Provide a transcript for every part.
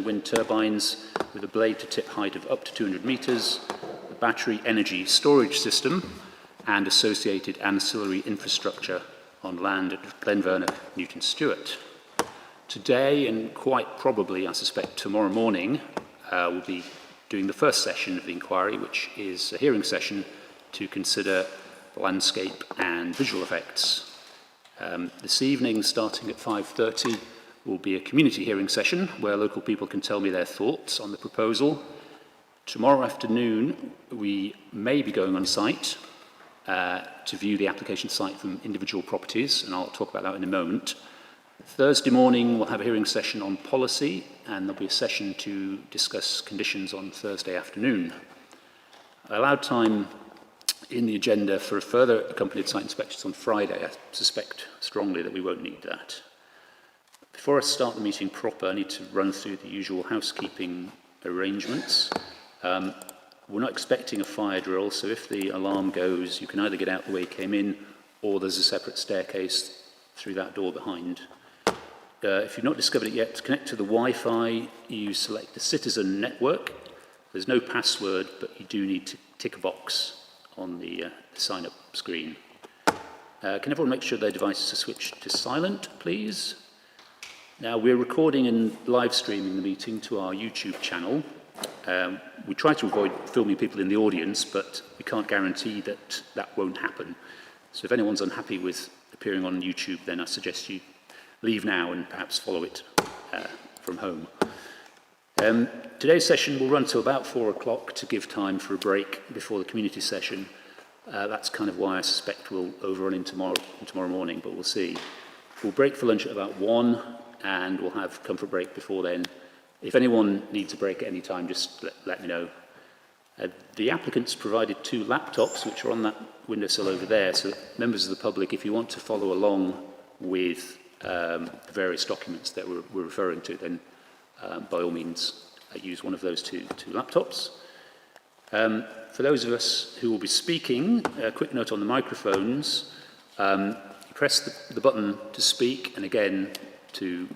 wind turbines with a blade to tip height of up to 200 metres, a battery energy storage system, and associated ancillary infrastructure on land at Glenvernoch, Newton Stewart. Today, and quite probably, I suspect, tomorrow morning, we'll be doing the first session of the inquiry, which is a hearing session to consider landscape and visual effects. This evening, starting at 5:30, will be a community hearing session where local people can tell me their thoughts on the proposal. Tomorrow afternoon, we may be going on site to view the application site from individual properties, and I'll talk about that in a moment. Thursday morning, we'll have a hearing session on policy, and there'll be a session to discuss conditions on Thursday afternoon. I allowed time in the agenda for further accompanied site inspections on Friday. I suspect strongly that we won't need that. Before I start the meeting proper, I need to run through the usual housekeeping arrangements. We're not expecting a fire drill, so if the alarm goes, you can either get out the way you came in, or there's a separate staircase through that door behind. If you've not discovered it yet, to connect to the Wi-Fi, you select the citizen network. There's no password, but you do need to tick a box on the sign-up screen. Can everyone make sure their devices are switched to silent, please? Now, we're recording and live streaming the meeting to our YouTube channel. We try to avoid filming people in the audience, but we can't guarantee that that won't happen. So if anyone's unhappy with appearing on YouTube, then I suggest you leave now and perhaps follow it from home. Today's session will run till about 4 o'clock to give time for a break before the community session. That's kind of why I suspect we'll overrun in tomorrow morning, but we'll see. We'll break for lunch at about 1, and we'll have comfort break before then. If anyone needs a break at any time, just let me know. The applicants provided 2 laptops, which are on that windowsill over there, so members of the public, if you want to follow along with the various documents that we're referring to, then by all means use one of those two laptops. For those of us who will be speaking, a quick note on the microphones. You press the button to speak, and again to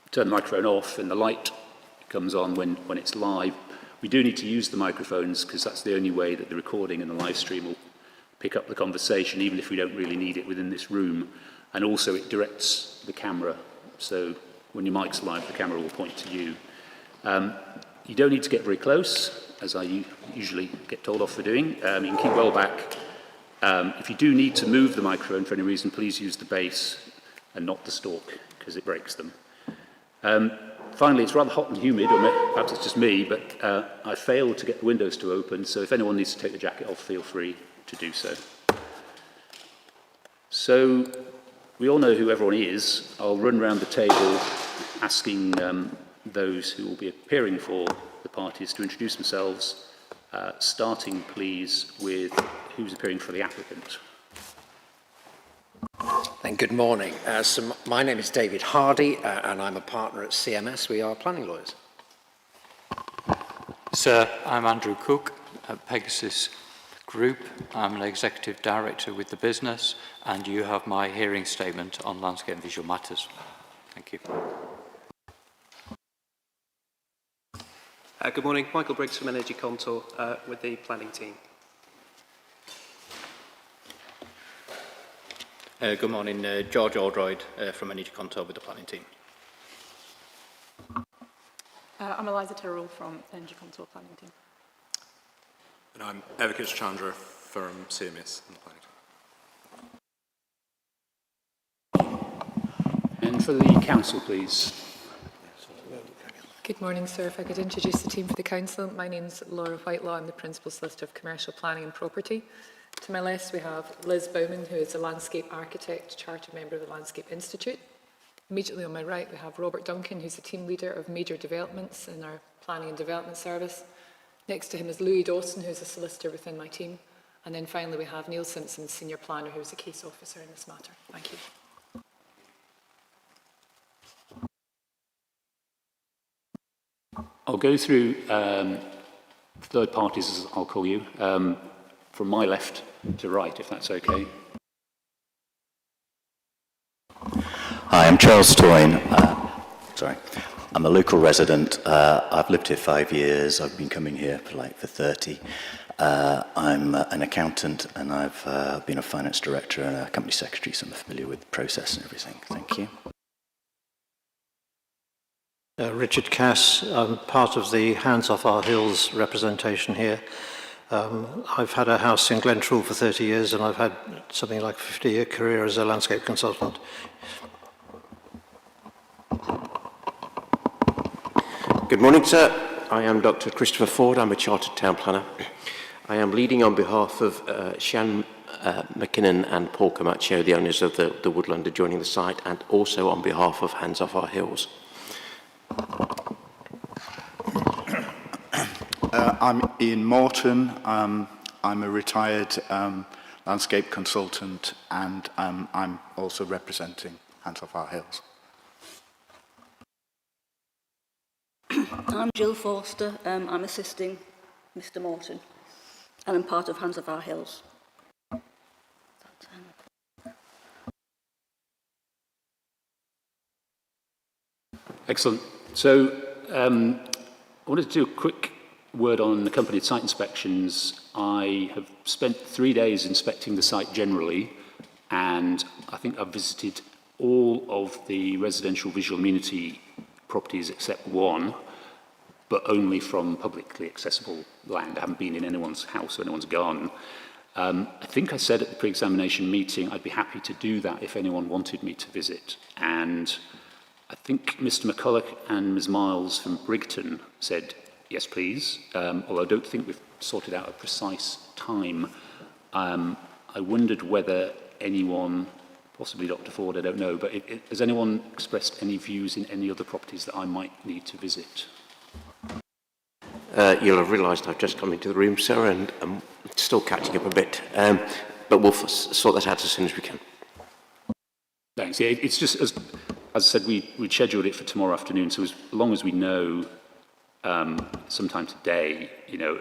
turn the microphone off, and the light comes on when it's live. We do need to use the microphones because that's the only way that the recording and the live stream will pick up the conversation, even if we don't really need it within this room. And also it directs the camera, so when your mic's live, the camera will point to you. You don't need to get very close, as I usually get told off for doing. You can keep well back. If you do need to move the microphone for any reason, please use the base and not the stalk, because it breaks them. Finally, it's rather hot and humid, or perhaps it's just me, but I failed to get the windows to open, so if anyone needs to take the jacket off, feel free to do so. So, we all know who everyone is. I'll run around the table asking those who will be appearing for the parties to introduce themselves, starting, please, with who's appearing for the applicant. And good morning. So my name is David Hardy, and I'm a partner at CMS. We are planning lawyers. Sir, I'm Andrew Cook at Pegasus Group. I'm an executive director with the business, and you have my hearing statement on landscape and visual matters. Thank you. Good morning. Michael Briggs from Energy Contour with the planning team. Good morning, George Aldroyd from Energy Contour with the planning team. I'm Eliza Tyrrell from Energy Contour planning team. And I'm Evikish Chandra from CMS and the planning team. And for the council, please. Good morning, sir. If I could introduce the team for the council. My name's Laura Whitelaw. I'm the Principal Solicitor of Commercial Planning and Property. To my left, we have Liz Bowman, who is a landscape architect, chartered member of the Landscape Institute. Immediately on my right, we have Robert Duncan, who's the team leader of major developments in our Planning and Development Service. Next to him is Louis Dawson, who's a solicitor within my team. And then finally, we have Neil Simpson, senior planner, who's a case officer in this matter. Thank you. I'll go through third parties, as I'll call you, from my left to right, if that's okay. Hi, I'm Charles Toyne. Sorry. I'm a local resident. I've lived here 5 years. I've been coming here for 30. I'm an accountant, and I've been a finance director and a company secretary, so I'm familiar with the process and everything. Thank you. Richard Cass, I'm part of the Hands Off Our Hills representation here. I've had a house in Glenvernoch for 30 years, and I've had something like a 50-year career as a landscape consultant. Good morning, sir. I am Dr. Christopher Ford. I'm a Chartered Town Planner. I am leading on behalf of Shan McKinnon and Paul Camacho, the owners of the woodland adjoining the site, and also on behalf of Hands Off Our Hills. I'm Ian Morton. I'm a retired landscape consultant, and I'm also representing Hands Off Our Hills. I'm Jill Forster. I'm assisting Mr. Morton, and I'm part of Hands Off Our Hills. Excellent. So I wanted to do a quick word on accompanied site inspections. I have spent 3 days inspecting the site generally, and I think I've visited all of the residential visual amenity properties except one, but only from publicly accessible land. I haven't been in anyone's house or anyone's garden. I think I said at the pre-examination meeting I'd be happy to do that if anyone wanted me to visit, and I think Mr. McCulloch and Ms. Miles from Brigton said, yes, please, although I don't think we've sorted out a precise time. I wondered whether anyone, possibly Dr. Ford, I don't know, but has anyone expressed any views in any other properties that I might need to visit? You'll have realised I've just come into the room, sir, and I'm still catching up a bit, but we'll sort that out as soon as we can. Thanks. Yeah, it's just, as I said, we scheduled it for tomorrow afternoon, so as long as we know sometime today, you know,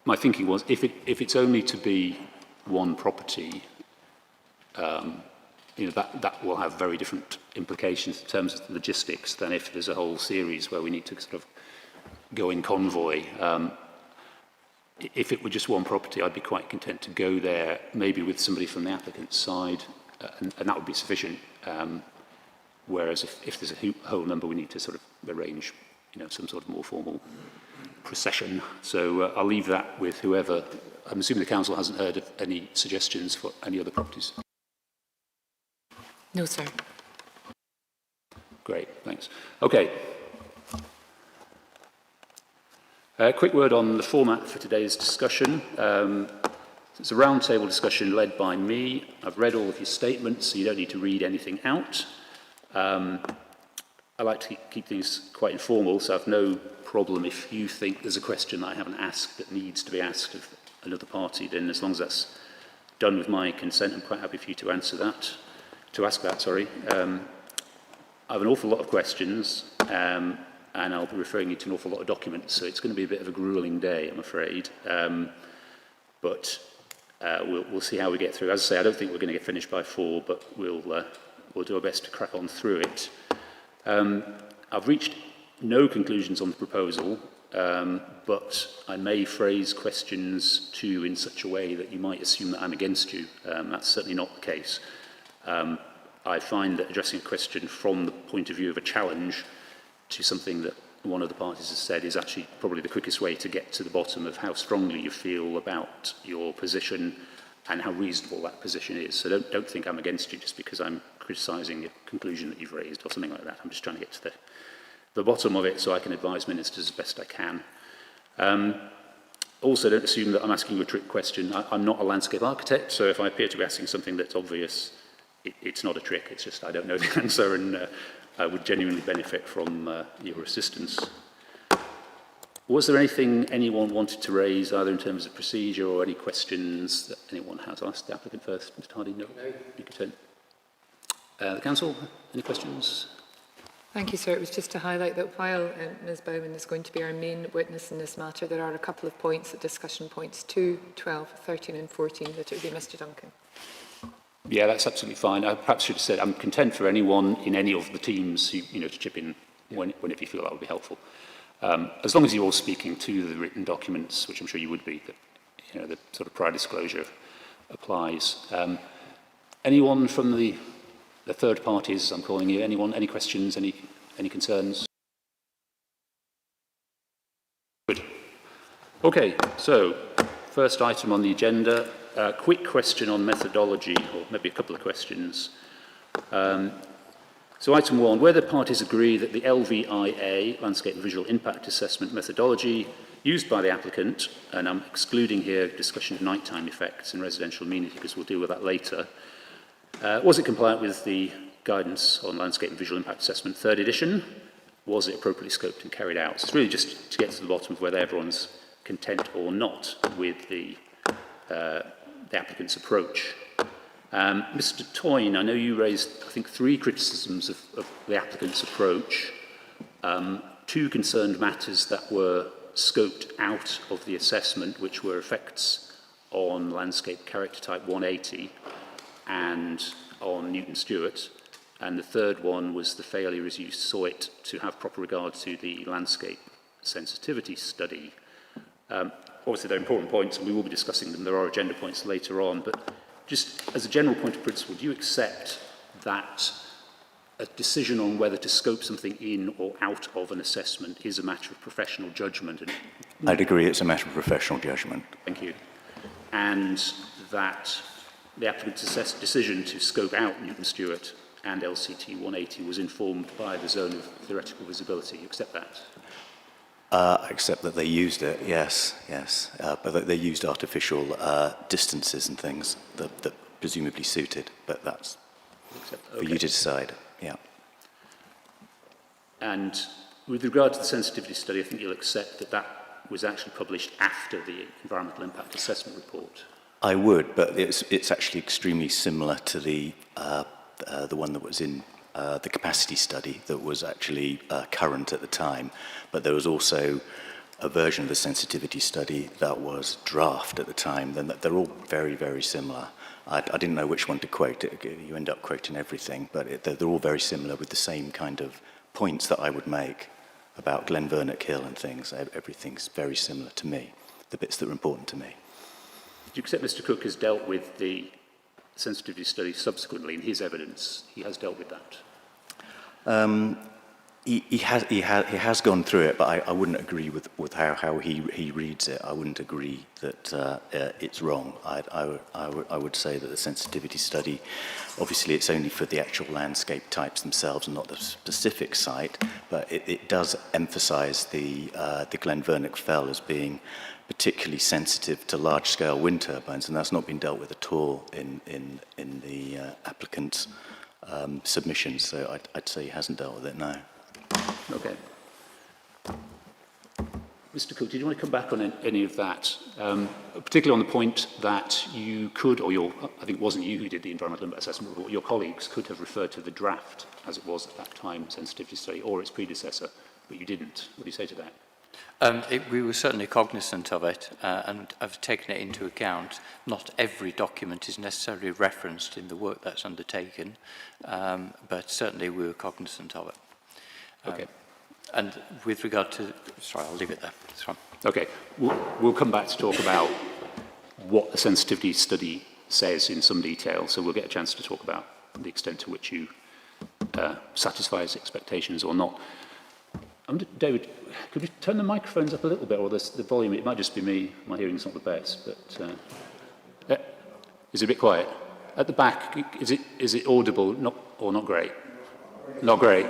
my thinking was if it's only to be one property, you know, that will have very different implications in terms of the logistics than if there's a whole series where we need to sort of go in convoy. If it were just one property, I'd be quite content to go there, maybe with somebody from the applicant's side, and that would be sufficient. Whereas if there's a whole number, we need to sort of arrange, you know, some sort of more formal procession. So I'll leave that with whoever. I'm assuming the council hasn't heard of any suggestions for any other properties. No, sir. Great, thanks. Okay. A quick word on the format for today's discussion. It's a roundtable discussion led by me. I've read all of your statements, so you don't need to read anything out. I like to keep things quite informal, so I've no problem if you think there's a question that I haven't asked that needs to be asked of another party, then as long as that's done with my consent, I'm quite happy for you to ask that, I have an awful lot of questions, and I'll be referring you to an awful lot of documents, so it's going to be a bit of a gruelling day, I'm afraid. But we'll see how we get through. As I say, I don't think we're going to get finished by 4, but we'll do our best to crack on through it. I've reached no conclusions on the proposal, but I may phrase questions to you in such a way that you might assume that I'm against you. That's certainly not the case. I find that addressing a question from the point of view of a challenge to something that one of the parties has said is actually probably the quickest way to get to the bottom of how strongly you feel about your position and how reasonable that position is. So don't think I'm against you just because I'm criticising a conclusion that you've raised or something like that. I'm just trying to get to the bottom of it so I can advise ministers as best I can. Also, don't assume that I'm asking you a trick question. I'm not a landscape architect, so if I appear to be asking something that's obvious, it's not a trick, it's just I don't know the answer, and I would genuinely benefit from your assistance. Was there anything anyone wanted to raise, either in terms of procedure or any questions that anyone has? I'll ask the applicant first. Mr. Hardy, no? You can turn. The council, any questions? Thank you, sir. It was just to highlight that while Ms Bowman is going to be our main witness in this matter, there are a couple of points at discussion points 2, 12, 13 and 14 that it would be Mr Duncan. Yeah, that's absolutely fine. I perhaps should have said I'm content for anyone in any of the teams who, to chip in whenever you feel that would be helpful. As long as you're all speaking to the written documents, which I'm sure you would be, that the sort of prior disclosure applies. Anyone from the third parties, I'm calling you, anyone, any questions, any concerns? Good. Okay, so first item on the agenda, a quick question on methodology, or maybe a couple of questions. So item 1, where the parties agree that the LVIA, Landscape and Visual Impact Assessment methodology, used by the applicant, and I'm excluding here discussion of nighttime effects and residential amenity because we'll deal with that later, was it compliant with the guidance on Landscape and Visual Impact Assessment 3rd edition? Was it appropriately scoped and carried out? So it's really just to get to the bottom of whether everyone's content or not with the applicant's approach. Mr. Toyne, I know you raised, I think, 3 criticisms of the applicant's approach. 2 concerned matters that were scoped out of the assessment, which were effects on landscape character type 180 and on Newton Stewart. And the 3rd one was the failure, as you saw it, to have proper regard to the landscape sensitivity study. Obviously, they're important points, and we will be discussing them. There are agenda points later on, but just as a general point of principle, do you accept that a decision on whether to scope something in or out of an assessment is a matter of professional judgment? I'd agree it's a matter of professional judgment. Thank you. And that the applicant's decision to scope out Newton Stewart and LCT 180 was informed by the zone of theoretical visibility. You accept that? I accept that they used it, yes. But that they used artificial distances and things that presumably suited, but that's for you to decide, yeah. And with regard to the sensitivity study, I think you'll accept that that was actually published after the environmental impact assessment report. I would, but it's actually extremely similar to the one that was in the capacity study that was actually current at the time, but there was also a version of the sensitivity study that was draft at the time. Then they're all very, very similar. I didn't know which one to quote. You end up quoting everything, but they're all very similar with the same kind of points that I would make about Glenvernoch Hill and things. Everything's very similar to me, the bits that are important to me. Do you accept Mr. Cook has dealt with the sensitivity study subsequently in his evidence? He has dealt with that? He has gone through it, but I wouldn't agree with how he reads it. I wouldn't agree that it's wrong. I would say that the sensitivity study, obviously it's only for the actual landscape types themselves and not the specific site, but it does emphasise the Glenvernoch Fell as being particularly sensitive to large-scale wind turbines, and that's not been dealt with at all in the applicant's submissions. So I'd say he hasn't dealt with it now. Okay. Mr. Cook, did you want to come back on any of that? Particularly on the point that you could, or I think it wasn't you who did the environmental impact assessment report, your colleagues could have referred to the draft, as it was at that time, sensitivity study, or its predecessor, but you didn't. What do you say to that? We were certainly cognizant of it and have taken it into account. Not every document is necessarily referenced in the work that's undertaken, but certainly we were cognizant of it. Okay. And with regard to, sorry, I'll leave it there. That's fine. Okay. We'll come back to talk about what the sensitivity study says in some detail, so we'll get a chance to talk about the extent to which you satisfy his expectations or not. David, could you turn the microphones up a little bit, or the volume? It might just be me. My hearing's not the best, but is it a bit quiet? At the back, is it audible? Or not great? Not great.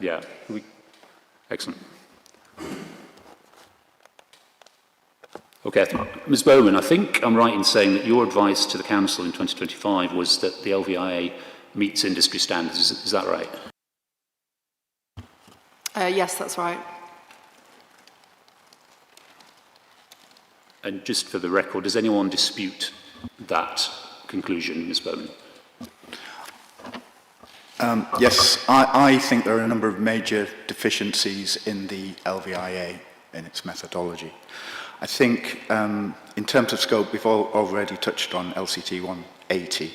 Yeah. Excellent. Okay, Ms. Bowman, I think I'm right in saying that your advice to the Council in 2025 was that the LVIA meets industry standards. Is that right? Yes, that's right. And just for the record, does anyone dispute that conclusion, Ms. Bowman? Yes, I think there are a number of major deficiencies in the LVIA in its methodology. I think in terms of scope, we've already touched on LCT 80.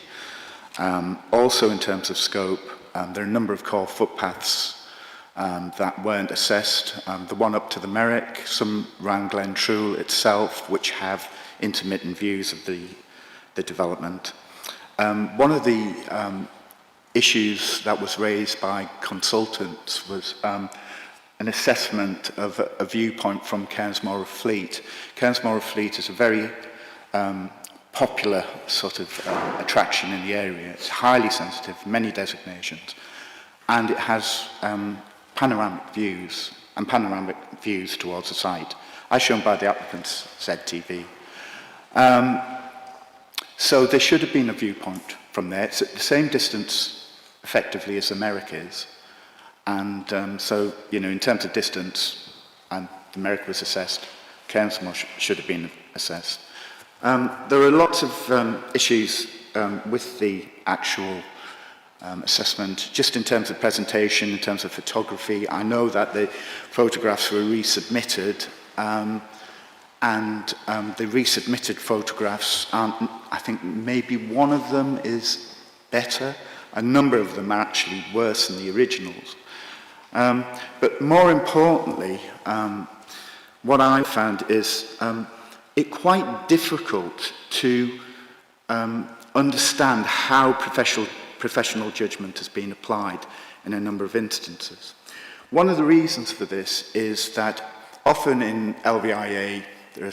Also in terms of scope, there are a number of core footpaths that weren't assessed. The one up to the Merrick, some around Glentrool itself, which have intermittent views of the development. One of the issues that was raised by consultants was an assessment of a viewpoint from Cairnsmore Fleet. Cairnsmore Fleet is a very popular sort of attraction in the area. It's highly sensitive, many designations, and it has panoramic views towards the site, as shown by the applicant's ZTV. So there should have been a viewpoint from there. It's at the same distance, effectively, as the Merrick is. And so, you know, in terms of distance, the Merrick was assessed, Cairnsmore should have been assessed. There are lots of issues with the actual assessment, just in terms of presentation, in terms of photography. I know that the photographs were resubmitted, and the resubmitted photographs aren't, I think maybe one of them is better. A number of them are actually worse than the originals. But more importantly, what I found is it quite difficult to understand how professional judgment has been applied in a number of instances. One of the reasons for this is that often in LVIA there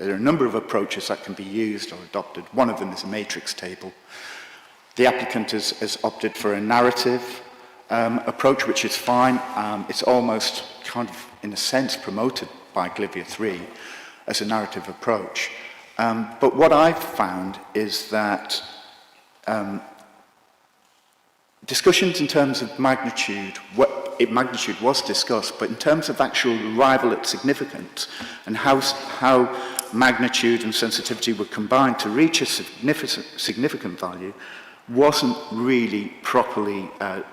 are a number of approaches that can be used or adopted. One of them is a matrix table. The applicant has opted for a narrative approach, which is fine. It's almost kind of, in a sense, promoted by GLIVIA 3 as a narrative approach. But what I've found is that discussions in terms of magnitude, magnitude was discussed, but in terms of actual arrival at significance and how magnitude and sensitivity were combined to reach a significant value wasn't really properly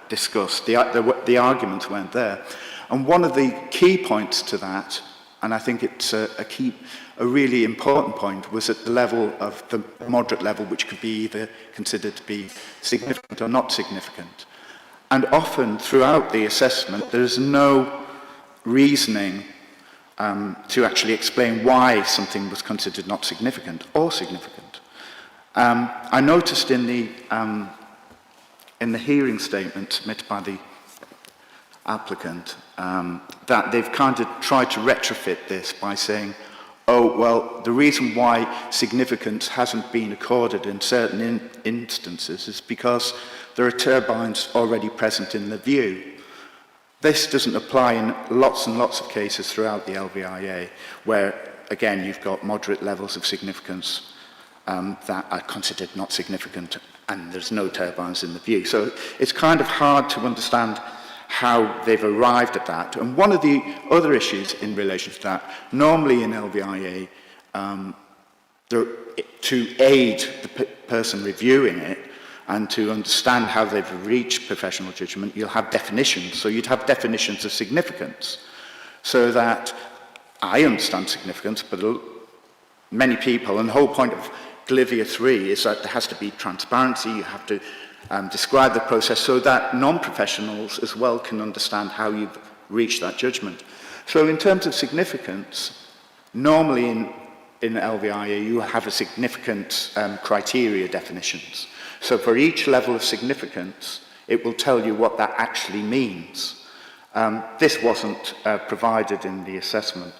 discussed. The arguments weren't there. And one of the key points to that, and I think it's a really important point, was at the level of the moderate level, which could be either considered to be significant or not significant. And often throughout the assessment, there's no reasoning to actually explain why something was considered not significant or significant. I noticed in the hearing statement submitted by the applicant that they've kind of tried to retrofit this by saying, oh, well, the reason why significance hasn't been accorded in certain instances is because there are turbines already present in the view. This doesn't apply in lots and lots of cases throughout the LVIA, where, again, you've got moderate levels of significance that are considered not significant, and there's no turbines in the view. So it's kind of hard to understand how they've arrived at that. And one of the other issues in relation to that, normally in LVIA, to aid the person reviewing it and to understand how they've reached professional judgment, you'll have definitions. So you'd have definitions of significance, so that I understand significance, but many people, and the whole point of GLIVIA 3 is that there has to be transparency. You have to describe the process so that non-professionals as well can understand how you've reached that judgment. So in terms of significance, normally in LVIA you have a significant criteria definitions. So for each level of significance, it will tell you what that actually means. This wasn't provided in the assessment.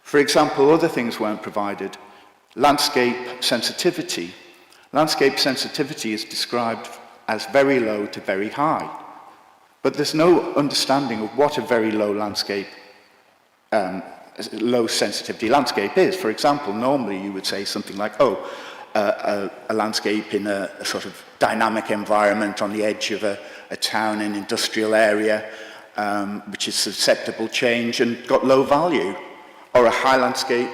For example, other things weren't provided. Landscape sensitivity. Landscape sensitivity is described as very low to very high. But there's no understanding of what a very low landscape, low sensitivity landscape is. For example, normally you would say something like, oh, a landscape in a sort of dynamic environment on the edge of a town, an industrial area, which is susceptible to change and got low value. Or a high landscape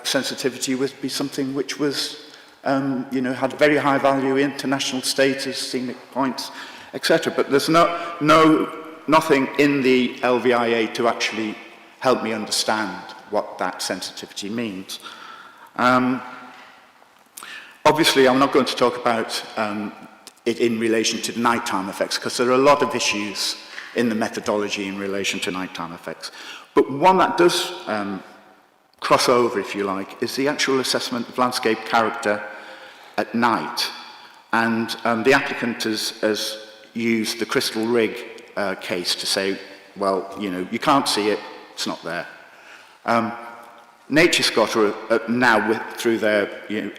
sensitivity would be something which was, had very high value, international status, scenic points, etc. But there's nothing in the LVIA to actually help me understand what that sensitivity means. Obviously, I'm not going to talk about it in relation to nighttime effects, because there are a lot of issues in the methodology in relation to nighttime effects. But one that does cross over, if you like, is the actual assessment of landscape character at night. And the applicant has used the crystal rig case to say, well, you know, you can't see it, it's not there. Nature Scott are now, through their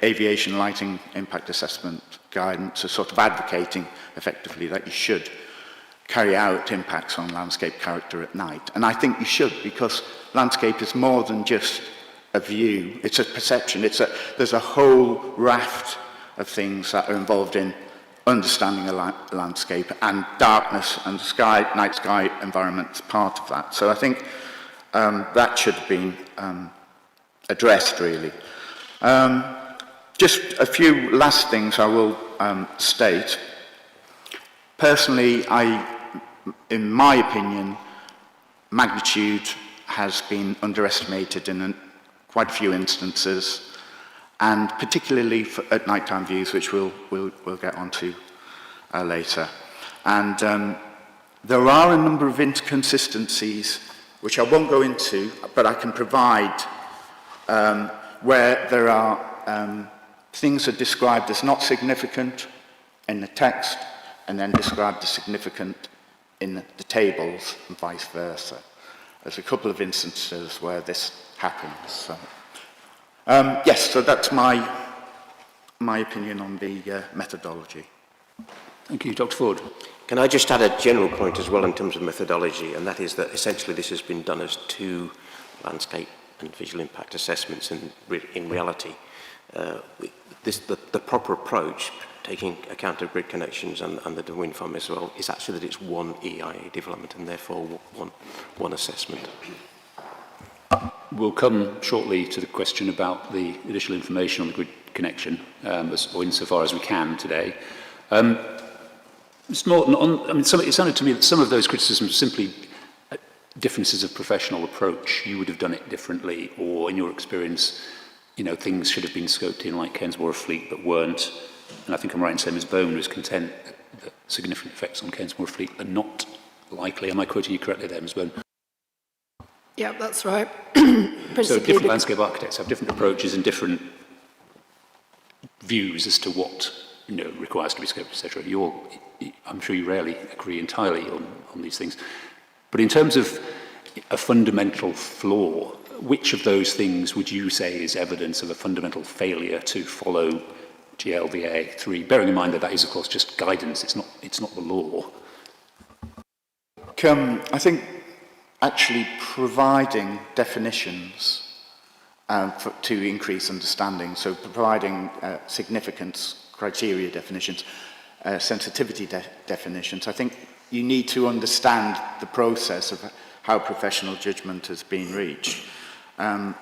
aviation lighting impact assessment guidance, are sort of advocating effectively that you should carry out impacts on landscape character at night. And I think you should, because landscape is more than just a view, it's a perception, there's a whole raft of things that are involved in understanding a landscape, and darkness and night sky environment is part of that. So I think that should have been addressed, really. Just a few last things I will state. Personally, in my opinion, magnitude has been underestimated in quite a few instances, and particularly at nighttime views, which we'll get onto later. And there are a number of inconsistencies, which I won't go into, but I can provide, where there are things are described as not significant in the text, and then described as significant in the tables, and vice versa. There's a couple of instances where this happens. So. Yes, so that's my opinion on the methodology. Thank you. Dr. Ford. Can I just add a general point as well in terms of methodology, and that is that essentially this has been done as two landscape and visual impact assessments in reality. The proper approach, taking account of grid connections and the wind farm as well, is actually that it's one EIA development and therefore one assessment. We'll come shortly to the question about the additional information on the grid connection, or insofar as we can today. Mr. Morton, it sounded to me that some of those criticisms are simply differences of professional approach. You would have done it differently, or in your experience, things should have been scoped in like Kensmore Fleet but weren't. And I think I'm right in saying Ms. Bone was content that significant effects on Kensmore Fleet are not likely. Am I quoting you correctly there, Ms. Bone? Yeah, that's right. So different landscape architects have different approaches and different views as to what requires to be scoped, etc. I'm sure you rarely agree entirely on these things. But in terms of a fundamental flaw, which of those things would you say is evidence of a fundamental failure to follow GLVA 3? Bearing in mind that is, of course, just guidance. It's not the law. I think actually providing definitions to increase understanding, so providing significance criteria definitions, sensitivity definitions. I think you need to understand the process of how professional judgment has been reached. And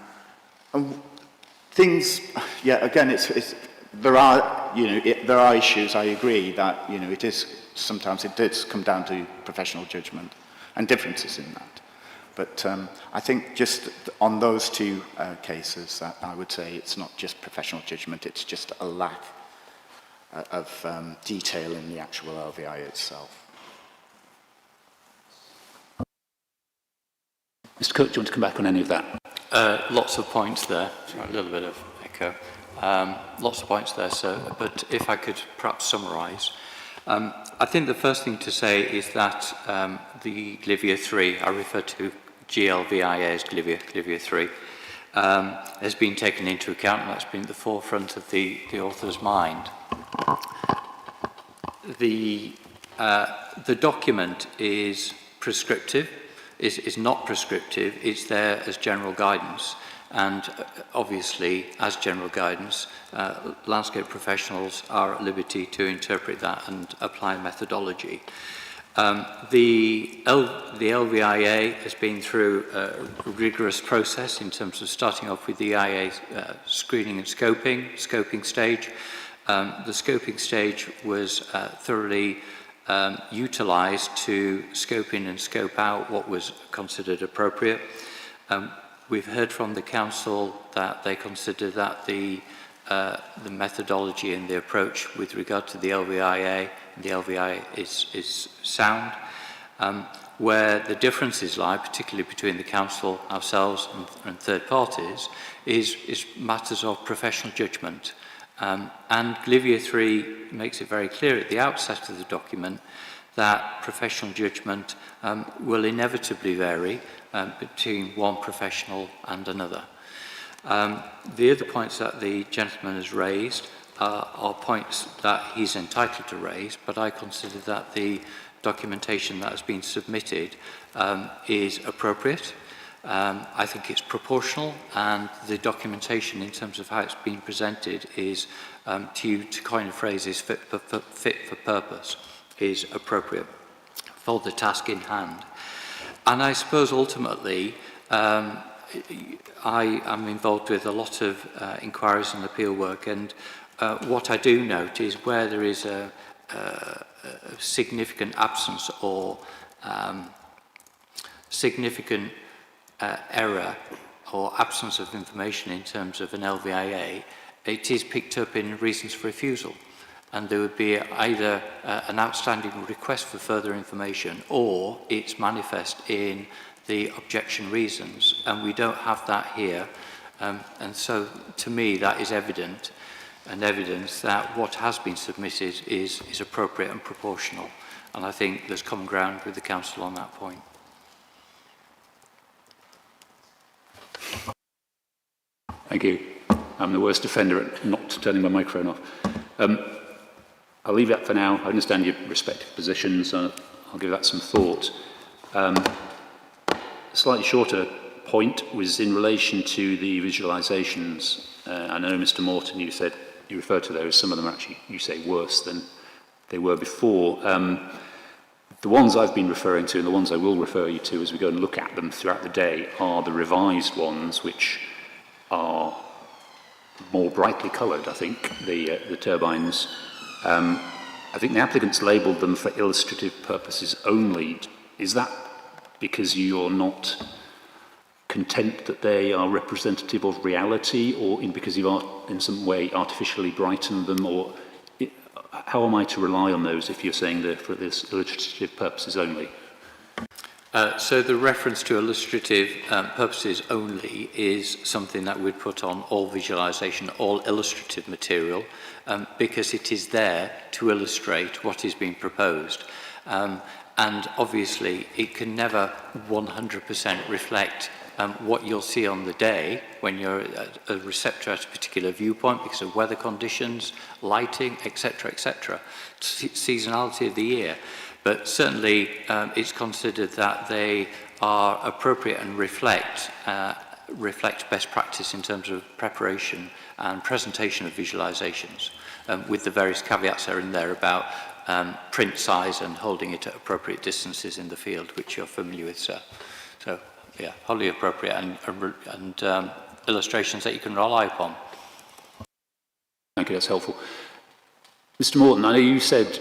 things, yeah, again, there are issues. I agree that sometimes it does come down to professional judgment and differences in that. But I think just on those two cases, I would say it's not just professional judgment, it's just a lack of detail in the actual LVI itself. Mr. Cook, do you want to come back on any of that? Lots of points there. Sorry, a little bit of echo. Lots of points there, sir. But if I could perhaps summarise. I think the first thing to say is that the GLVA 3, I refer to GLVIA as GLVA 3, has been taken into account, and that's been at the forefront of the author's mind. The document is prescriptive, is not prescriptive, it's there as general guidance. And obviously, as general guidance, landscape professionals are at liberty to interpret that and apply methodology. The LVIA has been through a rigorous process in terms of starting off with the IA screening and scoping stage. The scoping stage was thoroughly utilised to scope in and scope out what was considered appropriate. We've heard from the council that they consider that the the methodology and the approach with regard to the LVIA, and the LVIA is sound. Where the differences lie, particularly between the Council, ourselves and third parties, is matters of professional judgment. And Glivia 3 makes it very clear at the outset of the document that professional judgment will inevitably vary between one professional and another. The other points that the gentleman has raised are points that he's entitled to raise, but I consider that the documentation that has been submitted is appropriate. I think it's proportional, and the documentation in terms of how it's been presented is, to coin a phrase, is fit for purpose, is appropriate for the task in hand. And I suppose ultimately I am involved with a lot of inquiries and appeal work, and what I do note is where there is a significant absence or significant error or absence of information in terms of an LVIA, it is picked up in reasons for refusal. And there would be either an outstanding request for further information, or it's manifest in the objection reasons, and we don't have that here. And so to me that is evident, and evidence that what has been submitted is appropriate and proportional. And I think there's common ground with the Council on that point. Thank you. I'm the worst offender at not turning my microphone off. I'll leave that for now. I understand your respective positions. I'll give that some thought. A slightly shorter point was in relation to the visualisations. I know, Mr. Morton, you referred to those. Some of them are actually, you say, worse than they were before. The ones I've been referring to, and the ones I will refer you to as we go and look at them throughout the day, are the revised ones, which are more brightly coloured, I think, the turbines. I think the applicants labelled them for illustrative purposes only. Is that because you're not content that they are representative of reality, or because you've in some way artificially brightened them, or how am I to rely on those if you're saying they're for this illustrative purposes only? So the reference to illustrative purposes only is something that we'd put on all visualisation, all illustrative material, because it is there to illustrate what is being proposed. And obviously it can never 100% reflect what you'll see on the day when you're a receptor at a particular viewpoint because of weather conditions, lighting, etc., etc., seasonality of the year. But certainly it's considered that they are appropriate and reflect best practice in terms of preparation and presentation of visualisations, with the various caveats that are in there about print size and holding it at appropriate distances in the field, which you're familiar with, sir. So, yeah, wholly appropriate and illustrations that you can rely upon. Thank you, that's helpful. Mr. Morton, I know you said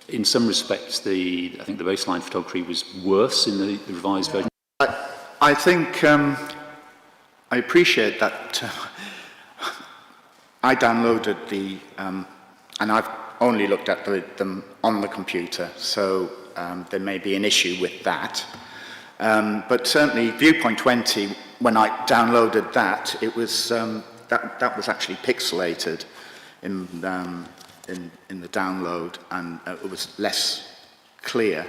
in some respects I think the baseline photography was worse in the revised version. I think I appreciate that. I downloaded and I've only looked at them on the computer, so there may be an issue with that. But certainly Viewpoint 20, when I downloaded that, it was that was actually pixelated in the download, and it was less clear.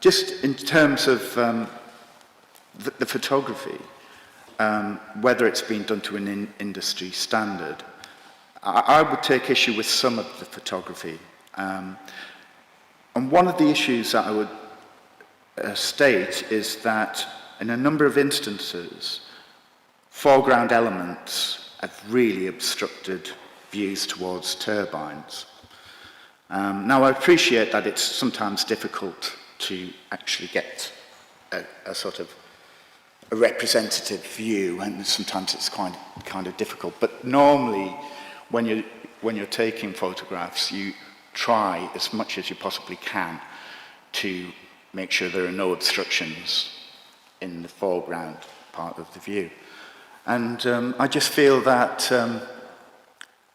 Just in terms of the photography, whether it's been done to an industry standard, I would take issue with some of the photography. And one of the issues that I would state is that in a number of instances, foreground elements have really obstructed views towards turbines. Now, I appreciate that it's sometimes difficult to actually get a sort of a representative view, and sometimes it's kind of difficult. But normally, when you're taking photographs, you try as much as you possibly can to make sure there are no obstructions in the foreground part of the view. And I just feel that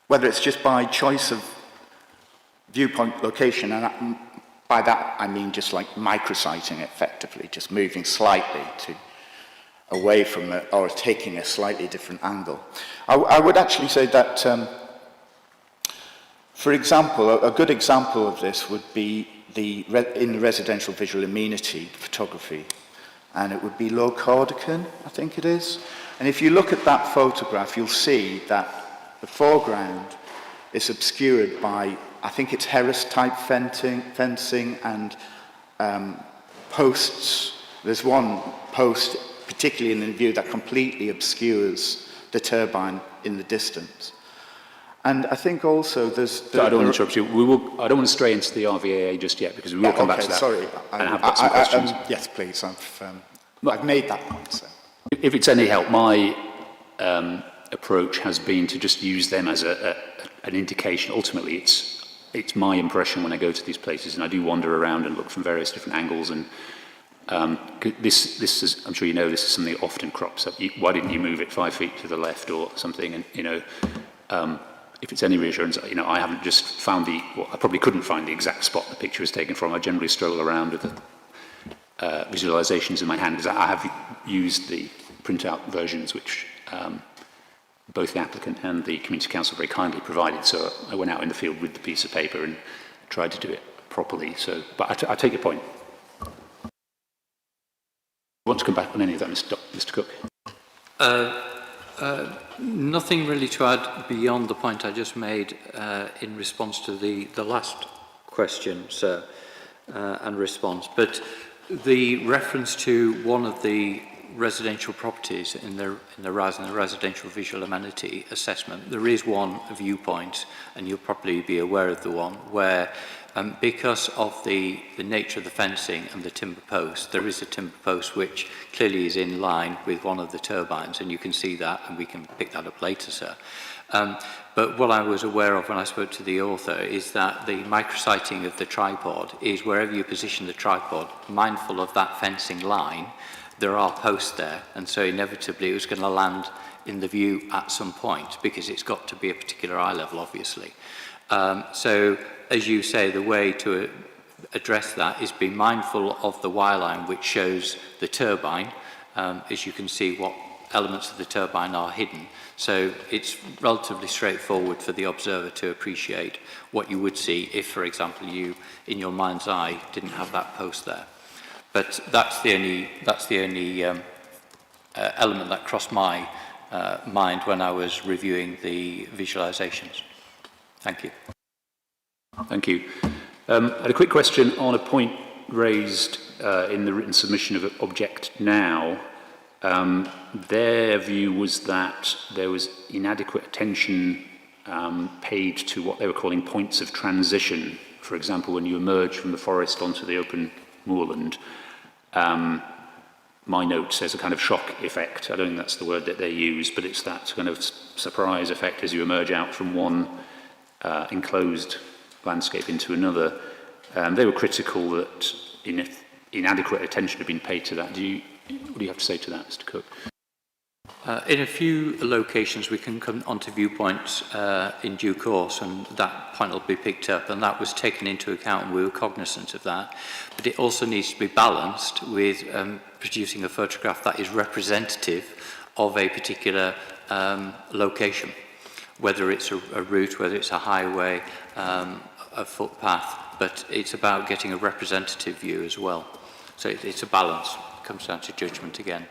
whether it's just by choice of viewpoint location, and by that I mean just like micrositing effectively, just moving slightly away from it or taking a slightly different angle. I would actually say that, for example, a good example of this would be in the residential visual amenity photography, and it would be Low Cardigan, I think it is. And if you look at that photograph, you'll see that the foreground is obscured by, I think it's Harris-type fencing and posts. There's one post, particularly in the view, that completely obscures the turbine in the distance. And I think also there's... So I don't want to interrupt you. I don't want to stray into the RVAA just yet, because we will come back to that. Sorry. And I've got some questions. Yes, please. I've made that point, so. If it's any help, my approach has been to just use them as an indication. Ultimately, it's my impression when I go to these places, and I do wander around and look from various different angles. And this is, I'm sure you know, this is something that often crops up. Why didn't you move it 5 feet to the left or something? And if it's any reassurance, I haven't just found I probably couldn't find the exact spot the picture is taken from. I generally stroll around with the visualizations in my hand, because I have used the printout versions which both the applicant and the Community Council very kindly provided. So I went out in the field with the piece of paper and tried to do it properly. So, but I take your point. Want to come back on any of that, Mr. Cook? Nothing really to add beyond the point I just made in response to the last question, sir, and response. But the reference to one of the residential properties in the RAS, and the residential visual amenity assessment, there is one viewpoint, and you'll probably be aware of the one, where because of the nature of the fencing and the timber post, there is a timber post which clearly is in line with one of the turbines, and you can see that, and we can pick that up later, sir. But what I was aware of when I spoke to the author is that the microsighting of the tripod is wherever you position the tripod, mindful of that fencing line, there are posts there, and so inevitably it was going to land in the view at some point, because it's got to be a particular eye level, obviously. So, as you say, the way to address that is be mindful of the Y line which shows the turbine, as you can see what elements of the turbine are hidden. So it's relatively straightforward for the observer to appreciate what you would see if, for example, you, in your mind's eye, didn't have that post there. But that's the only element that crossed my mind when I was reviewing the visualizations. Thank you. Thank you. I had a quick question on a point raised in the written submission of Object Now. Their view was that there was inadequate attention paid to what they were calling points of transition. For example, when you emerge from the forest onto the open moorland, my note says a kind of shock effect. I don't think that's the word that they use, but it's that kind of surprise effect as you emerge out from one enclosed landscape into another. They were critical that inadequate attention had been paid to that. What do you have to say to that, Mr. Cook? In a few locations we can come onto viewpoints in due course, and that point will be picked up, and that was taken into account, and we were cognizant of that. But it also needs to be balanced with producing a photograph that is representative of a particular location, whether it's a route, whether it's a highway, a footpath, but it's about getting a representative view as well. So it's a balance. Comes down to judgment again.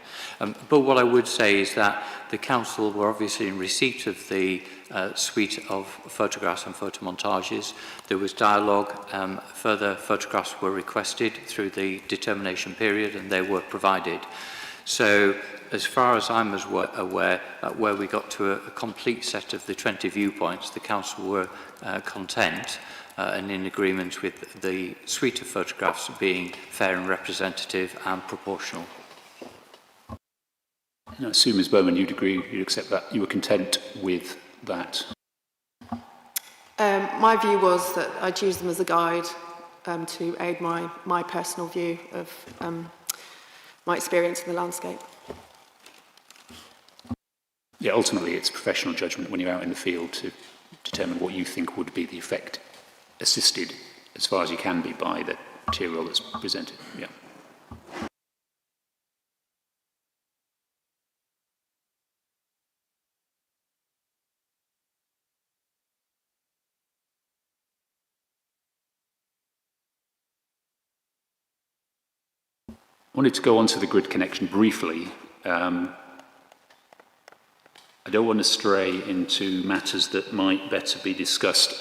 But what I would say is that the council were obviously in receipt of the suite of photographs and photomontages. There was dialogue, further photographs were requested through the determination period, and they were provided. So as far as I'm aware, where we got to a complete set of the 20 viewpoints, the council were content and in agreement with the suite of photographs being fair and representative and proportional. I assume, Ms. Bowman, you'd agree, you'd accept that, you were content with that? My view was that I'd use them as a guide to aid my personal view of my experience in the landscape. yeah, ultimately it's professional judgment when you're out in the field to determine what you think would be the effect, assisted as far as you can be by the material that's presented. Yeah. I wanted to go on to the grid connection briefly. I don't want to stray into matters that might better be discussed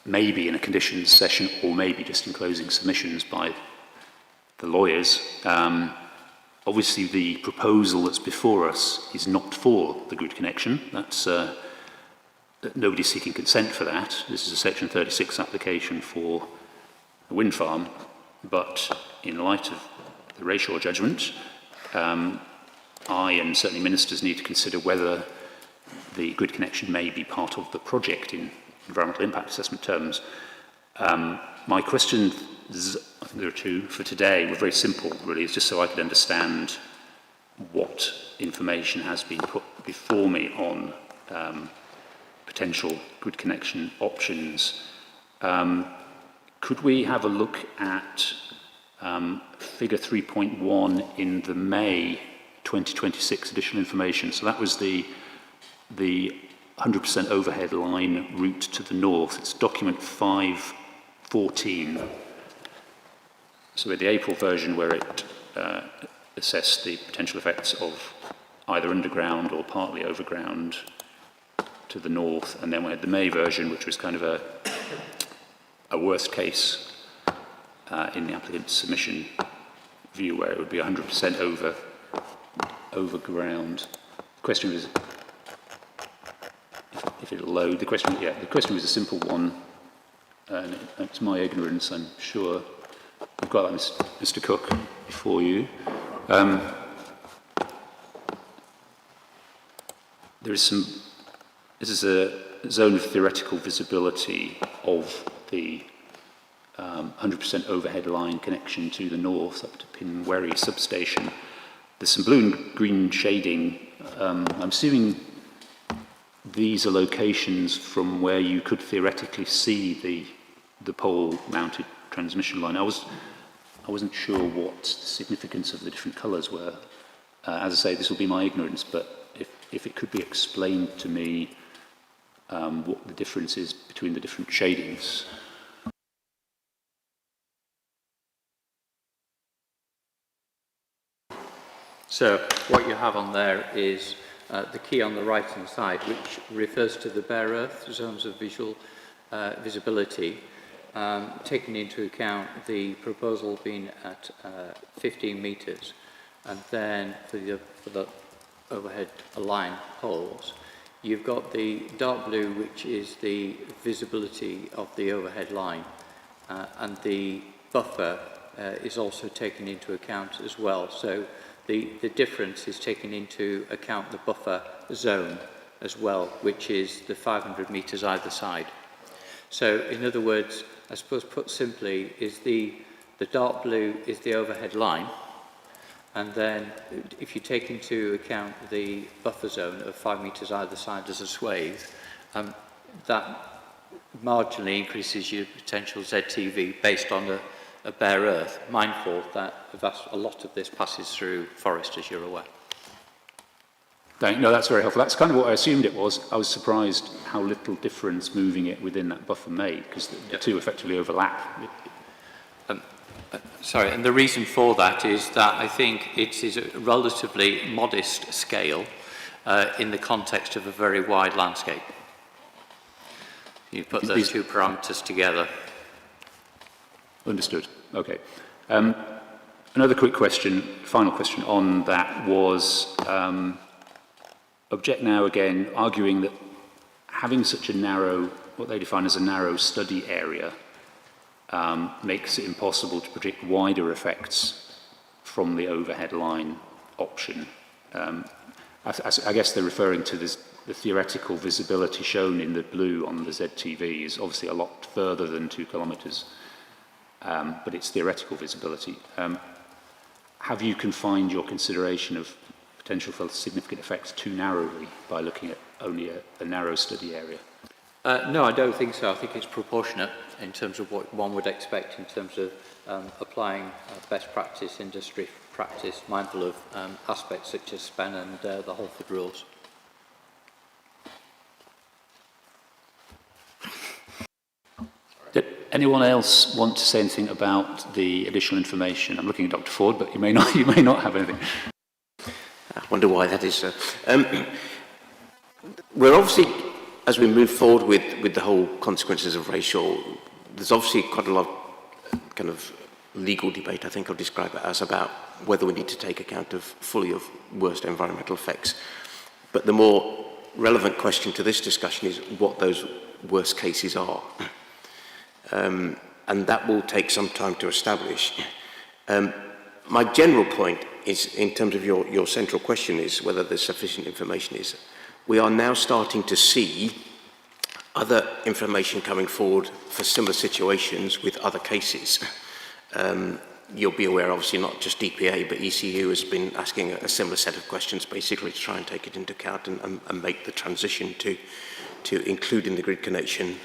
maybe in a conditions session or maybe just in closing submissions by the lawyers. Obviously, the proposal that's before us is not for the grid connection. That's nobody's seeking consent for that. This is a Section 36 application for a wind farm, but in light of the ratio judgment, I and certainly ministers need to consider whether the grid connection may be part of the project in environmental impact assessment terms. My questions, I think there are two for today, were very simple really. It's just so I could understand what information has been put before me on potential grid connection options. Could we have a look at figure 3.1 in the May 2026 additional information? So that was the 100% overhead line route to the north. It's document 514. So with the April version where it assessed the potential effects of either underground or partly overground to the north, and then we had the May version, which was kind of a worst case in the applicant's submission view, where it would be 100% overground. The question was, if it'll load, the question was a simple one, and it's my ignorance, I'm sure. We've got that, Mr. Cook, before you. This is a zone of theoretical visibility of the 100% overhead line connection to the north up to Pinwerry substation. There's some blue and green shading. I'm assuming these are locations from where you could theoretically see the pole-mounted transmission line. I wasn't sure what the significance of the different colours were. As I say, this will be my ignorance, but if it could be explained to me what the difference is between the different shadings. So what you have on there is the key on the right-hand side, which refers to the bare earth zones of visual visibility, taking into account the proposal being at 15 metres, and then for the overhead line poles, you've got the dark blue, which is the visibility of the overhead line, and the buffer is also taken into account as well. So the difference is taken into account the buffer zone as well, which is the 500 metres either side. So in other words, I suppose put simply, is the dark blue is the overhead line, and then if you take into account the buffer zone of 5 metres either side as a swathe, that marginally increases your potential ZTV based on a bare earth, mindful that a lot of this passes through forest, as you're aware. No, that's very helpful. That's kind of what I assumed it was. I was surprised how little difference moving it within that buffer made, because the two effectively overlap. Sorry, and the reason for that is that I think it is a relatively modest scale in the context of a very wide landscape. You put those two parameters together. Understood. Okay. Another quick question, final question on that was, Object Now again, arguing that having such a narrow, what they define as a narrow study area, makes it impossible to predict wider effects from the overhead line option. I guess they're referring to the theoretical visibility shown in the blue on the ZTV is obviously a lot further than 2 kilometres, but it's theoretical visibility. Have you confined your consideration of potential for significant effects too narrowly by looking at only a narrow study area? No, I don't think so. I think it's proportionate in terms of what one would expect in terms of applying best practice, industry practice, mindful of aspects such as SPEN and the Holford rules. Did anyone else want to say anything about the additional information? I'm looking at Dr. Ford, but you may not have anything. I wonder why that is, sir. We're obviously, as we move forward with the whole consequences of racial, there's obviously quite a lot of kind of legal debate, I think I'll describe it as, about whether we need to take account fully of worst environmental effects. But the more relevant question to this discussion is what those worst cases are. And that will take some time to establish. My general point is, in terms of your central question, is whether there's sufficient information. Is we are now starting to see other information coming forward for similar situations with other cases. You'll be aware, obviously, not just DPA, but ECU has been asking a similar set of questions, basically to try and take it into account and make the transition to including the grid connection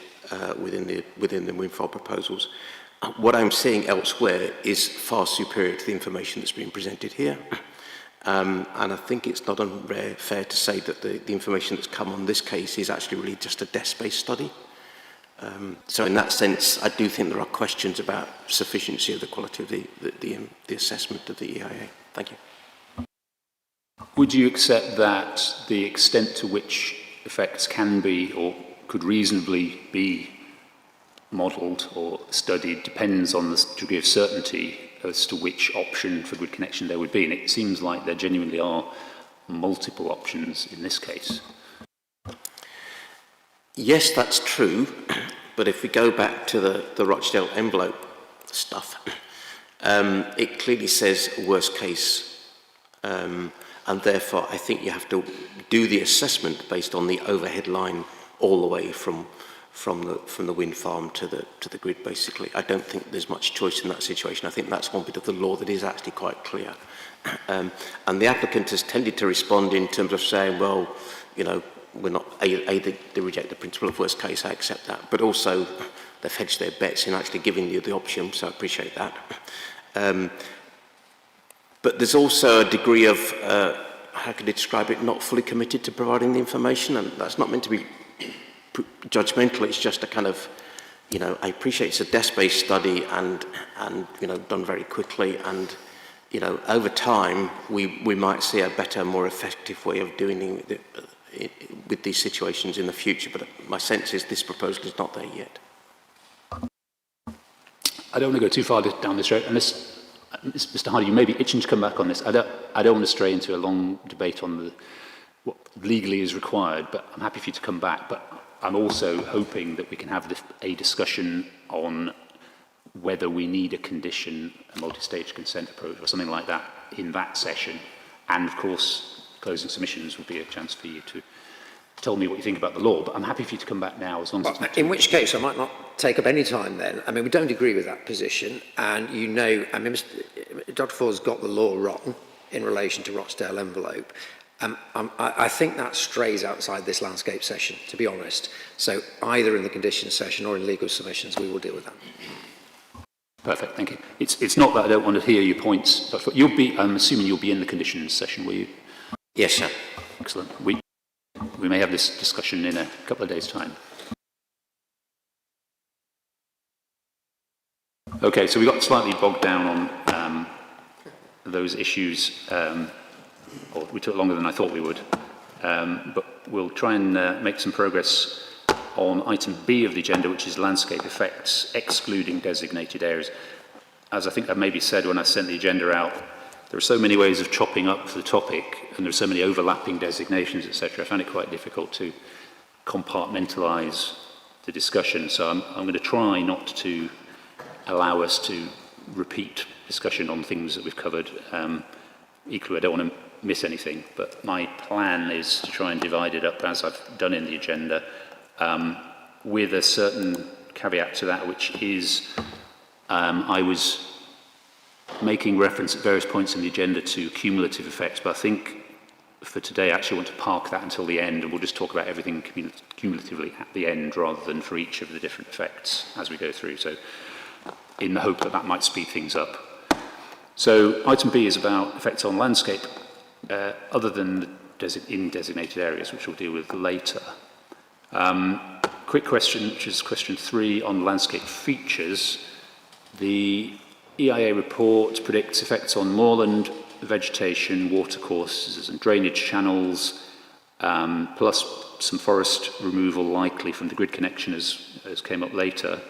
within the wind farm proposals. What I'm seeing elsewhere is far superior to the information that's being presented here. And I think it's not unfair to say that the information that's come on this case is actually really just a desk-based study. So in that sense, I do think there are questions about sufficiency of the quality of the assessment of the EIA. Thank you. Would you accept that the extent to which effects can be or could reasonably be modelled or studied depends on the degree of certainty as to which option for grid connection there would be? And it seems like there genuinely are multiple options in this case. Yes, that's true, but if we go back to the Rochdale envelope stuff, it clearly says worst case, and therefore I think you have to do the assessment based on the overhead line all the way from the wind farm to the grid, basically. I don't think there's much choice in that situation. I think that's one bit of the law that is actually quite clear. And the applicant has tended to respond in terms of saying, well, you know, we're not, they reject the principle of worst case, I accept that, but also they've hedged their bets in actually giving you the option, so I appreciate that. But there's also a degree of, how could I describe it, not fully committed to providing the information, and that's not meant to be judgmental, it's just a kind of, you know, I appreciate it's a desk-based study and you know, done very quickly, and you know, over time we might see a better, more effective way of doing with these situations in the future, but my sense is this proposal is not there yet. I don't want to go too far down this road, unless, Mr. Hardy, you may be itching to come back on this. I don't want to stray into a long debate on what legally is required, but I'm happy for you to come back. But I'm also hoping that we can have a discussion on whether we need a condition, a multi-stage consent approach or something like that in that session. And of course, closing submissions would be a chance for you to tell me what you think about the law, but I'm happy for you to come back now as long as it's not in which case I might not take up any time then. I mean, we don't agree with that position, and you know, I mean, Dr. Ford's got the law wrong in relation to Rochdale envelope. I think that strays outside this landscape session, to be honest. So either in the conditions session or in legal submissions, we will deal with that. Perfect, thank you. It's not that I don't want to hear your points, Dr. Ford. I'm assuming you'll be in the conditions session, will you? Yes, sir. Excellent. We may have this discussion in a couple of days' time. Okay, so we got slightly bogged down on those issues, or we took longer than I thought we would, but we'll try and make some progress on item B of the agenda, which is landscape effects, excluding designated areas. As I think I maybe said when I sent the agenda out, there are so many ways of chopping up the topic, and there are so many overlapping designations, etc. I found it quite difficult to compartmentalise the discussion. So I'm going to try not to allow us to repeat discussion on things that we've covered. Equally, I don't want to miss anything, but my plan is to try and divide it up as I've done in the agenda, with a certain caveat to that, which is I was making reference at various points in the agenda to cumulative effects, but I think for today, I actually want to park that until the end, and we'll just talk about everything cumulatively at the end rather than for each of the different effects as we go through. So in the hope that that might speed things up. So item B is about effects on landscape, other than in designated areas, which we'll deal with later. Quick question, which is question 3 on landscape features. The EIA report predicts effects on moorland, vegetation, watercourses and drainage channels, plus some forest removal likely from the grid connection as came up later.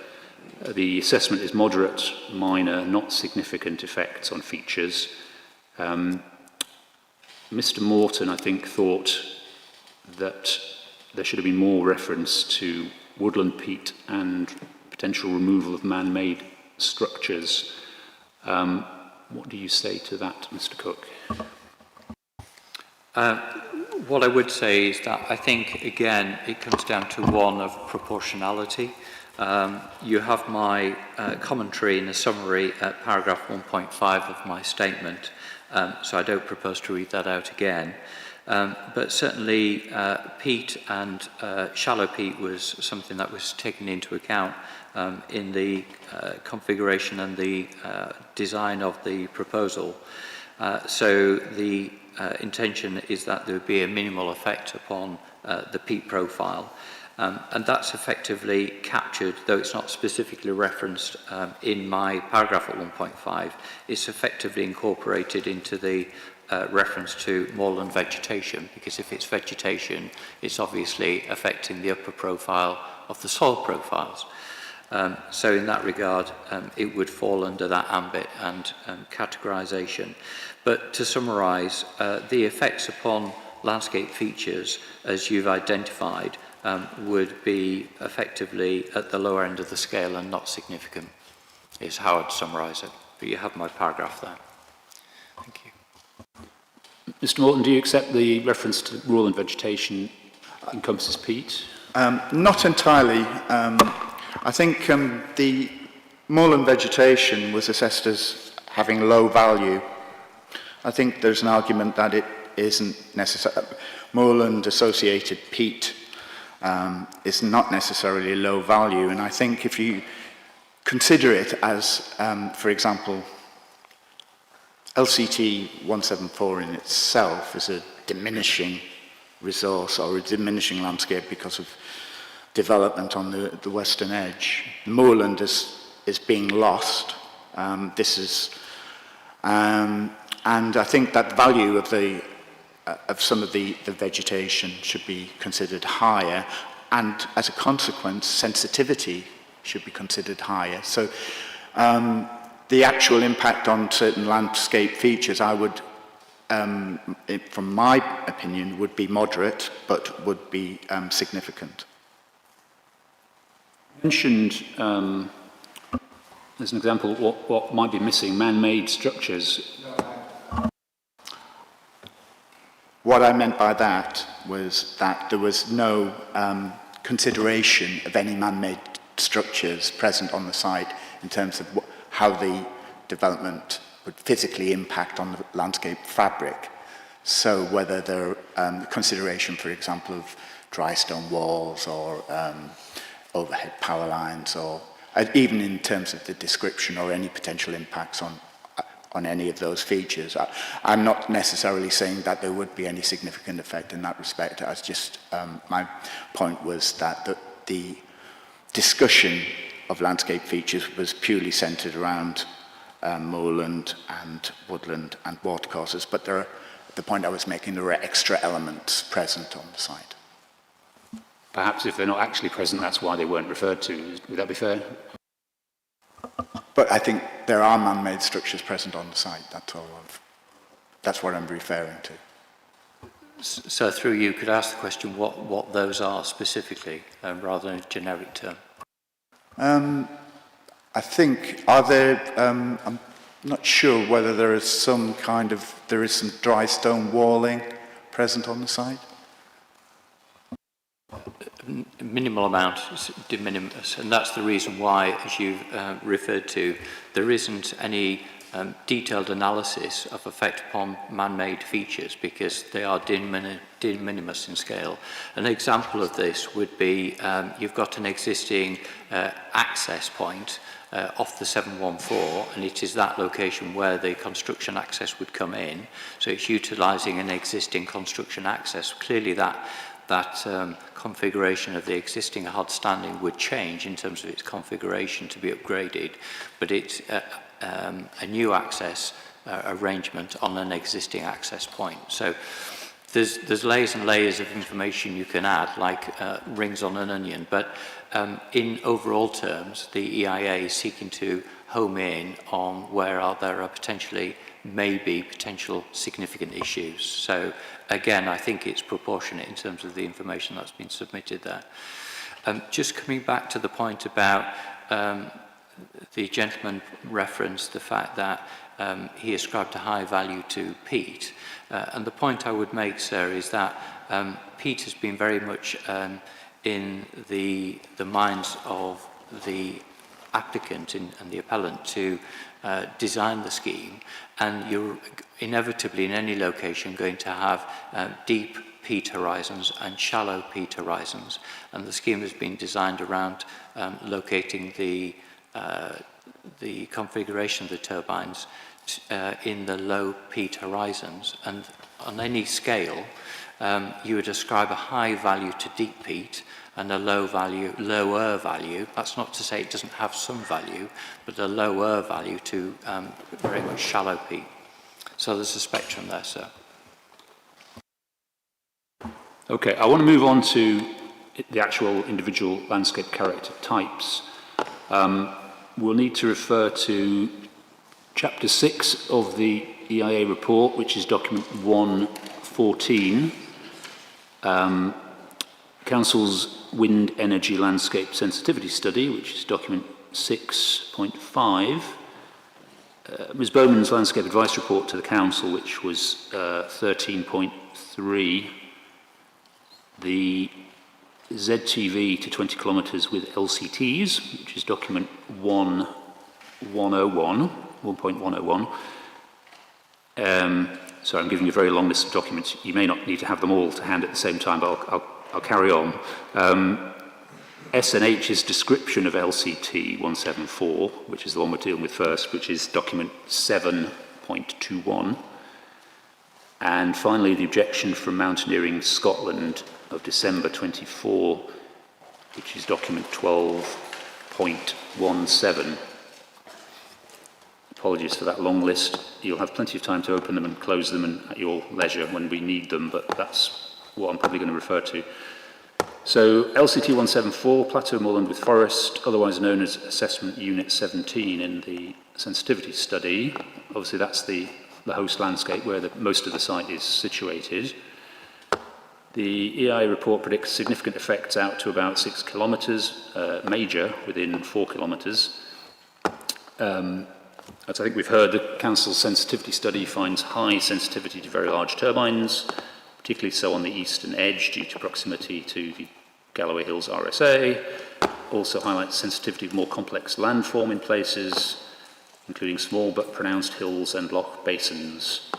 The assessment is moderate, minor, not significant effects on features. Mr. Morton, I think, thought that there should have been more reference to woodland peat and potential removal of man-made structures. What do you say to that, Mr. Cook? What I would say is that I think, again, it comes down to one of proportionality. You have my commentary in the summary at paragraph 1.5 of my statement, so I don't propose to read that out again. But certainly peat and shallow peat was something that was taken into account in the configuration and the design of the proposal. So the intention is that there would be a minimal effect upon the peat profile. And that's effectively captured, though it's not specifically referenced in my paragraph at 1.5, it's effectively incorporated into the reference to moorland vegetation, because if it's vegetation, it's obviously affecting the upper profile of the soil profiles. So in that regard, it would fall under that ambit and categorisation. But to summarise, the effects upon landscape features, as you've identified, would be effectively at the lower end of the scale and not significant, is how I'd summarise it. But you have my paragraph there. Thank you. Mr. Morton, do you accept the reference to rural and vegetation encompasses peat? Not entirely. I think the moorland vegetation was assessed as having low value. I think there's an argument that it isn't necessary. Moorland associated peat is not necessarily low value, and I think if you consider it as, for example, LCT 174 in itself is a diminishing resource or a diminishing landscape because of development on the western edge. Moorland is being lost. And I think that value of some of the vegetation should be considered higher, and as a consequence, sensitivity should be considered higher. So the actual impact on certain landscape features, I would, from my opinion, would be moderate, but would be significant. You mentioned, as an example, what might be missing, man-made structures. What I meant by that was that there was no consideration of any man-made structures present on the site in terms of how the development would physically impact on the landscape fabric. So whether there consideration, for example, of dry stone walls or overhead power lines, or even in terms of the description or any potential impacts on any of those features. I'm not necessarily saying that there would be any significant effect in that respect. I was just, my point was that the discussion of landscape features was purely centred around moorland and woodland and watercourses, but the point I was making, there are extra elements present on the site. Perhaps if they're not actually present, that's why they weren't referred to. Would that be fair? But I think there are man-made structures present on the site. That's what I'm referring to. So through you, could I ask the question what those are specifically, rather than a generic term? I think, are there, I'm not sure whether there is some dry stone walling present on the site. Minimal amount, de minimis, and that's the reason why, as you've referred to, there isn't any detailed analysis of effect upon man-made features because they are de minimis in scale. An example of this would be you've got an existing access point off the 714, and it is that location where the construction access would come in. So it's utilising an existing construction access. Clearly that configuration of the existing hard standing would change in terms of its configuration to be upgraded, but it's a new access arrangement on an existing access point. So there's layers and layers of information you can add, like rings on an onion, but in overall terms, the EIA is seeking to home in on where there are potentially potential significant issues. So again, I think it's proportionate in terms of the information that's been submitted there. Just coming back to the point about the gentleman referenced the fact that he ascribed a high value to peat. And the point I would make, sir, is that peat has been very much in the minds of the applicant and the appellant to design the scheme, and you're inevitably in any location going to have deep peat horizons and shallow peat horizons, and the scheme has been designed around locating the configuration of the turbines in the low peat horizons, and on any scale you would ascribe a high value to deep peat and a lower value, that's not to say it doesn't have some value, but a lower value to very much shallow peat. So there's a spectrum there, sir. Okay, I want to move on to the actual individual landscape character types. We'll need to refer to Chapter 6 of the EIA report, which is document 114, Council's Wind Energy Landscape Sensitivity Study, which is document 6.5, Ms Bowman's Landscape Advice Report to the Council, which was 13.3, the ZTV to 20 kilometres with LCTs, which is document 1.101. So I'm giving you a very long list of documents. You may not need to have them all to hand at the same time, but I'll carry on. S&H's description of LCT 174, which is the one we're dealing with first, which is document 7.21. And finally, the objection from Mountaineering Scotland of December 24, which is document 12.17. Apologies for that long list. You'll have plenty of time to open them and close them and at your leisure when we need them, but that's what I'm probably going to refer to. So LCT 174, Plateau Moorland with Forest, otherwise known as Assessment Unit 17 in the sensitivity study. Obviously that's the host landscape where most of the site is situated. The EIA report predicts significant effects out to about 6 kilometres, major within 4 kilometres. As I think we've heard, the Council's sensitivity study finds high sensitivity to very large turbines, particularly so on the eastern edge due to proximity to the Galloway Hills RSA. Also highlights sensitivity of more complex landform in places, including small but pronounced hills and loch basins.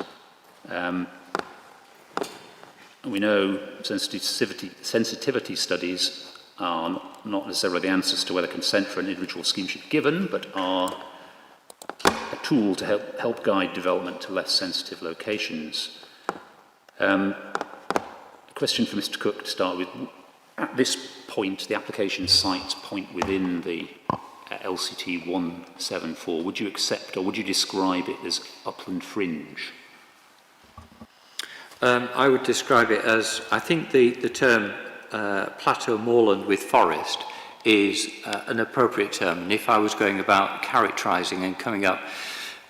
We know sensitivity studies are not necessarily the answers to whether consent for an individual scheme should be given, but are a tool to help guide development to less sensitive locations. A question for Mr. Cook to start with. At this point, the application sites point within the LCT 174. Would you accept or would you describe it as upland fringe? I would describe it as, I think the term plateau moorland with forest is an appropriate term. And if I was going about characterising and coming up,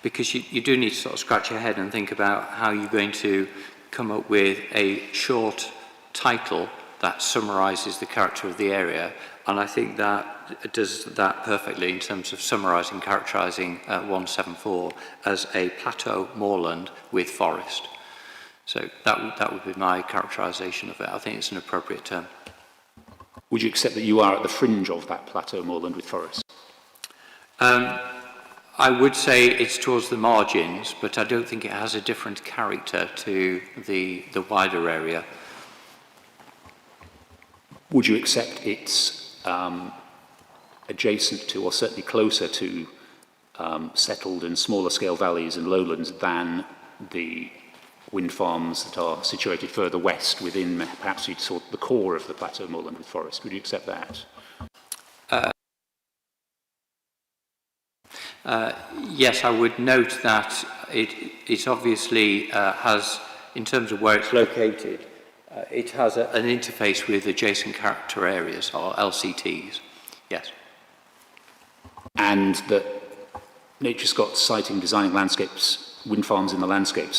because you do need to sort of scratch your head and think about how you're going to come up with a short title that summarises the character of the area, and I think that does that perfectly in terms of summarising, characterising 174 as a plateau moorland with forest. So that would be my characterisation of it. I think it's an appropriate term. Would you accept that you are at the fringe of that plateau moorland with forest? I would say it's towards the margins, but I don't think it has a different character to the wider area. Would you accept it's adjacent to, or certainly closer to, settled and smaller scale valleys and lowlands than the wind farms that are situated further west within perhaps you'd sort the core of the plateau moorland with forest? Would you accept that? Yes, I would note that it obviously has, in terms of where it's located, it has an interface with adjacent character areas, or LCTs, yes. And that Nature Scott's Siting Designing Landscapes, Wind Farms in the Landscape,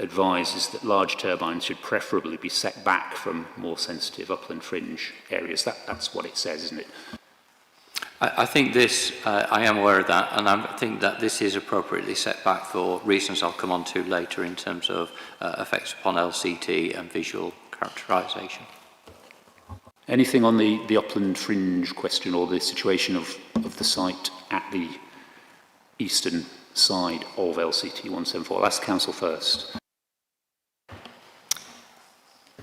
advises that large turbines should preferably be set back from more sensitive upland fringe areas. That's what it says, isn't it? I think this, I am aware of that, and I think that this is appropriately set back for reasons I'll come on to later in terms of effects upon LCT and visual characterisation. Anything on the upland fringe question or the situation of the site at the eastern side of LCT 174? I'll ask the Council first.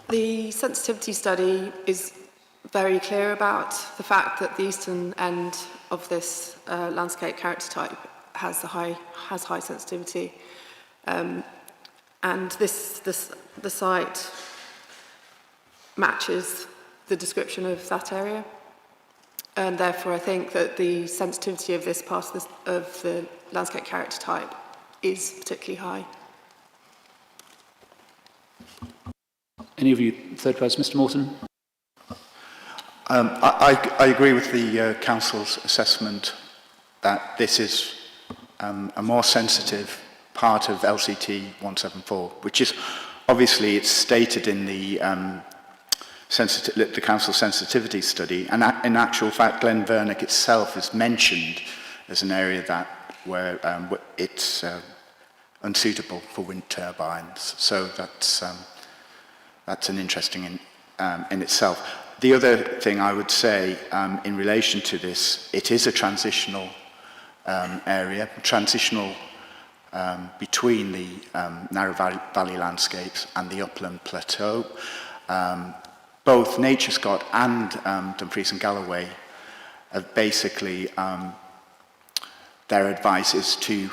The sensitivity study is very clear about the fact that the eastern end of this landscape character type has high sensitivity, and the site matches the description of that area, and therefore I think that the sensitivity of this part of the landscape character type is particularly high. Any of you third person, Mr. Morton? I agree with the Council's assessment that this is a more sensitive part of LCT 174, which is obviously it's stated in the Council sensitivity study, and in actual fact Glenvernoch itself is mentioned as an area where it's unsuitable for wind turbines. So that's an interesting in itself. The other thing I would say in relation to this, it is a transitional area, transitional between the narrow valley landscapes and the upland plateau. Both Nature Scott and Dumfries and Galloway have basically, their advice is to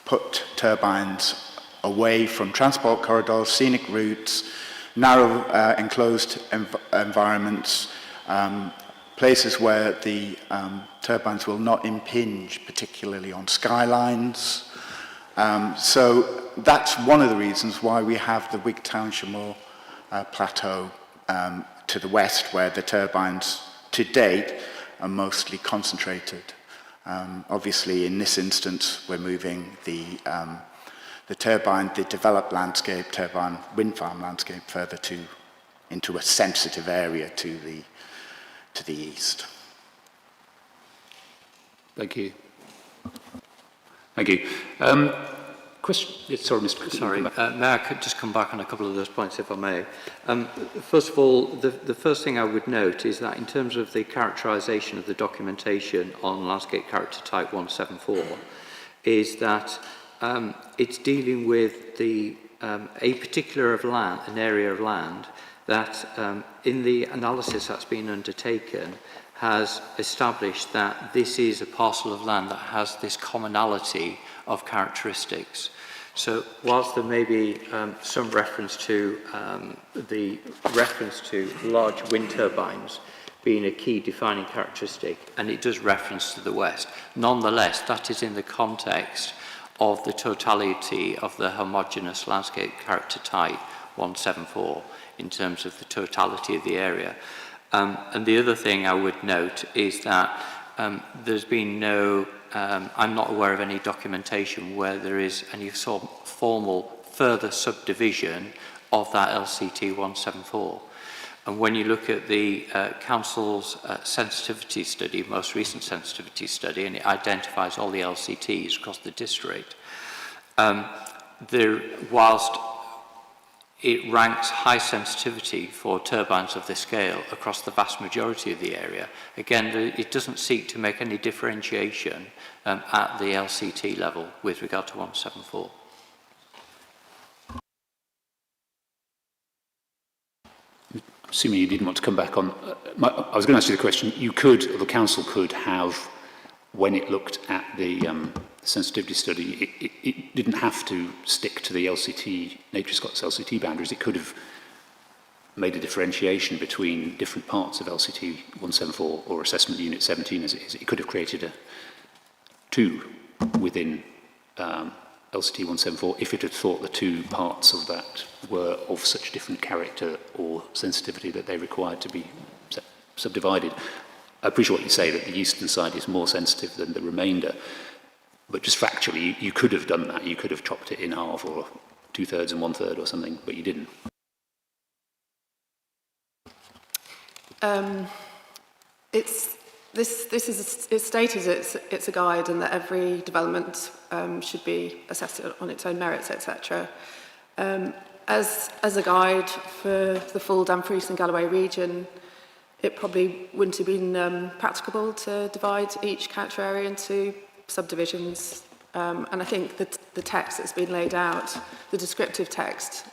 put turbines away from transport corridors, scenic routes, narrow enclosed environments, places where the turbines will not impinge particularly on skylines. So that's one of the reasons why we have the Wigtownshire Plateau to the west, where the turbines to date are mostly concentrated. Obviously in this instance we're moving the developed landscape, turbine wind farm landscape further into a sensitive area to the east. Thank you. Thank you. Question? Sorry, Mr. Sorry, may I just come back on a couple of those points, if I may? First of all, the first thing I would note is that in terms of the characterisation of the documentation on landscape character type 174, is that it's dealing with a particular an area of land that in the analysis that's been undertaken has established that this is a parcel of land that has this commonality of characteristics. So whilst there may be some reference to large wind turbines being a key defining characteristic, and it does reference to the west, nonetheless that is in the context of the totality of the homogeneous landscape character type 174 in terms of the totality of the area. And the other thing I would note is that there's been no, I'm not aware of any documentation where there is any sort of formal further subdivision of that LCT 174. And when you look at the Council's sensitivity study, most recent sensitivity study, and it identifies all the LCTs across the district, whilst it ranks high sensitivity for turbines of this scale across the vast majority of the area. Again, it doesn't seek to make any differentiation at the LCT level with regard to 174. Assuming you didn't want to come back on, I was going to ask you the question. You could, or the council could have, when it looked at the sensitivity study, it didn't have to stick to the LCT, Nature Scott's LCT boundaries. It could have made a differentiation between different parts of LCT 174 or Assessment Unit 17 as it is. It could have created two within LCT 174 if it had thought the two parts of that were of such different character or sensitivity that they required to be subdivided. I appreciate what you say, that the eastern side is more sensitive than the remainder, but just factually, you could have done that. You could have chopped it in half, or 2/3 and 1/3 or something, but you didn't. It's stated it's a guide, and that every development should be assessed on its own merits, etc. As a guide for the full Dumfries and Galloway region, it probably wouldn't have been practicable to divide each character area into subdivisions. And I think that the text that's been laid out, the descriptive text,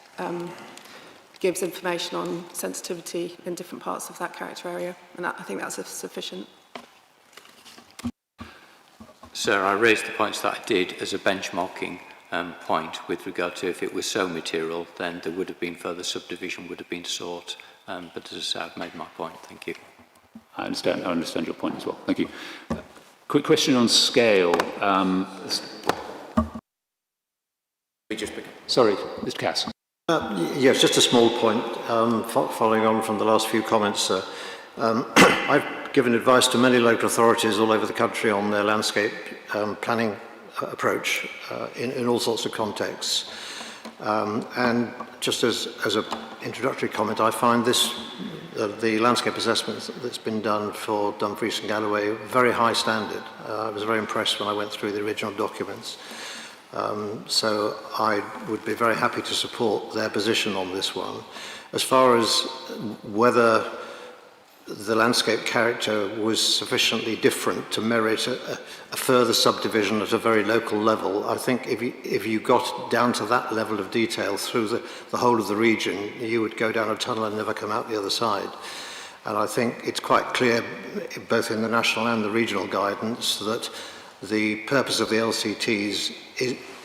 gives information on sensitivity in different parts of that character area, and I think that's sufficient. Sir, I raised the points that I did as a benchmarking point with regard to if it was so material, then there would have been further subdivision would have been sought. But as I say, I've made my point. Thank you. I understand your point as well. Thank you. Quick question on scale. Sorry, Mr. Cass. Yes, just a small point, following on from the last few comments, sir. I've given advice to many local authorities all over the country on their landscape planning approach in all sorts of contexts. And just as an introductory comment, I find the landscape assessment that's been done for Dumfries and Galloway very high standard. I was very impressed when I went through the original documents. So I would be very happy to support their position on this one. As far as whether the landscape character was sufficiently different to merit a further subdivision at a very local level, I think if you got down to that level of detail through the whole of the region, you would go down a tunnel and never come out the other side. And I think it's quite clear, both in the national and the regional guidance, that the purpose of the LCTs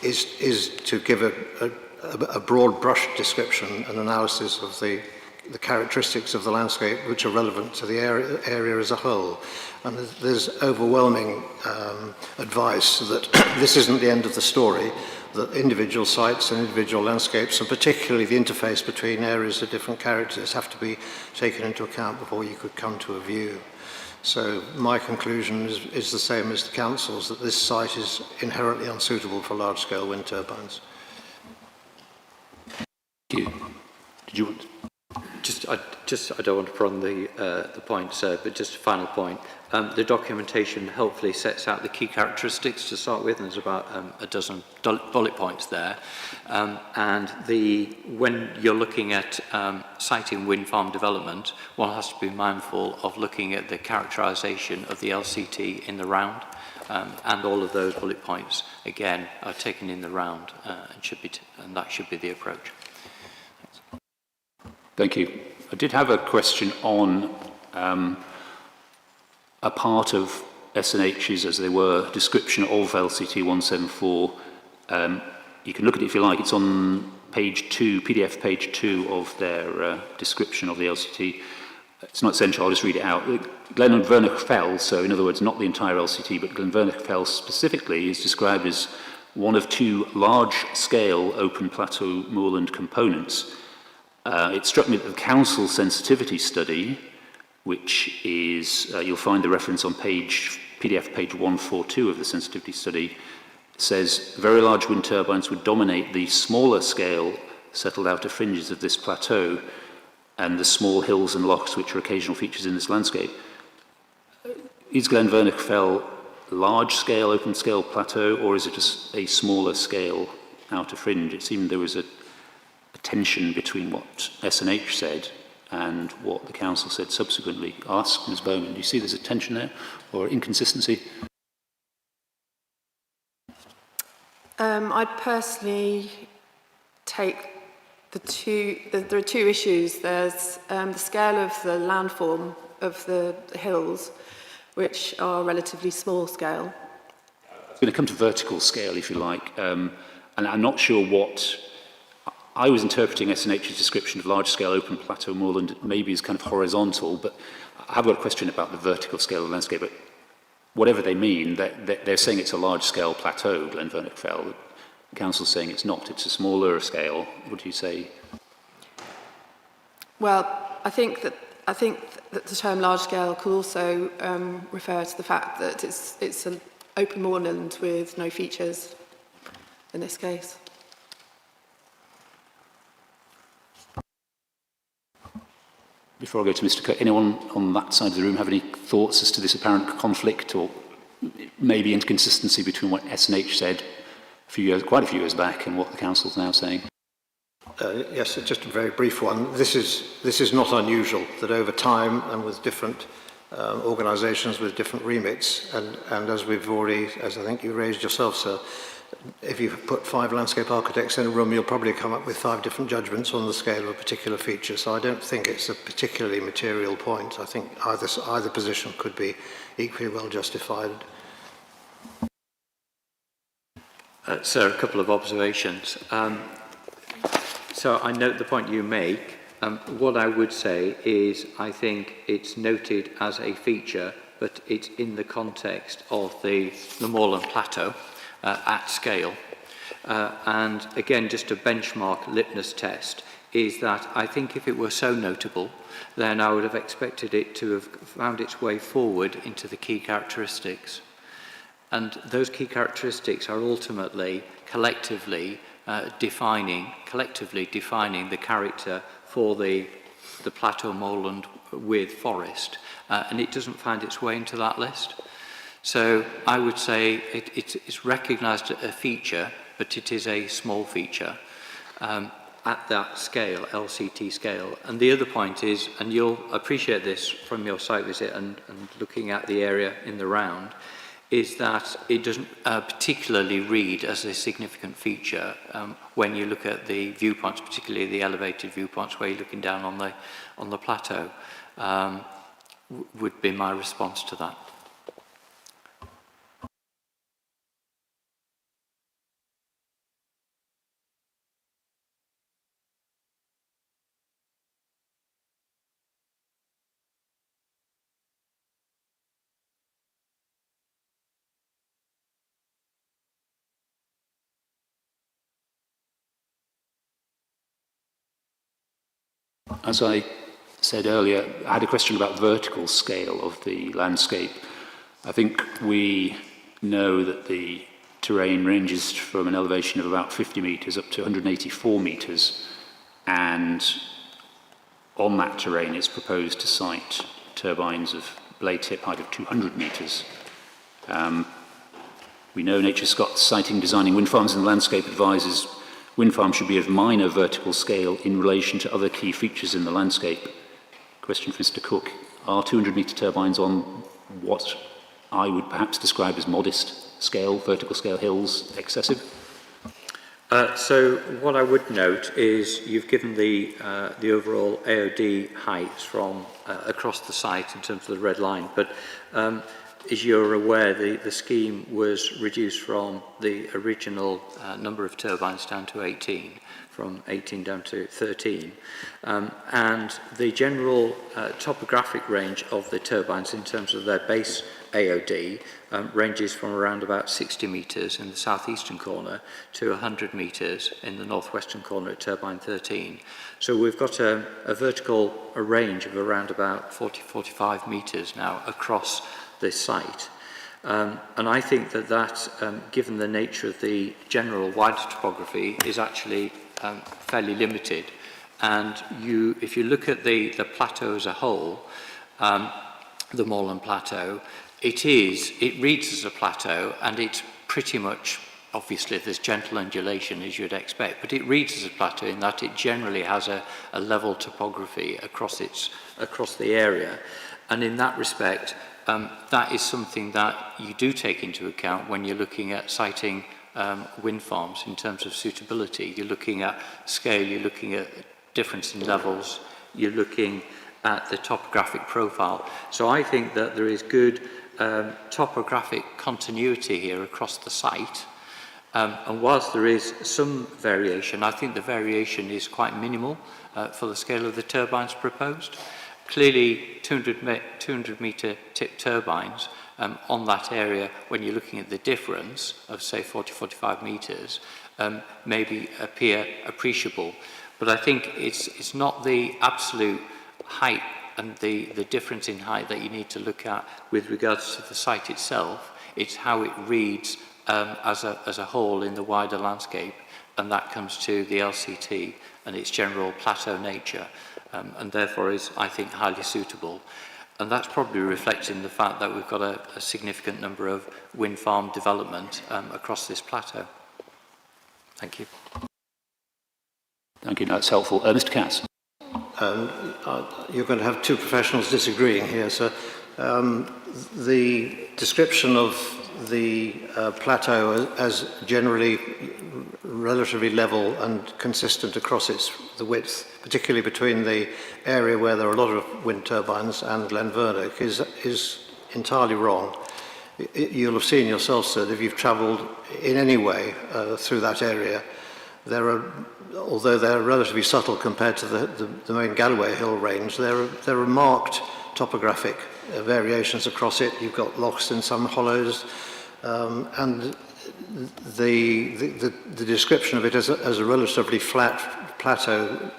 is to give a broad brush description and analysis of the characteristics of the landscape which are relevant to the area as a whole. And there's overwhelming advice that this isn't the end of the story, that individual sites and individual landscapes, and particularly the interface between areas of different characters, have to be taken into account before you could come to a view. So my conclusion is the same as the council's, that this site is inherently unsuitable for large-scale wind turbines. Thank you. Did you want to? I don't want to prolong the point, sir, but just a final point. The documentation helpfully sets out the key characteristics to start with, and there's about a dozen bullet points there. And when you're looking at siting wind farm development, one has to be mindful of looking at the characterisation of the LCT in the round, and all of those bullet points, again, are taken in the round, and that should be the approach. Thank you. I did have a question on a part of S&H's, as they were, description of LCT 174. You can look at it if you like. It's on page 2, PDF page 2 of their description of the LCT. It's not essential, I'll just read it out. Glenvernoch Fell, so in other words, not the entire LCT, but Glenvernoch Fell specifically, is described as one of two large-scale open plateau moorland components. It struck me that the council sensitivity study, which is, you'll find the reference on PDF page 142 of the sensitivity study, says very large wind turbines would dominate the smaller scale settled outer fringes of this plateau and the small hills and lochs which are occasional features in this landscape. Is Glenvernoch Fell large scale, open scale plateau, or is it just a smaller scale outer fringe? It seemed there was a tension between what S&H said and what the council said subsequently. I'll ask Ms Bowman, do you see there's a tension there or inconsistency? I'd personally take there are two issues. There's the scale of the landform of the hills, which are relatively small scale. It's going to come to vertical scale, if you like, and I'm not sure what... I was interpreting S&H's description of large-scale open plateau moorland maybe as kind of horizontal, but I've got a question about the vertical scale of the landscape. But whatever they mean, they're saying it's a large-scale plateau, Glenvernoch Fell. The council's saying it's not, it's a smaller scale. What do you say? Well, I think that the term large scale could also refer to the fact that it's an open moorland with no features in this case. Before I go to Mr. Cook, anyone on that side of the room have any thoughts as to this apparent conflict or maybe inconsistency between what S&H said quite a few years back and what the council's now saying? Yes, just a very brief one. This is not unusual that over time and with different organisations with different remits, and as we've already, as I think you raised yourself, sir, if you put 5 landscape architects in a room, you'll probably come up with 5 different judgments on the scale of a particular feature. So I don't think it's a particularly material point. I think either position could be equally well justified. Sir, a couple of observations. So I note the point you make. What I would say is I think it's noted as a feature, but it's in the context of the moorland plateau at scale. And again, just a benchmark litmus test is that I think if it were so notable, then I would have expected it to have found its way forward into the key characteristics. And those key characteristics are ultimately collectively defining the character for the plateau moorland with forest, and it doesn't find its way into that list. So I would say it's recognised a feature, but it is a small feature at that scale, LCT scale. And the other point is, and you'll appreciate this from your site visit and looking at the area in the round, is that it doesn't particularly read as a significant feature when you look at the viewpoints, particularly the elevated viewpoints where you're looking down on the plateau, would be my response to that. As I said earlier, I had a question about vertical scale of the landscape. I think we know that the terrain ranges from an elevation of about 50 metres up to 184 metres, and on that terrain it's proposed to site turbines of blade tip height of 200 metres. We know Nature Scott's Siting Designing Wind Farms in the Landscape advises wind farms should be of minor vertical scale in relation to other key features in the landscape. Question for Mr. Cook. Are 200 metre turbines on what I would perhaps describe as modest scale, vertical scale hills, excessive? So what I would note is you've given the overall AOD heights from across the site in terms of the red line, but as you're aware, the scheme was reduced from the original number of turbines down to 18, from 18 down to 13. And the general topographic range of the turbines in terms of their base AOD ranges from around about 60 metres in the southeastern corner to 100 metres in the northwestern corner at turbine 13. So we've got a vertical range of around about 40-45 metres now across this site. And I think that given the nature of the general wider topography, is actually fairly limited. And if you look at the plateau as a whole, the moorland plateau, it reads as a plateau, and it's pretty much obviously there's gentle undulation as you'd expect, but it reads as a plateau in that it generally has a level topography across the area. And in that respect, that is something that you do take into account when you're looking at siting wind farms in terms of suitability. You're looking at scale, you're looking at difference in levels, you're looking at the topographic profile. So I think that there is good topographic continuity here across the site. And whilst there is some variation, I think the variation is quite minimal for the scale of the turbines proposed. Clearly, 200 metre tip turbines on that area, when you're looking at the difference of, say, 40-45 metres, maybe appear appreciable. But I think it's not the absolute height and the difference in height that you need to look at with regards to the site itself. It's how it reads as a whole in the wider landscape, and that comes to the LCT and its general plateau nature, and therefore is, I think, highly suitable. And that's probably reflected in the fact that we've got a significant number of wind farm development across this plateau. Thank you. Thank you. That's helpful. Mr. Cass. You're going to have two professionals disagreeing here. So the description of the plateau as generally relatively level and consistent across the width, particularly between the area where there are a lot of wind turbines and Glenvernoch, is entirely wrong. You'll have seen yourself, sir, that if you've travelled in any way through that area, although they're relatively subtle compared to the main Galloway Hill range, there are marked topographic variations across it. You've got lochs in some hollows, and the description of it as a relatively flat plateau,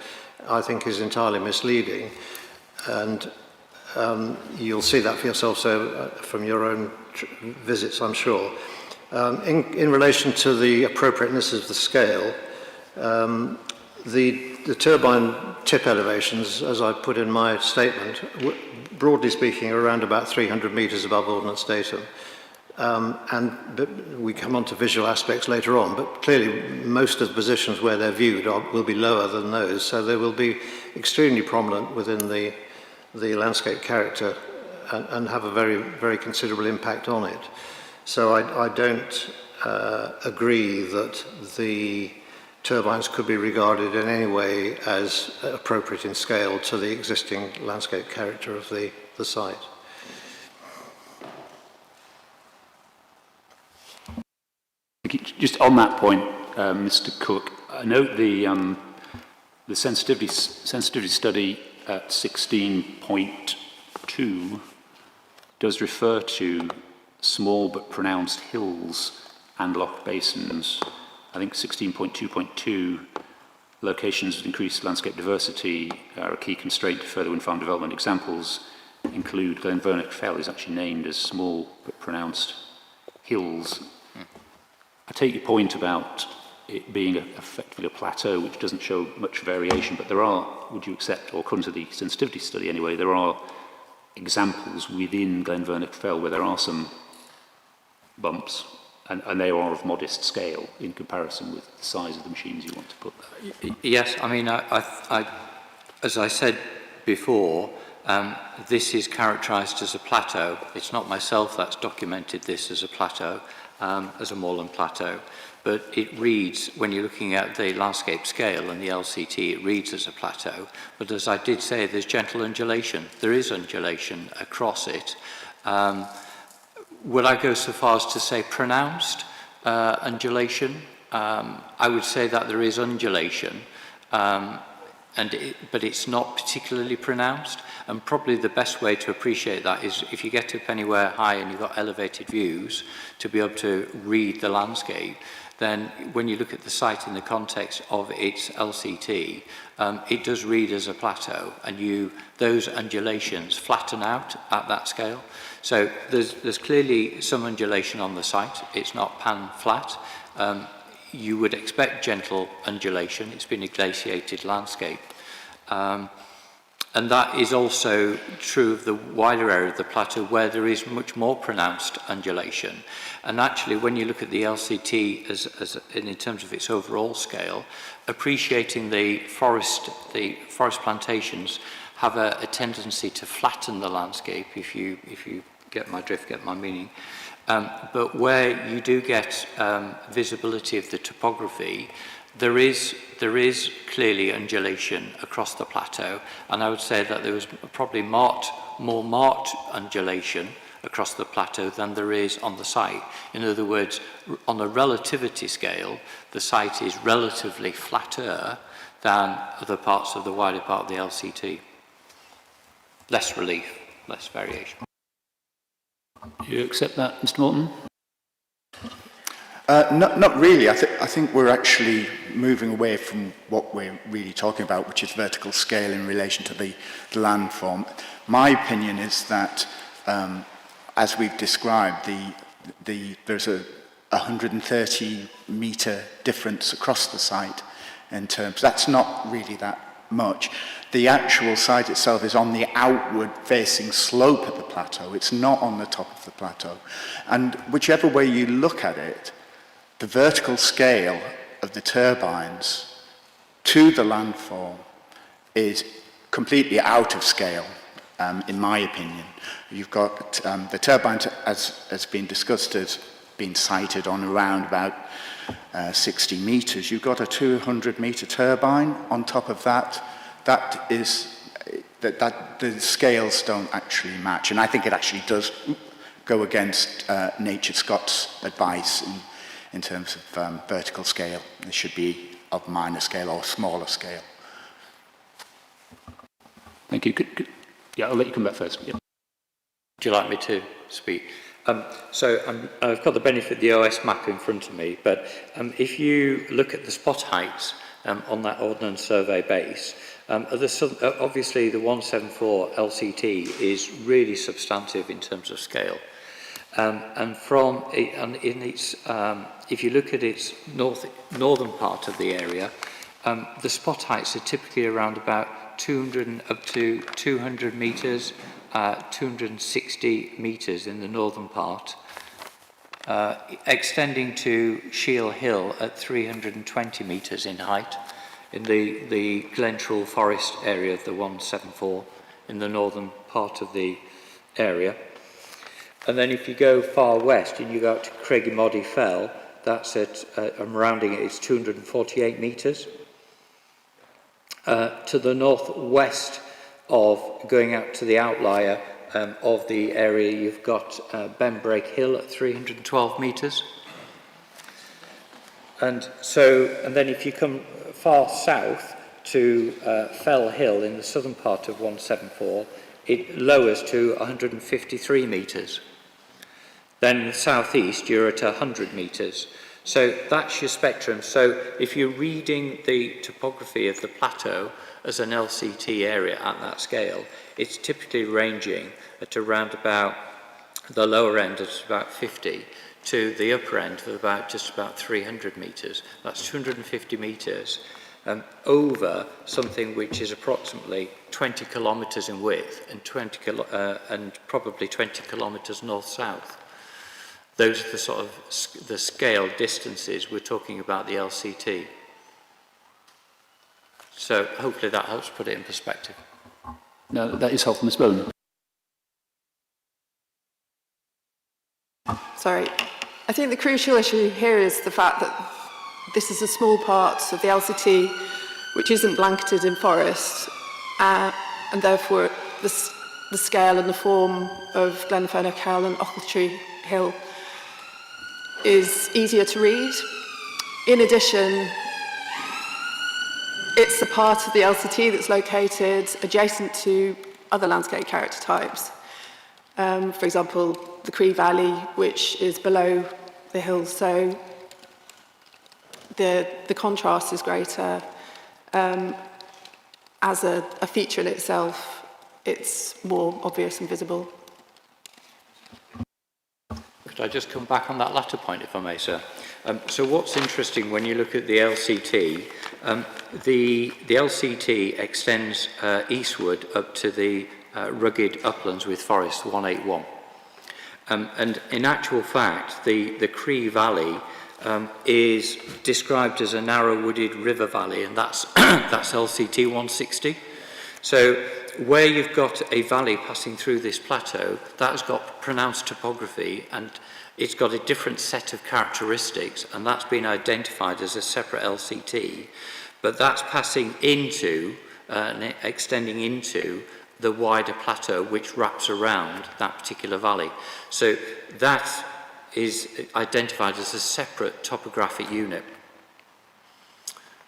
I think, is entirely misleading. And you'll see that for yourself, so from your own visits, I'm sure. In relation to the appropriateness of the scale, the turbine tip elevations, as I put in my statement, broadly speaking, are around about 300 metres above ordnance datum. But we come on to visual aspects later on, but clearly most of the positions where they're viewed will be lower than those, so they will be extremely prominent within the landscape character and have a very, very considerable impact on it. So I don't agree that the turbines could be regarded in any way as appropriate in scale to the existing landscape character of the site. Just on that point, Mr. Cook, I note the sensitivity study at 16.2 does refer to small but pronounced hills and loch basins. I think 16.2.2, locations with increased landscape diversity are a key constraint to further wind farm development. Examples include Glenvernoch Fell is actually named as small but pronounced hills. I take your point about it being effectively a plateau which doesn't show much variation, but there are, would you accept, or according to the sensitivity study anyway, there are examples within Glenvernoch Fell where there are some bumps, and they are of modest scale in comparison with the size of the machines you want to put there. Yes, I mean, as I said before, this is characterised as a plateau. It's not myself that's documented this as a plateau, as a moorland plateau, but it reads, when you're looking at the landscape scale and the LCT, it reads as a plateau. But as I did say, there's gentle undulation. There is undulation across it. Would I go so far as to say pronounced undulation? I would say that there is undulation, but it's not particularly pronounced. And probably the best way to appreciate that is if you get up anywhere high and you've got elevated views to be able to read the landscape, then when you look at the site in the context of its LCT, it does read as a plateau, and those undulations flatten out at that scale. So there's clearly some undulation on the site. It's not pan flat. You would expect gentle undulation. It's been a glaciated landscape. And that is also true of the wider area of the plateau where there is much more pronounced undulation. And actually, when you look at the LCT in terms of its overall scale, appreciating the forest plantations have a tendency to flatten the landscape, if you get my drift, get my meaning. But where you do get visibility of the topography, there is clearly undulation across the plateau, and I would say that there was probably more marked undulation across the plateau than there is on the site. In other words, on a relativity scale, the site is relatively flatter than other parts of the wider part of the LCT. Less relief, less variation. Do you accept that, Mr. Morton? Not really. I think we're actually moving away from what we're really talking about, which is vertical scale in relation to the landform. My opinion is that, as we've described, there's a 130-metre difference across the site in terms. That's not really that much. The actual site itself is on the outward-facing slope of the plateau. It's not on the top of the plateau. And whichever way you look at it, the vertical scale of the turbines to the landform is completely out of scale, in my opinion. You've got the turbines, as has been discussed, has been sited on around about 60 metres. You've got a 200-metre turbine on top of that. That the scales don't actually match, and I think it actually does go against Nature Scott's advice in terms of vertical scale. It should be of minor scale or smaller scale. Thank you. Yeah, I'll let you come back first. Yeah. Would you like me to speak? I've got the benefit of the OS map in front of me, but if you look at the spot heights on that Ordnance Survey base, obviously the 174 LCT is really substantive in terms of scale. If you look at its northern part of the area, the spot heights are typically around about 200 up to 200 metres, 260 metres in the northern part, extending to Shield Hill at 320 metres in height in the Glenvernoch forest area of the 174 in the northern part of the area. And then if you go far west and you go out to Craigie Fell, that's at, I'm rounding it, it's 248 metres. To the northwest of going out to the outlier of the area, you've got Benbrake Hill at 312 metres. And then if you come far south to Fell Hill in the southern part of 174, it lowers to 153 metres. Then in the southeast, you're at 100 metres. So that's your spectrum. So if you're reading the topography of the plateau as an LCT area at that scale, it's typically ranging at around about the lower end at about 50 to the upper end of about just about 300 metres. That's 250 metres over something which is approximately 20 kilometres in width and probably 20 kilometres north-south. Those are the sort of the scale distances we're talking about the LCT. So hopefully that helps put it in perspective. No, that is helpful, Ms. Bowman. Sorry. I think the crucial issue here is the fact that this is a small part of the LCT which isn't blanketed in forest, and therefore the scale and the form of Glenvernoch Hill and Ochiltree Hill is easier to read. In addition, it's a part of the LCT that's located adjacent to other landscape character types. For example, the Cree Valley, which is below the hills, so the contrast is greater. As a feature in itself, it's more obvious and visible. Could I just come back on that latter point, if I may, sir? So what's interesting when you look at the LCT, The LCT extends eastward up to the rugged uplands with forest 181. And in actual fact, the Cree Valley is described as a narrow wooded river valley, and that's, that's LCT 160. So where you've got a valley passing through this plateau, that's got pronounced topography and it's got a different set of characteristics, and that's been identified as a separate LCT, but that's passing into and extending into the wider plateau which wraps around that particular valley. So that is identified as a separate topographic unit.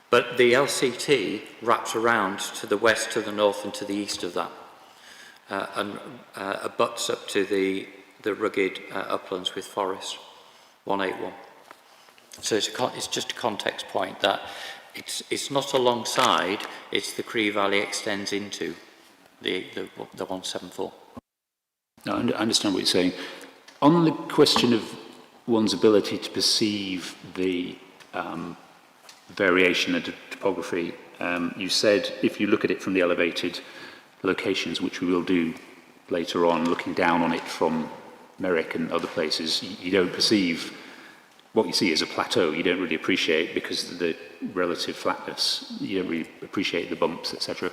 But the LCT wraps around to the west, to the north and to the east of that, and abuts up to the rugged uplands with forest 181. So it's just a context point that it's not alongside, it's the Cree Valley extends into the 174. No, I understand what you're saying. On the question of one's ability to perceive the variation in topography, you said if you look at it from the elevated locations, which we will do later on, looking down on it from Merrick and other places, you don't perceive what you see as a plateau. You don't really appreciate, because of the relative flatness, you don't really appreciate the bumps, etc.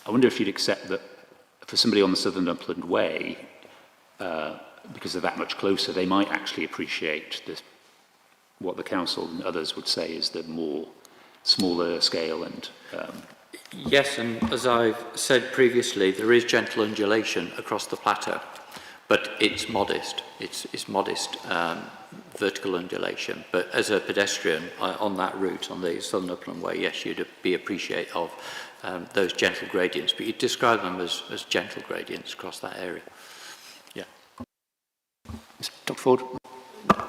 I wonder if you'd accept that for somebody on the Southern Upland Way, because they're that much closer, they might actually appreciate what the council and others would say is the more smaller scale and... Yes, and as I've said previously, there is gentle undulation across the plateau, but it's modest. It's modest vertical undulation. But as a pedestrian on that route, on the Southern Upland Way, yes, you'd be appreciate of those gentle gradients, but you'd describe them as gentle gradients across that area. Yeah. Dr. Ford?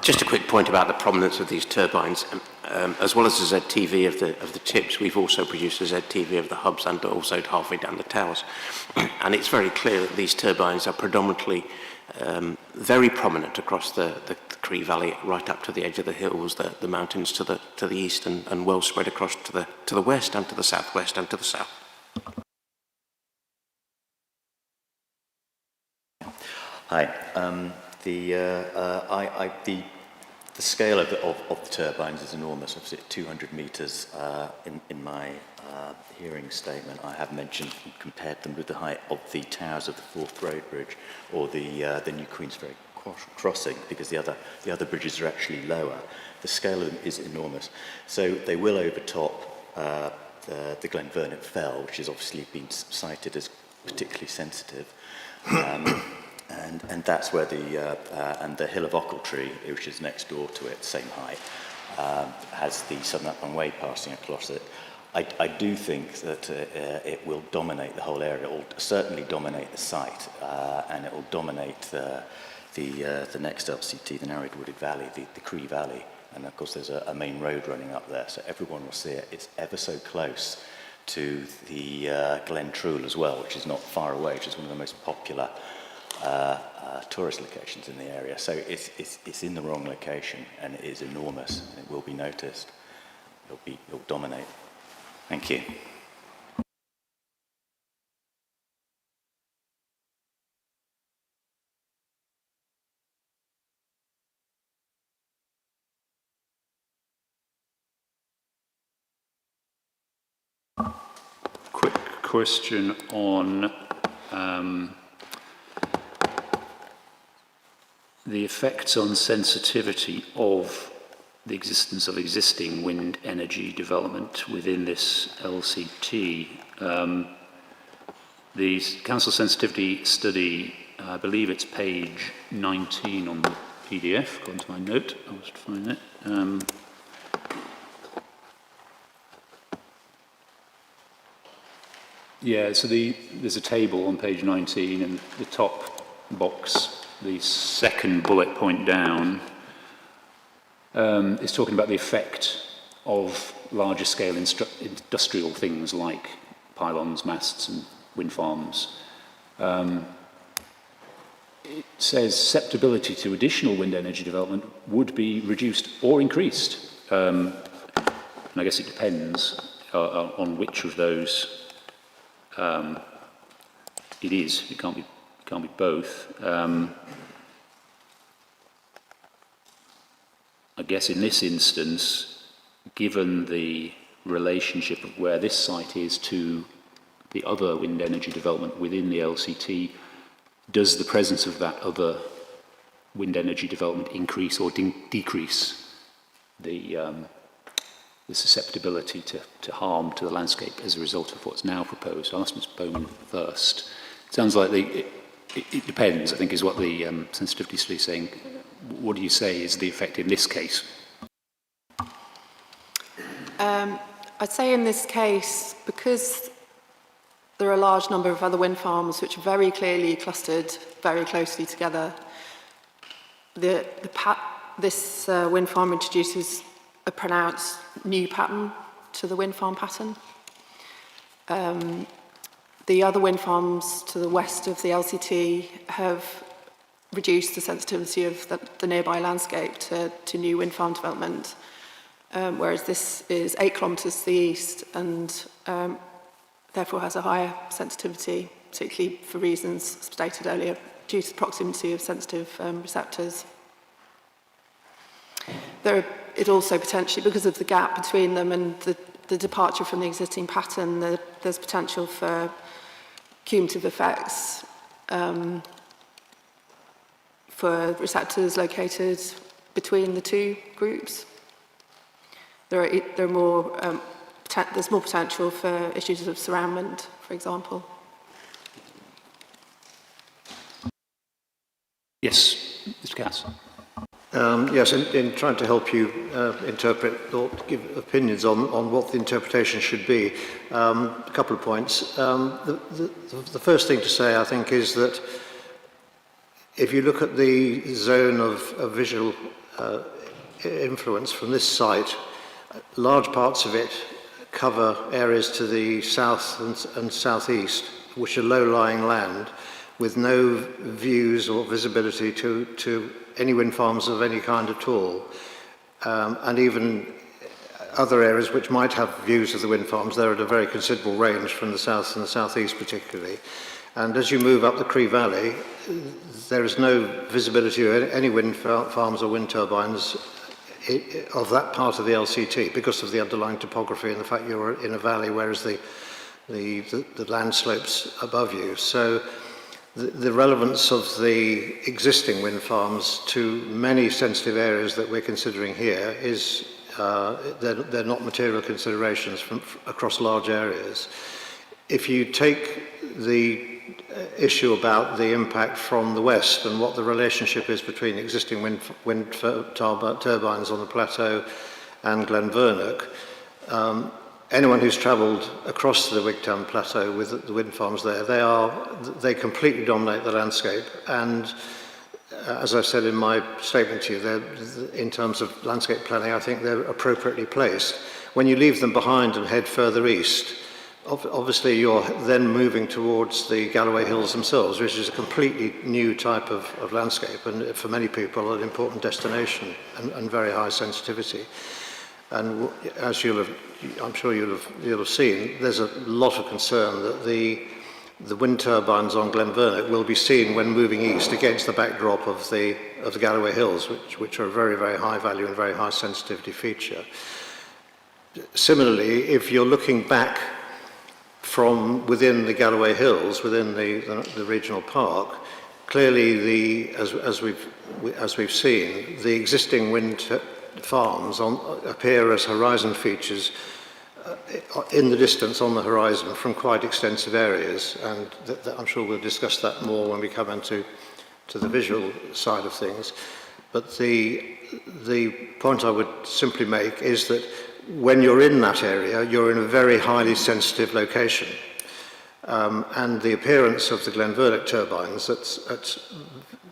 Just a quick point about the prominence of these turbines. As well as a ZTV of the tips, we've also produced a ZTV of the hubs and also halfway down the towers. And it's very clear that these turbines are predominantly very prominent across the Cree Valley, right up to the edge of the hills, the mountains to the east, and well spread across to the west and to the southwest and to the south. Hi. The scale of the turbines is enormous. I've said 200 metres in my hearing statement. I have mentioned and compared them with the height of the towers of the Forth Road Bridge or the new Queensferry crossing, because the other bridges are actually lower. The scale of them is enormous. So they will overtop the Glenvernoch Fell, which has obviously been cited as particularly sensitive. And that's where and the Hill of Ochiltree, which is next door to it, same height, has the Southern Upland Way passing across it. I do think that it will dominate the whole area. It will certainly dominate the site, and it will dominate the next LCT, the Narrowed Wooded Valley, the Cree Valley. And of course there's a main road running up there, so everyone will see it. It's ever so close to the Glen Truel as well, which is not far away, which is one of the most popular tourist locations in the area. So it's in the wrong location, and it is enormous, and it will be noticed. It'll dominate. Thank you. Quick question on the effects on sensitivity of the existence of existing wind energy development within this LCT. The council sensitivity study, I believe it's page 19 on the PDF, according to my note. I'll just find it. Yeah, so there's a table on page 19, and the top box, the second bullet point down, is talking about the effect of larger scale industrial things like pylons, masts and wind farms. It says susceptibility to additional wind energy development would be reduced or increased. And I guess it depends. on which of those it is. It can't be both. I guess in this instance, given the relationship of where this site is to the other wind energy development within the LCT, does the presence of that other wind energy development increase or decrease the susceptibility to harm to the landscape as a result of what's now proposed? I'll ask Ms. Bowman first. It sounds like it depends, I think, is what the sensitivity study is saying. What do you say is the effect in this case? I'd say in this case, because there are a large number of other wind farms which are very clearly clustered very closely together, this wind farm introduces a pronounced new pattern to the wind farm pattern. The other wind farms to the west of the LCT have reduced the sensitivity of the nearby landscape to new wind farm development, whereas this is 8 kilometres to the east and therefore has a higher sensitivity, particularly for reasons stated earlier, due to the proximity of sensitive receptors. It also potentially, because of the gap between them and the departure from the existing pattern, there's potential for cumulative effects for receptors located between the two groups. There's more potential for issues of surroundment, for example. Yes, Mr. Cass. Yes, in trying to help you interpret or give opinions on what the interpretation should be, a couple of points. The first thing to say, I think, is that if you look at the zone of visual influence from this site, large parts of it cover areas to the south and southeast, which are low-lying land, with no views or visibility to any wind farms of any kind at all. And even other areas which might have views of the wind farms, they're at a very considerable range from the south and the southeast particularly. And as you move up the Cree Valley, there is no visibility of any wind farms or wind turbines of that part of the LCT because of the underlying topography and the fact you're in a valley, whereas the land slopes above you. So the relevance of the existing wind farms to many sensitive areas that we're considering here is they're not material considerations from across large areas. If you take the issue about the impact from the west and what the relationship is between existing wind turbines on the plateau and Glenvernoch, anyone who's travelled across the Wigtown Plateau with the wind farms there, they completely dominate the landscape. And as I said in my statement to you, in terms of landscape planning, I think they're appropriately placed. When you leave them behind and head further east, obviously you're then moving towards the Galloway Hills themselves, which is a completely new type of landscape, and for many people an important destination and very high sensitivity. And as I'm sure you'll have seen, there's a lot of concern that the wind turbines on Glenvernoch will be seen when moving east against the backdrop of the Galloway Hills, which are a very, very high value and very high sensitivity feature. Similarly, if you're looking back from within the Galloway Hills, within the regional park, clearly as we've seen, the existing wind farms appear as horizon features in the distance on the horizon from quite extensive areas, and I'm sure we'll discuss that more when we come into the visual side of things. But the point I would simply make is that when you're in that area, you're in a very highly sensitive location. And the appearance of the Glenvernoch turbines at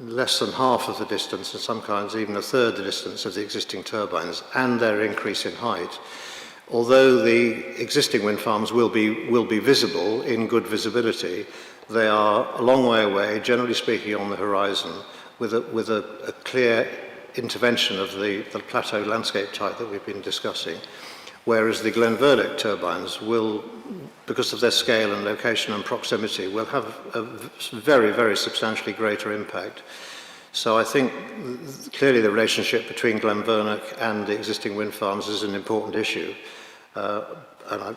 less than half of the distance, in some kinds even a third the distance of the existing turbines, and their increase in height, although the existing wind farms will be visible in good visibility, they are a long way away, generally speaking, on the horizon, with a clear intervention of the plateau landscape type that we've been discussing. whereas the Glenvernoch turbines will, because of their scale and location and proximity, will have a very, very substantially greater impact. So I think clearly the relationship between Glenvernoch and the existing wind farms is an important issue. And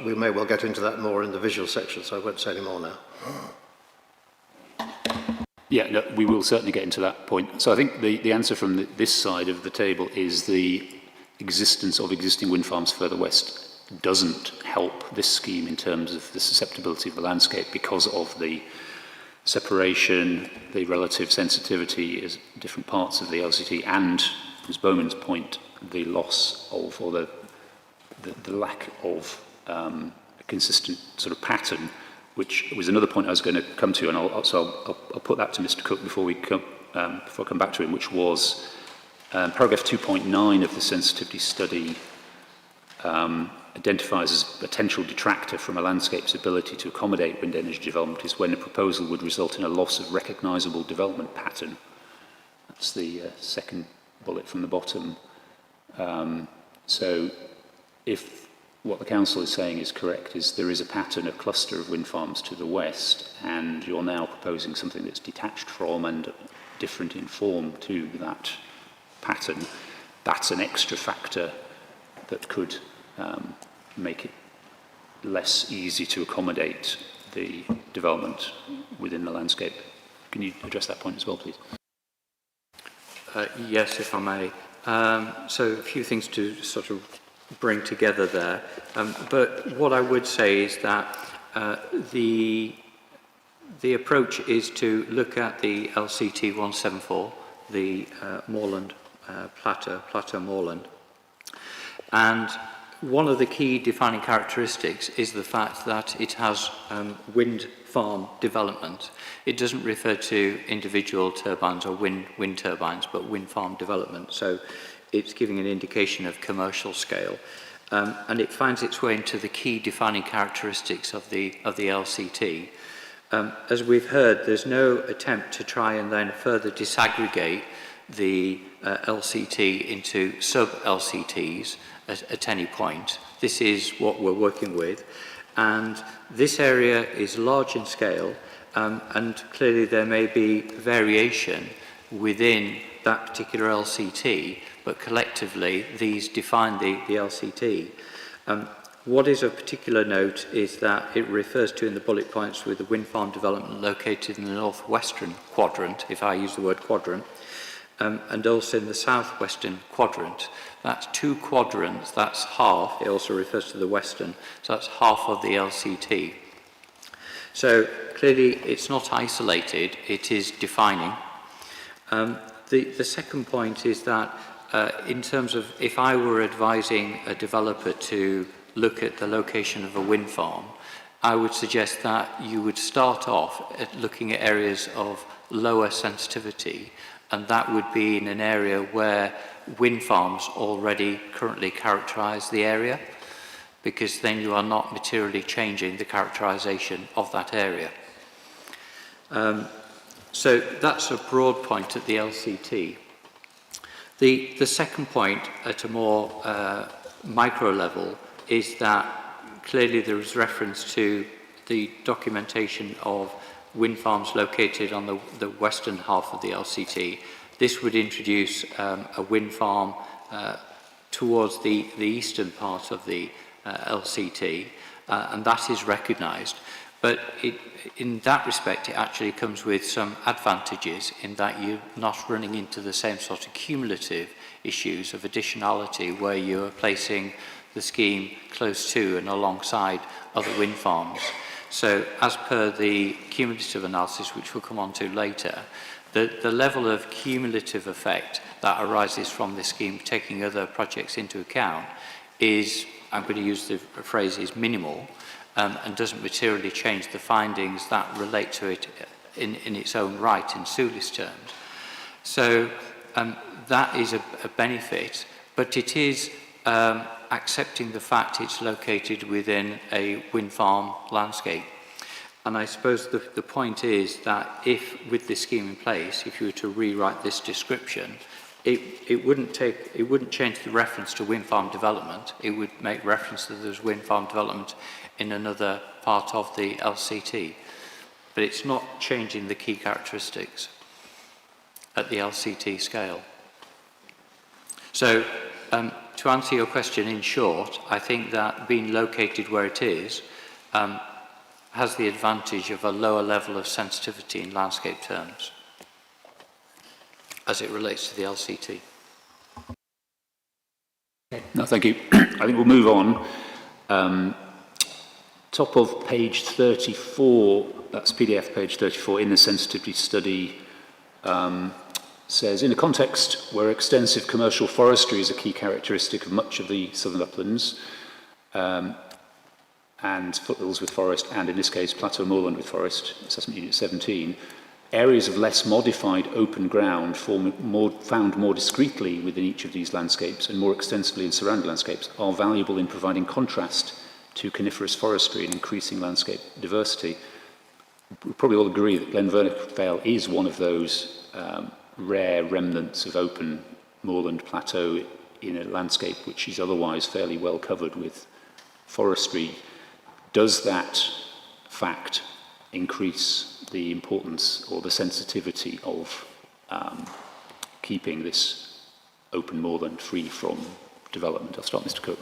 we may well get into that more in the visual section, so I won't say any more now. Yeah, no, we will certainly get into that point. So I think the answer from this side of the table is the existence of existing wind farms further west doesn't help this scheme in terms of the susceptibility of the landscape because of the separation, the relative sensitivity as different parts of the LCT, and, as Bowman's point, the loss of, or the lack of a consistent sort of pattern, which was another point I was going to come to, and I'll put that to Mr. Cook before I come back to him, which was paragraph 2.9 of the sensitivity study identifies as a potential detractor from a landscape's ability to accommodate wind energy development is when a proposal would result in a loss of recognisable development pattern. That's the second bullet from the bottom. So if what the council is saying is correct, is there is a pattern, a cluster of wind farms to the west, and you're now proposing something that's detached from and different in form to that pattern, that's an extra factor that could make it less easy to accommodate the development within the landscape. Can you address that point as well, please? Yes, if I may. So a few things to sort of bring together there. But what I would say is that the approach is to look at the LCT 174, the moorland, plateau moorland. And one of the key defining characteristics is the fact that it has wind farm development. It doesn't refer to individual turbines or wind turbines, but wind farm development. So it's giving an indication of commercial scale. And it finds its way into the key defining characteristics of the LCT. As we've heard, there's no attempt to try and then further disaggregate the LCT into sub-LCTs at any point. This is what we're working with. And this area is large in scale, and clearly there may be variation within that particular LCT, but collectively these define the LCT. What is of particular note is that it refers to in the bullet points with the wind farm development located in the northwestern quadrant, if I use the word quadrant, and also in the southwestern quadrant. That's two quadrants, that's half, it also refers to the western, so that's half of the LCT. So clearly it's not isolated, it is defining. The second point is that in terms of if I were advising a developer to look at the location of a wind farm, I would suggest that you would start off at looking at areas of lower sensitivity, and that would be in an area where wind farms already currently characterise the area, because then you are not materially changing the characterisation of that area. So that's a broad point at the LCT. The second point at a more micro level is that clearly there is reference to the documentation of wind farms located on the western half of the LCT. This would introduce a wind farm towards the eastern part of the LCT, and that is recognised. But in that respect, it actually comes with some advantages in that you're not running into the same sort of cumulative issues of additionality where you're placing the scheme close to and alongside other wind farms. So as per the cumulative analysis, which we'll come on to later, the level of cumulative effect that arises from this scheme, taking other projects into account, is, I'm going to use the phrase, is minimal, and doesn't materially change the findings that relate to it in its own right in SULIS terms. So that is a benefit, but it is accepting the fact it's located within a wind farm landscape. And I suppose the point is that if, with this scheme in place, if you were to rewrite this description, it wouldn't change the reference to wind farm development. It would make reference that there's wind farm development in another part of the LCT. But it's not changing the key characteristics at the LCT scale. So, to answer your question in short, I think that being located where it is has the advantage of a lower level of sensitivity in landscape terms as it relates to the LCT. No, thank you. I think we'll move on. Top of page 34, that's PDF page 34, in the sensitivity study, says, in a context where extensive commercial forestry is a key characteristic of much of the southern uplands, and foothills with forest, and in this case, plateau moorland with forest, assessment unit 17, areas of less modified open ground found more discreetly within each of these landscapes and more extensively in surrounding landscapes are valuable in providing contrast to coniferous forestry and increasing landscape diversity. We probably all agree that Glenvernoch Vale is one of those rare remnants of open moorland plateau in a landscape which is otherwise fairly well covered with forestry. Does that fact increase the importance or the sensitivity of keeping this open moorland free from development? I'll start, Mr. Cook.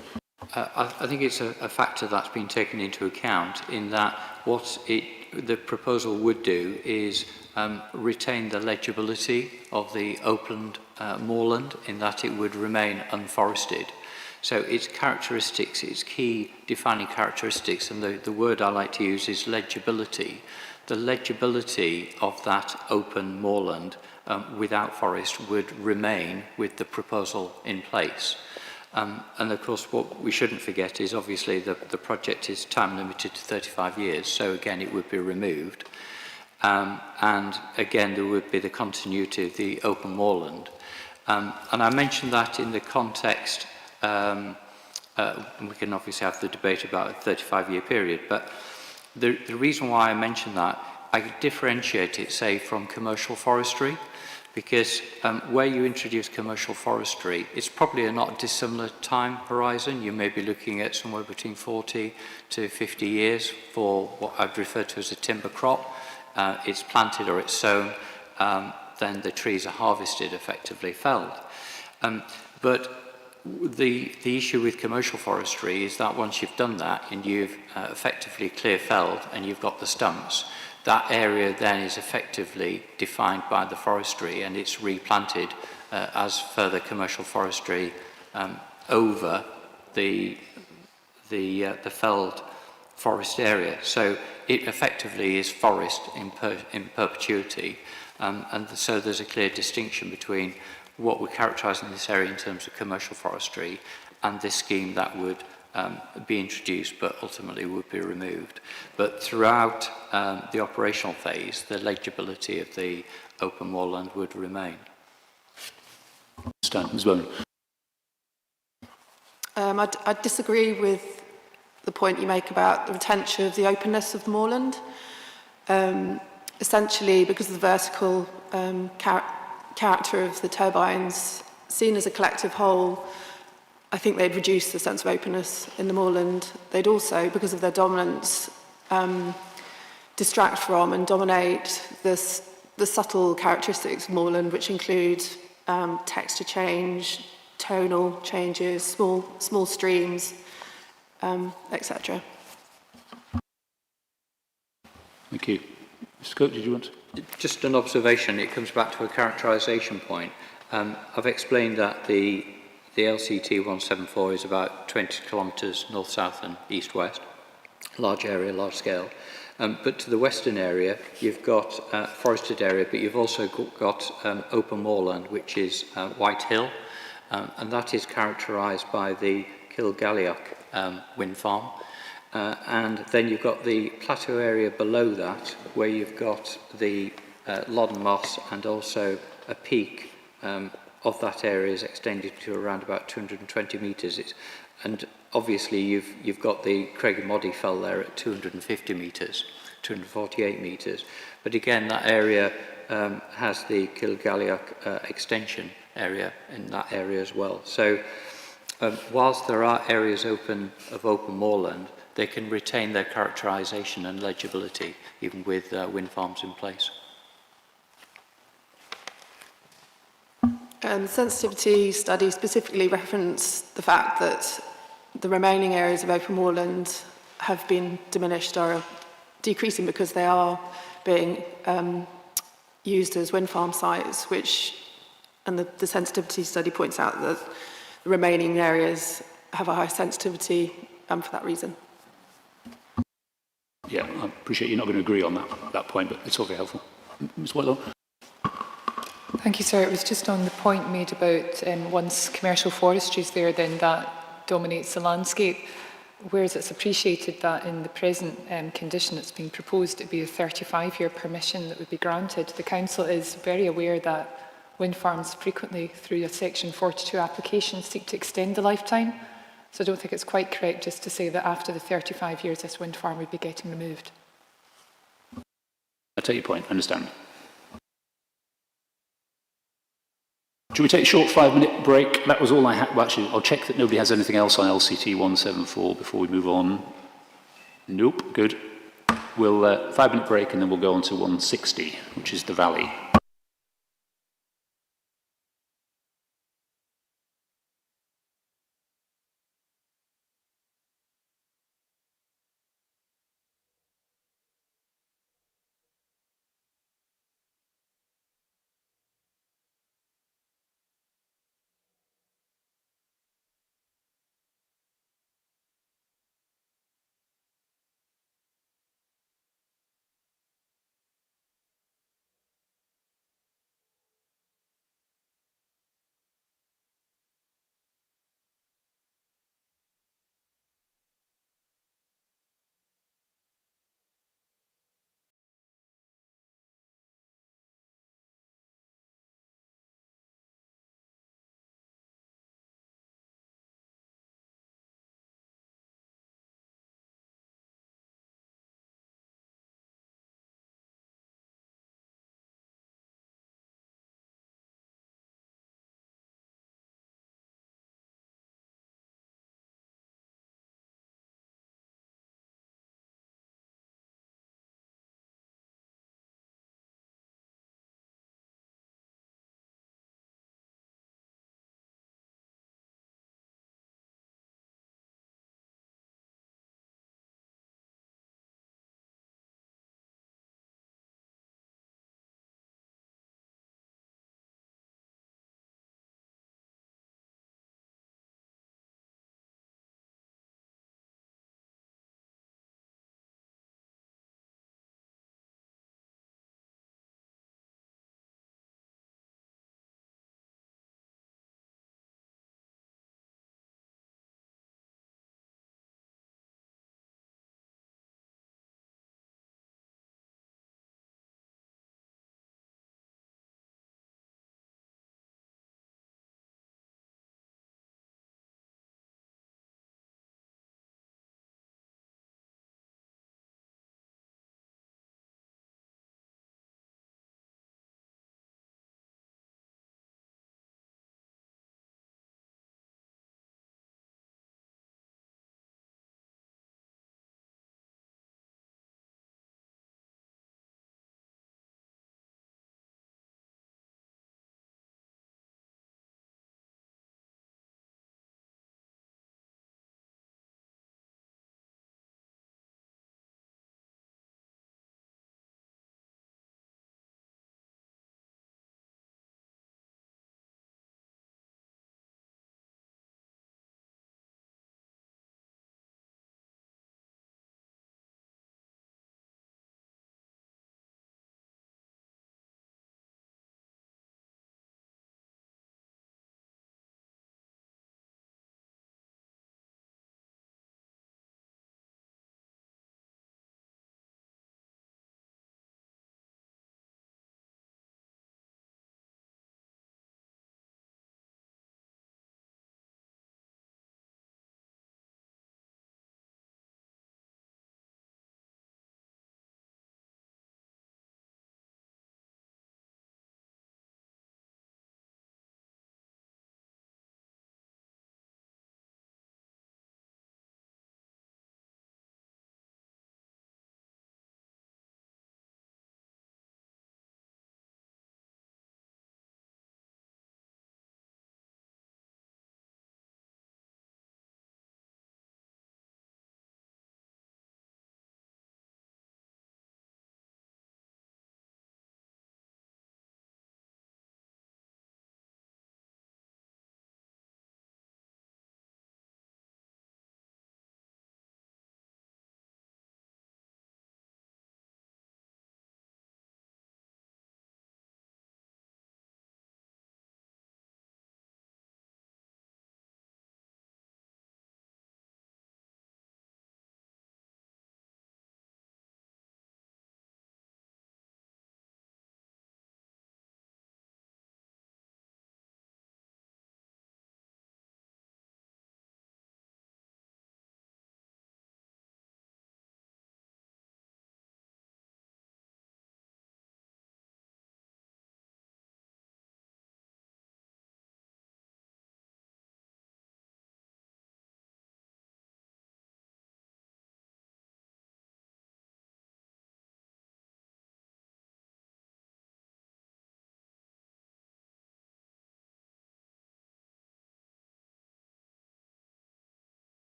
I think it's a factor that's been taken into account in that what the proposal would do is retain the legibility of the open moorland in that it would remain unforested. So its characteristics, its key defining characteristics, and the word I like to use is legibility. The legibility of that open moorland without forest would remain with the proposal in place. And of course, what we shouldn't forget is obviously the project is time limited to 35 years, so again it would be removed. And again, there would be the continuity of the open moorland. And I mentioned that in the context, we can obviously have the debate about a 35-year period, but the reason why I mention that, I differentiate it, say, from commercial forestry, because where you introduce commercial forestry, it's probably a not dissimilar time horizon. You may be looking at somewhere between 40 to 50 years for what I'd refer to as a timber crop. It's planted or it's sown, then the trees are harvested, effectively felled. But the issue with commercial forestry is that once you've done that and you've effectively clear felled and you've got the stumps, that area then is effectively defined by the forestry and it's replanted as further commercial forestry over the felled forest area. So it effectively is forest in perpetuity, and so there's a clear distinction between what we're characterising in this area in terms of commercial forestry and this scheme that would be introduced but ultimately would be removed. But throughout the operational phase, the legibility of the open moorland would remain. Stan, Ms. Bowman. I disagree with the point you make about the retention of the openness of moorland. Essentially, because of the vertical character of the turbines, seen as a collective whole, I think they'd reduce the sense of openness in the moorland. They'd also, because of their dominance, distract from and dominate the subtle characteristics of moorland, which include texture change, tonal changes, small streams, etc. Thank you. Mr. Cook, did you want to? Just an observation, it comes back to a characterisation point. I've explained that the LCT 174 is about 20 kilometres north-south and east-west, large area, large scale. But to the western area, you've got forested area, but you've also got open moorland, which is White Hill, and that is characterised by the Kilgalleoch wind farm. And then you've got the plateau area below that, where you've got the Loddon Moss and also a peak of that area is extended to around about 220 metres. And obviously you've got the Craigmoddy fell there at 250 metres, 248 metres. But again, that area has the Kilgalleoch extension area in that area as well. So whilst there are areas of open moorland, they can retain their characterisation and legibility even with wind farms in place. The sensitivity study specifically referenced the fact that the remaining areas of open moorland have been diminished or decreasing because they are being used as wind farm sites, and the sensitivity study points out that the remaining areas have a high sensitivity for that reason. Yeah, I appreciate you're not going to agree on that point, but it's all very helpful. Ms. Whitelaw? Thank you, sir. It was just on the point made about once commercial forestry is there, then that dominates the landscape. Whereas it's appreciated that in the present condition that's being proposed, it would be a 35-year permission that would be granted. The Council is very aware that wind farms frequently, through a Section 42 application, seek to extend the lifetime. So I don't think it's quite correct just to say that after the 35 years, this wind farm would be getting removed. I take your point, I understand. Should we take a short 5-minute break? That was all I had. Well, actually, I'll check that nobody has anything else on LCT 174 before we move on. Nope, good. We'll 5-minute break and then we'll go on to 160, which is the Valley.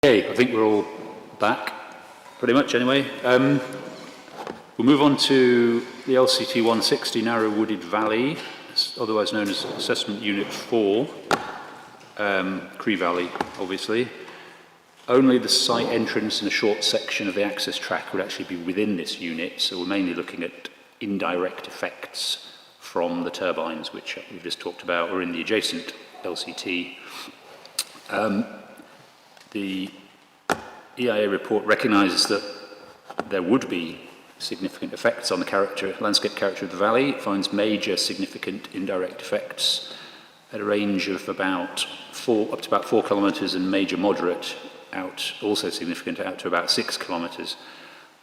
Okay, I think we're all back, pretty much anyway. We'll move on to the LCT 160 Narrow Wooded Valley, otherwise known as Assessment Unit 4, Cree Valley, obviously. Only the site entrance and a short section of the access track would actually be within this unit, so we're mainly looking at indirect effects from the turbines, which we've just talked about, or in the adjacent LCT. The EIA report recognises that there would be significant effects on the landscape character of the valley. It finds major significant indirect effects at a range of up to about 4 kilometres, and major moderate also significant out to about 6 kilometres.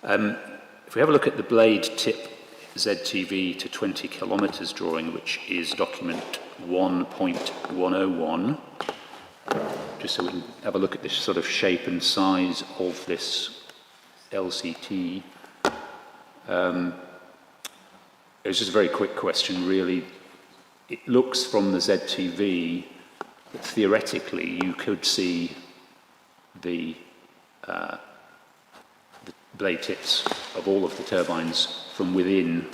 If we have a look at the blade tip ZTV to 20 kilometres drawing, which is document 1.101, just so we can have a look at this sort of shape and size of this LCT. It's just a very quick question, really. It looks from the ZTV that theoretically you could see the blade tips of all of the turbines from within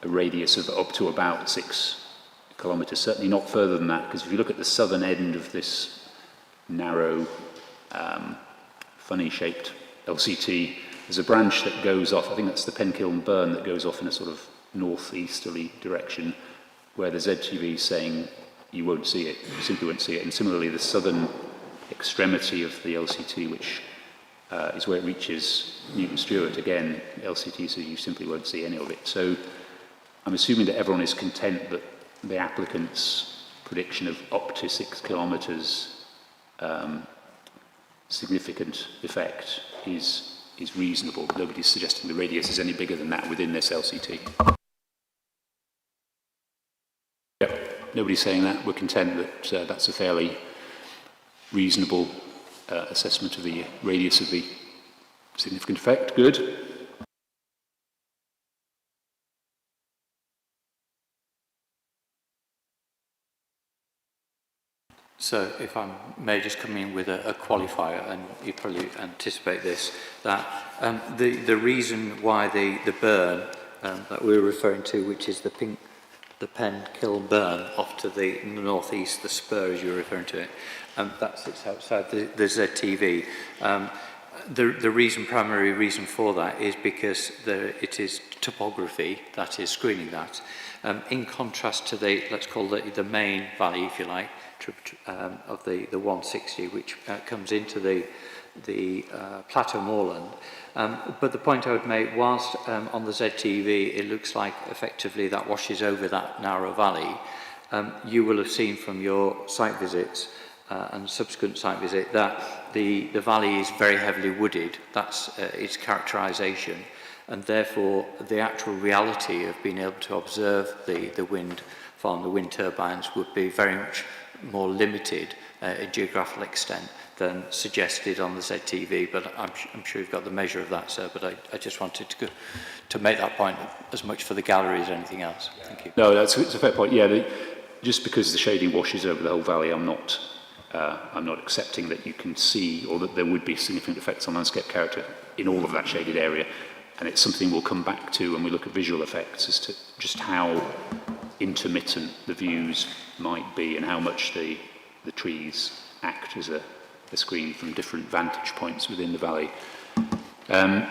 a radius of up to about 6 kilometres, certainly not further than that, because if you look at the southern end of this narrow, funny-shaped LCT, there's a branch that goes off, I think that's the Penkiln Burn, that goes off in a sort of northeasterly direction, where the ZTV is saying you won't see it, you simply won't see it. And similarly, the southern extremity of the LCT, which is where it reaches Newton Stewart, again, LCT says you simply won't see any of it. So I'm assuming that everyone is content that the applicant's prediction of up to 6 kilometres significant effect is reasonable. Nobody's suggesting the radius is any bigger than that within this LCT. Yep, nobody's saying that. We're content that that's a fairly reasonable assessment of the radius of the significant effect. Good. So if I may just come in with a qualifier, and you probably anticipate this, that the reason why the burn that we're referring to, which is the Penkiln Burn off to the northeast, the spur as you're referring to it, that sits outside the ZTV. The primary reason for that is because it is topography that is screening that. In contrast to let's call the main valley, if you like, of the 160, which comes into the plateau moorland. But the point I would make, whilst on the ZTV it looks like effectively that washes over that narrow valley, you will have seen from your site visits and subsequent site visit that the valley is very heavily wooded. That's its characterisation, and therefore the actual reality of being able to observe the wind farm, the wind turbines, would be very much more limited in geographical extent than suggested on the ZTV, but I'm sure you've got the measure of that, sir, but I just wanted to make that point as much for the gallery as anything else. Thank you. No, it's a fair point. Yeah, just because the shading washes over the whole valley, I'm not accepting that you can see, or that there would be significant effects on landscape character in all of that shaded area, and it's something we'll come back to when we look at visual effects as to just how intermittent the views might be and how much the trees act as a screen from different vantage points within the valley. I'm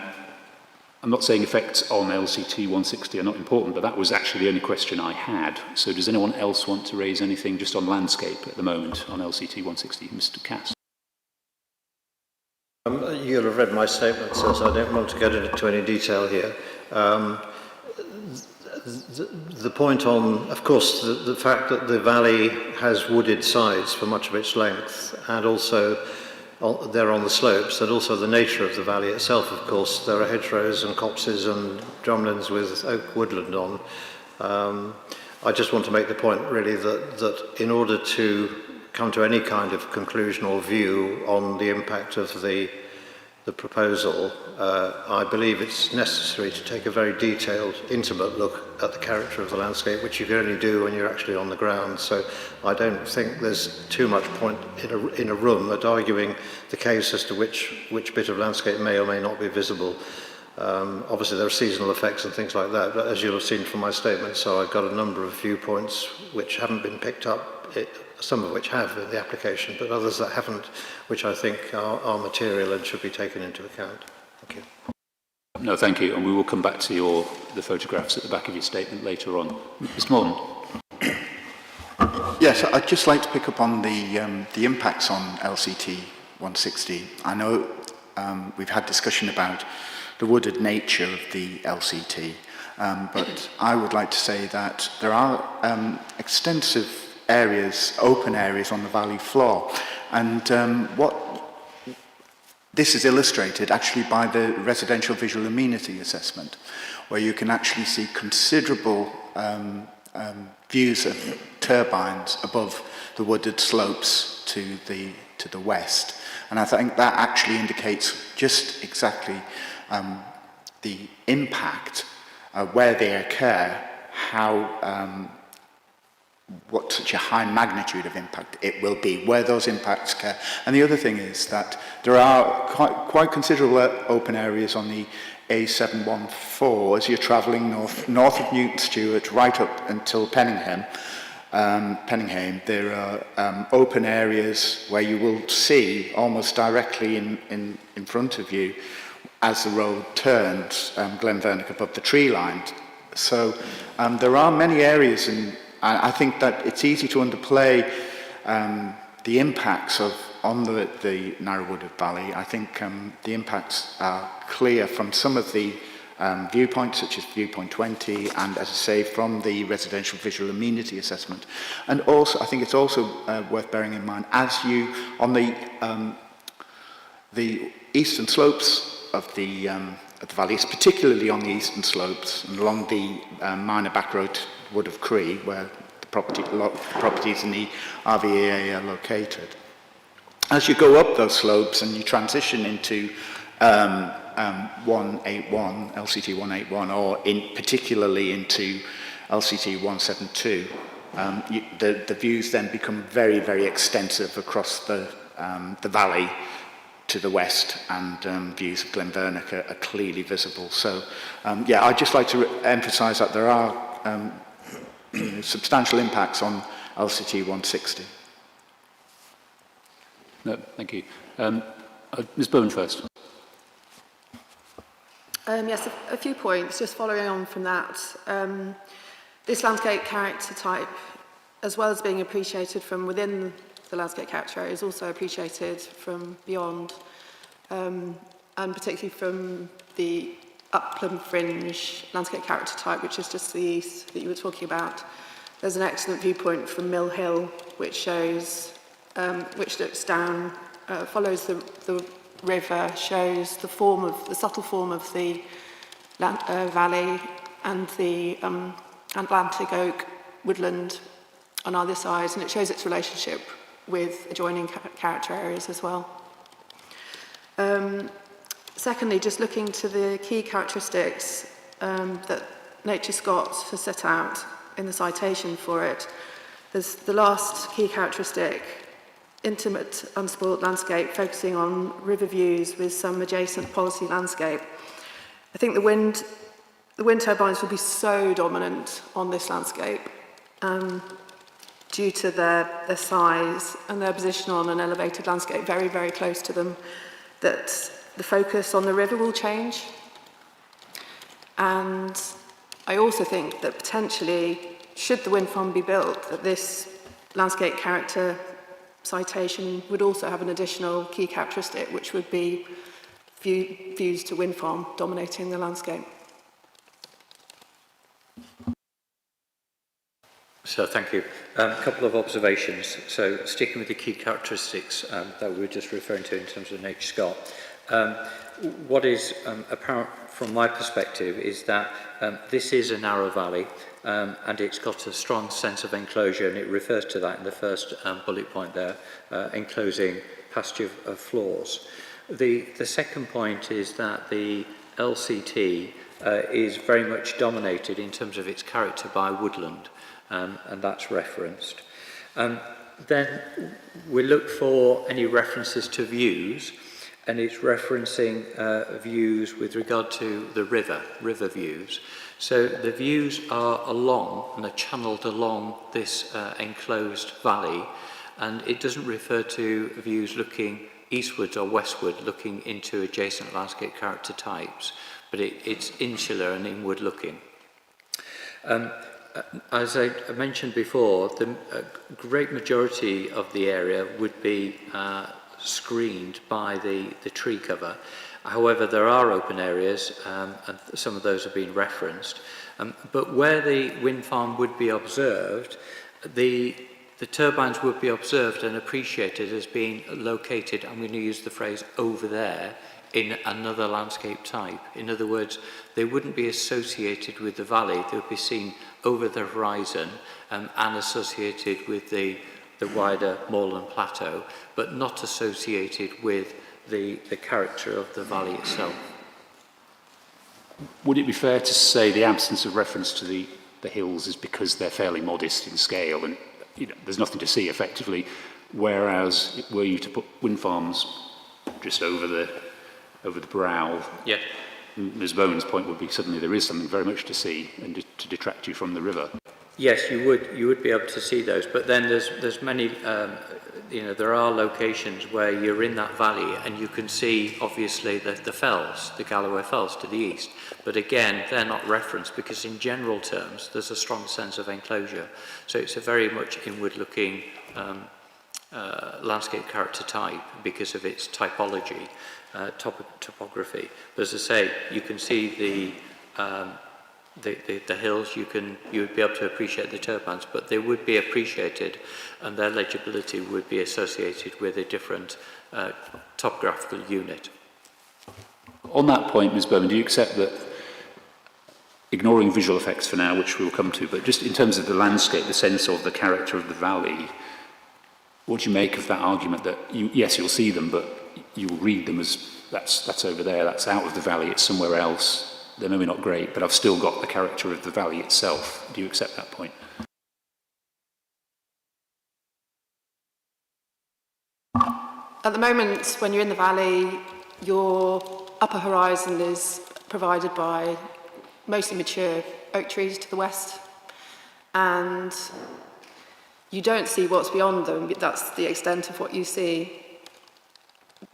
not saying effects on LCT 160 are not important, but that was actually the only question I had. So does anyone else want to raise anything just on landscape at the moment on LCT 160? Mr. Cass. You'll have read my statement, so I don't want to get into any detail here. The point on, of course, the fact that the valley has wooded sides for much of its length, and also they're on the slopes, and also the nature of the valley itself, of course. There are hedgerows and copses and drumlins with oak woodland on. I just want to make the point, really, that in order to come to any kind of conclusion or view on the impact of the the proposal, I believe it's necessary to take a very detailed, intimate look at the character of the landscape, which you can only do when you're actually on the ground. So I don't think there's too much point in a room at arguing the case as to which bit of landscape may or may not be visible. Obviously there are seasonal effects and things like that, but as you'll have seen from my statement, so I've got a number of viewpoints which haven't been picked up, some of which have in the application, but others that haven't, which I think are material and should be taken into account. Thank you. No, thank you, and we will come back to the photographs at the back of your statement later on. Mr. Morton. Yes, I'd just like to pick up on the impacts on LCT 160. I know we've had discussion about the wooded nature of the LCT, but I would like to say that there are extensive areas, open areas on the valley floor, and this is illustrated actually by the residential visual amenity assessment, where you can actually see considerable views of turbines above the wooded slopes to the west, and I think that actually indicates just exactly the impact, where they occur, how what such a high magnitude of impact it will be, where those impacts occur. And the other thing is that there are quite considerable open areas on the A714 as you're travelling north of Newton Stewart right up until Penningham. There are open areas where you will see almost directly in front of you as the road turns Glenvernoch above the tree line. So there are many areas, and I think that it's easy to underplay the impacts on the narrow wooded valley. I think the impacts are clear from some of the viewpoints, such as viewpoint 20, and as I say, from the residential visual amenity assessment. And also, I think it's also worth bearing in mind, as you, on the eastern slopes of the valleys, particularly on the eastern slopes and along the minor back road Wood of Cree, where the properties in the RVEA are located. As you go up those slopes and you transition into 181, LCT 181, or particularly into LCT 172, the views then become very, very extensive across the valley to the west, and views of Glenvernoch are clearly visible. So, yeah, I'd just like to emphasise that there are substantial impacts on LCT 160. No, thank you. Ms. Bowen first. Yes, a few points, just following on from that. This landscape character type, as well as being appreciated from within the landscape character area, is also appreciated from beyond, and particularly from the upland fringe landscape character type, which is just the east that you were talking about. There's an excellent viewpoint from Mill Hill, which shows, which looks down, follows the river, shows the subtle form of the valley and the Atlantic oak woodland on either side, and it shows its relationship with adjoining character areas as well. Secondly, just looking to the key characteristics that Nature Scott has set out in the citation for it. There's the last key characteristic, intimate, unspoilt landscape, focusing on river views with some adjacent policy landscape. I think the wind turbines will be so dominant on this landscape due to their size and their position on an elevated landscape very, very close to them, that the focus on the river will change. And I also think that potentially, should the wind farm be built, that this landscape character citation would also have an additional key characteristic, which would be views to wind farm dominating the landscape. So thank you. A couple of observations. So sticking with the key characteristics that we were just referring to in terms of Nature Scott, what is apparent from my perspective is that this is a narrow valley and it's got a strong sense of enclosure, and it refers to that in the first bullet point there, enclosing pasture of floors. The second point is that the LCT is very much dominated in terms of its character by woodland, and that's referenced. Then we look for any references to views, and it's referencing views with regard to the river views. So the views are along and are channeled along this enclosed valley, and it doesn't refer to views looking eastwards or westward, looking into adjacent landscape character types, but it's insular and inward looking. As I mentioned before, the great majority of the area would be screened by the tree cover. However, there are open areas, and some of those have been referenced. But where the wind farm would be observed, the turbines would be observed and appreciated as being located, I'm going to use the phrase, over there, in another landscape type. In other words, they wouldn't be associated with the valley, they would be seen over the horizon and associated with the wider moorland plateau, but not associated with the character of the valley itself. Would it be fair to say the absence of reference to the hills is because they're fairly modest in scale and there's nothing to see effectively, whereas were you to put wind farms just over the brow, yeah, Ms. Bowen's point would be suddenly there is something very much to see and to detract you from the river. Yes, you would be able to see those, but then there's many, there are locations where you're in that valley and you can see obviously the fells, the Galloway Fells to the east, but again they're not referenced because in general terms there's a strong sense of enclosure, so it's a very much inward looking landscape character type because of its typology, topography. But as I say, you can see the hills, you would be able to appreciate the turbines, but they would be appreciated and their legibility would be associated with a different topographical unit. On that point, Ms. Bowman, do you accept that, ignoring visual effects for now, which we'll come to, but just in terms of the landscape, the sense of the character of the valley, what do you make of that argument that, yes, you'll see them, but you'll read them as that's over there, that's out of the valley, it's somewhere else, they're maybe not great, but I've still got the character of the valley itself. Do you accept that point? At the moment, when you're in the valley, your upper horizon is provided by mostly mature oak trees to the west, and you don't see what's beyond them. That's the extent of what you see.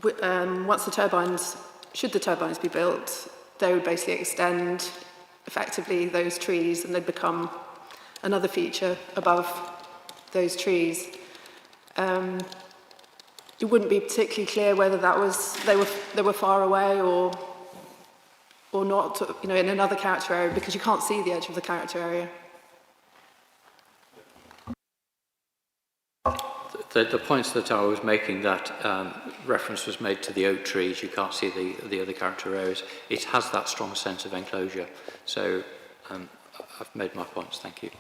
Once the turbines, should the turbines be built, they would basically extend effectively those trees and they'd become another feature above those trees. It wouldn't be particularly clear whether that was they were far away or not, in another character area, because you can't see the edge of the character area. The points that I was making, that reference was made to the oak trees, you can't see the other character areas. It has that strong sense of enclosure. So I've made my points, thank you.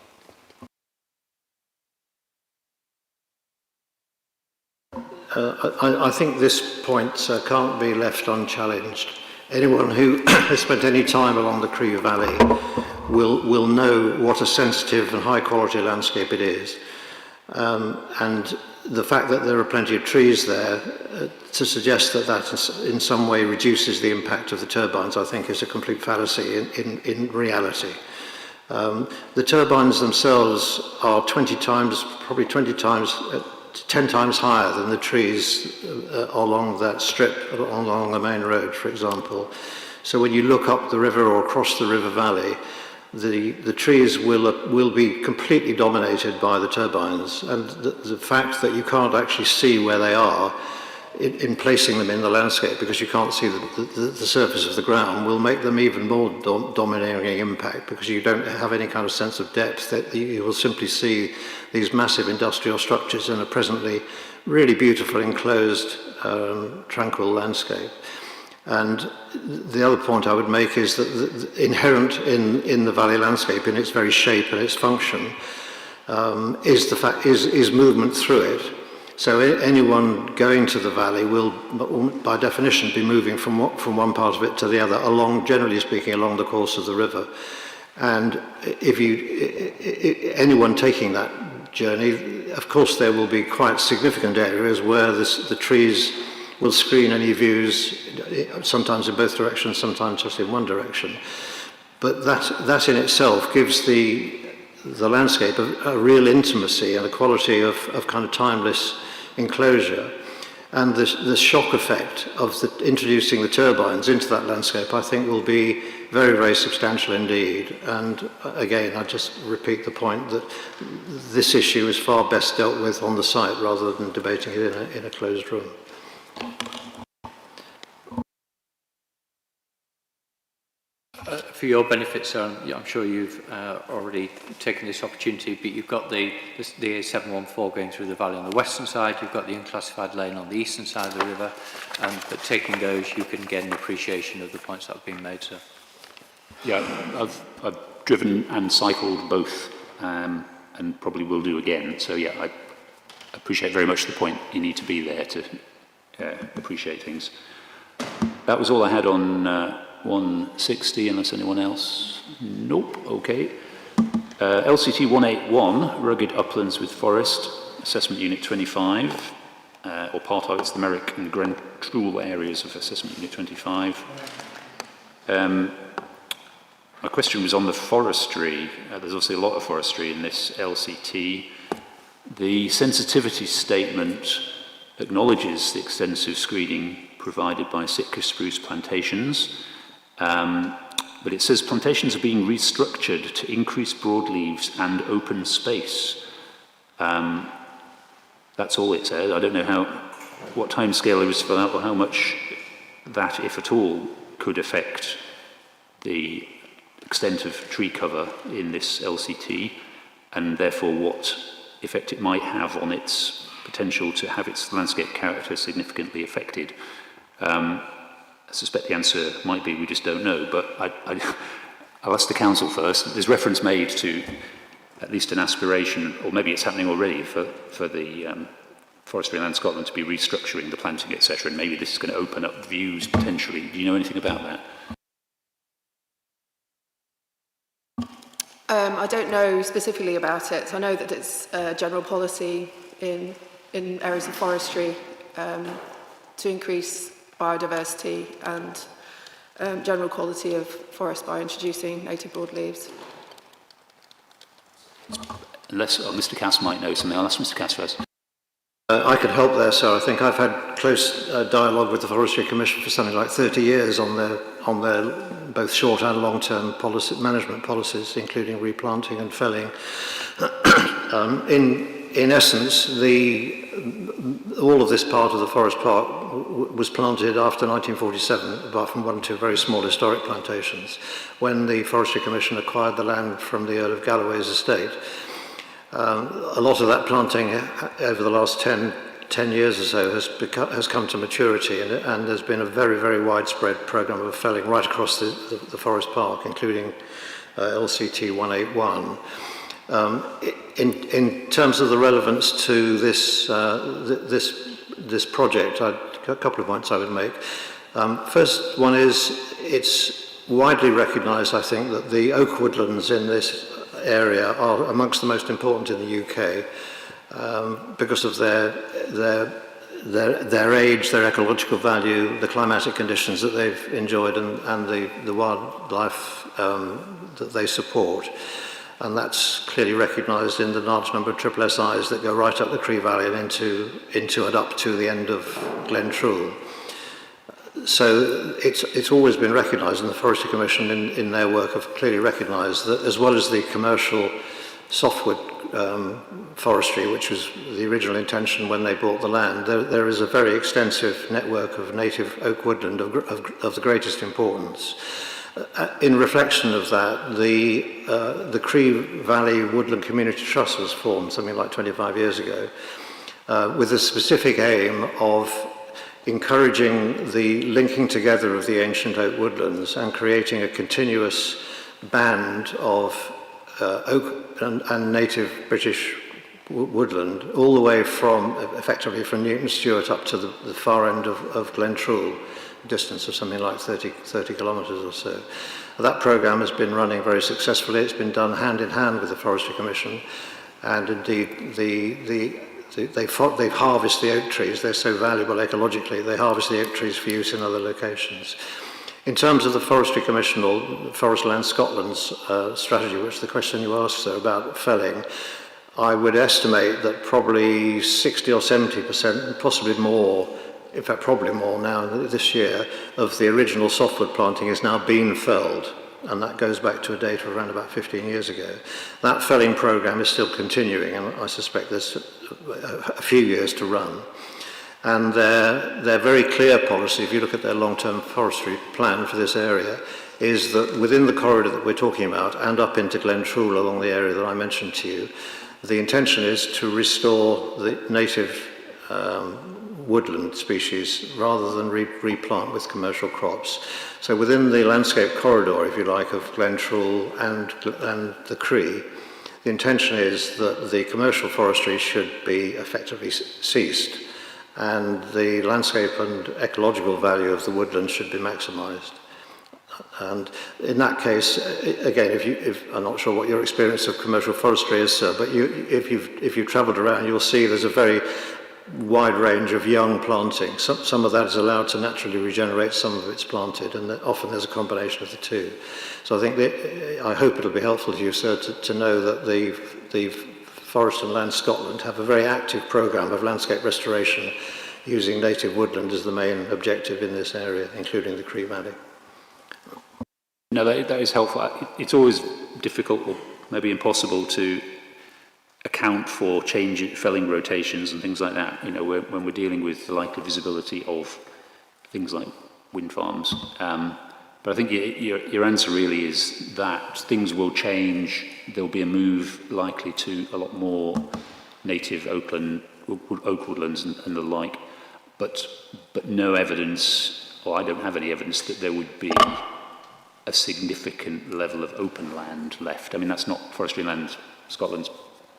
I think this point can't be left unchallenged. Anyone who has spent any time along the Crieff Valley will know what a sensitive and high quality landscape it is. And the fact that there are plenty of trees there to suggest that in some way reduces the impact of the turbines, I think is a complete fallacy in reality. The turbines themselves are 10 times higher than the trees along that strip, along the main road, for example. So when you look up the river or across the river valley, the trees will be completely dominated by the turbines, and the fact that you can't actually see where they are in placing them in the landscape because you can't see the surface of the ground will make them even more dominating impact, because you don't have any kind of sense of depth. That you will simply see these massive industrial structures in a presently really beautiful enclosed tranquil landscape. And the other point I would make is that inherent in the valley landscape, in its very shape and its function, is movement through it. So anyone going to the valley will, by definition, be moving from one part of it to the other, along, generally speaking, along the course of the river. And if anyone taking that journey, of course there will be quite significant areas where the trees will screen any views, sometimes in both directions, sometimes just in one direction. But that in itself gives the landscape a real intimacy and a quality of kind of timeless enclosure. And the shock effect of introducing the turbines into that landscape, I think, will be very, very substantial indeed. And again, I just repeat the point that this issue is far best dealt with on the site rather than debating it in a closed room. For your benefit, sir, I'm sure you've already taken this opportunity, but you've got the A714 going through the valley on the western side, you've got the unclassified lane on the eastern side of the river, but taking those, you can get an appreciation of the points that have been made, sir. Yeah, I've driven and cycled both, and probably will do again. So yeah, I appreciate very much the point. You need to be there to appreciate things. That was all I had on 160, unless anyone else? Nope, okay. LCT 181, Rugged Uplands with Forest, Assessment Unit 25, or part of it's the Merrick and Grentrool areas of Assessment Unit 25. My question was on the forestry. There's obviously a lot of forestry in this LCT. The sensitivity statement acknowledges the extensive screening provided by Sitka spruce plantations, but it says plantations are being restructured to increase broadleaves and open space. That's all it says. I don't know what time scale there is for that, or how much that, if at all, could affect the extent of tree cover in this LCT, and therefore what effect it might have on its potential to have its landscape character significantly affected. I suspect the answer might be we just don't know, but I'll ask the council first. There's reference made to at least an aspiration, or maybe it's happening already, for the Forestry and Land Scotland to be restructuring the planting, etc., and maybe this is going to open up views potentially. Do you know anything about that? I don't know specifically about it. I know that it's general policy in areas of forestry to increase biodiversity and general quality of forest by introducing native broadleaves. Unless Mr. Cass might know something. I'll ask Mr. Cass first. I could help there, sir. I think I've had close dialogue with the Forestry Commission for something like 30 years on their both short and long-term management policies, including replanting and felling. In essence, all of this part of the forest park was planted after 1947, apart from one or two very small historic plantations, when the Forestry Commission acquired the land from the Earl of Galloway's estate. A lot of that planting over the last 10 years or so has come to maturity, and there's been a very, very widespread programme of felling right across the forest park, including LCT 181. In terms of the relevance to this project, a couple of points I would make. First one is, it's widely recognised, I think, that the oak woodlands in this area are amongst the most important in the UK because of their age, their ecological value, the climatic conditions that they've enjoyed, and the wildlife that they support. And that's clearly recognised in the large number of triple SIs that go right up the Cree Valley and into and up to the end of Glentrool. So it's always been recognised, and the Forestry Commission in their work have clearly recognised that, as well as the commercial softwood forestry, which was the original intention when they bought the land, there is a very extensive network of native oak woodland of the greatest importance. In reflection of that, the Cree Valley Woodland Community Trust was formed something like 25 years ago with a specific aim of encouraging the linking together of the ancient oak woodlands and creating a continuous band of oak and native British woodland, all the way from, effectively from Newton Stewart up to the far end of Glentrool, a distance of something like 30 kilometres or so. That programme has been running very successfully. It's been done hand in hand with the Forestry Commission, and indeed they harvest the oak trees. They're so valuable ecologically. They harvest the oak trees for use in other locations. In terms of the Forestry Commission or Forest Land Scotland's strategy, which the question you asked, sir, about felling, I would estimate that probably 60 or 70%, possibly more, in fact probably more now this year, of the original softwood planting is now being felled, and that goes back to a date of around about 15 years ago. That felling programme is still continuing, and I suspect there's a few years to run. And their very clear policy, if you look at their long-term forestry plan for this area, is that within the corridor that we're talking about and up into Glentrool along the area that I mentioned to you, the intention is to restore the native woodland species rather than replant with commercial crops. So within the landscape corridor, if you like, of Glentrool and the Cree, the intention is that the commercial forestry should be effectively ceased, and the landscape and ecological value of the woodland should be maximised. And in that case, again, I'm not sure what your experience of commercial forestry is, sir, but if you've travelled around, you'll see there's a very wide range of young planting. Some of that is allowed to naturally regenerate, some of it's planted, and often there's a combination of the two. So I think I hope it'll be helpful to you, sir, to know that the Forest and Land Scotland have a very active programme of landscape restoration using native woodland as the main objective in this area, including the Cree Valley. No, that is helpful. It's always difficult or maybe impossible to account for felling rotations and things like that, when we're dealing with the likely visibility of things like wind farms. But I think your answer really is that things will change. There'll be a move likely to a lot more native oak woodlands and the like, but no evidence, or I don't have any evidence that there would be a significant level of open land left. I mean, that's not Forestry and Land Scotland's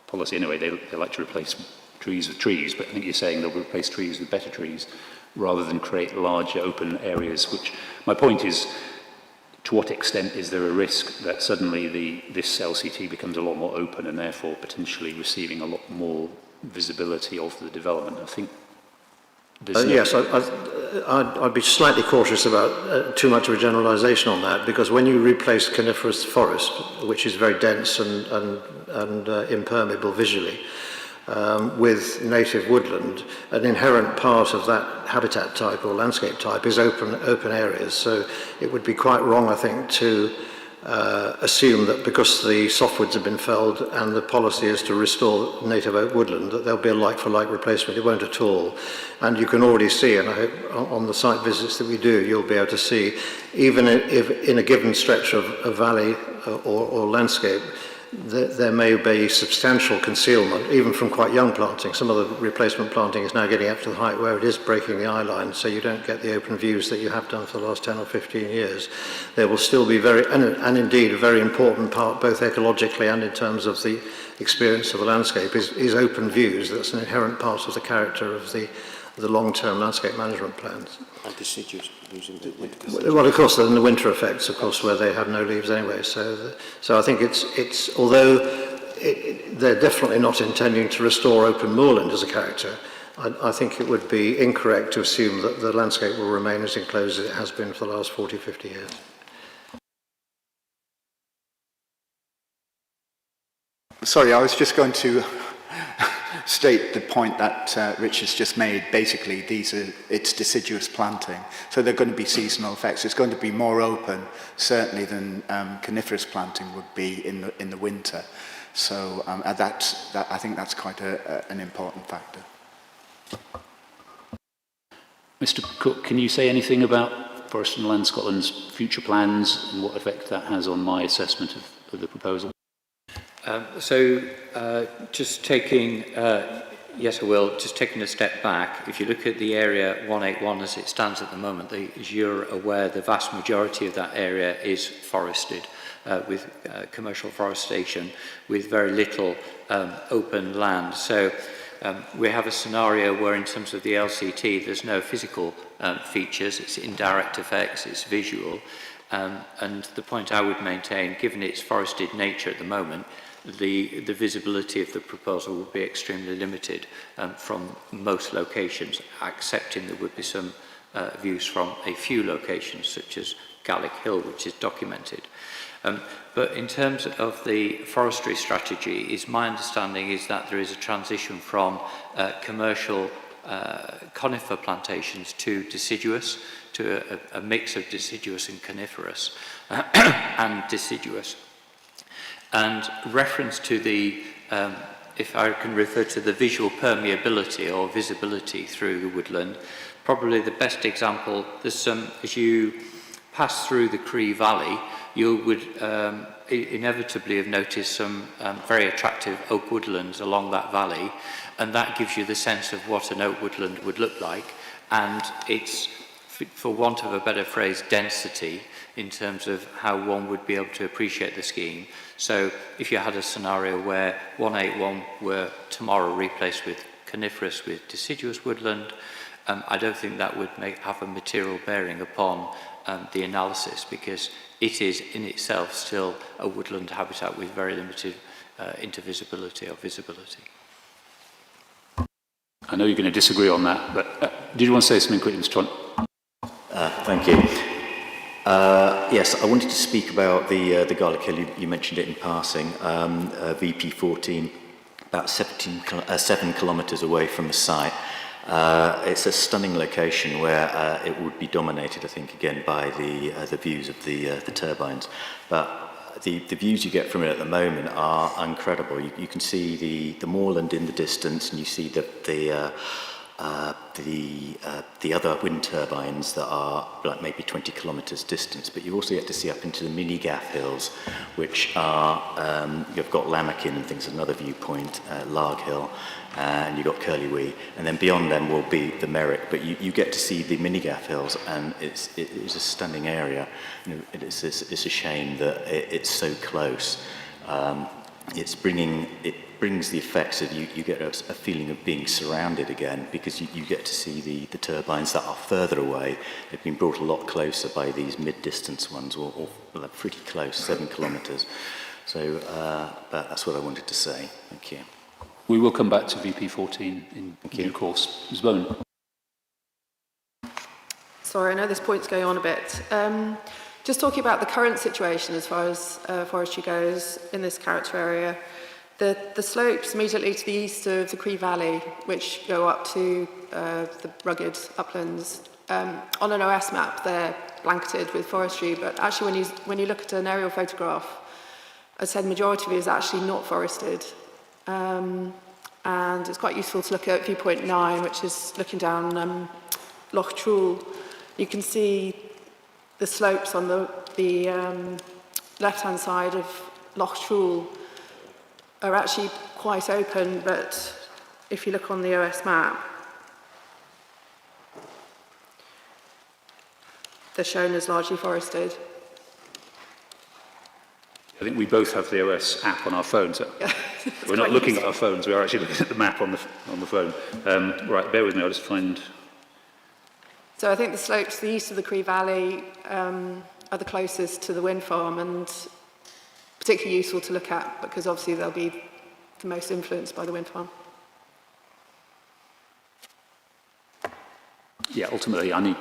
policy anyway. They like to replace trees with trees, but I think you're saying they'll replace trees with better trees rather than create larger open areas, which my point is, to what extent is there a risk that suddenly this LCT becomes a lot more open and therefore potentially receiving a lot more visibility of the development? I think yes, I'd be slightly cautious about too much of a generalisation on that, because when you replace coniferous forest, which is very dense and impermeable visually, with native woodland, an inherent part of that habitat type or landscape type is open areas. So it would be quite wrong, I think, to assume that because the softwoods have been felled and the policy is to restore native oak woodland, that there'll be a like-for-like replacement. It won't at all. And you can already see, and I hope on the site visits that we do, you'll be able to see, even if in a given stretch of a valley or landscape, there may be substantial concealment, even from quite young planting. Some of the replacement planting is now getting up to the height where it is breaking the eye line, so you don't get the open views that you have done for the last 10 or 15 years. There will still be and indeed a very important part, both ecologically and in terms of the experience of the landscape, is open views. That's an inherent part of the character of the long-term landscape management plans. And deciduous using the winter. Well, of course, then the winter effects, of course, where they have no leaves anyway. So I think it's although they're definitely not intending to restore open moorland as a character, I think it would be incorrect to assume that the landscape will remain as enclosed as it has been for the last 40, 50 years. Sorry, I was just going to state the point that Rich has just made. Basically, it's deciduous planting, so there are going to be seasonal effects. It's going to be more open, certainly, than coniferous planting would be in the winter. So I think that's quite an important factor. Mr. Cook, can you say anything about Forest and Land Scotland's future plans and what effect that has on my assessment of the proposal? Just taking, yes I will, just taking a step back, if you look at the area 181 as it stands at the moment, as you're aware, the vast majority of that area is forested. with commercial forestation with very little open land. So we have a scenario where in terms of the LCT there's no physical features, it's indirect effects, it's visual, and the point I would maintain, given its forested nature at the moment, the visibility of the proposal would be extremely limited from most locations, excepting there would be some views from a few locations such as Gallic Hill, which is documented. But in terms of the forestry strategy, my understanding is that there is a transition from commercial conifer plantations to deciduous, to a mix of deciduous and coniferous and deciduous. And reference to the, if I can refer to the visual permeability or visibility through the woodland, probably the best example, there's some, as you pass through the Cree Valley, you would inevitably have noticed some very attractive oak woodlands along that valley, and that gives you the sense of what an oak woodland would look like, and it's, for want of a better phrase, density in terms of how one would be able to appreciate the scheme. So if you had a scenario where 181 were tomorrow replaced with coniferous with deciduous woodland, I don't think that would have a material bearing upon the analysis, because it is in itself still a woodland habitat with very limited intervisibility or visibility. I know you're going to disagree on that, but did you want to say something quickly, Mr. Tront? Thank you. Yes, I wanted to speak about the Garlic Hill. You mentioned it in passing. VP14, about 7 kilometres away from the site. It's a stunning location where it would be dominated, I think, again by the views of the turbines. But the views you get from it at the moment are incredible. You can see the moorland in the distance, and you see the other wind turbines that are like maybe 20 kilometres distance, but you also get to see up into the mini Gaff Hills, which are, you've got Lammakin and things, another viewpoint, Larg Hill, and you've got Curly Wee, and then beyond them will be the Merrick, but you get to see the mini Gaff Hills, and it is a stunning area. You know, it's a shame that it's so close. It brings the effects of you get a feeling of being surrounded again, because you get to see the turbines that are further away. They've been brought a lot closer by these mid-distance ones, or pretty close, 7 kilometres. So, but that's what I wanted to say. Thank you. We will come back to VP14 in due course. Ms. Bowman. Sorry, I know this point's going on a bit. Just talking about the current situation as far as forestry goes in this character area, the slopes immediately to the east of the Cree Valley, which go up to the rugged uplands, on an OS map they're blanketed with forestry, but actually when you look at an aerial photograph, as I said, the majority of it is actually not forested. And it's quite useful to look at viewpoint 9, which is looking down Loch Trool. You can see the slopes on the left-hand side of Loch Trool are actually quite open, but if you look on the OS map, they're shown as largely forested. I think we both have the OS app on our phones. So we're not looking at our phones, we are actually looking at the map on the phone. Right, bear with me, I'll just find... So I think the slopes to the east of the Cree Valley are the closest to the wind farm, and particularly useful to look at because obviously they'll be the most influenced by the wind farm. Yeah, ultimately I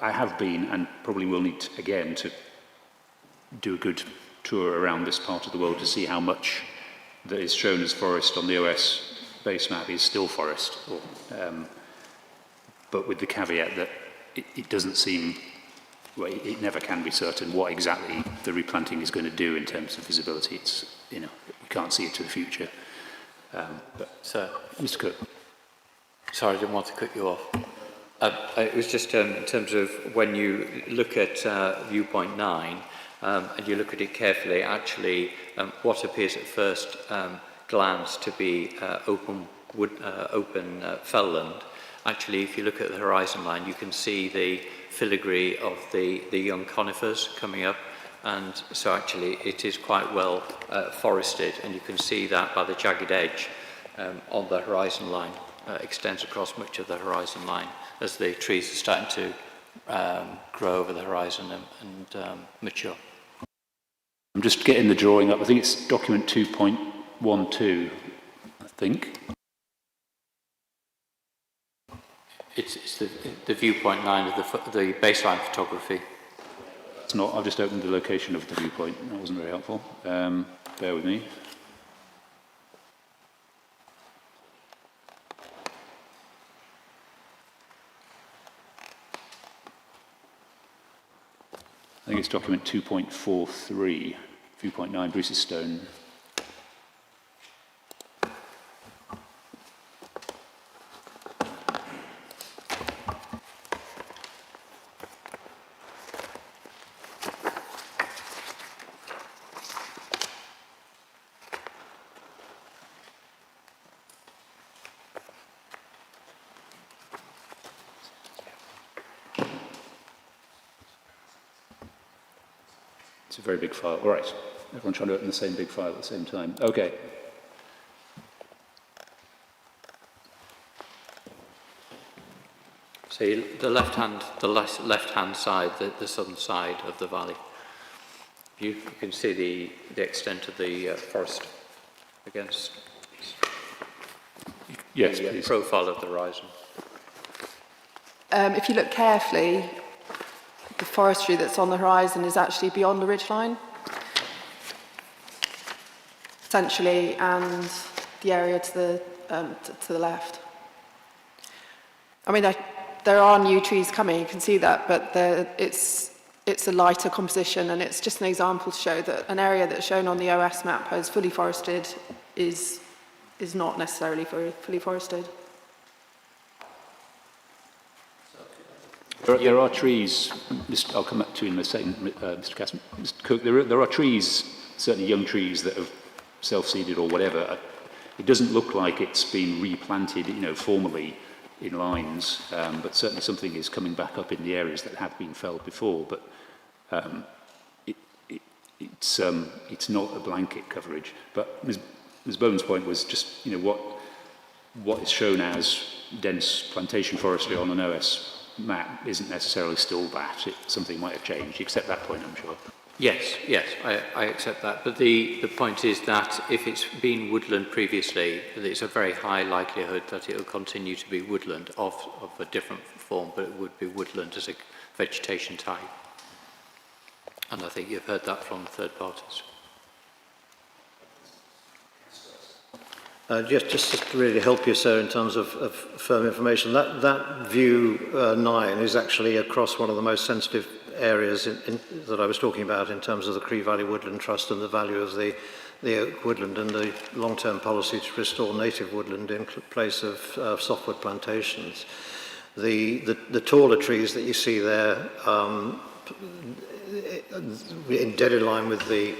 have been and probably will need again to do a good tour around this part of the world to see how much that is shown as forest on the OS base map is still forest, but with the caveat that it doesn't seem, well, it never can be certain what exactly the replanting is going to do in terms of visibility. It's, you know, we can't see into the future. But Mr. Cook. Sorry, I didn't want to cut you off. It was just in terms of when you look at viewpoint 9 and you look at it carefully, actually what appears at first glance to be open fell-land, actually if you look at the horizon line you can see the filigree of the young conifers coming up and so actually it is quite well forested, and you can see that by the jagged edge on the horizon line, extends across much of the horizon line as the trees are starting to grow over the horizon and mature. I'm just getting the drawing up. I think it's document 2.12, I think. It's the viewpoint line of the baseline photography. It's not. I've just opened the location of the viewpoint. That wasn't very helpful. Bear with me. I think it's document 2.43, viewpoint 9, Bruce's Stone. It's a very big file. All right. Everyone trying to open the same big file at the same time. Okay. See the left-hand side, the southern side of the valley. You can see the extent of the forest against the profile of the horizon. If you look carefully, the forestry that's on the horizon is actually beyond the ridgeline, essentially, and the area to the left. I mean, there are new trees coming, you can see that, but it's a lighter composition, and it's just an example to show that an area that's shown on the OS map as fully forested is not necessarily fully forested. There are trees, I'll come back to you in a second, Mr. Cass. Mr. Cook, there are trees, certainly young trees, that have self-seeded or whatever. It doesn't look like it's been replanted, formally in lines, but certainly something is coming back up in the areas that have been felled before. But it's not a blanket coverage. But Ms. Bowen's point was just, what is shown as dense plantation forestry on an OS map isn't necessarily still that. Something might have changed. You accept that point, I'm sure. Yes, I accept that. But the point is that if it's been woodland previously, it's a very high likelihood that it will continue to be woodland of a different form, but it would be woodland as a vegetation type. And I think you've heard that from third parties. Just to really help you, sir, in terms of firm information, that view 9 is actually across one of the most sensitive areas that I was talking about in terms of the Cree Valley Woodland Trust and the value of the oak woodland and the long-term policy to restore native woodland in place of softwood plantations. The taller trees that you see there, in dead line with the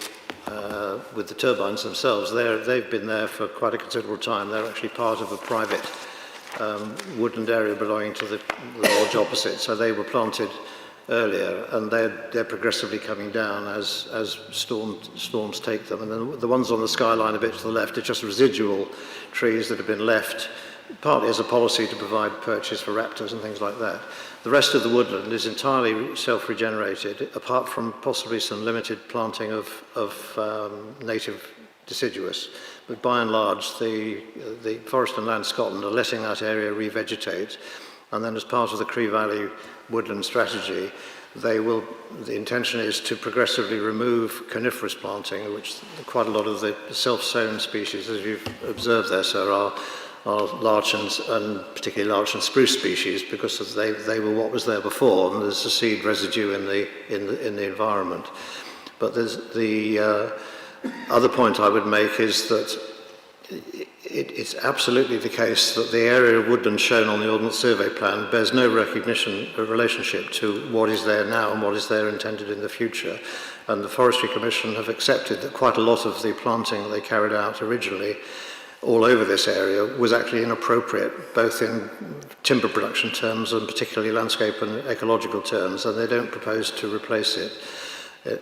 turbines themselves, they've been there for quite a considerable time. They're actually part of a private woodland area belonging to the lodge opposite, so they were planted earlier, and they're progressively coming down as storms take them. And then the ones on the skyline a bit to the left are just residual trees that have been left, partly as a policy to provide perches for raptors and things like that. The rest of the woodland is entirely self-regenerated, apart from possibly some limited planting of native deciduous. But by and large, the Forest and Land Scotland are letting that area revegetate, and then as part of the Cree Valley woodland strategy, the intention is to progressively remove coniferous planting, which quite a lot of the self-sown species, as you've observed there, sir, are larch and particularly larch and spruce species, because they were what was there before, and there's a seed residue in the environment. But there's the other point I would make is that it's absolutely the case that the area of woodland shown on the Ordnance Survey Plan bears no relationship to what is there now and what is there intended in the future. And the Forestry Commission have accepted that quite a lot of the planting that they carried out originally all over this area was actually inappropriate, both in timber production terms and particularly landscape and ecological terms, and they don't propose to replace it.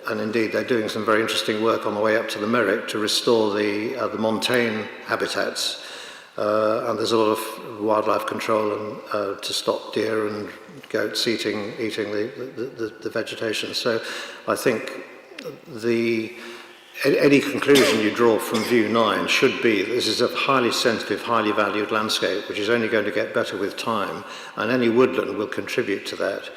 And indeed, they're doing some very interesting work on the way up to the Merrick to restore the montane habitats. And there's a lot of wildlife control and, to stop deer and goats eating the vegetation. So I think any conclusion you draw from view 9 should be that this is a highly sensitive, highly valued landscape, which is only going to get better with time, and any woodland will contribute to that.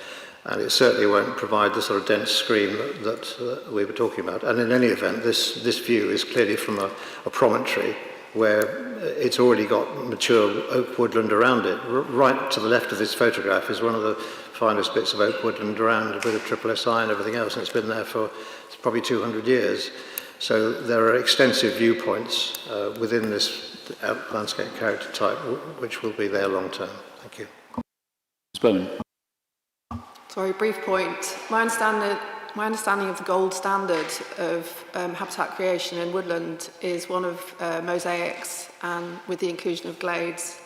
And it certainly won't provide the sort of dense screen that we were talking about. And in any event, this view is clearly from a promontory where it's already got mature oak woodland around it. Right to the left of this photograph is one of the finest bits of oak woodland around with a triple SI and everything else, and it's been there for probably 200 years. So there are extensive viewpoints within this landscape character type, which will be there long term. Thank you. Ms. Bowman. Sorry, brief point. My understanding of the gold standard of habitat creation in woodland is one of mosaics and with the inclusion of glades.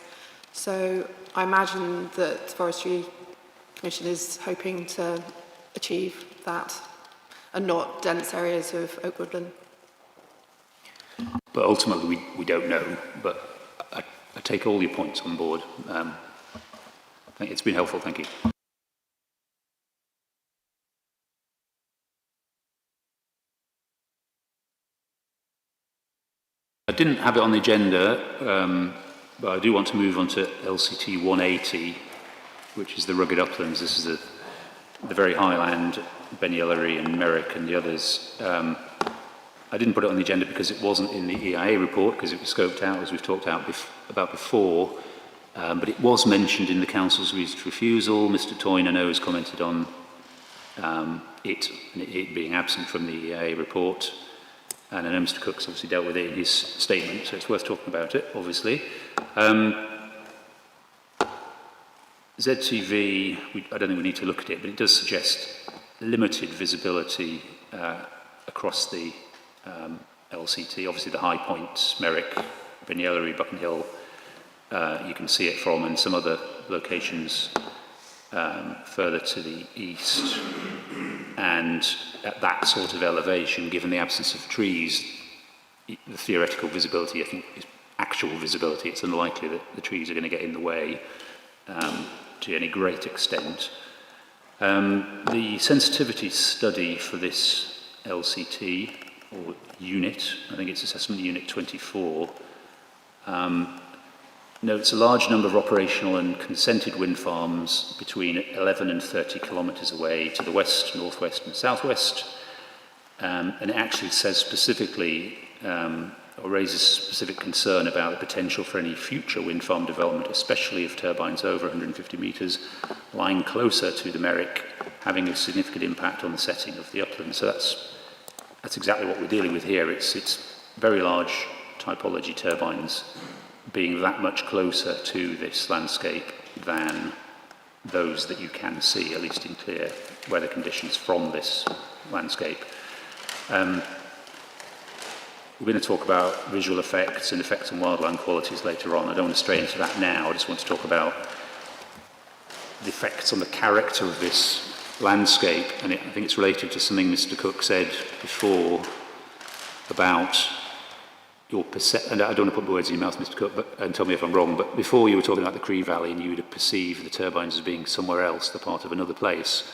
So I imagine that the Forestry Commission is hoping to achieve that and not dense areas of oak woodland. But ultimately, we don't know. But I take all your points on board. I think it's been helpful. Thank you. I didn't have it on the agenda, but I do want to move on to LCT 180, which is the rugged uplands. This is the very highland, Ancillary and Merrick and the others. I didn't put it on the agenda because it wasn't in the EIA report, because it was scoped out, as we've talked about before, but it was mentioned in the Council's reasons for refusal. Mr. Toyne, I know, has commented on it being absent from the EIA report. And I know Mr. Cook's obviously dealt with it in his statement, so it's worth talking about it, obviously. ZTV, I don't think we need to look at it, but it does suggest limited visibility across the LCT. Obviously the high points, Merrick, Ancillary, Buchan Hill, you can see it from, and some other locations further to the east. And at that sort of elevation, given the absence of trees, the theoretical visibility, I think, is actual visibility. It's unlikely that the trees are going to get in the way to any great extent. The sensitivity study for this LCT, or unit, I think it's assessment unit 24, notes a large number of operational and consented wind farms between 11 and 30 kilometres away to the west, northwest and southwest. And it actually says specifically, or raises specific concern about the potential for any future wind farm development, especially if turbines over 150 metres lying closer to the Merrick, having a significant impact on the setting of the upland. So that's exactly what we're dealing with here. It's very large typology turbines being that much closer to this landscape than those that you can see, at least in clear weather conditions from this landscape. We're going to talk about visual effects and effects on wildland qualities later on. I don't want to stray into that now. I just want to talk about the effects on the character of this landscape. And I think it's related to something Mr. Cook said before about your perception, and I don't want to put words in your mouth, Mr. Cook, and tell me if I'm wrong, but before you were talking about the Cree Valley and you would have perceived the turbines as being somewhere else, the part of another place.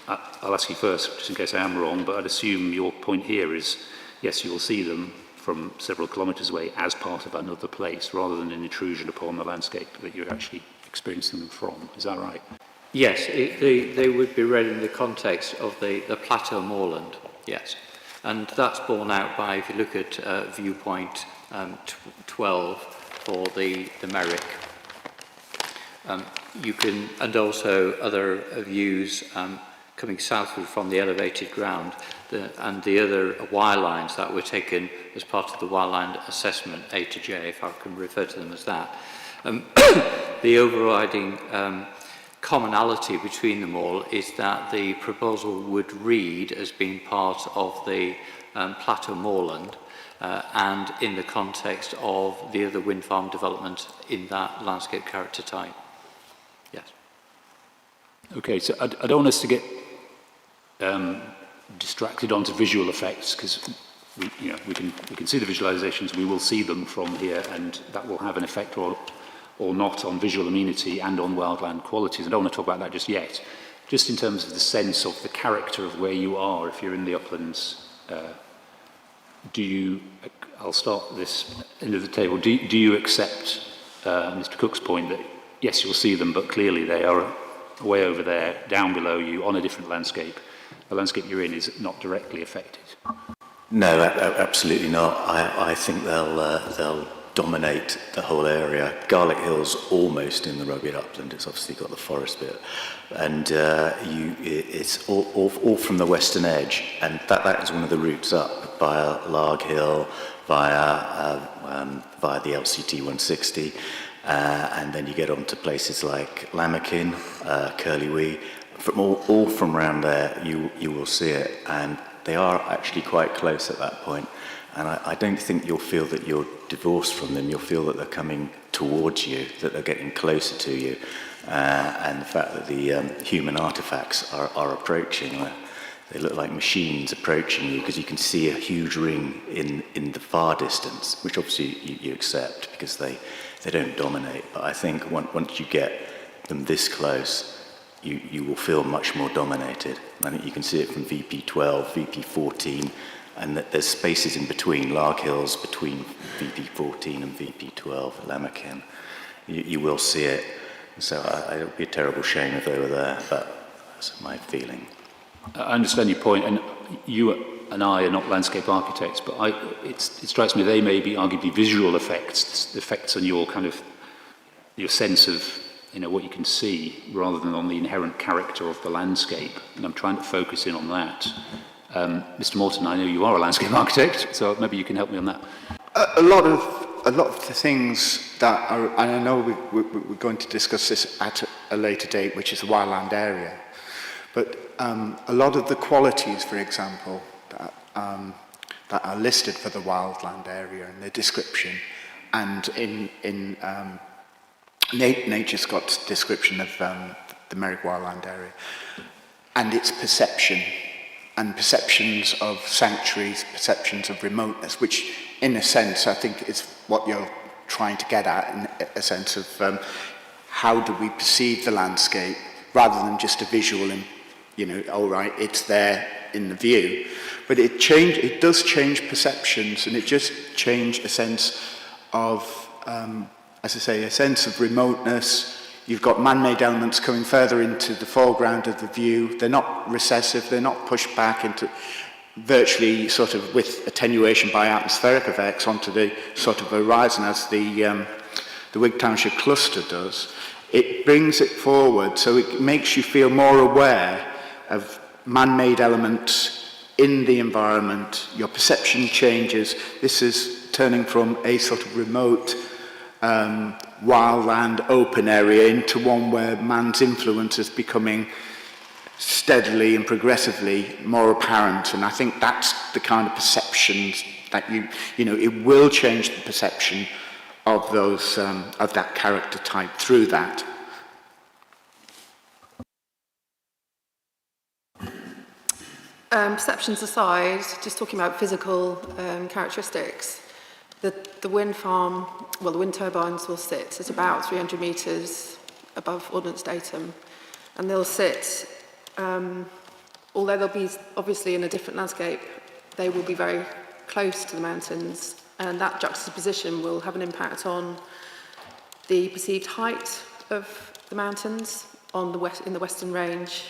I'll ask you first, just in case I am wrong, but I'd assume your point here is, yes, you will see them from several kilometres away as part of another place, rather than an intrusion upon the landscape that you're actually experiencing them from. Is that right? Yes, they would be read in the context of the plateau moorland, yes. And that's borne out by, if you look at viewpoint 12 for the Merrick. You can, and also other views coming southward from the elevated ground, and the other wire lines that were taken as part of the wireline assessment A to J, if I can refer to them as that. The overriding commonality between them all is that the proposal would read as being part of the plateau moorland and in the context of the other wind farm development in that landscape character type. Yes. Okay, so I don't want us to get distracted onto visual effects, because we can see the visualizations, we will see them from here, and that will have an effect or not on visual amenity and on wildland qualities. I don't want to talk about that just yet. Just in terms of the sense of the character of where you are, if you're in the uplands, I'll start this end of the table, do you accept Mr. Cook's point that yes, you'll see them, but clearly they are way over there, down below you, on a different landscape. The landscape you're in is not directly affected. No, absolutely not. I think they'll dominate the whole area. Garlick Hill's almost in the rugged upland. It's obviously got the forest bit, and it's all from the western edge, and that is one of the routes up via Larg Hill, via the LCT 160, and then you get on to places like Lammakin, Curlywee. From all from around there, you will see it, and they are actually quite close at that point. And I don't think you'll feel that you're divorced from them. You'll feel that they're coming towards you, that they're getting closer to you. And the fact that the human artifacts are approaching, they look like machines approaching you, because you can see a huge ring in the far distance, which obviously you accept because they don't dominate. But I think once you get them this close, you will feel much more dominated. I think you can see it from VP12, VP14, and that there's spaces in between, Larg Hills between VP14 and VP12, Lammakin. You will see it. So it would be a terrible shame if they were there, but that's my feeling. I understand your point, and you and I are not landscape architects, but it strikes me they may be arguably visual effects on your kind of, your sense of, what you can see, rather than on the inherent character of the landscape. And I'm trying to focus in on that. Mr. Morton, I know you are a landscape architect, so maybe you can help me on that. A lot of the things that are, and I know we're going to discuss this at a later date, which is the wildland area, but a lot of the qualities, for example, that are listed for the wildland area in the description, and in Nature's got description of the Merrick wildland area, and its perception, and perceptions of sanctuaries, perceptions of remoteness, which in a sense I think is what you're trying to get at, in a sense of how do we perceive the landscape rather than just a visual, all right, it's there in the view. But it does change perceptions, and it just change a sense of, as I say, a sense of remoteness. You've got man-made elements coming further into the foreground of the view. They're not recessive, they're not pushed back into virtually sort of with attenuation by atmospheric effects onto the sort of horizon as the Whig Township cluster does. It brings it forward, so it makes you feel more aware of man-made elements in the environment. Your perception changes. This is turning from a sort of remote wildland open area into one where man's influence is becoming steadily and progressively more apparent, and I think that's the kind of perceptions that it will change the perception of those of that character type through that. Perceptions aside, just talking about physical characteristics, the wind farm, well, the wind turbines will sit at about 300 metres above ordnance datum, and they'll sit, although they'll be obviously in a different landscape, they will be very close to the mountains, and that juxtaposition will have an impact on the perceived height of the mountains in the Western Range.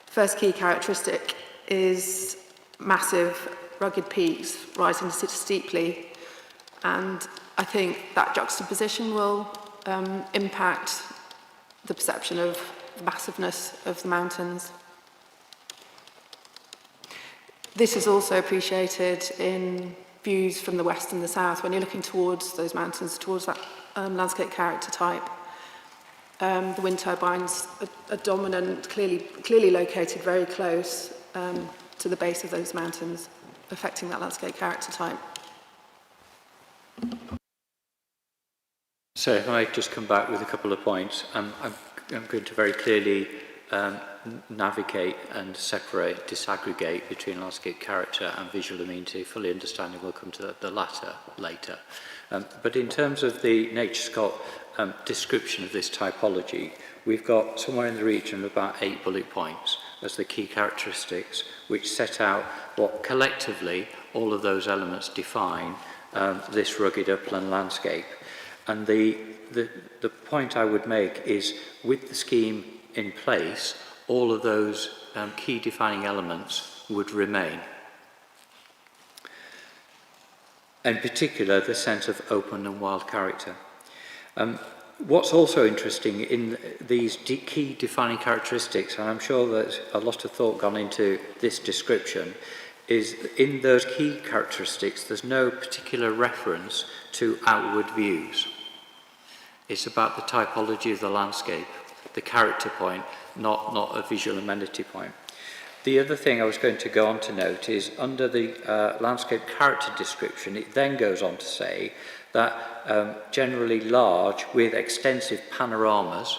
First key characteristic is massive rugged peaks rising steeply, and I think that juxtaposition will impact the perception of the massiveness of the mountains. This is also appreciated in views from the west and the south when you're looking towards those mountains, towards that landscape character type. The wind turbines are dominant, clearly located very close to the base of those mountains, affecting that landscape character type. So if I just come back with a couple of points, I'm going to very clearly navigate and separate, disaggregate between landscape character and visual amenity, fully understanding we'll come to the latter later. But in terms of the NatureScot description of this typology, we've got somewhere in the region of about 8 bullet points as the key characteristics which set out what collectively all of those elements define this rugged upland landscape. And the point I would make is, with the scheme in place, all of those key defining elements would remain. In particular, the sense of open and wild character. What's also interesting in these key defining characteristics, and I'm sure there's a lot of thought gone into this description, is in those key characteristics there's no particular reference to outward views. It's about the typology of the landscape, the character point, not a visual amenity point. The other thing I was going to go on to note is under the landscape character description, it then goes on to say that generally large with extensive panoramas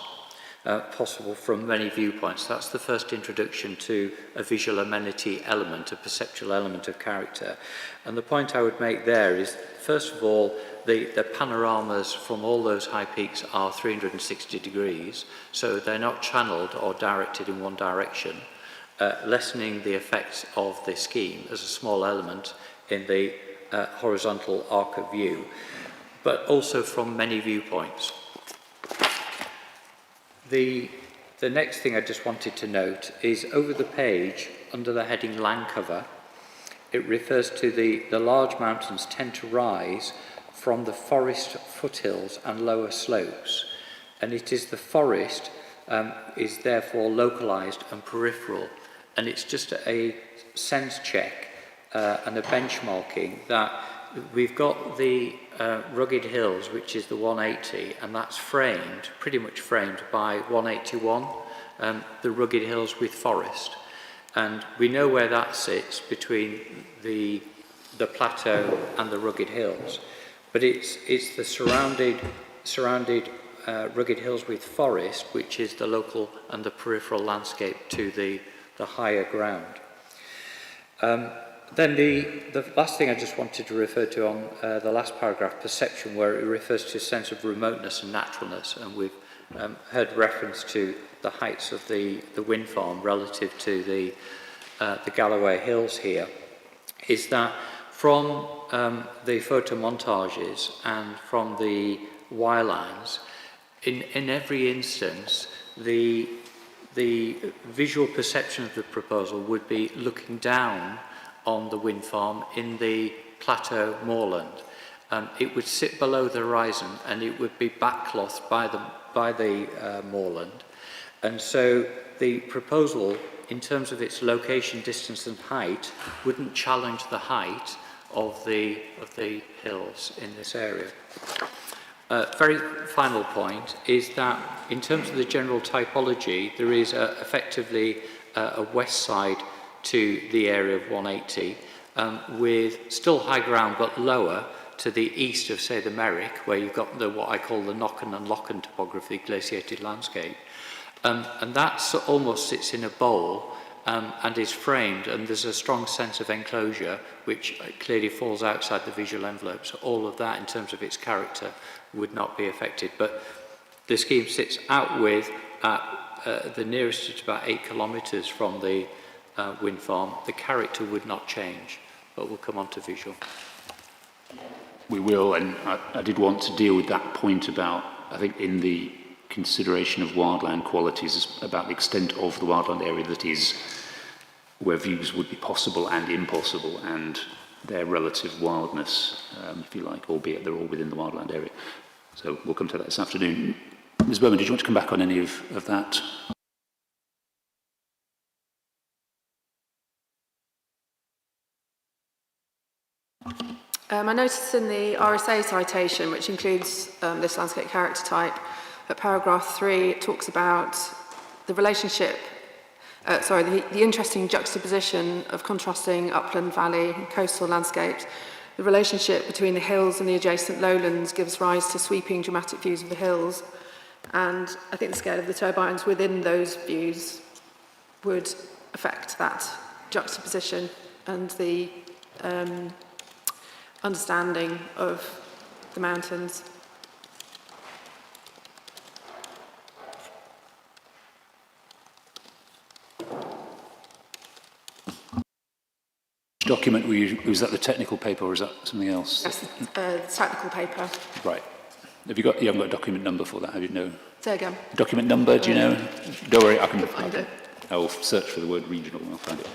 possible from many viewpoints. That's the first introduction to a visual amenity element, a perceptual element of character. And the point I would make there is, first of all, the panoramas from all those high peaks are 360 degrees, so they're not channeled or directed in one direction, lessening the effects of the scheme as a small element in the horizontal arc of view, but also from many viewpoints. The next thing I just wanted to note is over the page, under the heading land cover, it refers to the large mountains tend to rise from the forest foothills and lower slopes, and it is the forest is therefore localized and peripheral, and it's just a sense check and a benchmarking that we've got the rugged hills, which is the 180, and that's framed, pretty much framed by 181, the rugged hills with forest. And we know where that sits between the plateau and the rugged hills. But it's the surrounded rugged hills with forest, which is the local and the peripheral landscape to the higher ground. Then the last thing I just wanted to refer to on the last paragraph, perception, where it refers to a sense of remoteness and naturalness, and we've heard reference to the heights of the wind farm relative to the Galloway Hills here, is that from the photo montages and from the wirelines, in every instance, the visual perception of the proposal would be looking down on the wind farm in the plateau moorland. It would sit below the horizon and it would be backclothed by the moorland. And so the proposal, in terms of its location, distance and height, wouldn't challenge the height of the hills in this area. Very final point is that in terms of the general typology, there is effectively a west side to the area of 180, with still high ground but lower to the east of, say, the Merrick, where you've got what I call the Knocken and Locken topography, glaciated landscape. And that almost sits in a bowl and is framed, and there's a strong sense of enclosure, which clearly falls outside the visual envelope. So all of that, in terms of its character, would not be affected. But the scheme sits out with, the nearest is about 8 kilometres from the wind farm. The character would not change, but we'll come on to visual. We will, and I did want to deal with that point about, I think, in the consideration of wildland qualities, about the extent of the wildland area that is where views would be possible and impossible, and their relative wildness, if you like, albeit they're all within the wildland area. So we'll come to that this afternoon. Ms. Bowman, did you want to come back on any of that? I noticed in the RSA citation, which includes this landscape character type, at paragraph 3, it talks about the relationship, the interesting juxtaposition of contrasting upland, valley, and coastal landscapes. The relationship between the hills and the adjacent lowlands gives rise to sweeping, dramatic views of the hills. And I think the scale of the turbines within those views would affect that juxtaposition and the understanding of the mountains. Document, was that the technical paper or is that something else? Yes, the technical paper. Right. Have you got, you haven't got a document number for that, have you? No. Say again. Document number, do you know? Don't worry, I can find it. I will search for the word regional and I'll find it.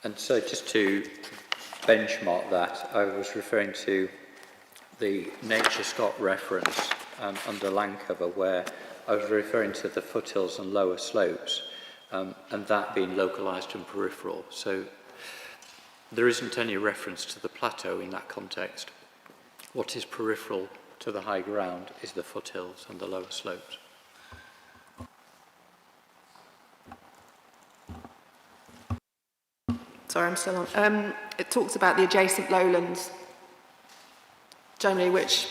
And so just to benchmark that, I was referring to the Nature Scott reference under land cover, where I was referring to the foothills and lower slopes, and that being localised and peripheral. So there isn't any reference to the plateau in that context. What is peripheral to the high ground is the foothills and the lower slopes. Sorry, I'm still on. It talks about the adjacent lowlands, generally, which,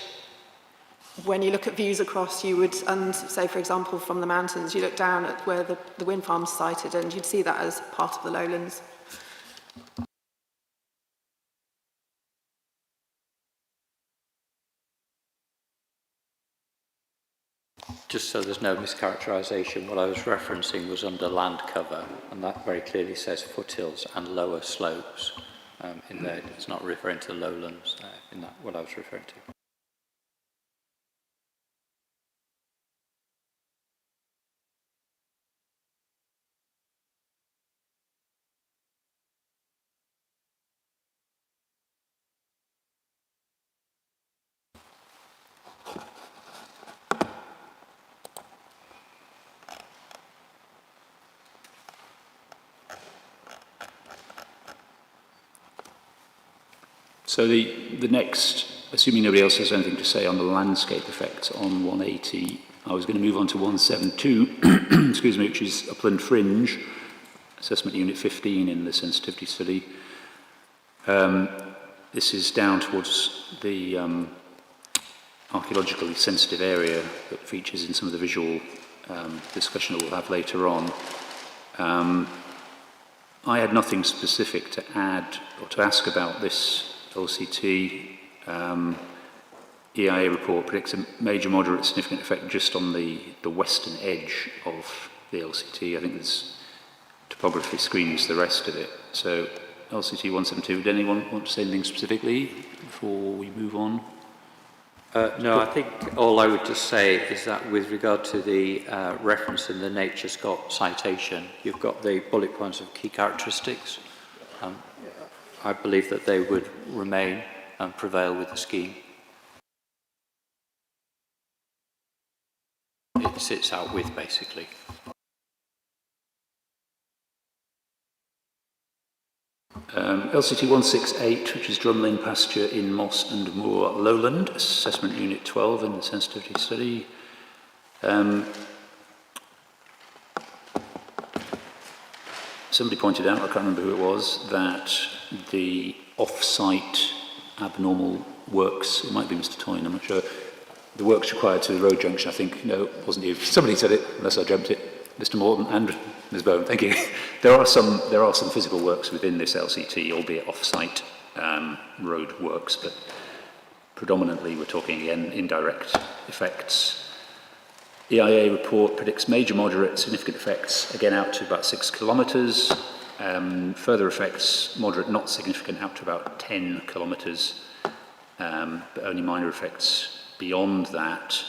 when you look at views across, you would, and say, for example, from the mountains, you look down at where the wind farm's sited, and you'd see that as part of the lowlands. Just so there's no mischaracterisation, what I was referencing was under land cover, and that very clearly says foothills and lower slopes in there. It's not referring to lowlands in that, what I was referring to. So the next, assuming nobody else has anything to say on the landscape effects on 180, I was going to move on to 172, excuse me, which is Upland Fringe, Assessment Unit 15 in the sensitivity study. This is down towards the archaeologically sensitive area that features in some of the visual discussion that we'll have later on. I had nothing specific to add or to ask about this LCT. EIA report predicts a major, moderate, significant effect just on the western edge of the LCT. I think there's topography screens the rest of it. So LCT 172, would anyone want to say anything specifically before we move on? No, I think all I would just say is that with regard to the reference in the Nature Scott citation, you've got the bullet points of key characteristics. I believe that they would remain and prevail with the scheme. It sits out with, basically. LCT 168, which is drumlin pasture in moss and moor lowland, assessment unit 12 in the sensitivity study. Somebody pointed out, I can't remember who it was, that the off-site abnormal works, it might be Mr. Toyne, I'm not sure, the works required to the road junction, I think, no, it wasn't you, somebody said it, unless I dreamt it, Mr. Morton and Ms. Bowen, thank you. There are some physical works within this LCT, albeit off-site road works, but predominantly we're talking again indirect effects. EIA report predicts major, moderate, significant effects, again out to about 6 kilometres. Further effects, moderate, not significant, out to about 10 kilometres, but only minor effects beyond that.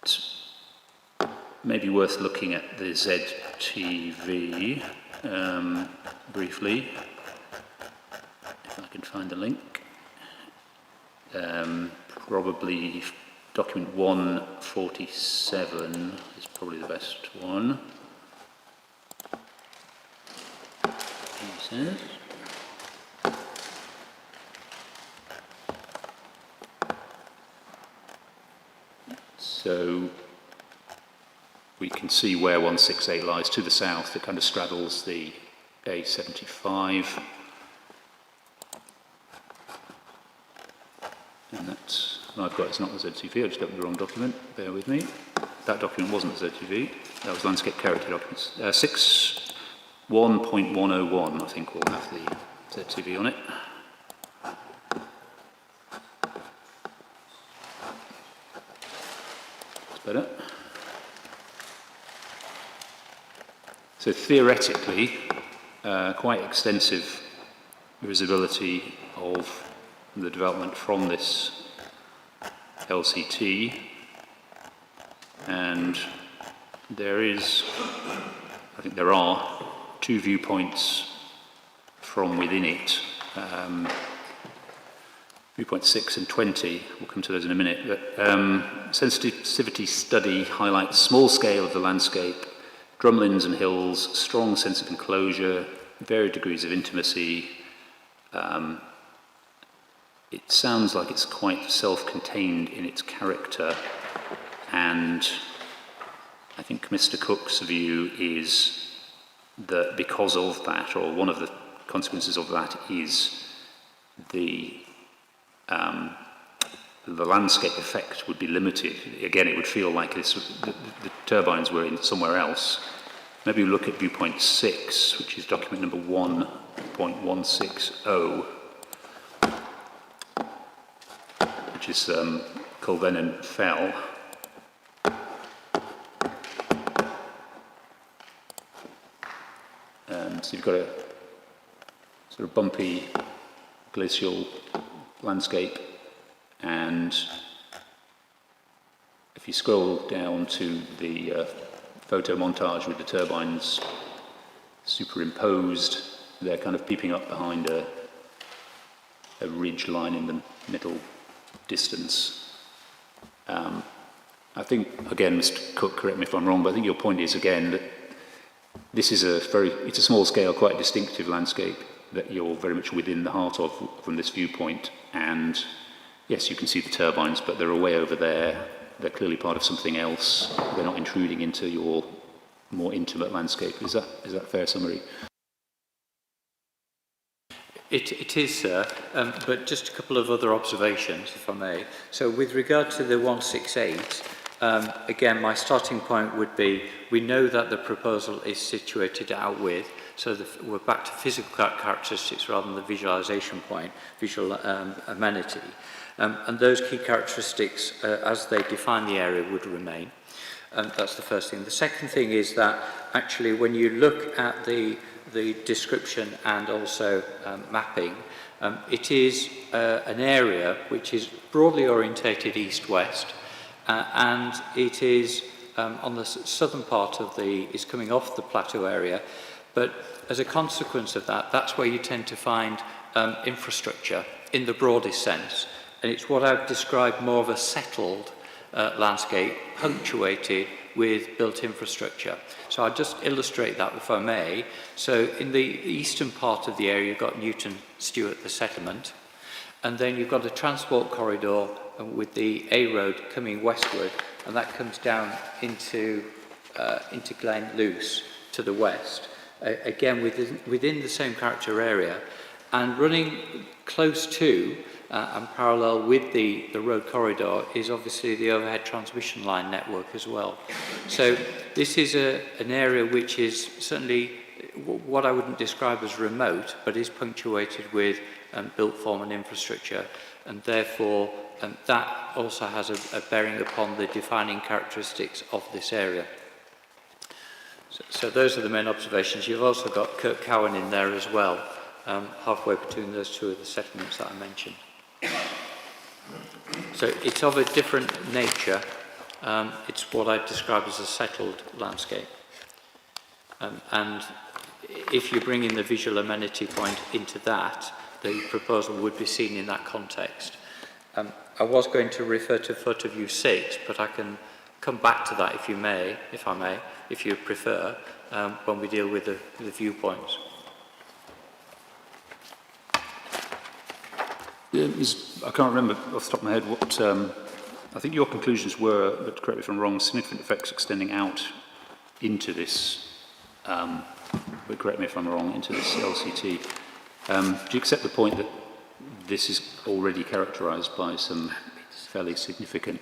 It's maybe worth looking at the ZTV briefly, if I can find the link. Probably document 147 is probably the best one. So we can see where 168 lies to the south. It kind of straddles the A75. And that's, what I've got, it's not the ZTV, I just opened the wrong document, bear with me. That document wasn't the ZTV, that was landscape character documents. 61.101, I think will have the ZTV on it. That's better. So theoretically, quite extensive visibility of the development from this LCT, and there is, I think there are 2 viewpoints from within it, viewpoint 6 and 20, we'll come to those in a minute, but sensitivity study highlights small scale of the landscape, drumlins and hills, strong sense of enclosure, varied degrees of intimacy. It sounds like it's quite self-contained in its character, and I think Mr. Cook's view is that because of that, or one of the consequences of that, is the landscape effect would be limited. Again, it would feel like the turbines were in somewhere else. Maybe we look at viewpoint 6, which is document number 1.160, which is Glenvernoch Fell. And so you've got a sort of bumpy glacial landscape, and if you scroll down to the photo montage with the turbines superimposed, they're kind of peeping up behind a ridge line in the middle distance. I think, again, Mr. Cook, correct me if I'm wrong, but I think your point is, again, that this is it's a small scale, quite distinctive landscape that you're very much within the heart of from this viewpoint. And yes, you can see the turbines, but they're way over there. They're clearly part of something else. They're not intruding into your more intimate landscape. Is that a fair summary? It is, sir, but just a couple of other observations, if I may. So with regard to the 168, again, my starting point would be, we know that the proposal is situated out with, so we're back to physical characteristics rather than the visualization point, visual amenity. And those key characteristics, as they define the area, would remain. That's the first thing. The second thing is that actually when you look at the description and also mapping, it is an area which is broadly orientated east-west, and it is on the southern part of is coming off the plateau area, but as a consequence of that, that's where you tend to find infrastructure in the broadest sense, and it's what I've described more of a settled landscape, punctuated with built infrastructure. So I'll just illustrate that if I may. So in the eastern part of the area, you've got Newton Stewart, the settlement, and then you've got a transport corridor with the A road coming westward, and that comes down into Glen Luce to the west, again within the same character area, and running close to and parallel with the road corridor is obviously the overhead transmission line network as well. So this is an area which is certainly what I wouldn't describe as remote, but is punctuated with built form and infrastructure, and therefore that also has a bearing upon the defining characteristics of this area. So those are the main observations. You've also got Kirkcowan in there as well, halfway between those two of the settlements that I mentioned. So it's of a different nature. It's what I describe as a settled landscape. And if you bring in the visual amenity point into that, the proposal would be seen in that context. I was going to refer to photo view 6, but I can come back to that if I may, if you prefer, when we deal with the viewpoints. I can't remember off the top of my head what I think your conclusions were, but correct me if I'm wrong, significant effects extending out into this but correct me if I'm wrong, into this LCT. Do you accept the point that this is already characterised by some fairly significant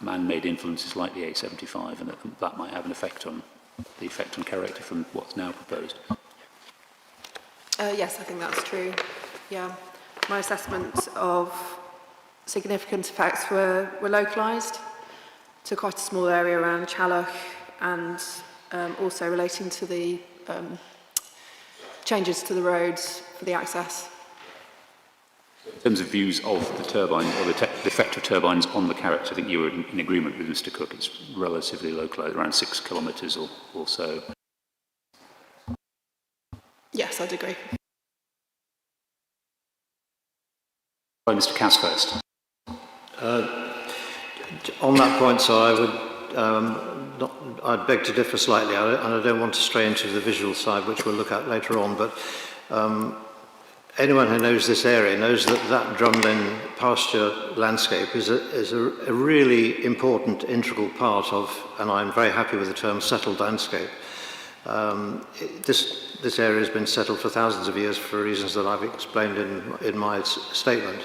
man-made influences like the A75, and that might have an effect on the effect on character from what's now proposed? Yes, I think that's true. Yeah, my assessment of significant effects were localised to quite a small area around Challoch, and also relating to the changes to the roads for the access. In terms of views of the turbine, or the effect of turbines on the character, I think you were in agreement with Mr. Cook. It's relatively localised, around 6 kilometres or so. Yes, I'd agree. Mr. Cass first. On that point, so I would I'd beg to differ slightly, and I don't want to stray into the visual side, which we'll look at later on, but anyone who knows this area knows that that drumlin pasture landscape is a really important, integral part of, and I'm very happy with the term, settled landscape. This area has been settled for thousands of years for reasons that I've explained in my statement,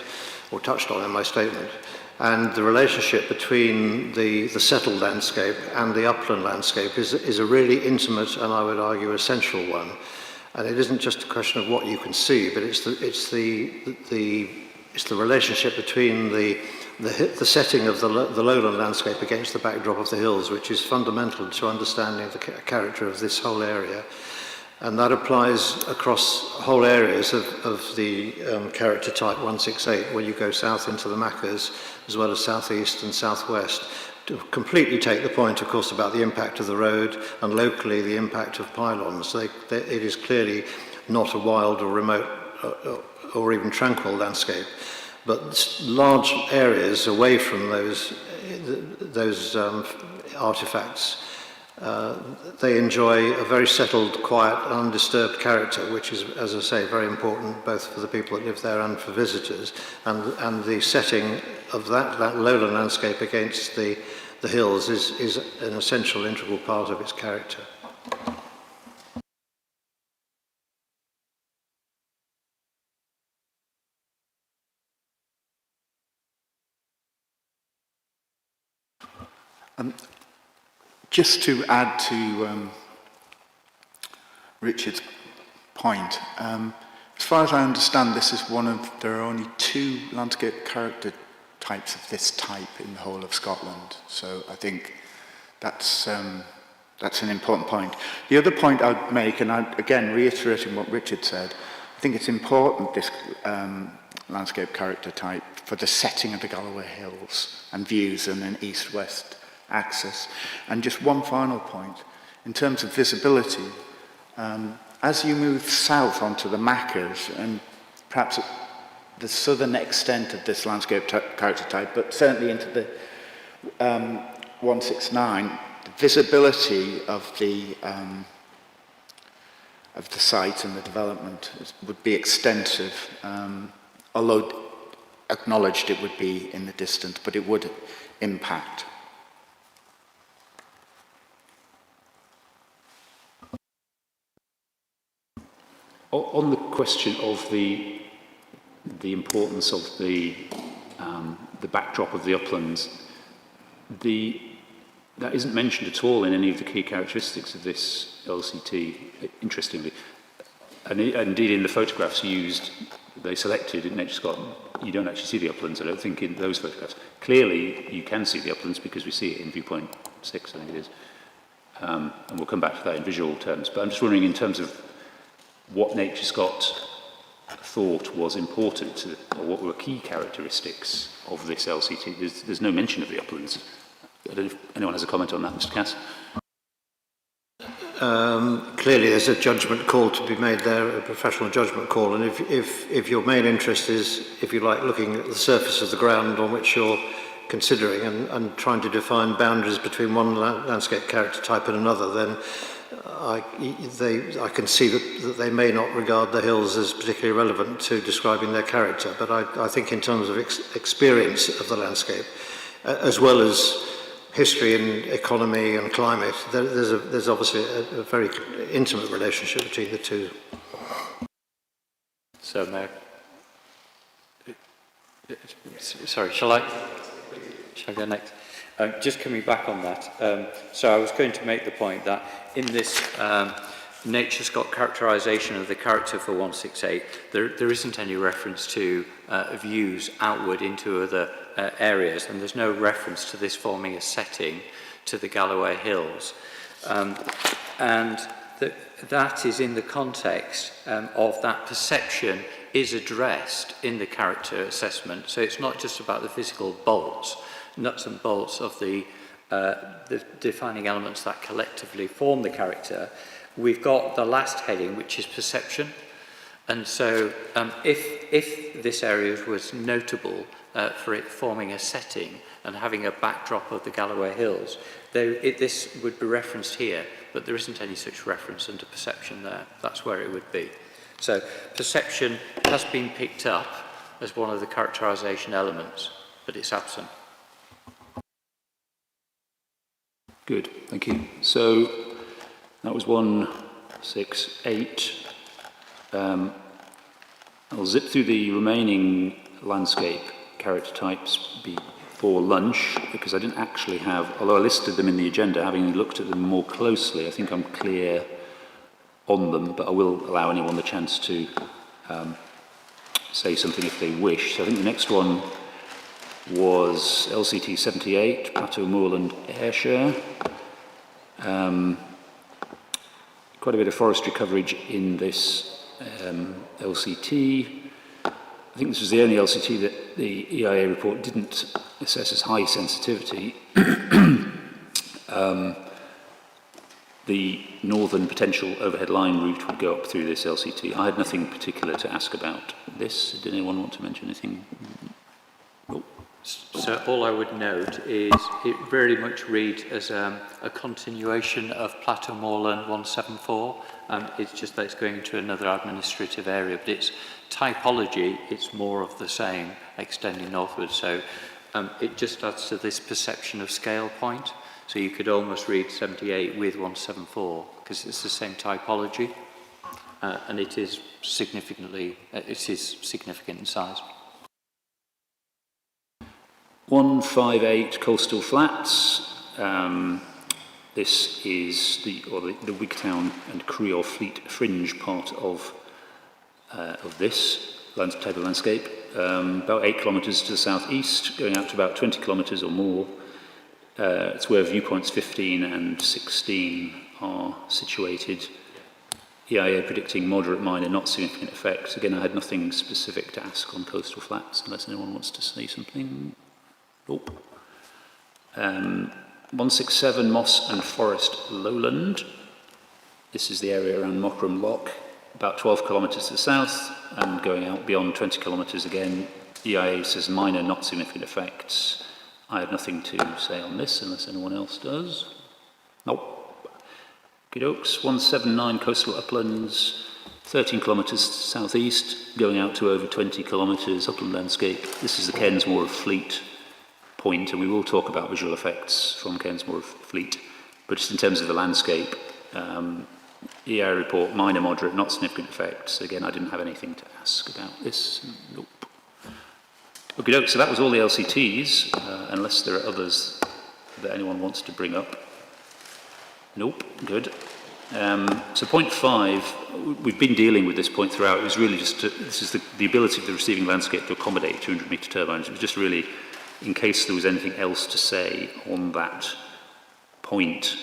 or touched on in my statement. And the relationship between the settled landscape and the upland landscape is a really intimate, and I would argue essential one. And it isn't just a question of what you can see, but it's the relationship between the setting of the lowland landscape against the backdrop of the hills, which is fundamental to understanding the character of this whole area. And that applies across whole areas of the character type 168, where you go south into the Maccas, as well as southeast and southwest, to completely take the point, of course, about the impact of the road, and locally the impact of pylons. It is clearly not a wild or remote or even tranquil landscape, but large areas away from those artifacts, they enjoy a very settled, quiet, undisturbed character, which is, as I say, very important both for the people that live there and for visitors. And the setting of that lowland landscape against the hills is an essential, integral part of its character. Just to add to Richard's point, as far as I understand, this is there are only 2 landscape character types of this type in the whole of Scotland. So I think that's an important point. The other point I'd make, and again reiterating what Richard said, I think it's important, this landscape character type, for the setting of the Galloway Hills and views and an east-west axis. And just one final point, in terms of visibility, as you move south onto the Maccas, and perhaps the southern extent of this landscape character type, but certainly into the 169, the visibility of the site and the development would be extensive, although acknowledged it would be in the distance, but it would impact. On the question of the importance of the backdrop of the uplands, that isn't mentioned at all in any of the key characteristics of this LCT, interestingly. And indeed, in the photographs they selected in Nature Scotland, you don't actually see the uplands, I don't think, in those photographs. Clearly, you can see the uplands because we see it in viewpoint 6, I think it is. And we'll come back to that in visual terms. But I'm just wondering, in terms of what Nature Scott thought was important to, or what were key characteristics of this LCT. There's no mention of the uplands. I don't know if anyone has a comment on that, Mr. Cass. Clearly there's a judgment call to be made there, a professional judgment call, and if your main interest is, if you like, looking at the surface of the ground on which you're considering and trying to define boundaries between one landscape character type and another, then I can see that they may not regard the hills as particularly relevant to describing their character, but I think in terms of experience of the landscape, as well as history and economy and climate, there's obviously a very intimate relationship between the two. So, Mayor, sorry, shall I go next? Just coming back on that, so I was going to make the point that in this Nature Scott characterisation of the character for 168, there isn't any reference to views outward into other areas, and there's no reference to this forming a setting to the Galloway Hills. And that is in the context of that perception is addressed in the character assessment. So it's not just about the physical bolts, nuts and bolts of the defining elements that collectively form the character. We've got the last heading, which is perception. And so if this area was notable for it forming a setting and having a backdrop of the Galloway Hills, this would be referenced here, but there isn't any such reference under perception there. That's where it would be. So perception has been picked up as one of the characterisation elements, but it's absent. Good, thank you. So that was 168. I'll zip through the remaining landscape character types before lunch, because I didn't actually have, although I listed them in the agenda, having looked at them more closely, I think I'm clear on them, but I will allow anyone the chance to say something if they wish. So I think the next one was LCT 78, Plateau Moorland Ayrshire. Quite a bit of forestry coverage in this LCT. I think this was the only LCT that the EIA report didn't assess as high sensitivity. The northern potential overhead line route would go up through this LCT. I had nothing particular to ask about this. Did anyone want to mention anything? Oh. So all I would note is it very much reads as a continuation of Plateau Moorland 174. It's just that it's going into another administrative area, but its typology, it's more of the same, extending northward. So it just adds to this perception of scale point. So you could almost read 78 with 174 because it's the same typology, and it is significant in size. 158 Coastal Flats. This is the Wigtown and Creole Fleet fringe part of this table landscape. About 8 kilometres to the southeast, going out to about 20 kilometres or more. It's where viewpoints 15 and 16 are situated. EIA predicting moderate, minor, not significant effects. Again, I had nothing specific to ask on coastal flats, unless anyone wants to say something. Nope. 167 Moss and Forest Lowland. This is the area around Mockram Lock, about 12 kilometres to the south, and going out beyond 20 kilometres again. EIA says minor, not significant effects. I had nothing to say on this, unless anyone else does. Nope. Okey-dokes, 179 Coastal Uplands, 13 kilometres southeast, going out to over 20 kilometres upland landscape. This is the Cairnsmore of Fleet point, and we will talk about visual effects from Cairnsmore of Fleet, but just in terms of the landscape, EIA report, minor, moderate, not significant effects. Again, I didn't have anything to ask about this. Nope. Okay, so that was all the LCTs, unless there are others that anyone wants to bring up. Nope, good. So point 5, we've been dealing with this point throughout. It was really just, this is the ability of the receiving landscape to accommodate 200 metre turbines. It was just really, in case there was anything else to say on that point.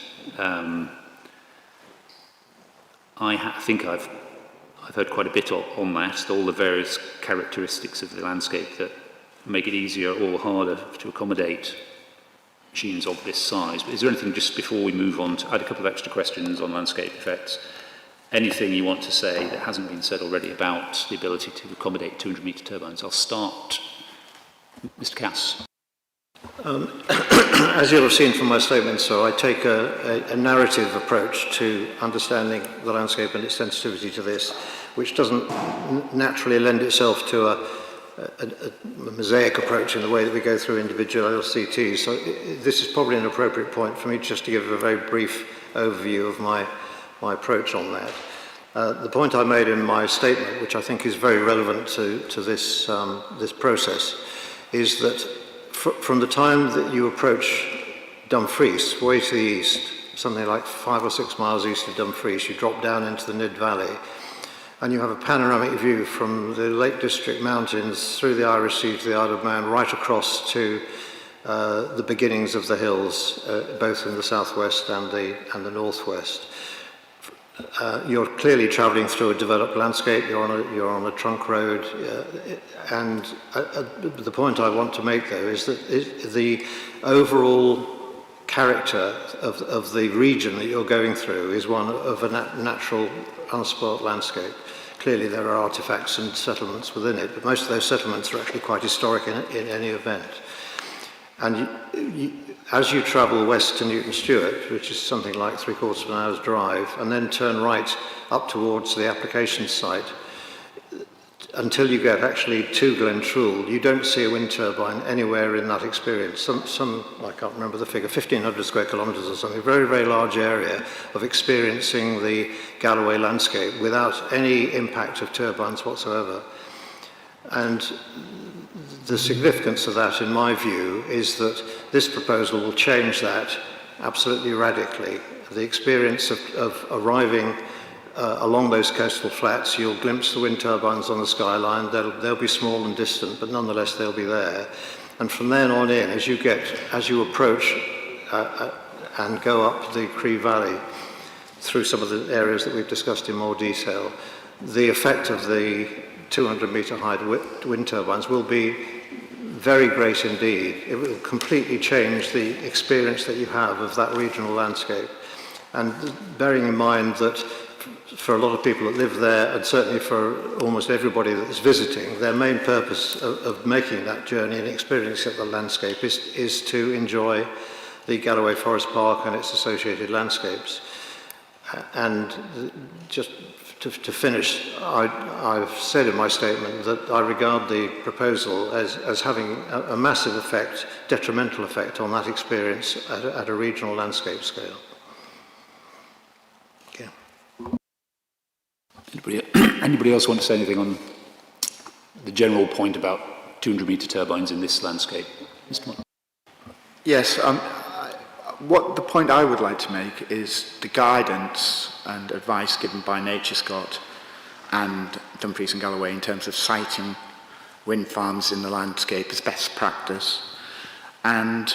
I think I've heard quite a bit on that, all the various characteristics of the landscape that make it easier or harder to accommodate machines of this size. But is there anything, just before we move on, I had a couple of extra questions on landscape effects. Anything you want to say that hasn't been said already about the ability to accommodate 200 metre turbines? I'll start. Mr. Cass. As you'll have seen from my statement, so I take a narrative approach to understanding the landscape and its sensitivity to this, which doesn't naturally lend itself to mosaic approach in the way that we go through individual LCTs. So this is probably an appropriate point for me just to give a very brief overview of my approach on that. The point I made in my statement, which I think is very relevant to this, this process, is that from the time that you approach Dumfries, way to the east, something like 5 or 6 miles east of Dumfries, you drop down into the Nid Valley, and you have a panoramic view from the Lake District Mountains through the Irish Sea to the Isle of Man, right across to the beginnings of the hills, both in the southwest and the northwest. You're clearly travelling through a developed landscape. You're on a trunk road, and the point I want to make, though, is that the overall character of the region that you're going through is one of a natural, unspoilt landscape. Clearly, there are artefacts and settlements within it, but most of those settlements are actually quite historic in any event. And as you travel west to Newton Stewart, which is something like 3/4 of an hour's drive, and then turn right up towards the application site, until you get actually to Glentrool, you don't see a wind turbine anywhere in that experience. Some I can't remember the figure, 1,500 square kilometres or something, a very, very large area of experiencing the Galloway landscape without any impact of turbines whatsoever. And the significance of that, in my view, is that this proposal will change that absolutely radically. The experience of arriving along those coastal flats, you'll glimpse the wind turbines on the skyline. They'll be small and distant, but nonetheless they'll be there. And from then on in, as you approach and go up the Cree Valley through some of the areas that we've discussed in more detail, the effect of the 200-metre high wind turbines will be very great indeed. It will completely change the experience that you have of that regional landscape. And bearing in mind that for a lot of people that live there, and certainly for almost everybody that's visiting, their main purpose of making that journey and experiencing the landscape is to enjoy the Galloway Forest Park and its associated landscapes. And just to finish, I've said in my statement that I regard the proposal as having a massive effect, detrimental effect on that experience at a regional landscape scale. Okay. Anybody else want to say anything on the general point about 200-metre turbines in this landscape? Mr. Martin? Yes, what the point I would like to make is the guidance and advice given by NatureScot and Dumfries and Galloway in terms of siting wind farms in the landscape as best practice. And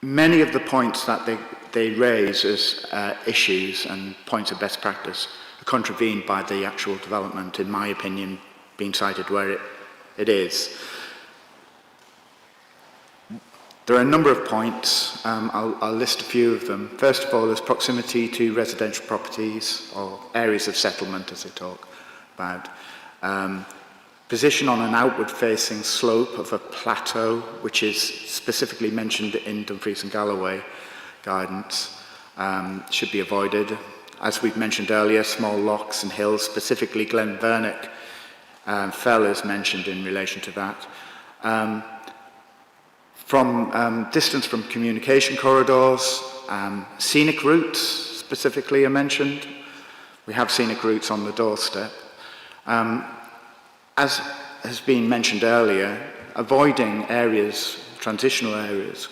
many of the points that they raise as issues and points of best practice are contravened by the actual development, in my opinion, being sited where it is. There are a number of points. I'll list a few of them. First of all, there's proximity to residential properties or areas of settlement, as they talk about. Position on an outward-facing slope of a plateau, which is specifically mentioned in Dumfries and Galloway guidance, should be avoided. As we've mentioned earlier, small lochs and hills, specifically Glenvernoch, Fell is mentioned in relation to that. Distance from communication corridors, scenic routes specifically are mentioned. We have scenic routes on the doorstep. As has been mentioned earlier, avoiding areas, transitional areas,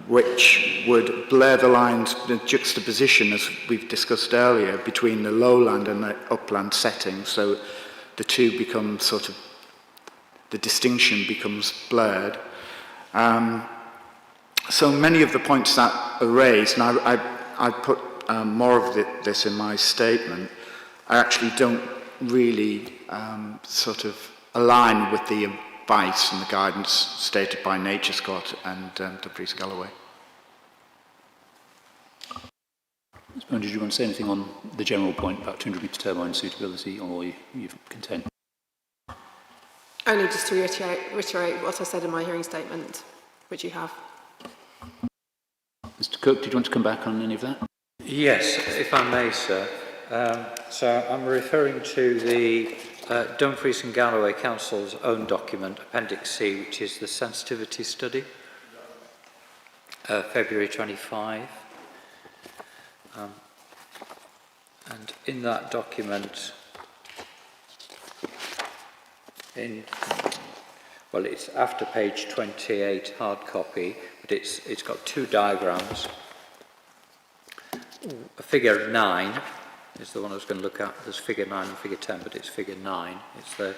which would blur the lines, the juxtaposition, as we've discussed earlier, between the lowland and the upland setting, so the two become sort of, the distinction becomes blurred. So many of the points that are raised, and I put more of this in my statement, I actually don't really sort of align with the advice and the guidance stated by NatureScot and Dumfries and Galloway. Ms. Bowen, did you want to say anything on the general point about 200-metre turbine suitability, or you've content? Only just to reiterate what I said in my hearing statement, which you have. Mr. Cook, did you want to come back on any of that? Yes, if I may, sir. So I'm referring to the Dumfries and Galloway Council's own document, Appendix C, which is the sensitivity study, February 25. And in that document, well, it's after page 28, hard copy, but it's got two diagrams. Figure 9 is the one I was going to look at. There's figure 9 and figure 10, but it's figure 9. It's the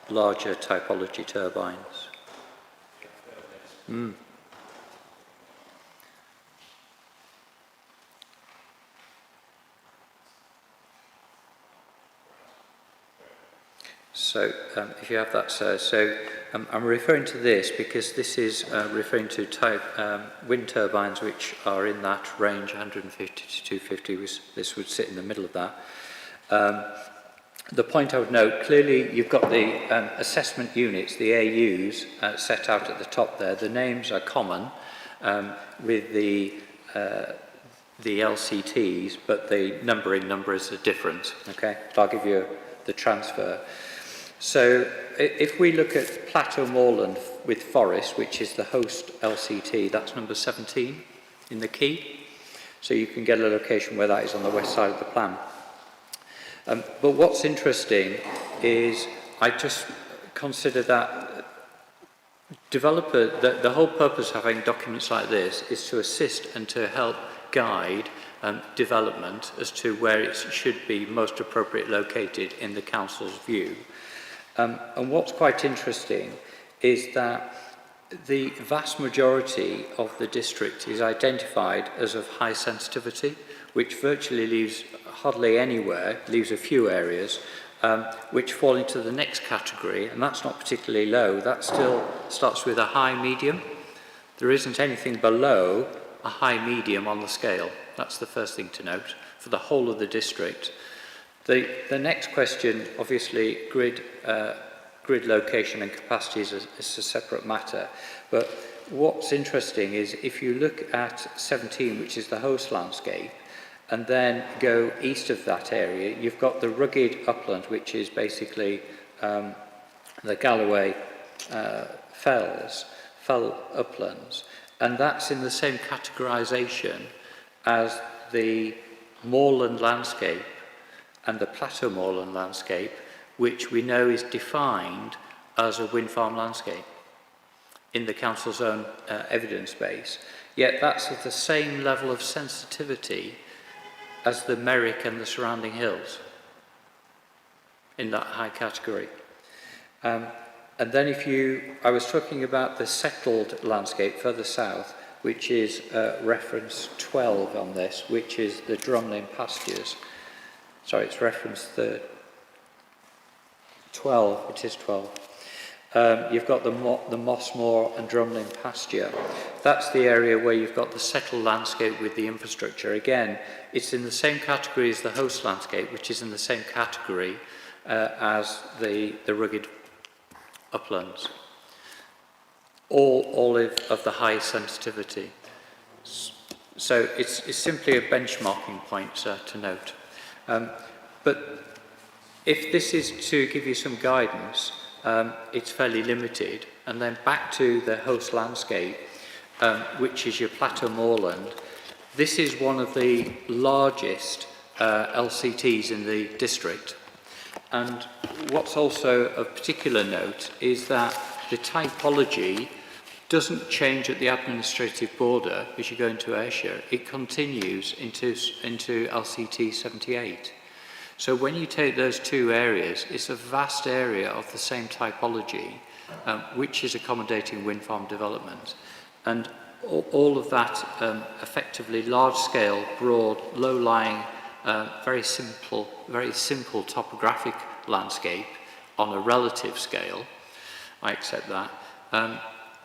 larger typology turbines. So, if you have that, sir. So, I'm referring to this because this is referring to type wind turbines which are in that range, 150 to 250. This would sit in the middle of that. The point I would note, clearly you've got the assessment units, the AUs, set out at the top there. The names are common with the LCTs, but the numbers are different. Okay, but I'll give you the transfer. So if we look at Plateau Moorland with Forest, which is the host LCT, that's number 17 in the key. So you can get a location where that is on the west side of the plan. But what's interesting is I just consider that the whole purpose of having documents like this is to assist and to help guide development as to where it should be most appropriately located in the council's view. And what's quite interesting is that the vast majority of the district is identified as of high sensitivity, which virtually leaves hardly anywhere, leaves a few areas, which fall into the next category, and that's not particularly low. That still starts with a high medium. There isn't anything below a high medium on the scale. That's the first thing to note for the whole of the district. The next question, obviously, grid location and capacity is a separate matter. But what's interesting is if you look at 17, which is the host landscape, and then go east of that area, you've got the rugged upland, which is basically the Galloway fell uplands. And that's in the same categorisation as the moorland landscape and the plateau moorland landscape, which we know is defined as a wind farm landscape in the council's own evidence base. Yet that's at the same level of sensitivity as the Merrick and the surrounding hills in that high category. And then I was talking about the settled landscape further south, which is reference 12 on this, which is the drumlin pastures. Sorry, it's reference 12, it is 12. You've got the Mossmoor and Drumlin pasture. That's the area where you've got the settled landscape with the infrastructure. Again, it's in the same category as the host landscape, which is in the same category as the rugged uplands. All of the high sensitivity. So it's simply a benchmarking point to note. But if this is to give you some guidance, it's fairly limited. And then back to the host landscape, which is your plateau moorland. This is one of the largest LCTs in the district. And what's also of particular note is that the typology doesn't change at the administrative border as you go into Ayrshire. It continues into LCT 78. So when you take those two areas, it's a vast area of the same typology, which is accommodating wind farm development. And all of that effectively large-scale, broad, low-lying, very simple topographic landscape on a relative scale, I accept that,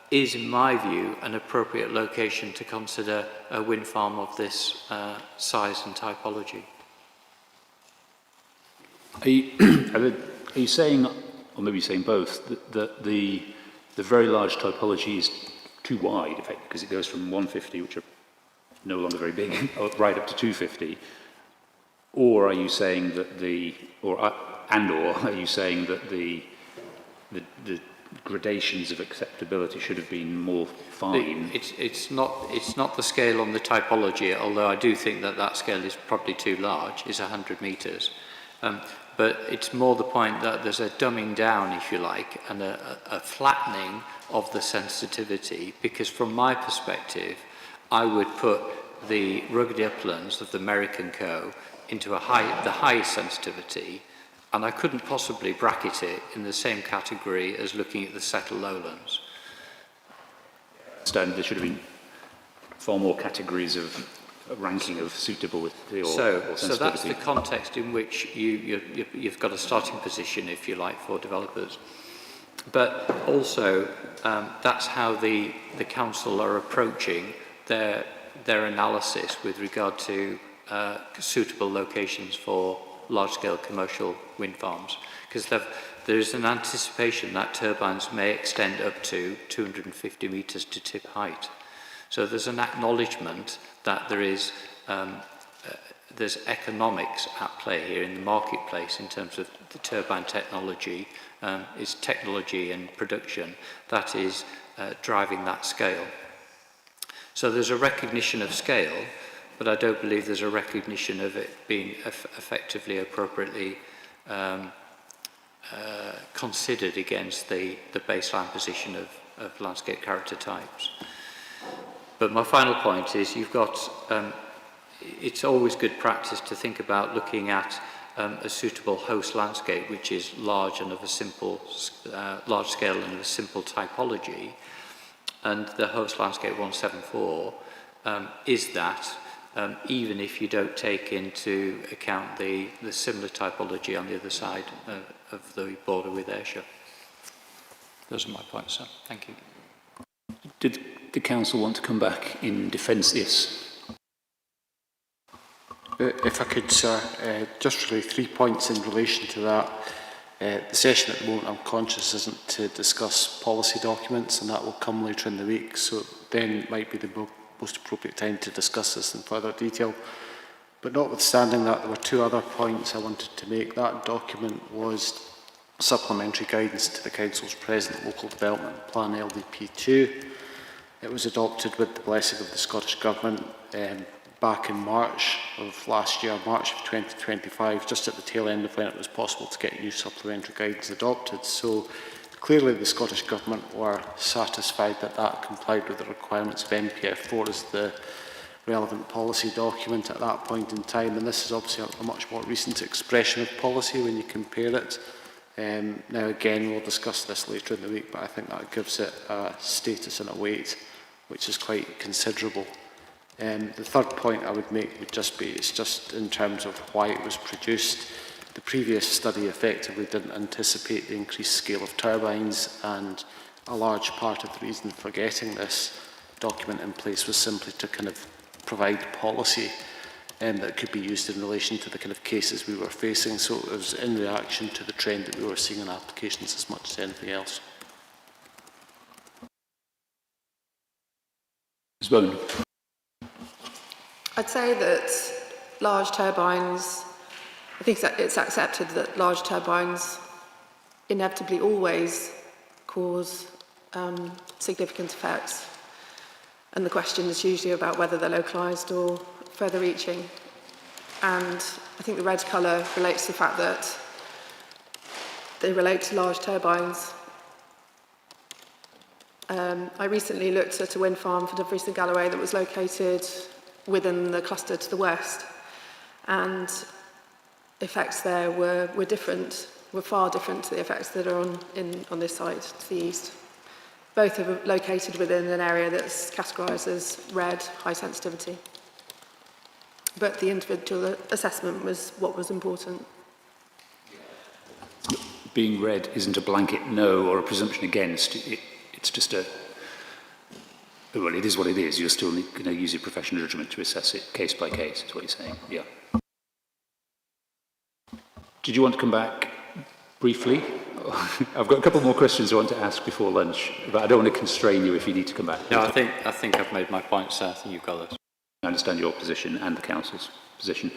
is, in my view, an appropriate location to consider a wind farm of this size and typology. Are you saying, or maybe saying both, that the very large typology is too wide, effectively, because it goes from 150, which are no longer very big, right up to 250, Or are you saying that or are you saying that the gradations of acceptability should have been more fine? It's not the scale on the typology, although I do think that scale is probably too large, is 100 metres. But it's more the point that there's a dumbing down, if you like, and a flattening of the sensitivity, because from my perspective, I would put the rugged uplands of the American Co into the highest sensitivity, and I couldn't possibly bracket it in the same category as looking at the settled lowlands. So there should have been far more categories of ranking of suitable with or sensitivity. So that's the context in which you've got a starting position, if you like, for developers. But also, that's how the council are approaching their analysis with regard to suitable locations for large-scale commercial wind farms, because there is an anticipation that turbines may extend up to 250 metres to tip height. So there's an acknowledgement that there's economics at play here in the marketplace in terms of the turbine technology, is technology and production that is driving that scale. So there's a recognition of scale, but I don't believe there's a recognition of it being effectively, appropriately considered against the baseline position of landscape character types. But my final point is you've got, it's always good practice to think about looking at a suitable host landscape, which is large and of a simple, large scale and of a simple typology. And the host landscape 174 is that, even if you don't take into account the similar typology on the other side of the border with Ayrshire. Those are my points, sir. Thank you. Did the council want to come back in defence? Yes. If I could, sir, just really 3 points in relation to that. The session at the moment, I'm conscious, isn't to discuss policy documents, and that will come later in the week, so then might be the most appropriate time to discuss this in further detail. But notwithstanding that, there were 2 other points I wanted to make. That document was supplementary guidance to the Council's present Local Development Plan LDP2. It was adopted with the blessing of the Scottish Government back in March of last year, March of 2025, just at the tail end of when it was possible to get new supplementary guidance adopted. So clearly the Scottish Government were satisfied that that complied with the requirements of NPF4 as the relevant policy document at that point in time, and this is obviously a much more recent expression of policy when you compare it. Now again, we'll discuss this later in the week, but I think that gives it a status and a weight which is quite considerable. The third point I would make would just be, it's just in terms of why it was produced. The previous study effectively didn't anticipate the increased scale of turbines, and a large part of the reason for getting this document in place was simply to kind of provide policy that could be used in relation to the kind of cases we were facing. So it was in reaction to the trend that we were seeing in applications as much as anything else. Ms. Bowman. I'd say that large turbines, I think it's accepted that large turbines inevitably always cause significant effects. And the question is usually about whether they're localised or further reaching. And I think the red colour relates to the fact that they relate to large turbines. I recently looked at a wind farm for Dumfries and Galloway that was located within the cluster to the west, and effects there were far different to the effects that are on this side to the east. Both are located within an area that's categorised as red, high sensitivity. But the individual assessment was what was important. Being red isn't a blanket no or a presumption against. It's just well, it is what it is. You're still going to use your professional judgment to assess it case by case, is what you're saying. Yeah. Did you want to come back briefly? I've got a couple more questions I want to ask before lunch, but I don't want to constrain you if you need to come back. No, I think I've made my point, sir. I think you've got this. I understand your position and the council's position.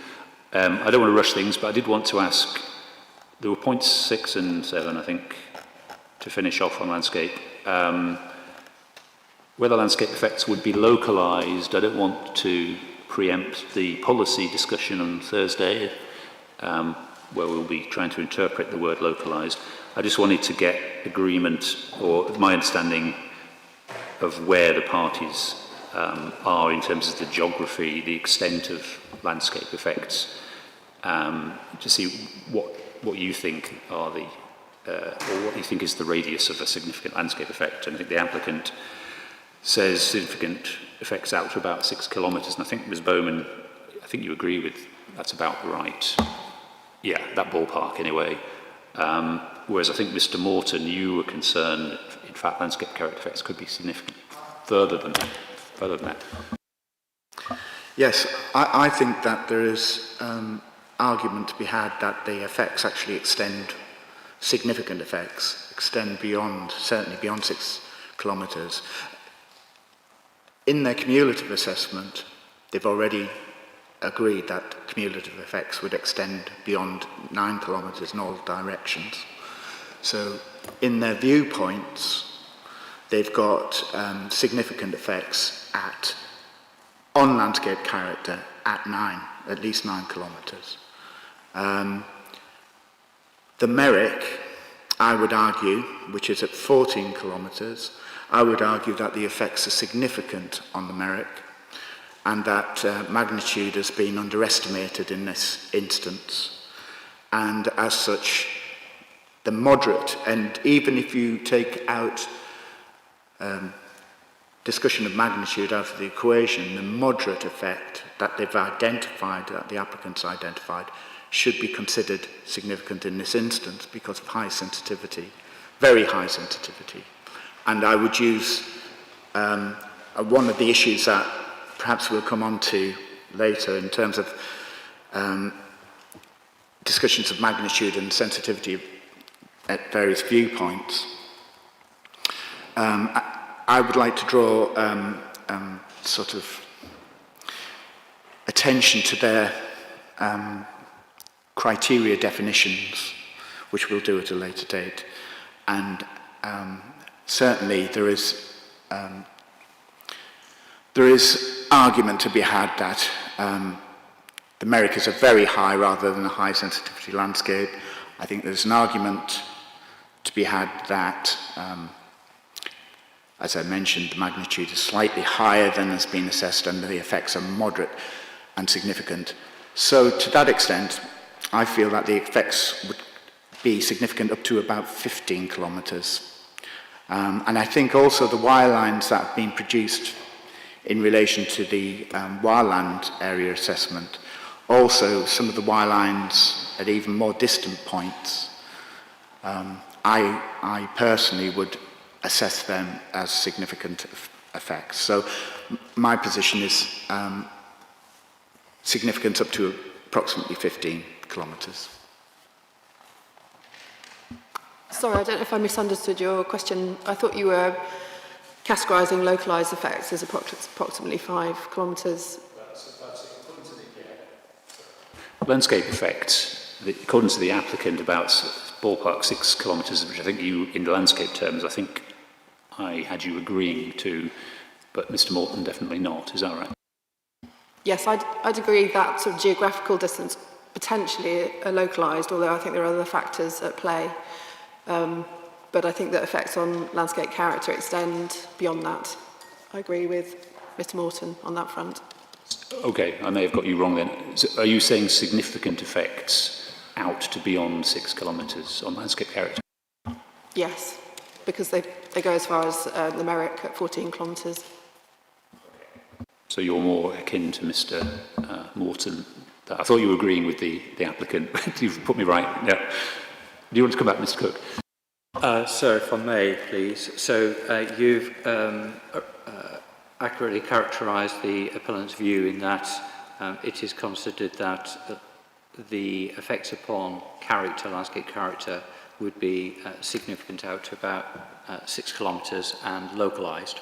I don't want to rush things, but I did want to ask, there were points 6 and 7, I think, to finish off on landscape. Whether landscape effects would be localised, I don't want to preempt the policy discussion on Thursday, where we'll be trying to interpret the word localised. I just wanted to get agreement, or my understanding of where the parties are in terms of the geography, the extent of landscape effects, to see what you think are the, or what you think is the radius of a significant landscape effect. And I think the applicant says significant effects out to about 6 kilometres, and I think Ms Bowman, I think you agree with that's about right. Yeah, that ballpark anyway. Whereas I think Mr Morton, you were concerned, in fact, landscape character effects could be significant further than that. Yes, I think that there is argument to be had that the effects actually extend, significant effects, extend beyond, certainly beyond 6 kilometres. In their cumulative assessment, they've already agreed that cumulative effects would extend beyond 9 kilometres in all directions. So in their viewpoints, they've got significant effects on landscape character at least 9 kilometres. The Merrick, I would argue, which is at 14 kilometres, I would argue that the effects are significant on the Merrick, and that magnitude has been underestimated in this instance. And as such, the moderate, and even if you take out discussion of magnitude out of the equation, the moderate effect that they've identified, that the applicants identified, should be considered significant in this instance because of high sensitivity, very high sensitivity. And I would use one of the issues that perhaps we'll come on to later in terms of discussions of magnitude and sensitivity at various viewpoints. I would like to draw sort of attention to their criteria definitions, which we'll do at a later date. And certainly there is argument to be had that the Merrick is a very high rather than a high sensitivity landscape. I think there's an argument to be had that, as I mentioned, the magnitude is slightly higher than has been assessed and the effects are moderate and significant. So to that extent, I feel that the effects would be significant up to about 15 kilometres. And I think also the wirelines that have been produced in relation to the wildland area assessment, also some of the wirelines at even more distant points, I personally would assess them as significant effects. So my position is significance up to approximately 15 kilometres. Sorry, I don't know if I misunderstood your question. I thought you were categorising localised effects as approximately 5 kilometres. Landscape effects, according to the applicant, about ballpark 6 kilometres, which I think you, in landscape terms, I think I had you agreeing to, but Mr Morton definitely not. Is that right? Yes, I'd agree that sort of geographical distance potentially are localised, although I think there are other factors at play. But I think that effects on landscape character extend beyond that. I agree with Mr Morton on that front. Okay, I may have got you wrong then. So are you saying significant effects out to beyond 6 kilometres on landscape character? Yes, because they go as far as the Merrick at 14 kilometres. So you're more akin to Mr Morton. I thought you were agreeing with the applicant, but you've put me right. Yeah. Do you want to come back, Mr Cook? Sir, if I may, please. So you've accurately characterised the appellant's view in that it is considered that the effects upon character, landscape character, would be significant out to about 6 kilometres and localised.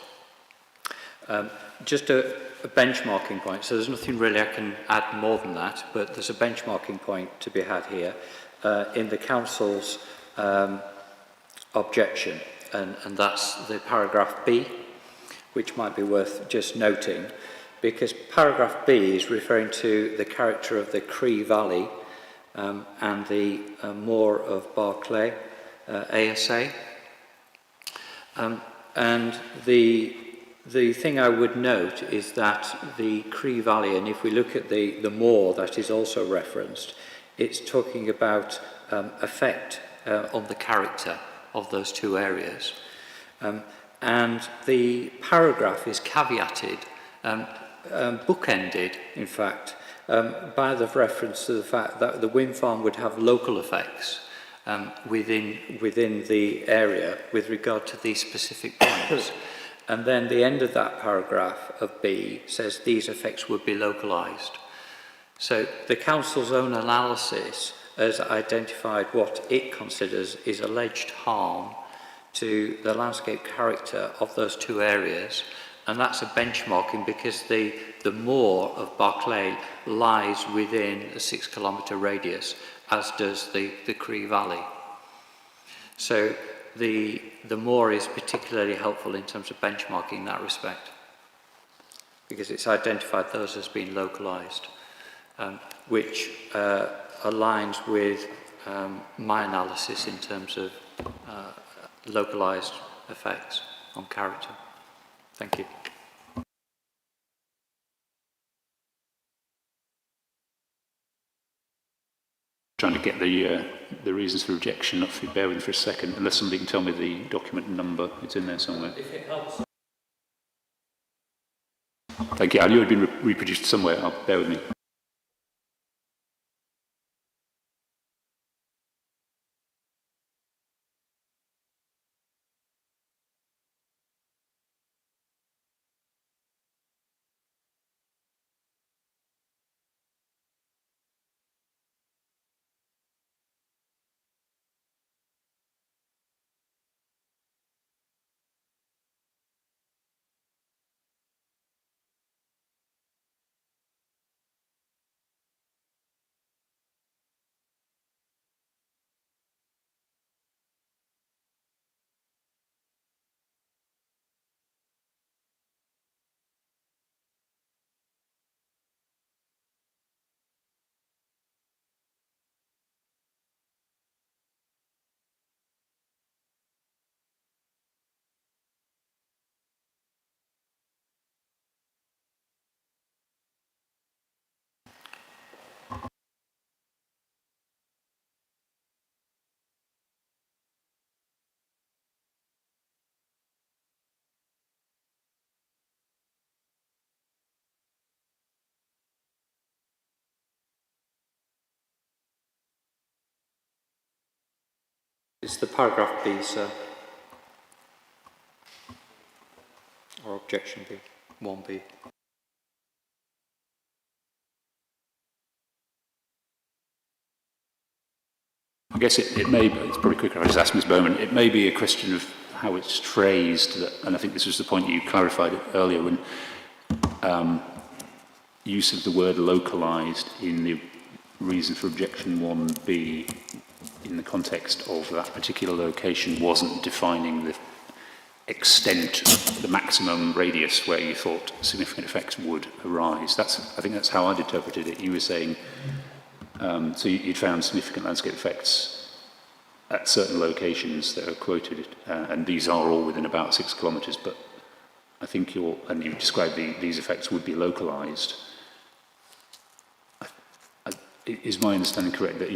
Just a benchmarking point, so there's nothing really I can add more than that, but there's a benchmarking point to be had here in the Council's objection, and that's the paragraph B, which might be worth just noting, because paragraph B is referring to the character of the Cree Valley and the moor of Barclay, ASA. And the thing I would note is that the Cree Valley, and if we look at the moor that is also referenced, it's talking about effect on the character of those two areas. And the paragraph is caveated, bookended, in fact, by the reference to the fact that the wind farm would have local effects within the area with regard to these specific points. And then the end of that paragraph of B says these effects would be localised. So the Council's own analysis has identified what it considers is alleged harm to the landscape character of those two areas, and that's a benchmarking because the moor of Barclay lies within a 6 kilometre radius, as does the Cree Valley. So the moor is particularly helpful in terms of benchmarking in that respect, because it's identified those as being localised, which aligns with my analysis in terms of localised effects on character. Thank you. Trying to get the reasons for rejection up. If you bear with me for a second, unless somebody can tell me the document number, it's in there somewhere. If it helps. Thank you. I knew it had been reproduced somewhere. Bear with me. It's the paragraph B, sir. Or objection B, 1B. I guess it may be, it's probably quicker, I'll just ask Ms Bowman, it may be a question of how it's phrased, and I think this was the point you clarified earlier when use of the word localised in the reason for objection 1B in the context of that particular location wasn't defining the extent, the maximum radius where you thought significant effects would arise. I think that's how I'd interpreted it. You were saying, so you'd found significant landscape effects at certain locations that are quoted, and these are all within about 6 kilometres, but I think you described these effects would be localised. Is my understanding correct that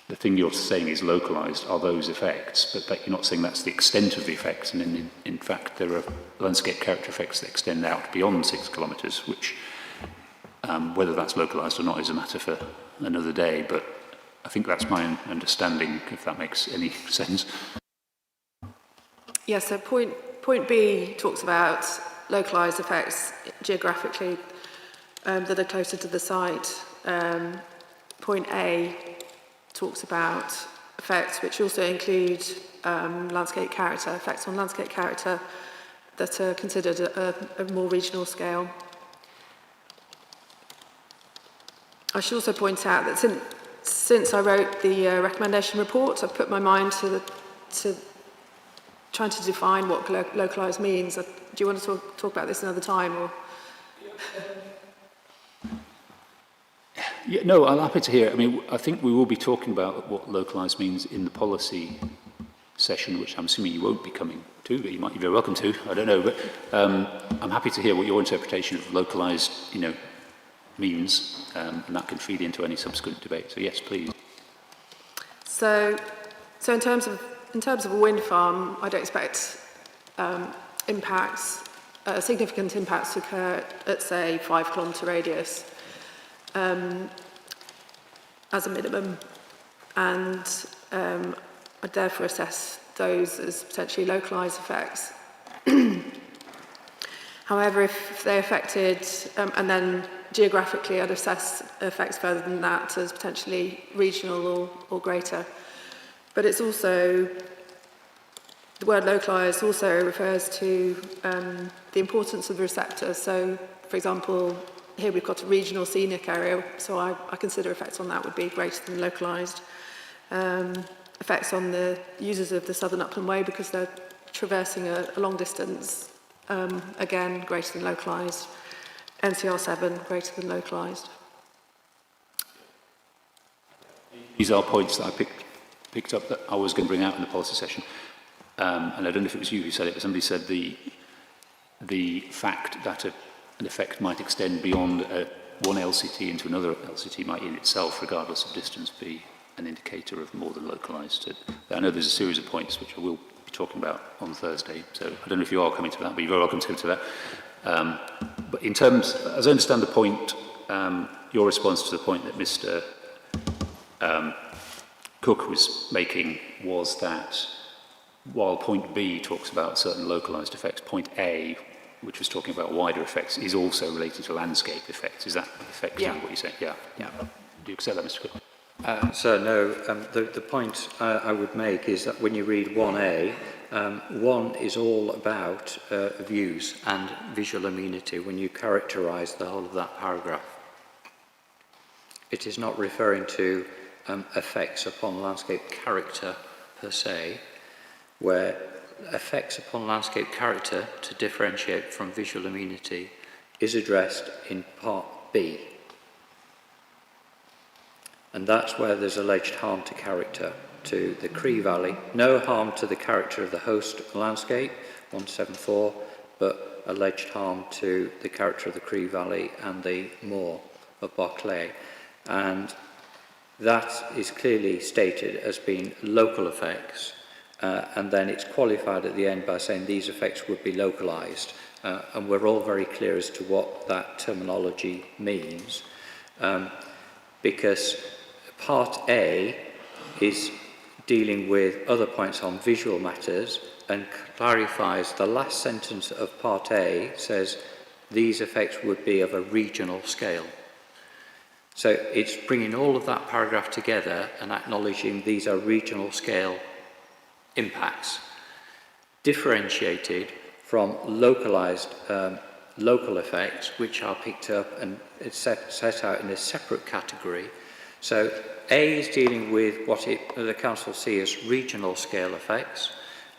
the thing you're saying is localised are those effects, but that you're not saying that's the extent of the effects, and in fact there are landscape character effects that extend out beyond 6 kilometres, which whether that's localised or not is a matter for another day, but I think that's my understanding, if that makes any sense. Yeah, so point B talks about localised effects geographically that are closer to the site. Point A talks about effects which also include landscape character, effects on landscape character that are considered a more regional scale. I should also point out that since I wrote the recommendation report, I've put my mind to trying to define what localised means. Do you want to talk about this another time? Or? Yeah, no, I'm happy to hear it. I mean, I think we will be talking about what localised means in the policy session, which I'm assuming you won't be coming to, but you might be very welcome to. I don't know, but I'm happy to hear what your interpretation of localised, means, and that can feed into any subsequent debate. So yes, please. So in terms of a wind farm, I don't expect significant impacts to occur at say 5 kilometre radius as a minimum, and I'd therefore assess those as potentially localised effects. However, if they're affected, and then geographically I'd assess effects further than that as potentially regional or greater. But it's also, the word localised also refers to the importance of the receptor. So, for example, here we've got a regional scenic area, so I consider effects on that would be greater than localised. Effects on the users of the Southern Upland Way because they're traversing a long distance, again, greater than localised. NCR 7, greater than localised. These are points that I picked up that I was going to bring out in the policy session. And I don't know if it was you who said it, but somebody said the fact that an effect might extend beyond one LCT into another LCT might in itself, regardless of distance, be an indicator of more than localised. I know there's a series of points which I will be talking about on Thursday, so I don't know if you are coming to that, but you're very welcome to come to that. But in terms, as I understand the point, your response to the point that Mr. Cook was making was that while point B talks about certain localised effects, point A, which was talking about wider effects, is also related to landscape effects. Is that effectively what you're saying? Yeah. Do you accept that, Mr. Cook? So no, the point I would make is that when you read 1A, 1 is all about views and visual amenity when you characterise the whole of that paragraph. It is not referring to effects upon landscape character per se, where effects upon landscape character to differentiate from visual amenity is addressed in part B. And that's where there's alleged harm to character to the Cree Valley. No harm to the character of the host landscape, 174, but alleged harm to the character of the Cree Valley and the moor of Barclay. And that is clearly stated as being local effects, and then it's qualified at the end by saying these effects would be localised. And we're all very clear as to what that terminology means, because Part A is dealing with other points on visual matters and clarifies the last sentence of Part A says these effects would be of a regional scale. So it's bringing all of that paragraph together and acknowledging these are regional scale impacts, differentiated from localised local effects, which are picked up and it's set out in a separate category. So A is dealing with what the Council sees as regional scale effects,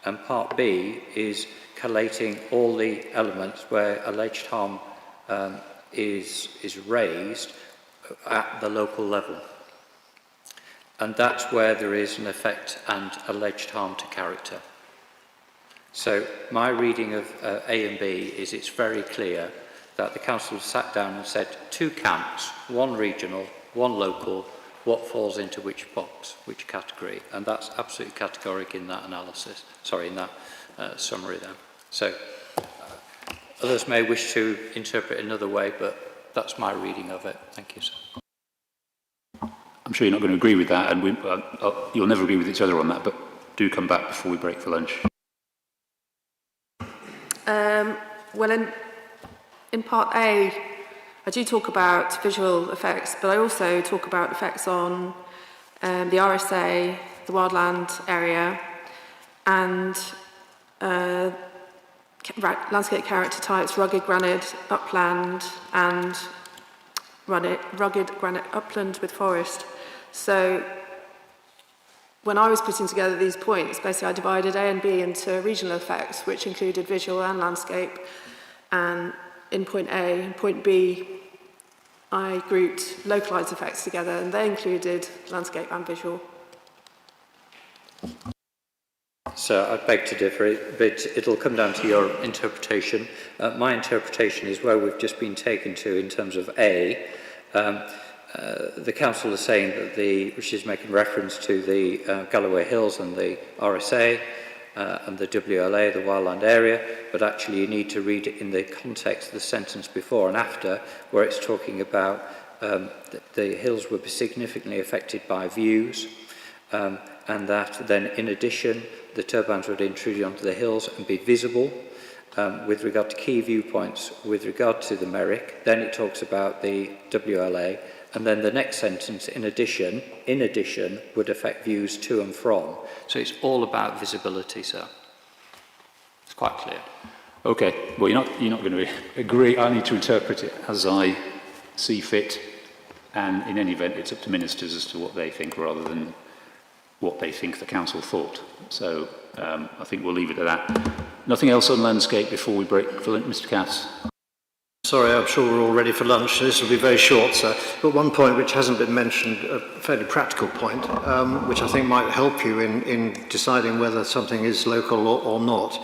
and Part B is collating all the elements where alleged harm is raised at the local level. And that's where there is an effect and alleged harm to character. So my reading of A and B is it's very clear that the Council sat down and said 2 camps, 1 regional, 1 local, what falls into which box, which category, and that's absolutely categoric in that analysis, in that summary there. So others may wish to interpret it another way, but that's my reading of it. Thank you, sir. I'm sure you're not going to agree with that, and you'll never agree with each other on that, but do come back before we break for lunch. Well, in Part A, I do talk about visual effects, but I also talk about effects on the RSA, the wildland area, and landscape character types, rugged granite upland and rugged granite upland with forest. So when I was putting together these points, basically I divided A and B into regional effects, which included visual and landscape. And in point A and point B, I grouped localised effects together, and they included landscape and visual. So I beg to differ, but it'll come down to your interpretation. My interpretation is where we've just been taken to in terms of A. The council is saying that which is making reference to the Galloway Hills and the RSA and the WLA, the wildland area, but actually you need to read it in the context of the sentence before and after, where it's talking about the hills would be significantly affected by views, and that then in addition the turbines would intrude onto the hills and be visible with regard to key viewpoints with regard to the Merrick. Then it talks about the WLA, and then the next sentence, in addition, would affect views to and from. So it's all about visibility, sir. It's quite clear. Okay, well, you're not going to agree. I need to interpret it as I see fit, and in any event, it's up to ministers as to what they think rather than what they think the council thought. So I think we'll leave it at that. Nothing else on landscape before we break for Mr. Cass? Sorry, I'm sure we're all ready for lunch. This will be very short, sir. But one point which hasn't been mentioned, a fairly practical point, which I think might help you in deciding whether something is local or not,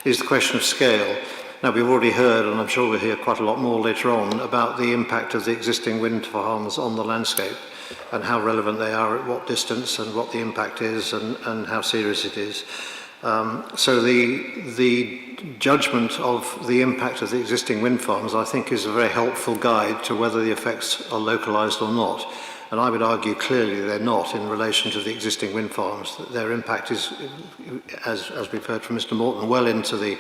is the question of scale. Now, we've already heard, and I'm sure we'll hear quite a lot more later on, about the impact of the existing wind farms on the landscape and how relevant they are at what distance and what the impact is and how serious it is. So the judgment of the impact of the existing wind farms, I think, is a very helpful guide to whether the effects are localised or not. And I would argue clearly they're not in relation to the existing wind farms. Their impact is, as we've heard from Mr. Morton, well into the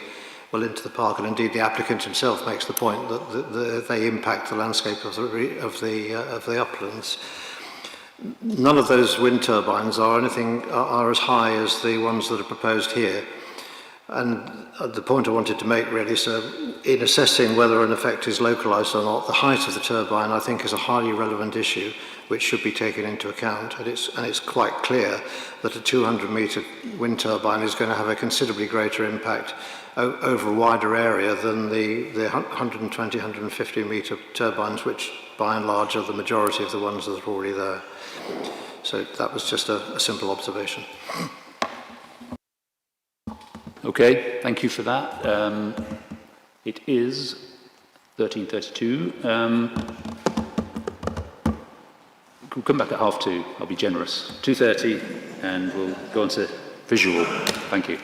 park, and indeed the applicant himself makes the point that they impact the landscape of the uplands. None of those wind turbines are as high as the ones that are proposed here. And the point I wanted to make really, so in assessing whether an effect is localised or not, the height of the turbine I think is a highly relevant issue which should be taken into account. And it's quite clear that a 200-metre wind turbine is going to have a considerably greater impact over a wider area than the 120, 150-metre turbines, which by and large are the majority of the ones that are already there. So that was just a simple observation. Okay, thank you for that. It is 13:32. We'll come back at 2:30. I'll be generous. 2:30, and we'll go on to visual. Thank you.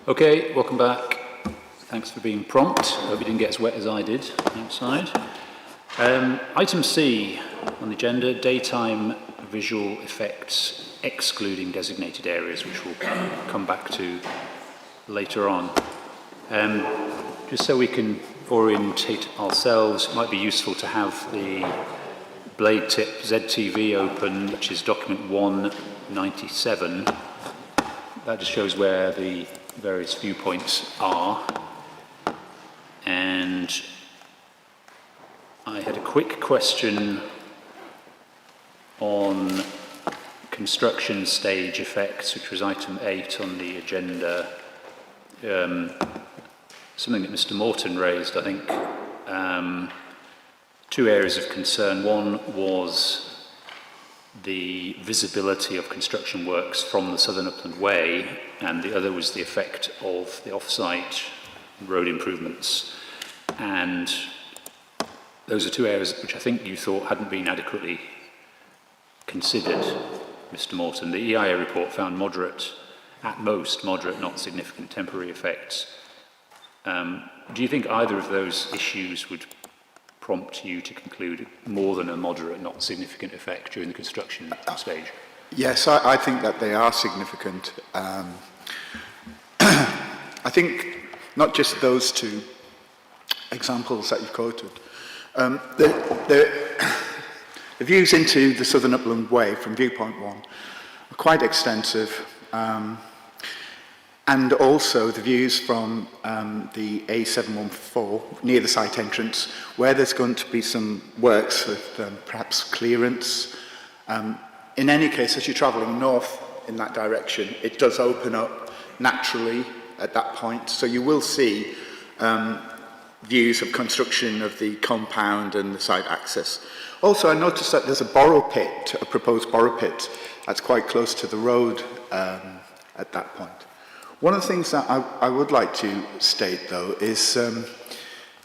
Okay, welcome back. Thanks for being prompt. Hope you didn't get as wet as I did outside. Item C on the agenda, daytime visual effects excluding designated areas, which we'll come back to later on. Just so we can orientate ourselves, it might be useful to have the blade tip ZTV open, which is document 197. That just shows where the various viewpoints are. And I had a quick question on construction stage effects, which was item 8 on the agenda. Something that Mr. Morton raised, I think. Two areas of concern. One was the visibility of construction works from the Southern Upland Way, and the other was the effect of the off-site road improvements. And those are two areas which I think you thought hadn't been adequately considered, Mr. Morton. The EIA report found moderate, at most moderate, not significant temporary effects. Do you think either of those issues would prompt you to conclude more than a moderate, not significant effect during the construction stage? Yes, I think that they are significant. I think not just those two examples that you've quoted. The views into the Southern Upland Way from viewpoint 1 are quite extensive. And also the views from the A714 near the site entrance, where there's going to be some works with perhaps clearance. In any case, as you're travelling north in that direction, it does open up naturally at that point. So you will see views of construction of the compound and the site access. Also, I noticed that there's a borrow pit, a proposed borrow pit, that's quite close to the road at that point. One of the things that I would like to state, though, is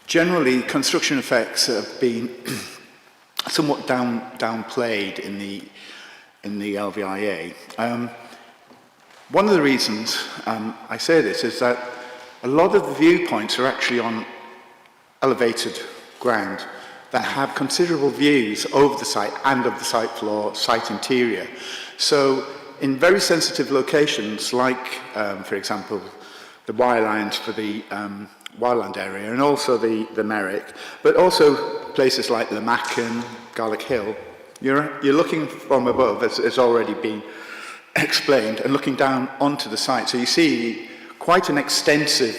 generally construction effects have been somewhat downplayed in the LVIA. One of the reasons I say this is that a lot of the viewpoints are actually on elevated ground that have considerable views over the site and of the site floor, site interior. So in very sensitive locations, like, for example, the wirelands for the wildland area, and also the Merrick, but also places like Lamacan, Garlick Hill, you're looking from above, as has already been explained, and looking down onto the site. So you see quite an extensive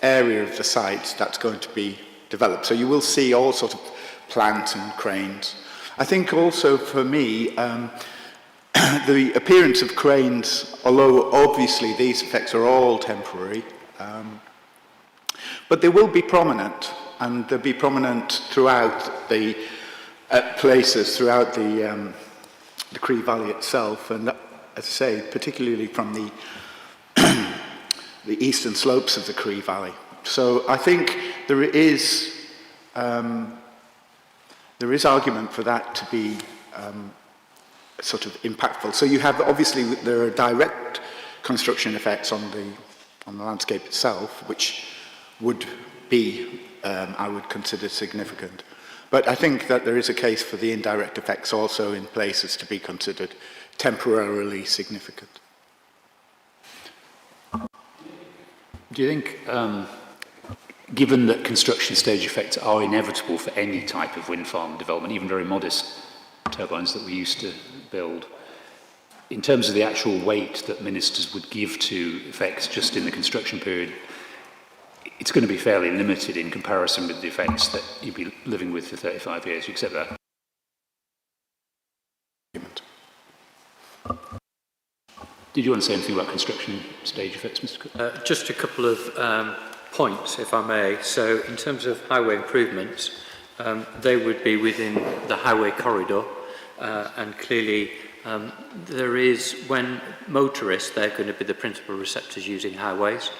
area of the site that's going to be developed. So you will see all sorts of plants and cranes. I think also for me, the appearance of cranes, although obviously these effects are all temporary, but they will be prominent, and they'll be prominent throughout the places, throughout the Cree Valley itself, and as I say, particularly from the eastern slopes of the Cree Valley. So I think there is argument for that to be sort of impactful. So you have, obviously, there are direct construction effects on the landscape itself, which would be, I would consider significant. But I think that there is a case for the indirect effects also in places to be considered temporarily significant. Do you think, given that construction stage effects are inevitable for any type of wind farm development, even very modest turbines that we used to build, in terms of the actual weight that ministers would give to effects just in the construction period, it's going to be fairly limited in comparison with the effects that you'd be living with for 35 years. You accept that? Did you want to say anything about construction stage effects, Mr. Cook? Just a couple of points, if I may. So in terms of highway improvements, they would be within the highway corridor, and clearly there is, when motorists, they're going to be the principal receptors using highways.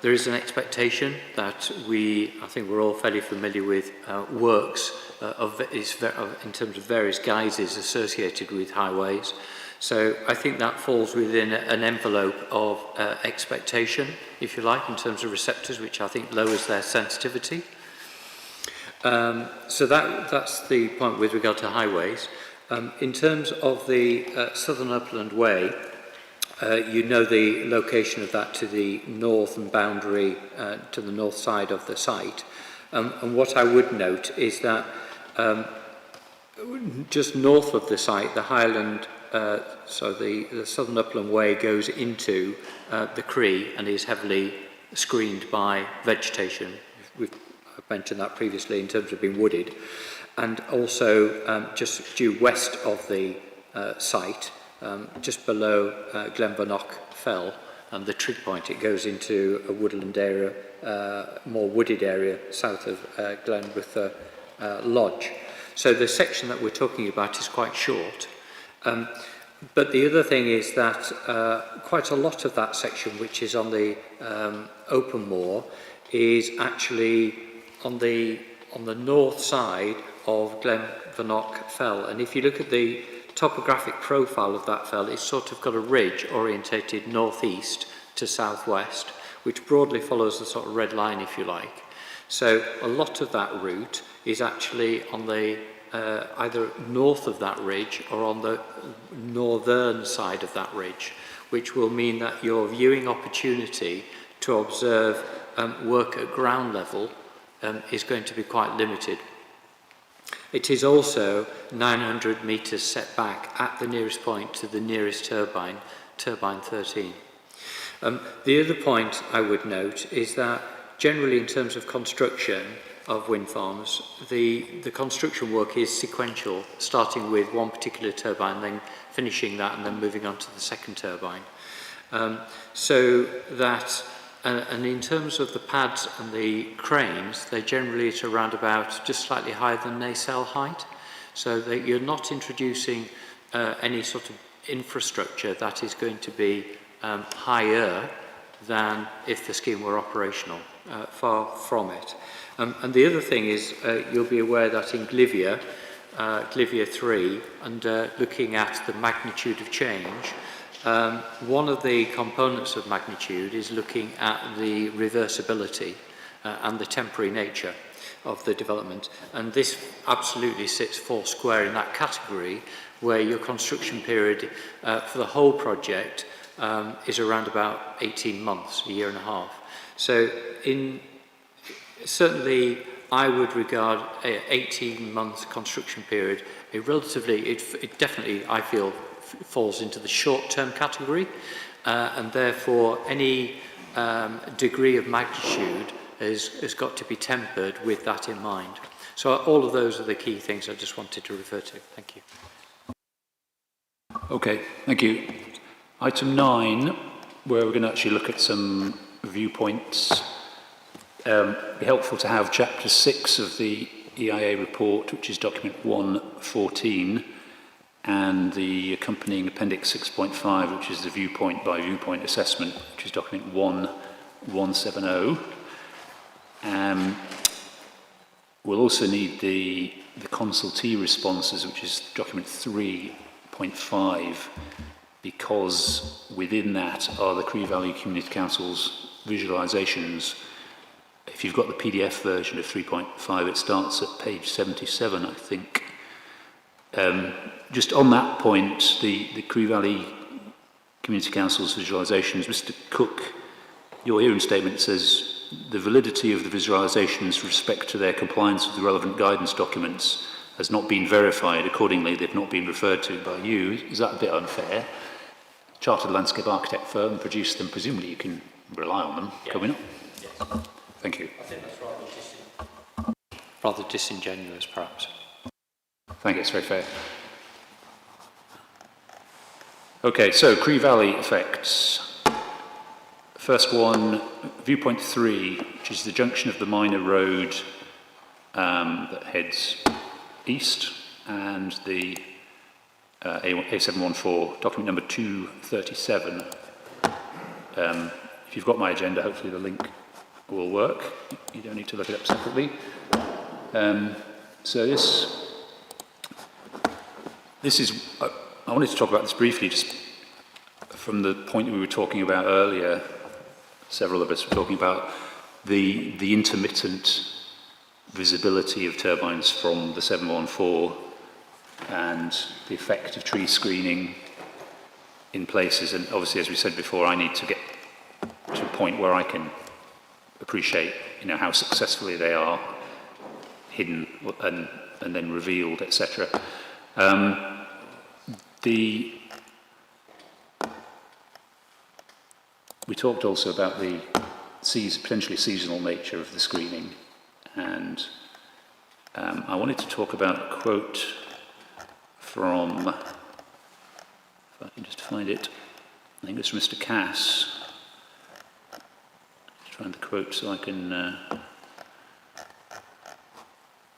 There is an expectation that I think we're all fairly familiar with works in terms of various guises associated with highways. So I think that falls within an envelope of expectation, if you like, in terms of receptors, which I think lowers their sensitivity. So that's the point with regard to highways. In terms of the Southern Upland Way, you know the location of that to the northern boundary, to the north side of the site. And what I would note is that just north of the site, the Highland, so the Southern Upland Way goes into the Cree and is heavily screened by vegetation. I've mentioned that previously in terms of being wooded. And also just due west of the site, just below Glenvernoch Fell, and the trig point, it goes into a woodland area, more wooded area south of Glenvernoch Lodge. So the section that we're talking about is quite short. But the other thing is that quite a lot of that section, which is on the open moor, is actually on the north side of Glenvernoch Fell. And if you look at the topographic profile of that fell, it's sort of got a ridge orientated northeast to southwest, which broadly follows the sort of red line, if you like. So a lot of that route is actually on the either north of that ridge or on the northern side of that ridge, which will mean that your viewing opportunity to observe work at ground level is going to be quite limited. It is also 900 metres set back at the nearest point to the nearest turbine, turbine 13. The other point I would note is that generally in terms of construction of wind farms, the construction work is sequential, starting with one particular turbine, then finishing that and then moving on to the second turbine. So that, and in terms of the pads and the cranes, they're generally at around about just slightly higher than nacelle height, so that you're not introducing any sort of infrastructure that is going to be higher than if the scheme were operational, far from it. And the other thing is, you'll be aware that in Glivia 3, and looking at the magnitude of change, one of the components of magnitude is looking at the reversibility and the temporary nature of the development. And this absolutely sits four square in that category, where your construction period for the whole project is around about 18 months, a year and a half. So certainly I would regard an 18 month construction period a relatively, it definitely, I feel, falls into the short-term category, and therefore any degree of magnitude has got to be tempered with that in mind. So all of those are the key things I just wanted to refer to. Thank you. Okay, thank you. Item 9, where we're going to actually look at some viewpoints. It'd be helpful to have Chapter 6 of the EIA report, which is document 114, and the accompanying Appendix 6.5, which is the viewpoint by viewpoint assessment, which is document 170. We'll also need the consultee responses, which is document 3.5, because within that are the Cree Valley Community Council's visualisations. If you've got the PDF version of 3.5, it starts at page 77, I think. Just on that point, the Cree Valley Community Council's visualisations, Mr. Cook, your hearing statement says the validity of the visualisations with respect to their compliance with the relevant guidance documents has not been verified. Accordingly, they've not been referred to by you. Is that a bit unfair? Chartered landscape architect firm produced them. Presumably you can rely on them, can we not? Yes. Thank you. I think that's rather disingenuous, perhaps. Thank you, it's very fair. Okay, so Cree Valley effects. First one, viewpoint 3, which is the junction of the minor road that heads east, and the A714, document number 237. If you've got my agenda, hopefully the link will work. You don't need to look it up separately. So this is I wanted to talk about this briefly, just from the point we were talking about earlier. Several of us were talking about the intermittent visibility of turbines from the 714 and the effect of tree screening in places. And obviously, as we said before, I need to get to a point where I can appreciate, how successfully they are hidden and then revealed, etc. We talked also about the potentially seasonal nature of the screening, and I wanted to talk about a quote from, if I can just find it, I think it's from Mr. Cass. Just find the quote so I can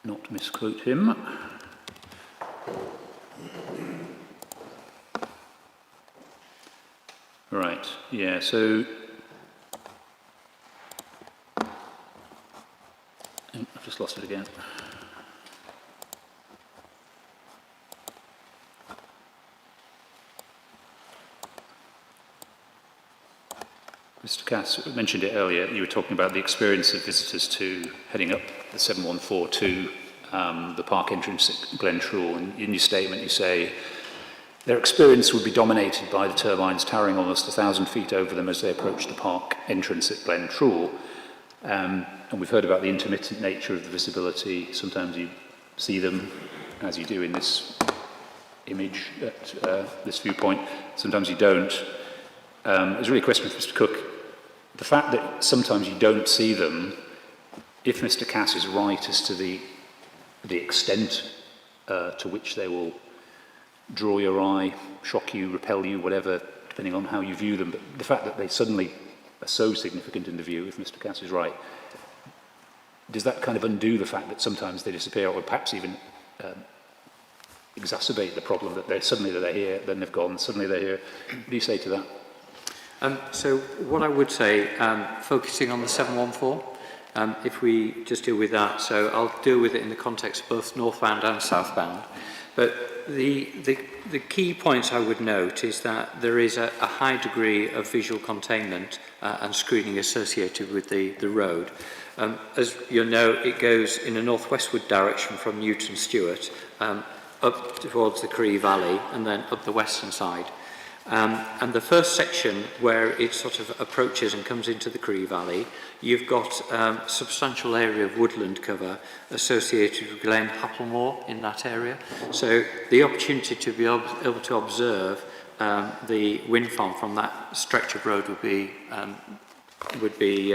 not misquote him. Right, yeah, so I've just lost it again. Mr. Cass mentioned it earlier. You were talking about the experience of visitors heading up the 714 to the park entrance at Glenvernoch, and in your statement you say their experience would be dominated by the turbines towering almost 1,000 feet over them as they approach the park entrance at Glenvernoch. And we've heard about the intermittent nature of the visibility. Sometimes you see them, as you do in this image at this viewpoint. Sometimes you don't. It's really a question for Mr. Cook. The fact that sometimes you don't see them, if Mr. Cass is right as to the extent to which they will draw your eye, shock you, repel you, whatever, depending on how you view them, but the fact that they suddenly are so significant in the view, if Mr. Cass is right, does that kind of undo the fact that sometimes they disappear, or perhaps even exacerbate the problem that they're here, then they've gone, suddenly they're here? What do you say to that? So what I would say, focusing on the 714, if we just deal with that, so I'll deal with it in the context of both northbound and southbound. But the key points I would note is that there is a high degree of visual containment and screening associated with the road. As you'll know, it goes in a northwestward direction from Newton Stewart up towards the Cree Valley and then up the western side. And the first section where it sort of approaches and comes into the Cree Valley, you've got substantial area of woodland cover associated with Glen Happlemore in that area. So the opportunity to be able to observe the wind farm from that stretch of road would be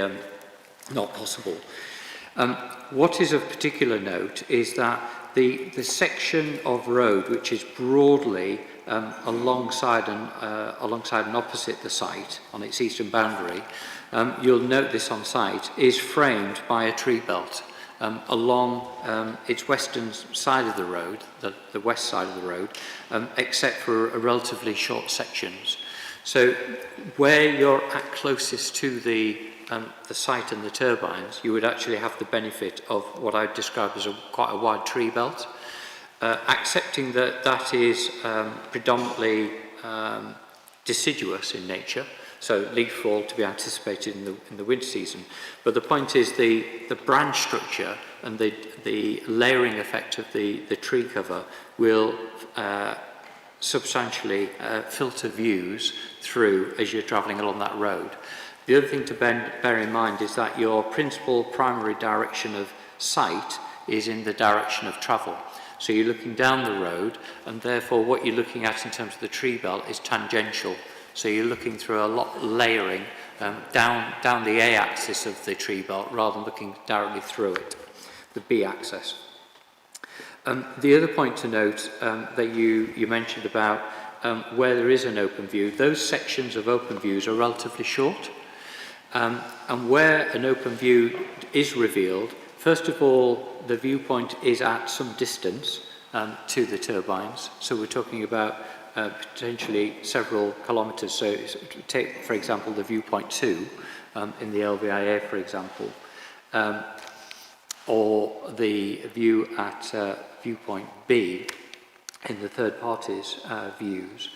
not possible. What is of particular note is that the section of road which is broadly alongside and opposite the site on its eastern boundary, you'll note this on site, is framed by a tree belt along its western side of the road, the west side of the road, except for a relatively short sections. So where you're at closest to the site and the turbines, you would actually have the benefit of what I describe as quite a wide tree belt. Accepting that that is predominantly deciduous in nature, so leaf fall to be anticipated in the winter season. But the point is the branch structure and the layering effect of the tree cover will substantially filter views through as you're travelling along that road. The other thing to bear in mind is that your principal primary direction of sight is in the direction of travel. So you're looking down the road, and therefore what you're looking at in terms of the tree belt is tangential. So you're looking through a lot layering down the A-axis of the tree belt rather than looking directly through it, the B-axis. The other point to note that you mentioned about where there is an open view, those sections of open views are relatively short. And where an open view is revealed, first of all, the viewpoint is at some distance to the turbines. So we're talking about potentially several kilometres. So take, for example, the viewpoint 2 in the LVIA, for example, or the view at viewpoint B in the third parties' views.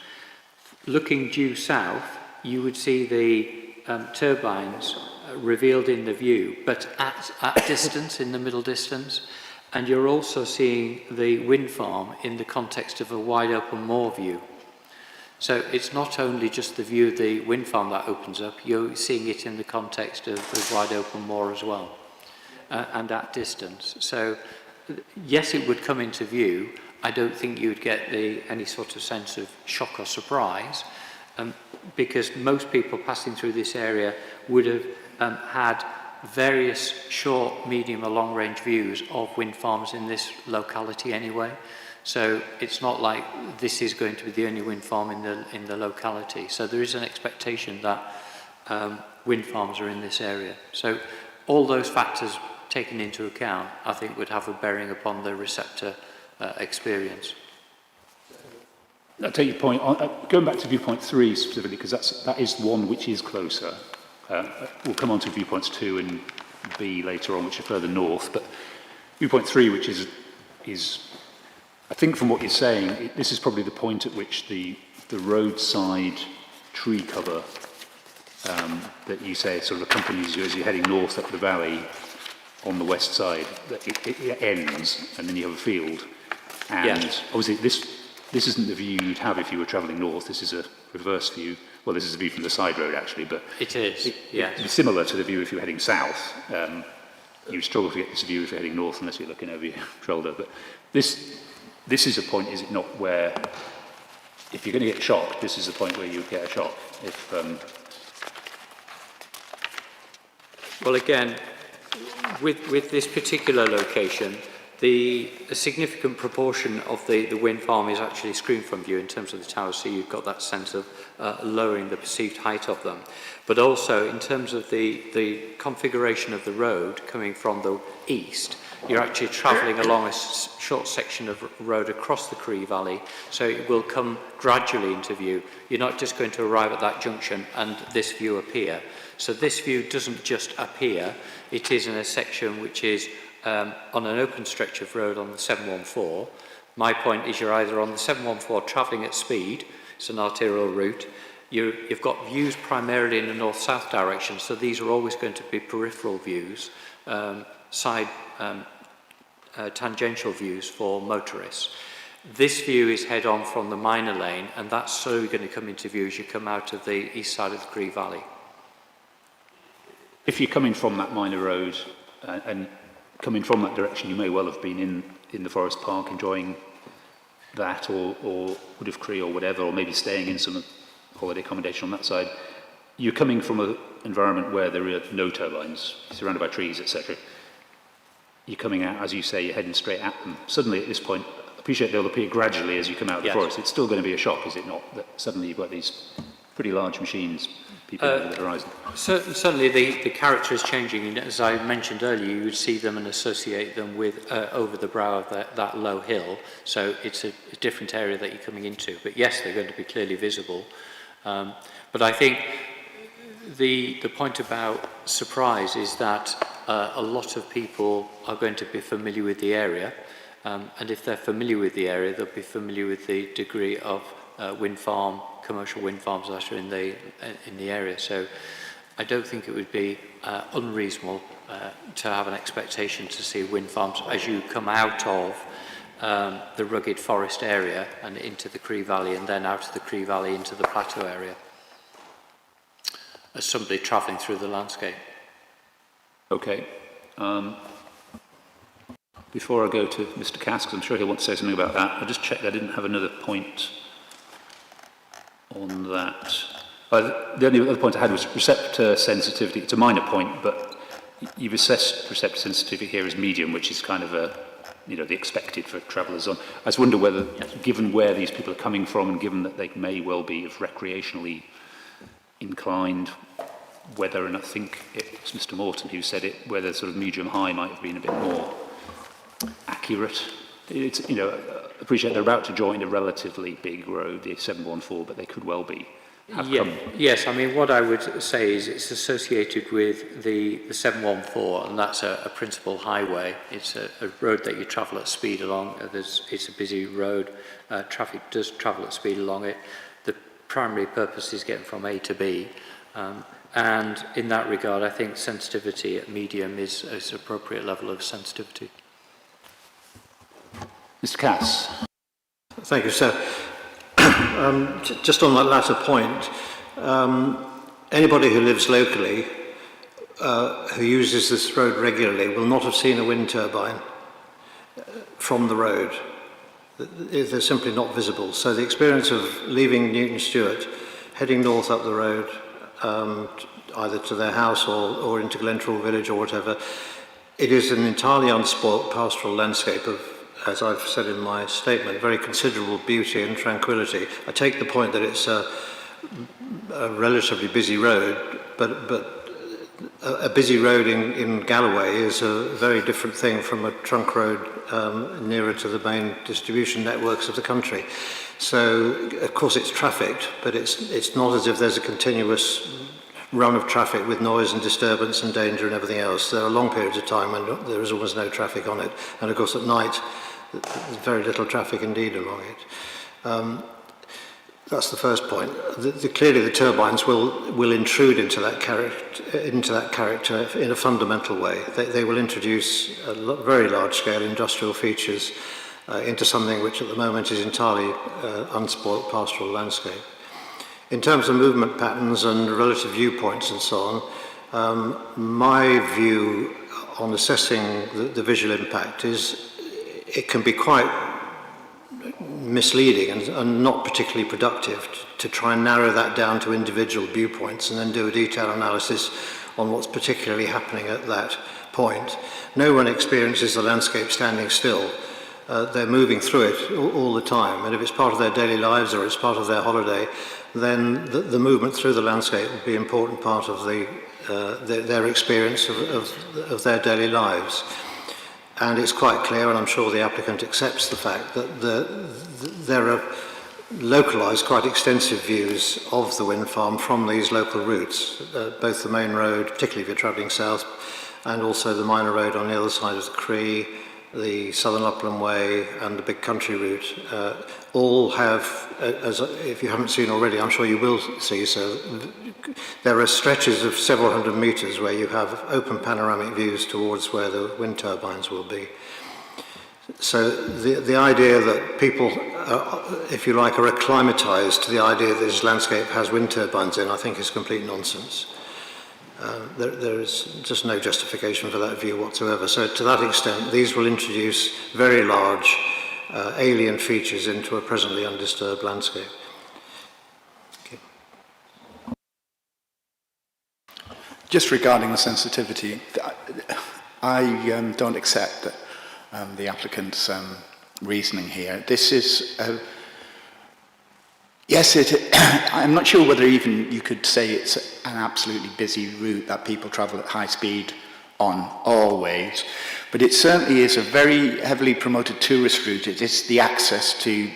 Looking due south, you would see the turbines revealed in the view, but at distance, in the middle distance, and you're also seeing the wind farm in the context of a wide open moor view. So it's not only just the view of the wind farm that opens up, you're seeing it in the context of the wide open moor as well, and at distance. So yes, it would come into view. I don't think you would get any sort of sense of shock or surprise, because most people passing through this area would have had various short, medium or long range views of wind farms in this locality anyway. So it's not like this is going to be the only wind farm in the locality. So there is an expectation that wind farms are in this area. So all those factors taken into account, I think, would have a bearing upon the receptor experience. I take your point. Going back to viewpoint 3 specifically, because that is one which is closer. We'll come on to viewpoints 2 and B later on, which are further north. But viewpoint 3, which is I think from what you're saying, this is probably the point at which the roadside tree cover that you say sort of accompanies you as you're heading north up the valley on the west side, that it ends, and then you have a field. And obviously this isn't the view you'd have if you were travelling north. This is a reverse view. Well, this is a view from the side road, actually, but it is, yes. It's similar to the view if you're heading south. You struggle to get this view if you're heading north unless you're looking over your shoulder. But this is a point, is it not, where if you're going to get shocked, this is the point where you would get a shock. If well, again, with this particular location, a significant proportion of the wind farm is actually screened from view in terms of the towers, so you've got that sense of lowering the perceived height of them. But also, in terms of the configuration of the road coming from the east, you're actually travelling along a short section of road across the Cree Valley, so it will come gradually into view. You're not just going to arrive at that junction and this view appear. So this view doesn't just appear, it is in a section which is on an open stretch of road on the 714. My point is you're either on the 714 travelling at speed, it's an arterial route, you've got views primarily in the north-south direction, so these are always going to be peripheral views, tangential views for motorists. This view is head-on from the minor lane, and that's slowly going to come into view as you come out of the east side of the Cree Valley. if you're coming from that minor road and coming from that direction, you may well have been in the Forest Park enjoying that, or Wood of Cree or whatever, or maybe staying in some holiday accommodation on that side. You're coming from an environment where there are no turbines, surrounded by trees, etc. You're coming out, as you say, you're heading straight at them. Suddenly at this point, I appreciate they'll appear gradually as you come out of the forest. It's still going to be a shock, is it not, that suddenly you've got these pretty large machines peeping over the horizon? Certainly the character is changing, and as I mentioned earlier, you would see them and associate them with over the brow of that low hill, so it's a different area that you're coming into. But yes, they're going to be clearly visible. But I think the point about surprise is that a lot of people are going to be familiar with the area, and if they're familiar with the area, they'll be familiar with the degree of commercial wind farms that are in the area. So I don't think it would be unreasonable to have an expectation to see wind farms as you come out of the rugged forest area and into the Cree Valley, and then out of the Cree Valley into the plateau area, as somebody travelling through the landscape. Okay. Before I go to Mr. Cass, because I'm sure he'll want to say something about that, I just checked I didn't have another point on that. The only other point I had was receptor sensitivity. It's a minor point, but you've assessed receptor sensitivity here as medium, which is kind of the expected for travellers on. I just wonder whether, given where these people are coming from, and given that they may well be of recreationally inclined, whether, and I think it was Mr. Morton who said it, whether sort of medium-high might have been a bit more accurate. It's, appreciate they're about to join a relatively big road, the 714, but they could well be have Yeah, come? yes, I mean, what I would say is it's associated with the 714, and that's a principal highway. It's a road that you travel at speed along. It's a busy road. Traffic does travel at speed along it. The primary purpose is getting from A to B. And in that regard, I think sensitivity at medium is an appropriate level of sensitivity. Mr. Cass. Thank you, sir. Just on that latter point, anybody who lives locally who uses this road regularly will not have seen a wind turbine from the road. They're simply not visible. So the experience of leaving Newton Stewart, heading north up the road, either to their house or into Glenvernoch village or whatever, it is an entirely unspoilt pastoral landscape of, as I've said in my statement, very considerable beauty and tranquility. I take the point that it's a relatively busy road, but a busy road in Galloway is a very different thing from a trunk road nearer to the main distribution networks of the country. So, of course, it's trafficked, but it's not as if there's a continuous run of traffic with noise and disturbance and danger and everything else. There are long periods of time when there is almost no traffic on it. And, of course, at night, there's very little traffic indeed along it. That's the first point. Clearly, the turbines will intrude into that character in a fundamental way. They will introduce very large-scale industrial features into something which, at the moment, is entirely unspoilt pastoral landscape. In terms of movement patterns and relative viewpoints and so on, my view on assessing the visual impact is it can be quite misleading and not particularly productive to try and narrow that down to individual viewpoints and then do a detailed analysis on what's particularly happening at that point. No one experiences the landscape standing still. They're moving through it all the time, and if it's part of their daily lives or it's part of their holiday, then the movement through the landscape will be an important part of their experience of their daily lives. And it's quite clear, and I'm sure the applicant accepts the fact that there are localised, quite extensive views of the wind farm from these local routes, both the main road, particularly if you're travelling south, and also the minor road on the other side of the Cree, the Southern Upland Way and the big country route, all have, if you haven't seen already, I'm sure you will see, so there are stretches of several hundred metres where you have open panoramic views towards where the wind turbines will be. So the idea that people, if you like, are acclimatised to the idea that this landscape has wind turbines in, I think is complete nonsense. There is just no justification for that view whatsoever. So to that extent, these will introduce very large alien features into a presently undisturbed landscape. Okay. Just regarding the sensitivity, I don't accept the applicant's reasoning here. This is yes, I'm not sure whether even you could say it's an absolutely busy route that people travel at high speed on always, but it certainly is a very heavily promoted tourist route. It is the access to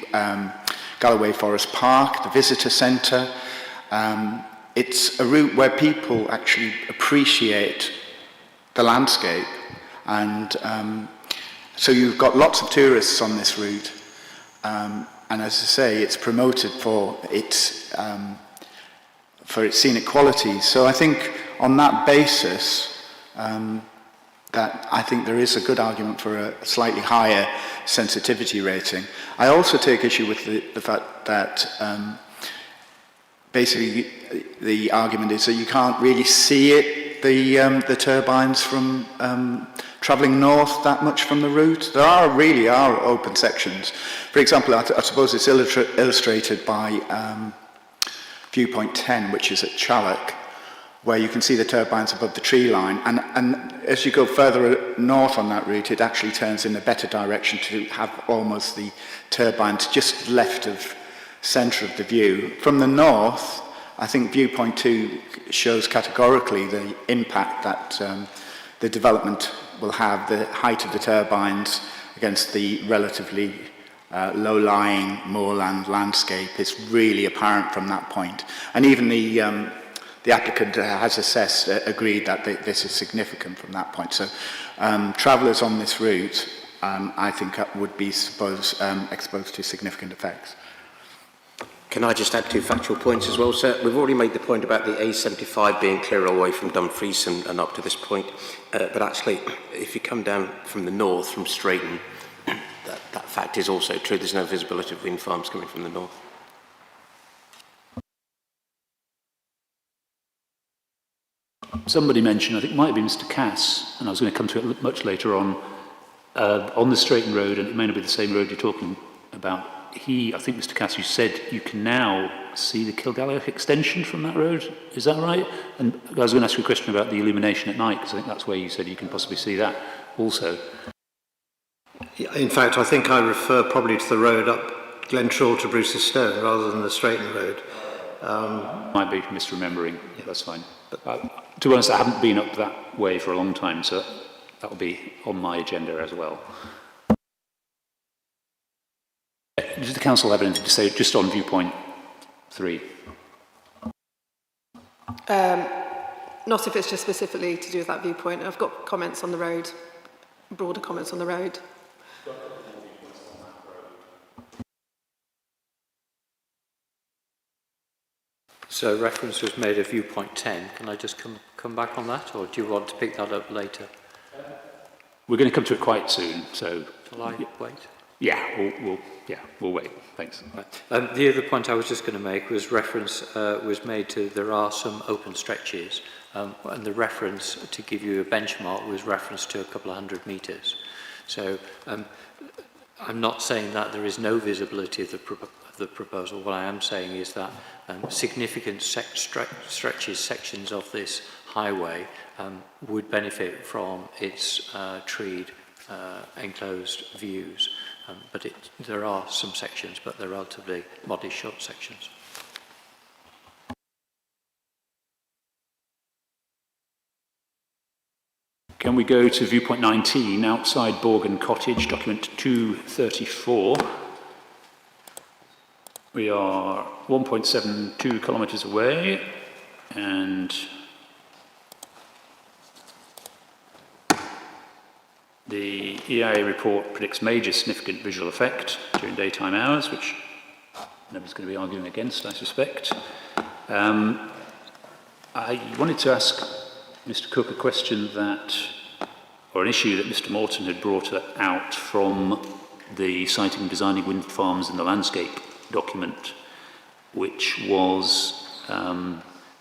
Galloway Forest Park, the visitor centre. It's a route where people actually appreciate the landscape, and so you've got lots of tourists on this route. And as I say, it's promoted for its scenic qualities. So I think on that basis, that I think there is a good argument for a slightly higher sensitivity rating. I also take issue with the fact that basically the argument is that you can't really see it, the turbines from travelling north that much from the route. There really are open sections. For example, I suppose it's illustrated by viewpoint 10, which is at Challock, where you can see the turbines above the tree line. And as you go further north on that route, it actually turns in a better direction to have almost the turbines just left of centre of the view. From the north, I think viewpoint 2 shows categorically the impact that the development will have, the height of the turbines against the relatively low-lying moorland landscape is really apparent from that point. And even the applicant has agreed that this is significant from that point. So travellers on this route, I think, would be exposed to significant effects. Can I just add 2 factual points as well, sir? We've already made the point about the A75 being clear away from Dumfries and up to this point. But actually, if you come down from the north, from Straighton, that fact is also true. There's no visibility of wind farms coming from the north. Somebody mentioned, I think it might be Mr. Cass, and I was going to come to it much later on the Straighton Road, and it may not be the same road you're talking about. I think Mr. Cass, you said you can now see the Kilgallow extension from that road. Is that right? And I was going to ask you a question about the illumination at night, because I think that's where you said you can possibly see that also. In fact, I think I refer probably to the road up Glentrawl to Bruce's Stone rather than the Straighton Road. Might be misremembering. Yeah, that's fine. But to be honest, I haven't been up that way for a long time, so that will be on my agenda as well. Does the council have anything to say just on viewpoint 3? Not if it's just specifically to do with that viewpoint. I've got comments on the road, broader comments on the road. So reference was made of viewpoint 10. Can I just come back on that, or do you want to pick that up later? We're going to come to it quite soon, so... Shall I wait? Yeah, we'll wait. Thanks. Right. The other point I was just going to make was reference was made to there are some open stretches, and the reference to give you a benchmark was reference to a couple of 100 metres. So I'm not saying that there is no visibility of the proposal. What I am saying is that significant sections of this highway would benefit from its treed enclosed views. But there are some sections, but they're relatively modest short sections. Can we go to viewpoint 19, outside Borgen Cottage, document 234. We are 1.72 kilometres away, and the EIA report predicts major significant visual effect during daytime hours, which nobody's going to be arguing against, I suspect. I wanted to ask Mr. Cook a question or an issue that Mr. Morton had brought out from the Siting and Designing Wind Farms in the Landscape document, which was,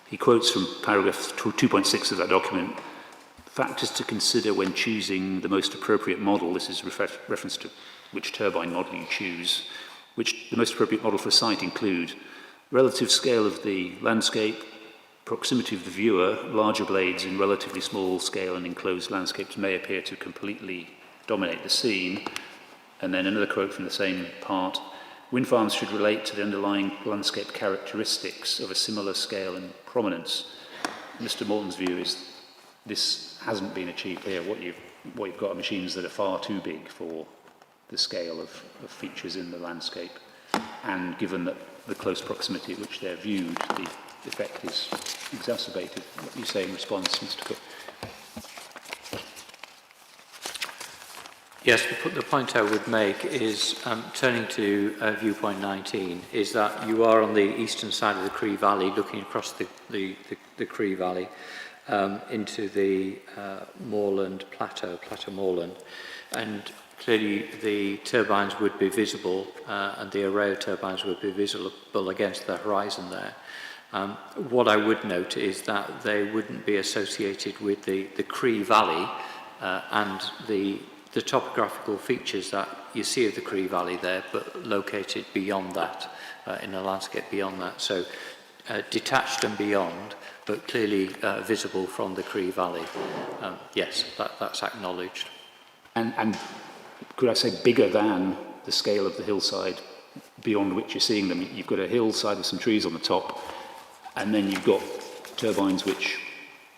he quotes from paragraph 2.6 of that document, factors to consider when choosing the most appropriate model. This is reference to which turbine model you choose. The most appropriate model for a site include relative scale of the landscape, proximity of the viewer. Larger blades in relatively small scale and enclosed landscapes may appear to completely dominate the scene. And then another quote from the same part. Wind farms should relate to the underlying landscape characteristics of a similar scale and prominence. Mr. Morton's view is this hasn't been achieved here. What you've got are machines that are far too big for the scale of features in the landscape. And given that the close proximity at which they're viewed, the effect is exacerbated. What do you say in response, Mr. Cook? Yes, the point I would make is, turning to viewpoint 19, is that you are on the eastern side of the Cree Valley, looking across the Cree Valley into the moorland plateau moorland, and clearly the turbines would be visible, and the array of turbines would be visible against the horizon there. What I would note is that they wouldn't be associated with the Cree Valley and the topographical features that you see of the Cree Valley there, but located beyond that, in a landscape beyond that. So detached and beyond, but clearly visible from the Cree Valley. Yes, that's acknowledged. And could I say bigger than the scale of the hillside beyond which you're seeing them? You've got a hillside with some trees on the top, and then you've got turbines which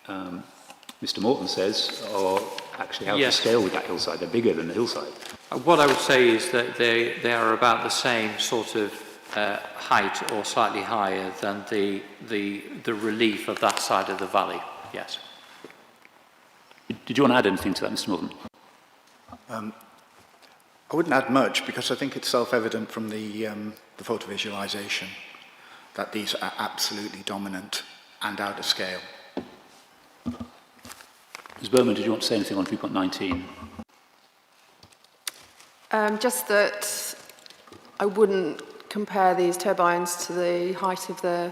Mr. Morton says are actually how Yes. to scale with that hillside. They're bigger than the hillside. What I would say is that they are about the same sort of height or slightly higher than the relief of that side of the valley, yes. Did you want to add anything to that, Mr. Morgan? I wouldn't add much because I think it's self-evident from the photo visualization that these are absolutely dominant and out of scale. Ms. Bowman, did you want to say anything on 3.19? Just that I wouldn't compare these turbines to the height of the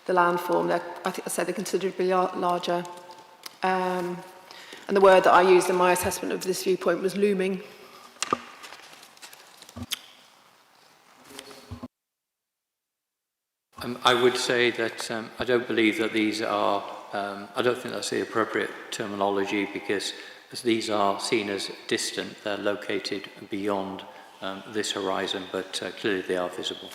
landform. I think I said they're considerably larger. And the word that I used in my assessment of this viewpoint was looming. I would say that I don't believe that these are, I don't think that's the appropriate terminology, because as these are seen as distant, they're located beyond this horizon, but clearly they are visible.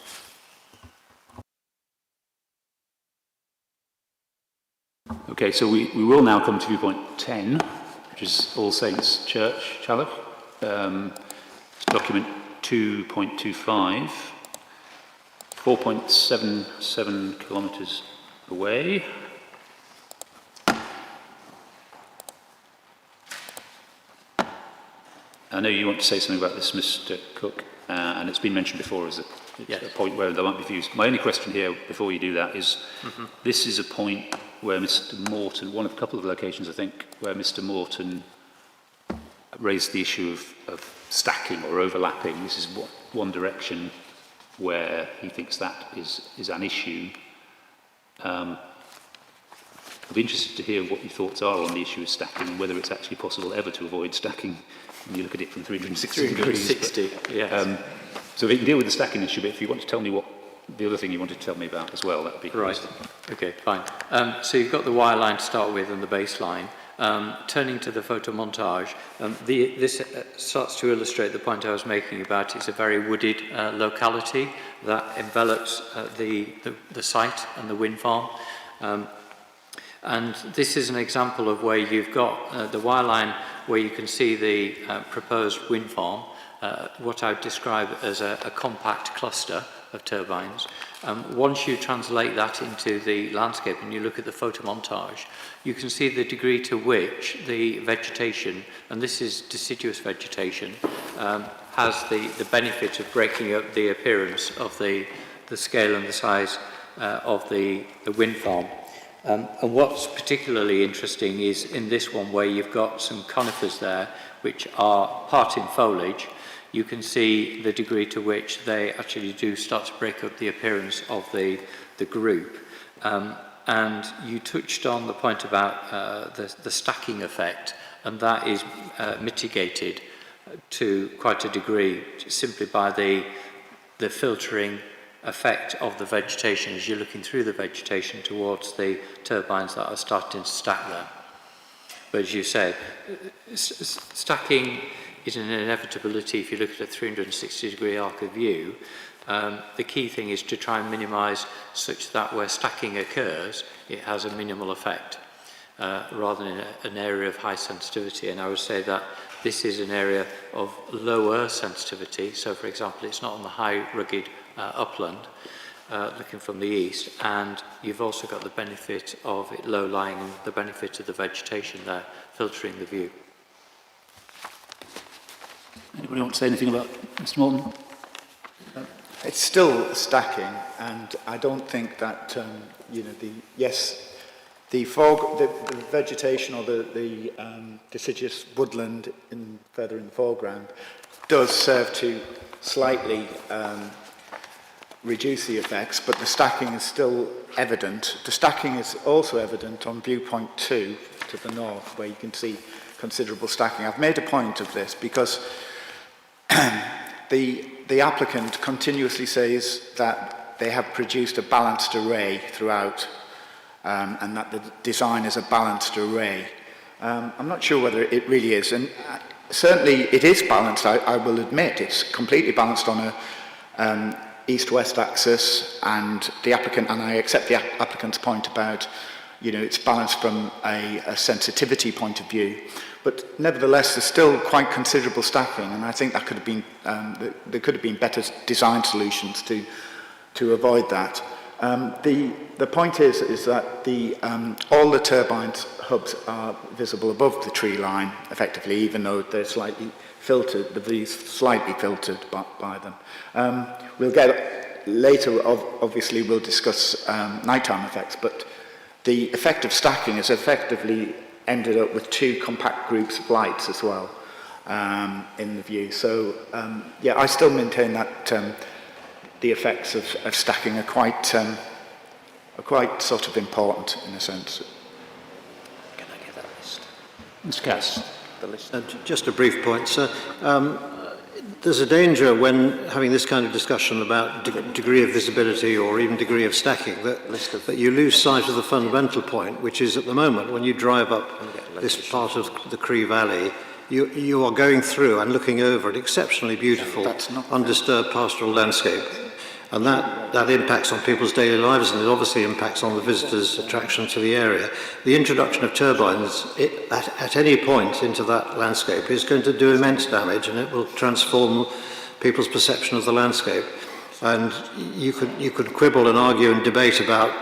Okay, so we will now come to viewpoint 10, which is All Saints Church, Challow. Document 2.25, 4.77 kilometres away. I know you want to say something about this, Mr. Cook, and it's been mentioned before as a point where there might be views. My only question here, before you do that, is this is a point where Mr. Morton, one of a couple of locations, I think, where Mr. Morton raised the issue of stacking or overlapping. This is one direction where he thinks that is an issue. I'd be interested to hear what your thoughts are on the issue of stacking and whether it's actually possible ever to avoid stacking when you look at it from 360 degrees. 360, yes. So we can deal with the stacking issue, but if you want to tell me what the other thing you wanted to tell me about as well, that would be right. useful. Okay, fine. So you've got the wire line to start with and the baseline. Turning to the photo montage, this starts to illustrate the point I was making about it's a very wooded locality that envelops the site and the wind farm. And this is an example of where you've got the wire line where you can see the proposed wind farm, what I would describe as a compact cluster of turbines. Once you translate that into the landscape and you look at the photo montage, you can see the degree to which the vegetation, and this is deciduous vegetation, has the benefit of breaking up the appearance of the scale and the size of the wind farm. And what's particularly interesting is in this one where you've got some conifers there which are part in foliage, you can see the degree to which they actually do start to break up the appearance of the group. And you touched on the point about the stacking effect, and that is mitigated to quite a degree simply by the filtering effect of the vegetation as you're looking through the vegetation towards the turbines that are starting to stack there. But as you said, stacking is an inevitability if you look at a 360-degree arc of view. The key thing is to try and minimise such that where stacking occurs, it has a minimal effect, rather than an area of high sensitivity. And I would say that this is an area of lower sensitivity. So, for example, it's not on the high, rugged upland, looking from the east, and you've also got the benefit of it low-lying and the benefit of the vegetation there, filtering the view. Anybody want to say anything about Mr. Morton? It's still stacking, and I don't think that the vegetation or the deciduous woodland further in the foreground does serve to slightly reduce the effects, but the stacking is still evident. The stacking is also evident on viewpoint 2 to the north, where you can see considerable stacking. I've made a point of this because the applicant continuously says that they have produced a balanced array throughout, and that the design is a balanced array. I'm not sure whether it really is, and certainly it is balanced, I will admit. It's completely balanced on a east-west axis, and the applicant, and I accept the applicant's point about you know, it's balanced from a sensitivity point of view. But nevertheless, there's still quite considerable stacking, and I think that could have been, there could have been better design solutions to avoid that. The point is that all the turbines hubs are visible above the tree line, effectively, even though they're slightly filtered, the V's slightly filtered by them. We'll get later, obviously, we'll discuss nighttime effects, but the effect of stacking has effectively ended up with two compact groups of lights as well in the view. So, yeah, I still maintain that the effects of stacking are quite sort of important in a sense. Can I get that list? Mr. Cass. The list. Just a brief point, sir. There's a danger when having this kind of discussion about degree of visibility or even degree of stacking that you lose sight of the fundamental point, which is at the moment when you drive up this part of the Cree Valley, you are going through and looking over an exceptionally beautiful, undisturbed pastoral landscape. And that impacts on people's daily lives, and it obviously impacts on the visitors' attraction to the area. The introduction of turbines at any point into that landscape is going to do immense damage, and it will transform people's perception of the landscape. And you could quibble and argue and debate about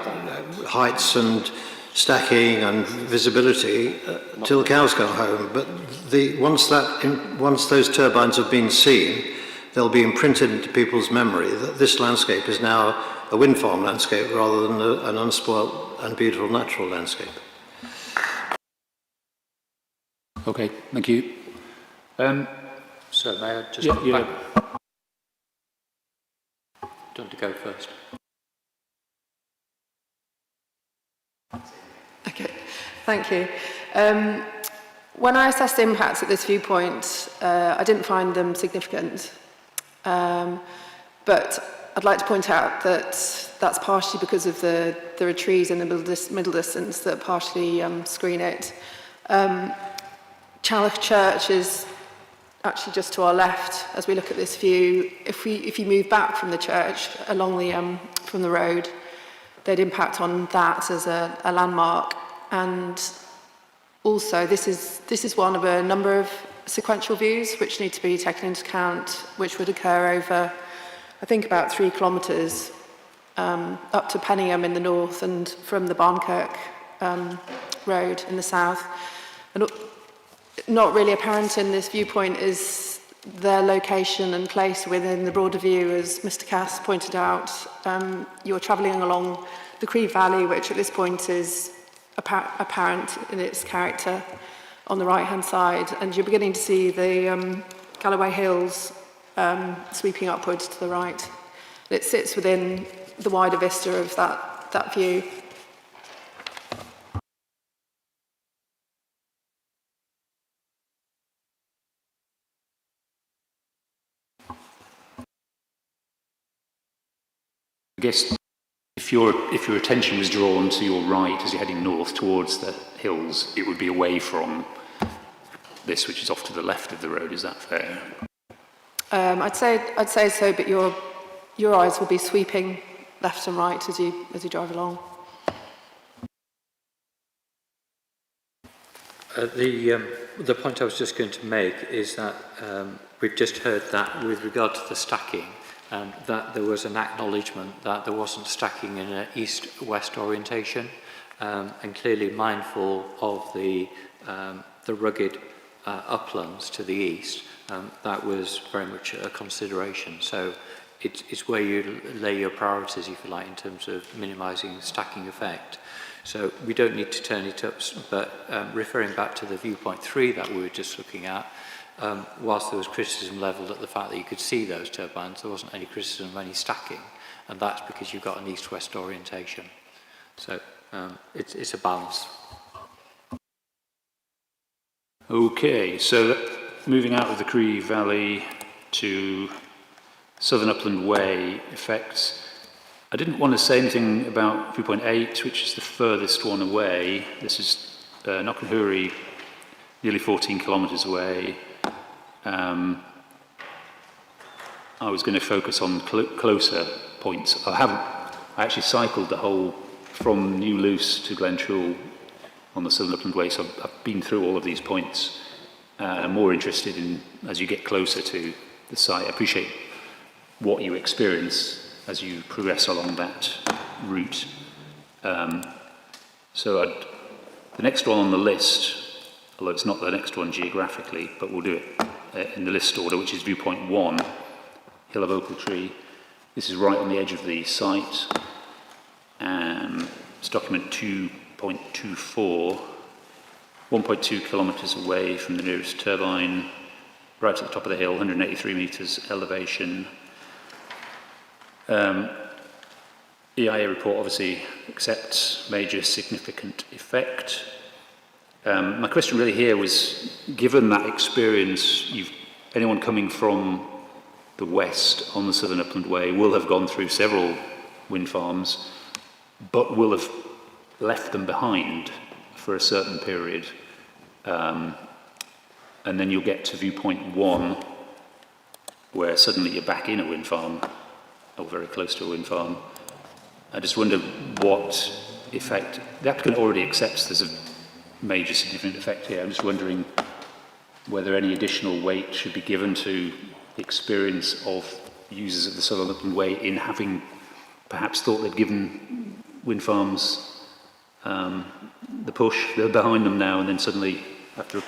heights and stacking and visibility till the cows come home. But once those turbines have been seen, they'll be imprinted into people's memory that this landscape is now a wind farm landscape rather than an unspoilt and beautiful natural landscape. Okay, thank you. So may I just... Yeah. Do you want to go first? Okay, thank you. When I assessed the impacts at this viewpoint, I didn't find them significant. But I'd like to point out that that's partially because of the trees in the middle distance that partially screen it. Challoch Church is actually just to our left as we look at this view. If you move back from the church along from the road, they'd impact on that as a landmark. And also, this is one of a number of sequential views which need to be taken into account, which would occur over, I think, about 3 kilometres up to Penningham in the north and from the Barnkirk road in the south. And not really apparent in this viewpoint is their location and place within the broader view, as Mr. Cass pointed out. You're travelling along the Cree Valley, which at this point is apparent in its character on the right-hand side, and you're beginning to see the Galloway Hills sweeping upwards to the right. It sits within the wider vista of that view. I guess if your attention was drawn to your right as you're heading north towards the hills, it would be away from this, which is off to the left of the road. Is that fair? I'd say so, but your eyes will be sweeping left and right as you drive along. The point I was just going to make is that we've just heard that with regard to the stacking, that there was an acknowledgement that there wasn't stacking in an east-west orientation, and clearly mindful of the rugged uplands to the east. That was very much a consideration. So it's where you lay your priorities, if you like, in terms of minimising stacking effect. So we don't need to turn it up, but referring back to the viewpoint 3 that we were just looking at, whilst there was criticism levelled at the fact that you could see those turbines, there wasn't any criticism of any stacking, and that's because you've got an east-west orientation. So it's a balance. Okay, so moving out of the Cree Valley to Southern Upland Way effects. I didn't want to say anything about viewpoint 8, which is the furthest one away. This is Knocknahuri, nearly 14 kilometres away. I was going to focus on closer points. I actually cycled the whole from New Luce to Glentrool on the Southern Upland Way, so I've been through all of these points. I'm more interested in, as you get closer to the site, I appreciate what you experience as you progress along that route. The next one on the list, although it's not the next one geographically, but we'll do it in the list order, which is viewpoint 1, Hill of Ochiltree. This is right on the edge of the site. It's document 2.24, 1.2 kilometres away from the nearest turbine, right at the top of the hill, 183 metres elevation. EIA report obviously accepts major significant effect. My question really here was, given that experience, anyone coming from the west on the Southern Upland Way will have gone through several wind farms, but will have left them behind for a certain period. And then you'll get to viewpoint 1, where suddenly you're back in a wind farm, or very close to a wind farm. I just wonder what effect, the applicant already accepts there's a major significant effect here. I'm just wondering whether any additional weight should be given to the experience of users of the Southern Upland Way in having perhaps thought they'd given wind farms the push, they're behind them now, and then suddenly after,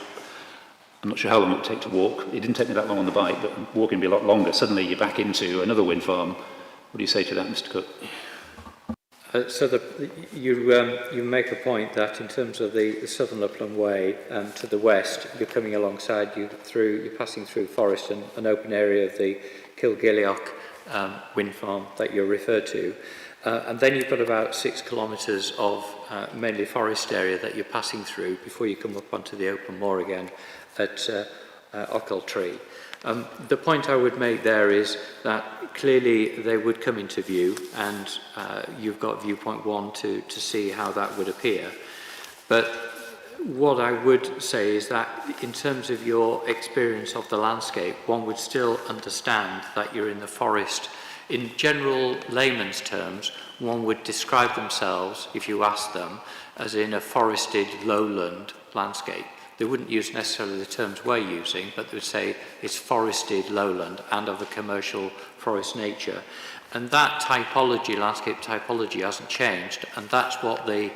I'm not sure how long it would take to walk, it didn't take me that long on the bike, but walking would be a lot longer, suddenly you're back into another wind farm. What do you say to that, Mr. Cook? You make a point that in terms of the Southern Upland Way to the west, you're coming alongside, you're passing through forest and an open area of the Kilgilloch wind farm that you're referred to. And then you've got about 6 kilometres of mainly forest area that you're passing through before you come up onto the open moor again at Ochiltree. The point I would make there is that clearly they would come into view, and you've got viewpoint 1 to see how that would appear. But what I would say is that in terms of your experience of the landscape, one would still understand that you're in the forest. In general layman's terms, one would describe themselves, if you ask them, as in a forested lowland landscape. They wouldn't use necessarily the terms we're using, but they would say it's forested lowland and of a commercial forest nature. And that typology, landscape typology, hasn't changed, and that's what the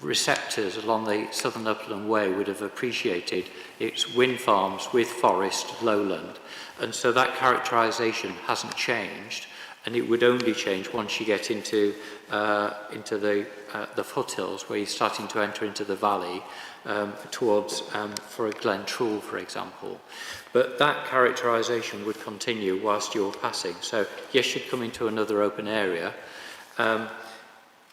receptors along the Southern Upland Way would have appreciated. It's wind farms with forest lowland. And so that characterisation hasn't changed, and it would only change once you get into the foothills, where you're starting to enter into the valley towards for Glentrool, for example. But that characterisation would continue whilst you're passing. So yes, you'd come into another open area.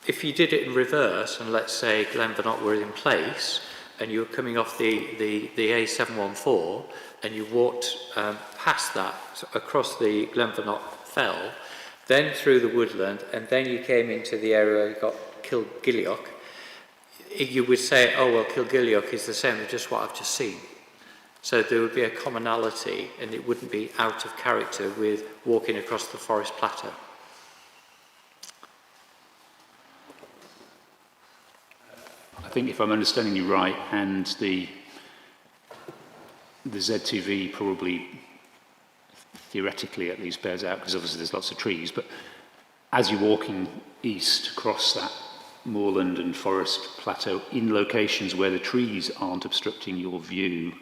If you did it in reverse, and let's say Glenvernoch were in place, and you were coming off the A714, and you walked past that, across the Glenvernoch Fell, then through the woodland, and then you came into the area where you got Kilgilloch, you would say, oh, well, Kilgilloch is the same as just what I've just seen. So there would be a commonality, and it wouldn't be out of character with walking across the forest plateau. I think if I'm understanding you right, and the ZTV probably theoretically at least bears out, because obviously there's lots of trees, but as you're walking east across that moorland and forest plateau in locations where the trees aren't obstructing your view,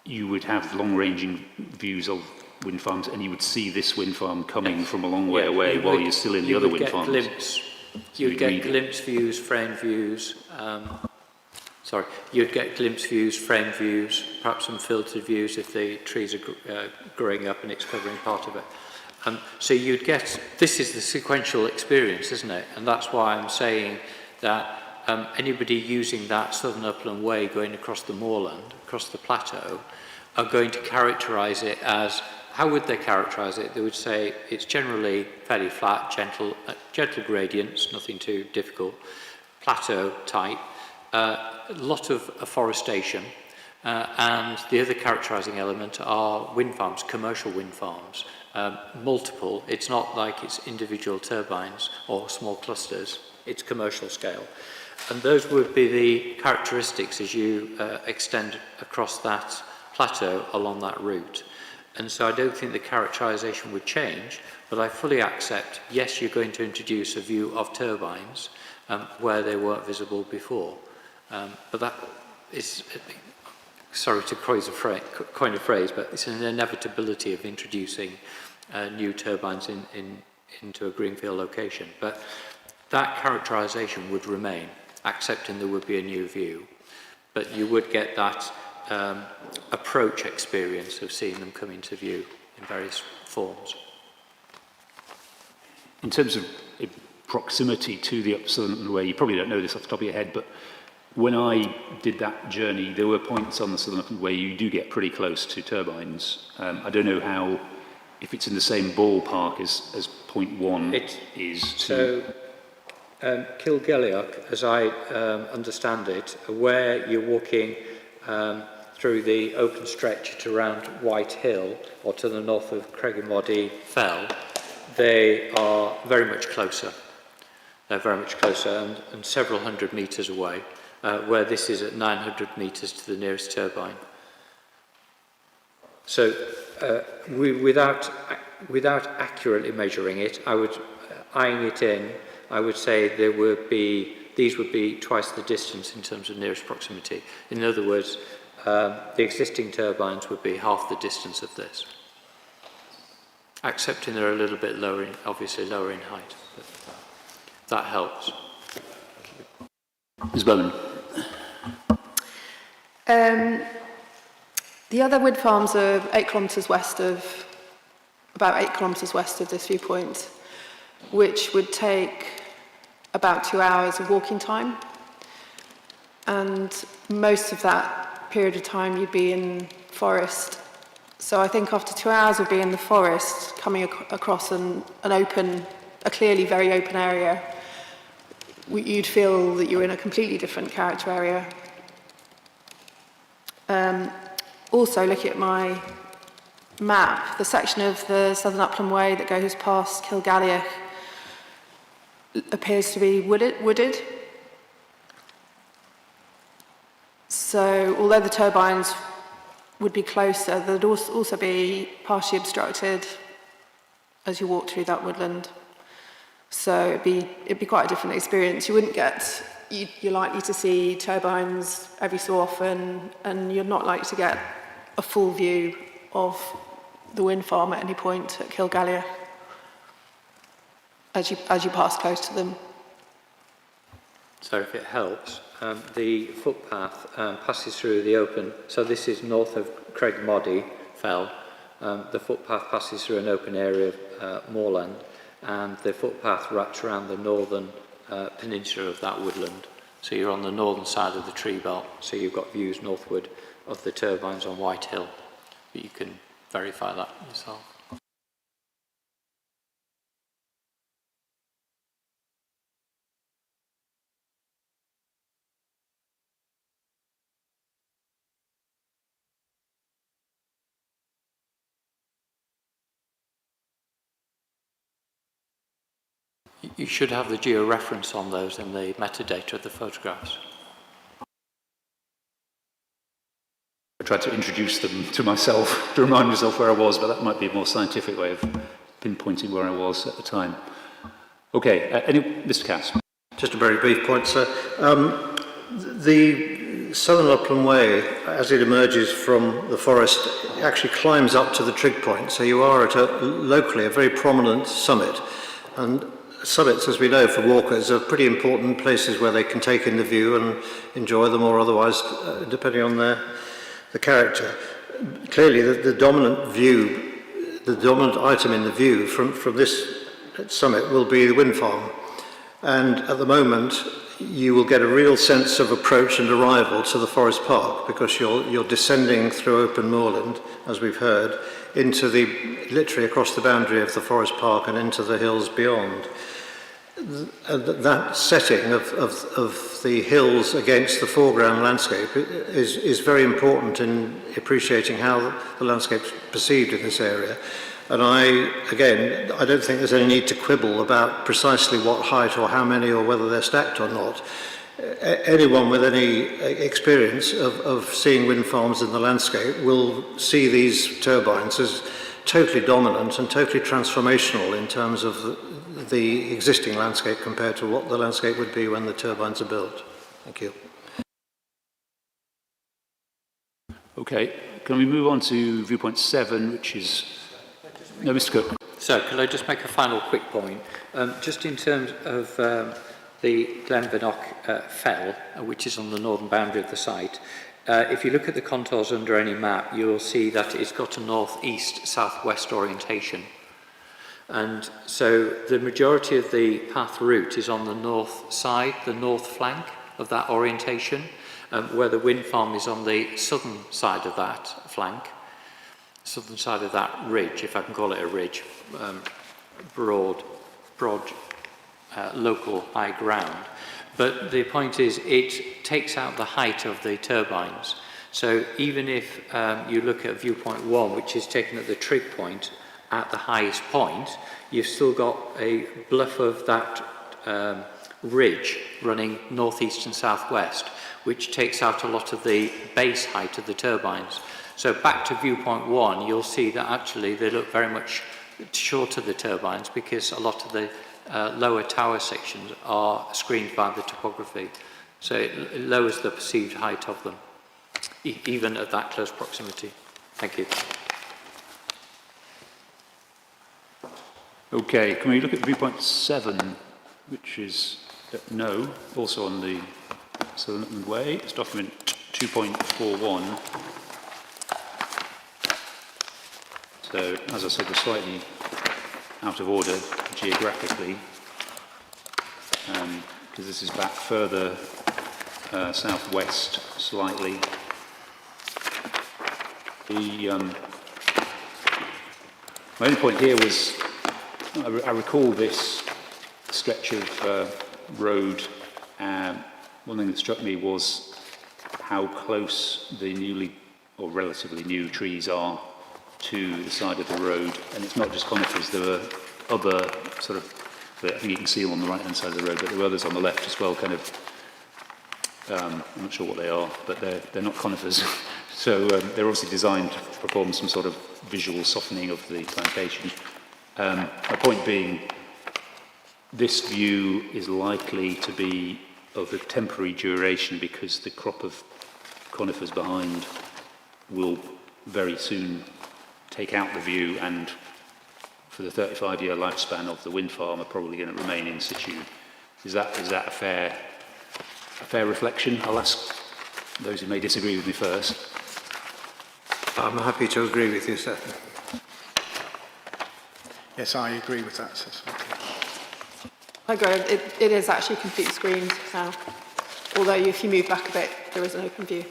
you would have long-ranging views of wind farms, and you would see this wind farm coming from a long way away while you're still in the other wind farms. You'd get glimpse views, frame views. You'd get glimpse views, frame views, perhaps some filtered views if the trees are growing up and it's covering part of it. So you'd get, this is the sequential experience, isn't it? And that's why I'm saying that anybody using that Southern Upland Way going across the moorland, across the plateau, are going to characterise it as, how would they characterise it? They would say it's generally fairly flat, gentle gradients, nothing too difficult, plateau type, a lot of afforestation, And the other characterising element are wind farms, commercial wind farms, multiple. It's not like it's individual turbines or small clusters, it's commercial scale. And those would be the characteristics as you extend across that plateau along that route. And so I don't think the characterisation would change, but I fully accept, yes, you're going to introduce a view of turbines where they weren't visible before. But that is, sorry to coin a phrase, but it's an inevitability of introducing new turbines into a greenfield location. But that characterisation would remain, accepting there would be a new view. But you would get that approach experience of seeing them come into view in various forms. In terms of proximity to the Southern Way, you probably don't know this off the top of your head, but when I did that journey, there were points on the Southern Upland Way you do get pretty close to turbines. I don't know how, if it's in the same ballpark as point 1 is. So, Kilgelioch, as I understand it, where you're walking through the open stretch to around White Hill or to the north of Craigenmoddy Fell, they are very much closer. They're very much closer and several hundred metres away, where this is at 900 metres to the nearest turbine. So without accurately measuring it, eyeing it in, I would say these would be twice the distance in terms of nearest proximity. In other words, the existing turbines would be half the distance of this. Accepting they're a little bit lower, obviously lower in height. But that helps. Ms. Bowman. The other wind farms are about 8 kilometres west of this viewpoint, which would take about 2 hours of walking time. And most of that period of time you'd be in forest. So I think after 2 hours of being in the forest, coming across a clearly very open area, you'd feel that you're in a completely different character area. Also, looking at my map, the section of the Southern Upland Way that goes past Kilgalioch appears to be wooded. So, although the turbines would be closer, they'd also be partially obstructed as you walk through that woodland. So it'd be quite a different experience. You're likely to see turbines every so often, and you're not likely to get a full view of the wind farm at any point at Kilgalioch as you pass close to them. So if it helps, the footpath passes through the open, so this is north of Craigenmoddy Fell. The footpath passes through an open area of moorland, and the footpath wraps around the northern peninsula of that woodland. So you're on the northern side of the tree belt, so you've got views northward of the turbines on White Hill. But you can verify that yourself. You should have the georeference on those in the metadata of the photographs. I tried to introduce them to myself to remind myself where I was, but that might be a more scientific way of pinpointing where I was at the time. Okay, Mr. Cass. Just a very brief point, sir. The Southern Upland Way, as it emerges from the forest, actually climbs up to the trig point. So you are at locally a very prominent summit. And summits, as we know, for walkers are pretty important places where they can take in the view and enjoy them, or otherwise, depending on the character. Clearly, the dominant item in the view from this summit will be the wind farm. And at the moment, you will get a real sense of approach and arrival to the forest park, because you're descending through open moorland, as we've heard, into literally across the boundary of the forest park and into the hills beyond. that setting of the hills against the foreground landscape is very important in appreciating how the landscape's perceived in this area. And I don't think there's any need to quibble about precisely what height or how many or whether they're stacked or not. Anyone with any experience of seeing wind farms in the landscape will see these turbines as totally dominant and totally transformational in terms of the existing landscape compared to what the landscape would be when the turbines are built. Thank you. Okay, can we move on to viewpoint 7, which is... No, Mr. Cook. So, could I just make a final quick point? Just in terms of the Glenvernoch fell, which is on the northern boundary of the site, if you look at the contours under any map, you will see that it's got a north-east-southwest orientation. And so the majority of the path route is on the north side, the north flank of that orientation, where the wind farm is on the southern side of that flank, southern side of that ridge, if I can call it a ridge, broad local high ground. But the point is, it takes out the height of the turbines. So even if you look at viewpoint 1, which is taken at the trig point, at the highest point, you've still got a bluff of that ridge running northeast and southwest, which takes out a lot of the base height of the turbines. So back to viewpoint 1, you'll see that actually they look very much shorter, the turbines, because a lot of the lower tower sections are screened by the topography. So it lowers the perceived height of them, even at that close proximity. Thank you. Okay, can we look at viewpoint 7, which is no, also on the Southern Upland Way. It's document 2.41. So, as I said, we're slightly out of order geographically, because this is back further southwest slightly. My only point here was, I recall this stretch of road. One thing that struck me was how close the newly or relatively new trees are to the side of the road, and it's not just conifers. There were other sort of, I think you can see them on the right hand side of the road, but there were others on the left as well, kind of, I'm not sure what they are, but they're not conifers. So they're obviously designed to perform some sort of visual softening of the plantation. My point being, this view is likely to be of a temporary duration because the crop of conifers behind will very soon take out the view, and for the 35-year lifespan of the wind farm are probably going to remain in situ. Is that a fair reflection? I'll ask those who may disagree with me first. I'm happy to agree with you, sir. Yes, I agree with that. I agree. It is actually completely screened now. Although if you move back a bit, there is an open view.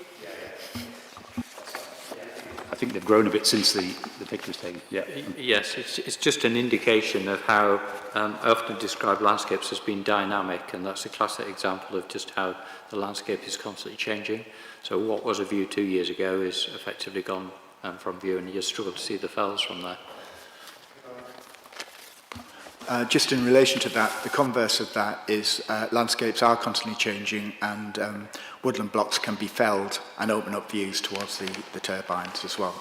I think they've grown a bit since the picture was taken. Yeah. Yes, it's just an indication of how I often describe landscapes as being dynamic, and that's a classic example of just how the landscape is constantly changing. So what was a view 2 years ago is effectively gone from view, and you struggle to see the fells from there. Just in relation to that, the converse of that is landscapes are constantly changing, and woodland blocks can be felled and open up views towards the turbines as well.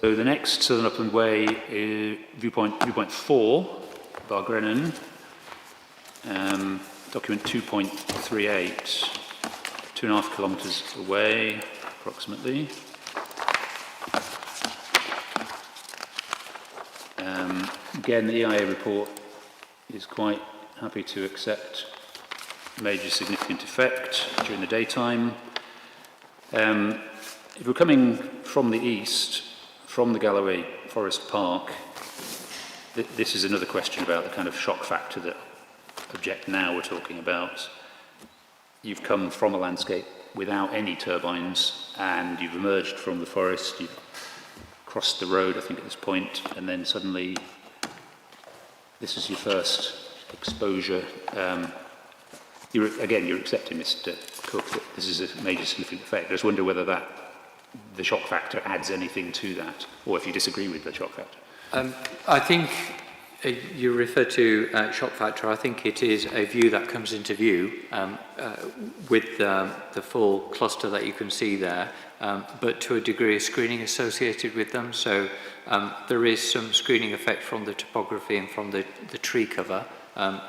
So the next Southern Upland Way is viewpoint 4, Bargrennan, document 2.38, 2.5 kilometres away, approximately. Again, the EIA report is quite happy to accept major significant effect during the daytime. If we're coming from the east, from the Galloway Forest Park, this is another question about the kind of shock factor that Object Now we're talking about. You've come from a landscape without any turbines, and you've emerged from the forest, you've crossed the road, I think, at this point, and then suddenly this is your first exposure. You're accepting, Mr. Cook, that this is a major significant effect. I just wonder whether the shock factor adds anything to that, or if you disagree with the shock factor. I think you refer to shock factor. I think it is a view that comes into view with the full cluster that you can see there, but to a degree of screening associated with them. So there is some screening effect from the topography and from the tree cover,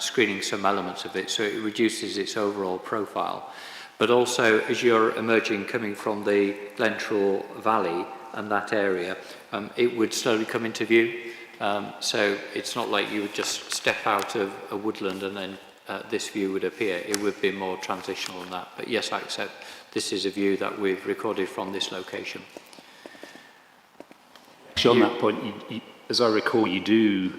screening some elements of it, so it reduces its overall profile. But also, as you're emerging, coming from the Glentrool Valley and that area, it would slowly come into view. So it's not like you would just step out of a woodland and then this view would appear. It would be more transitional than that. But yes, I accept this is a view that we've recorded from this location. Actually, on that point, as I recall, you do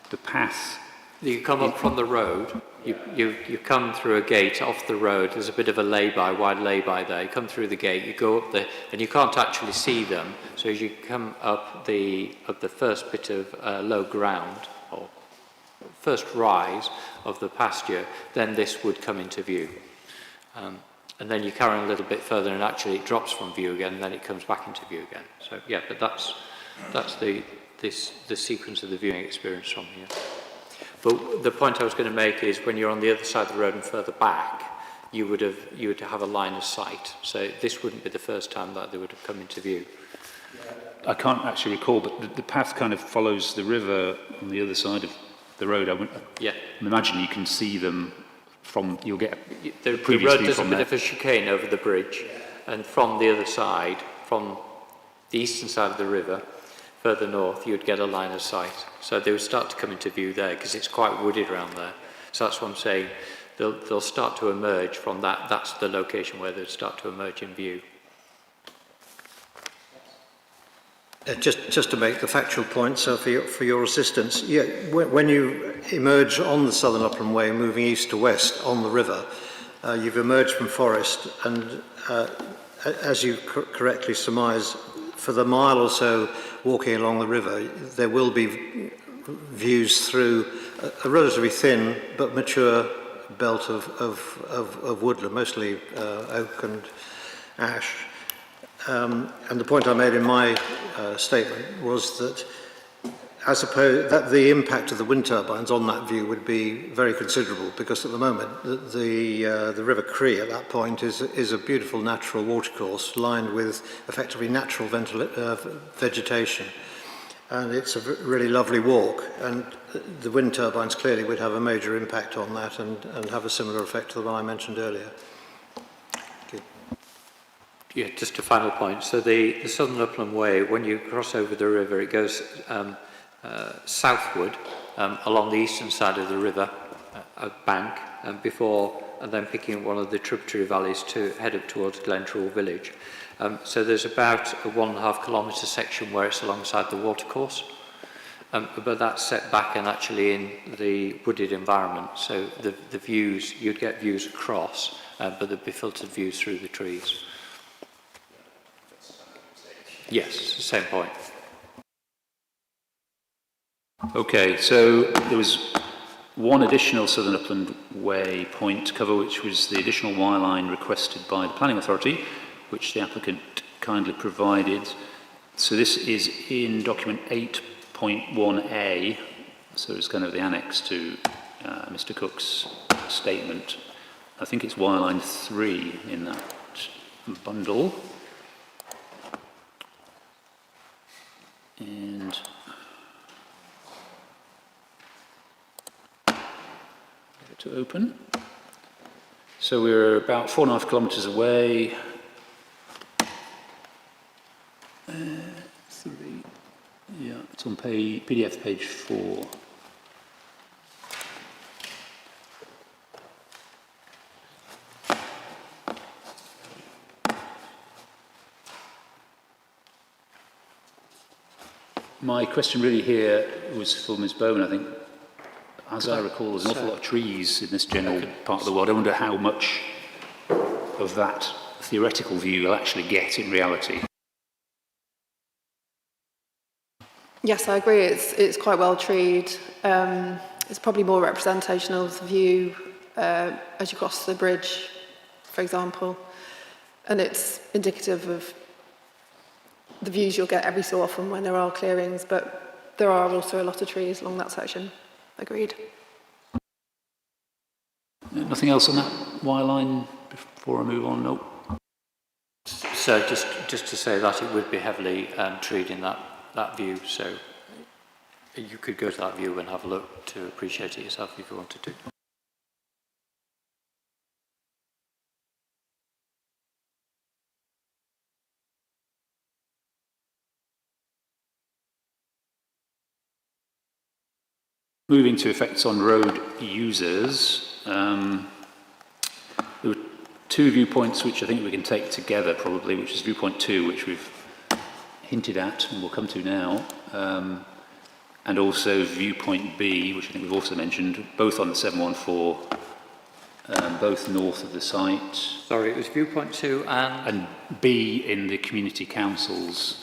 the path. You come up from the road, you come through a gate off the road, there's a bit of a lay-by, wide lay-by there, you come through the gate, you go up there, and you can't actually see them, so as you come up the first bit of low ground, or first rise of the pasture, then this would come into view. And then you carry on a little bit further and actually it drops from view again, and then it comes back into view again. So yeah, but that's the sequence of the viewing experience from here. But the point I was going to make is when you're on the other side of the road and further back, you would have a line of sight. So this wouldn't be the first time that they would have come into view. I can't actually recall, but the path kind of follows the river on the other side of the road. I imagine you can see them from, you'll get the road does a bit of a chicane over the bridge, and from the other side, from the eastern side of the river, further north, you'd get a line of sight. So they would start to come into view there because it's quite wooded around there. So that's what I'm saying. They'll start to emerge from that. That's the location where they'll start to emerge in view. Just to make the factual point, so for your assistance, yeah, when you emerge on the Southern Upland Way, moving east to west on the river, you've emerged from forest, and as you correctly surmise, for the mile or so walking along the river, there will be views through a relatively thin but mature belt of woodland, mostly oak and ash. And the point I made in my statement was that I suppose that the impact of the wind turbines on that view would be very considerable, because at the moment the River Cree at that point is a beautiful natural watercourse lined with effectively natural vegetation, and it's a really lovely walk, and the wind turbines clearly would have a major impact on that and have a similar effect to the one I mentioned earlier. Yeah, just a final point. So the Southern Upland Way, when you cross over the river, it goes southward along the eastern side of the river bank, and then picking up one of the tributary valleys to head up towards Glentrool village. So there's about a 1.5 kilometre section where it's alongside the watercourse, but that's set back and actually in the wooded environment. So the views, you'd get views across, but there'd be filtered views through the trees. Yes, same point. Okay, so there was one additional Southern Upland Way point to cover, which was the additional wire line requested by the Planning Authority, which the applicant kindly provided. So this is in document 8.1a, so it's kind of the annex to Mr. Cook's statement. I think it's wire line 3 in that bundle. And to open. So we're about 4.5 kilometres away. 3. Yeah, it's on PDF page 4. My question really here was for Ms. Bowman. I think, as I recall, there's an awful lot of trees in this general part of the world. I wonder how much of that theoretical view you'll actually get in reality. Yes, I agree. It's quite well treed. It's probably more representational of the view as you cross the bridge, for example, and it's indicative of the views you'll get every so often when there are clearings, but there are also a lot of trees along that section. Agreed. Nothing else on that wire line before I move on? Nope. So just to say that it would be heavily treed in that view, so you could go to that view and have a look to appreciate it yourself if you wanted to. Moving to effects on road users, there were two viewpoints which I think we can take together probably, which is viewpoint 2, which we've hinted at and we'll come to now, and also viewpoint B, which I think we've also mentioned, both on the 714, both north of the site. Sorry, it was viewpoint 2 and B in the community council's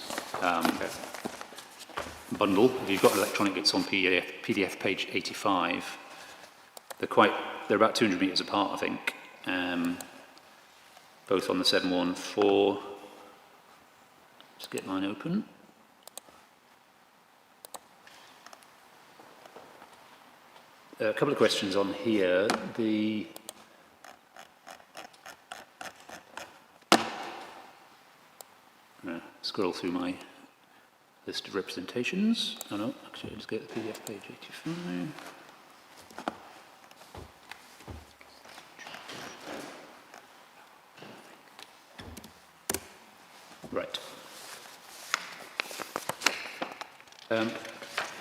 bundle. If you've got electronic, it's on PDF page 85. They're about 200 metres apart, I think, both on the 714. Let's get mine open. A couple of questions on here. Scroll through my list of representations. Oh no, actually, let's get the PDF page 85. Right.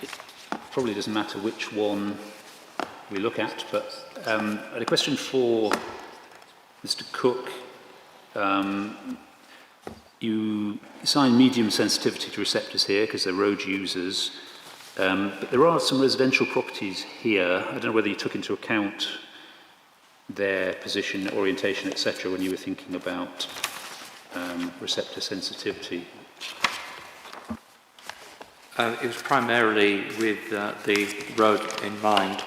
It probably doesn't matter which one we look at, but I had a question for Mr. Cook. You assign medium sensitivity to receptors here because they're road users, but there are some residential properties here. I don't know whether you took into account their position, orientation, etc. when you were thinking about receptor sensitivity. It was primarily with the road in mind.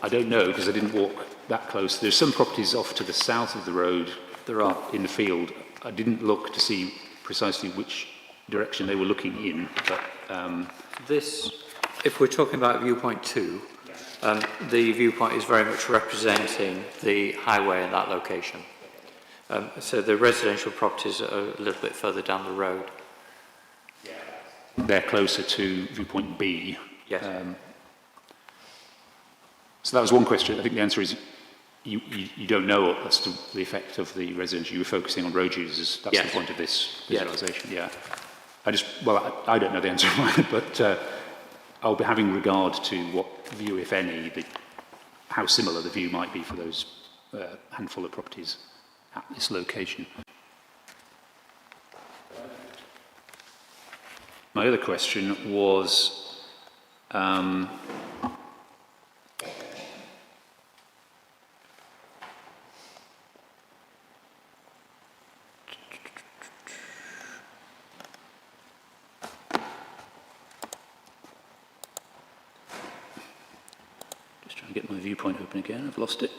I don't know because I didn't walk that close. There's some properties off to the south of the road. There are. In the field. I didn't look to see precisely which direction they were looking in, but this, if we're talking about viewpoint 2, the viewpoint is very much representing the highway in that location. So the residential properties are a little bit further down the road. They're closer to viewpoint B. Yes. So that was one question. I think the answer is you don't know as to the effect of the residential. You were focusing on road users. That's the point of this visualisation. Yeah. I don't know the answer, but I'll be having regard to what view, if any, how similar the view might be for those handful of properties at this location. My other question was just trying to get my viewpoint open again. I've lost it.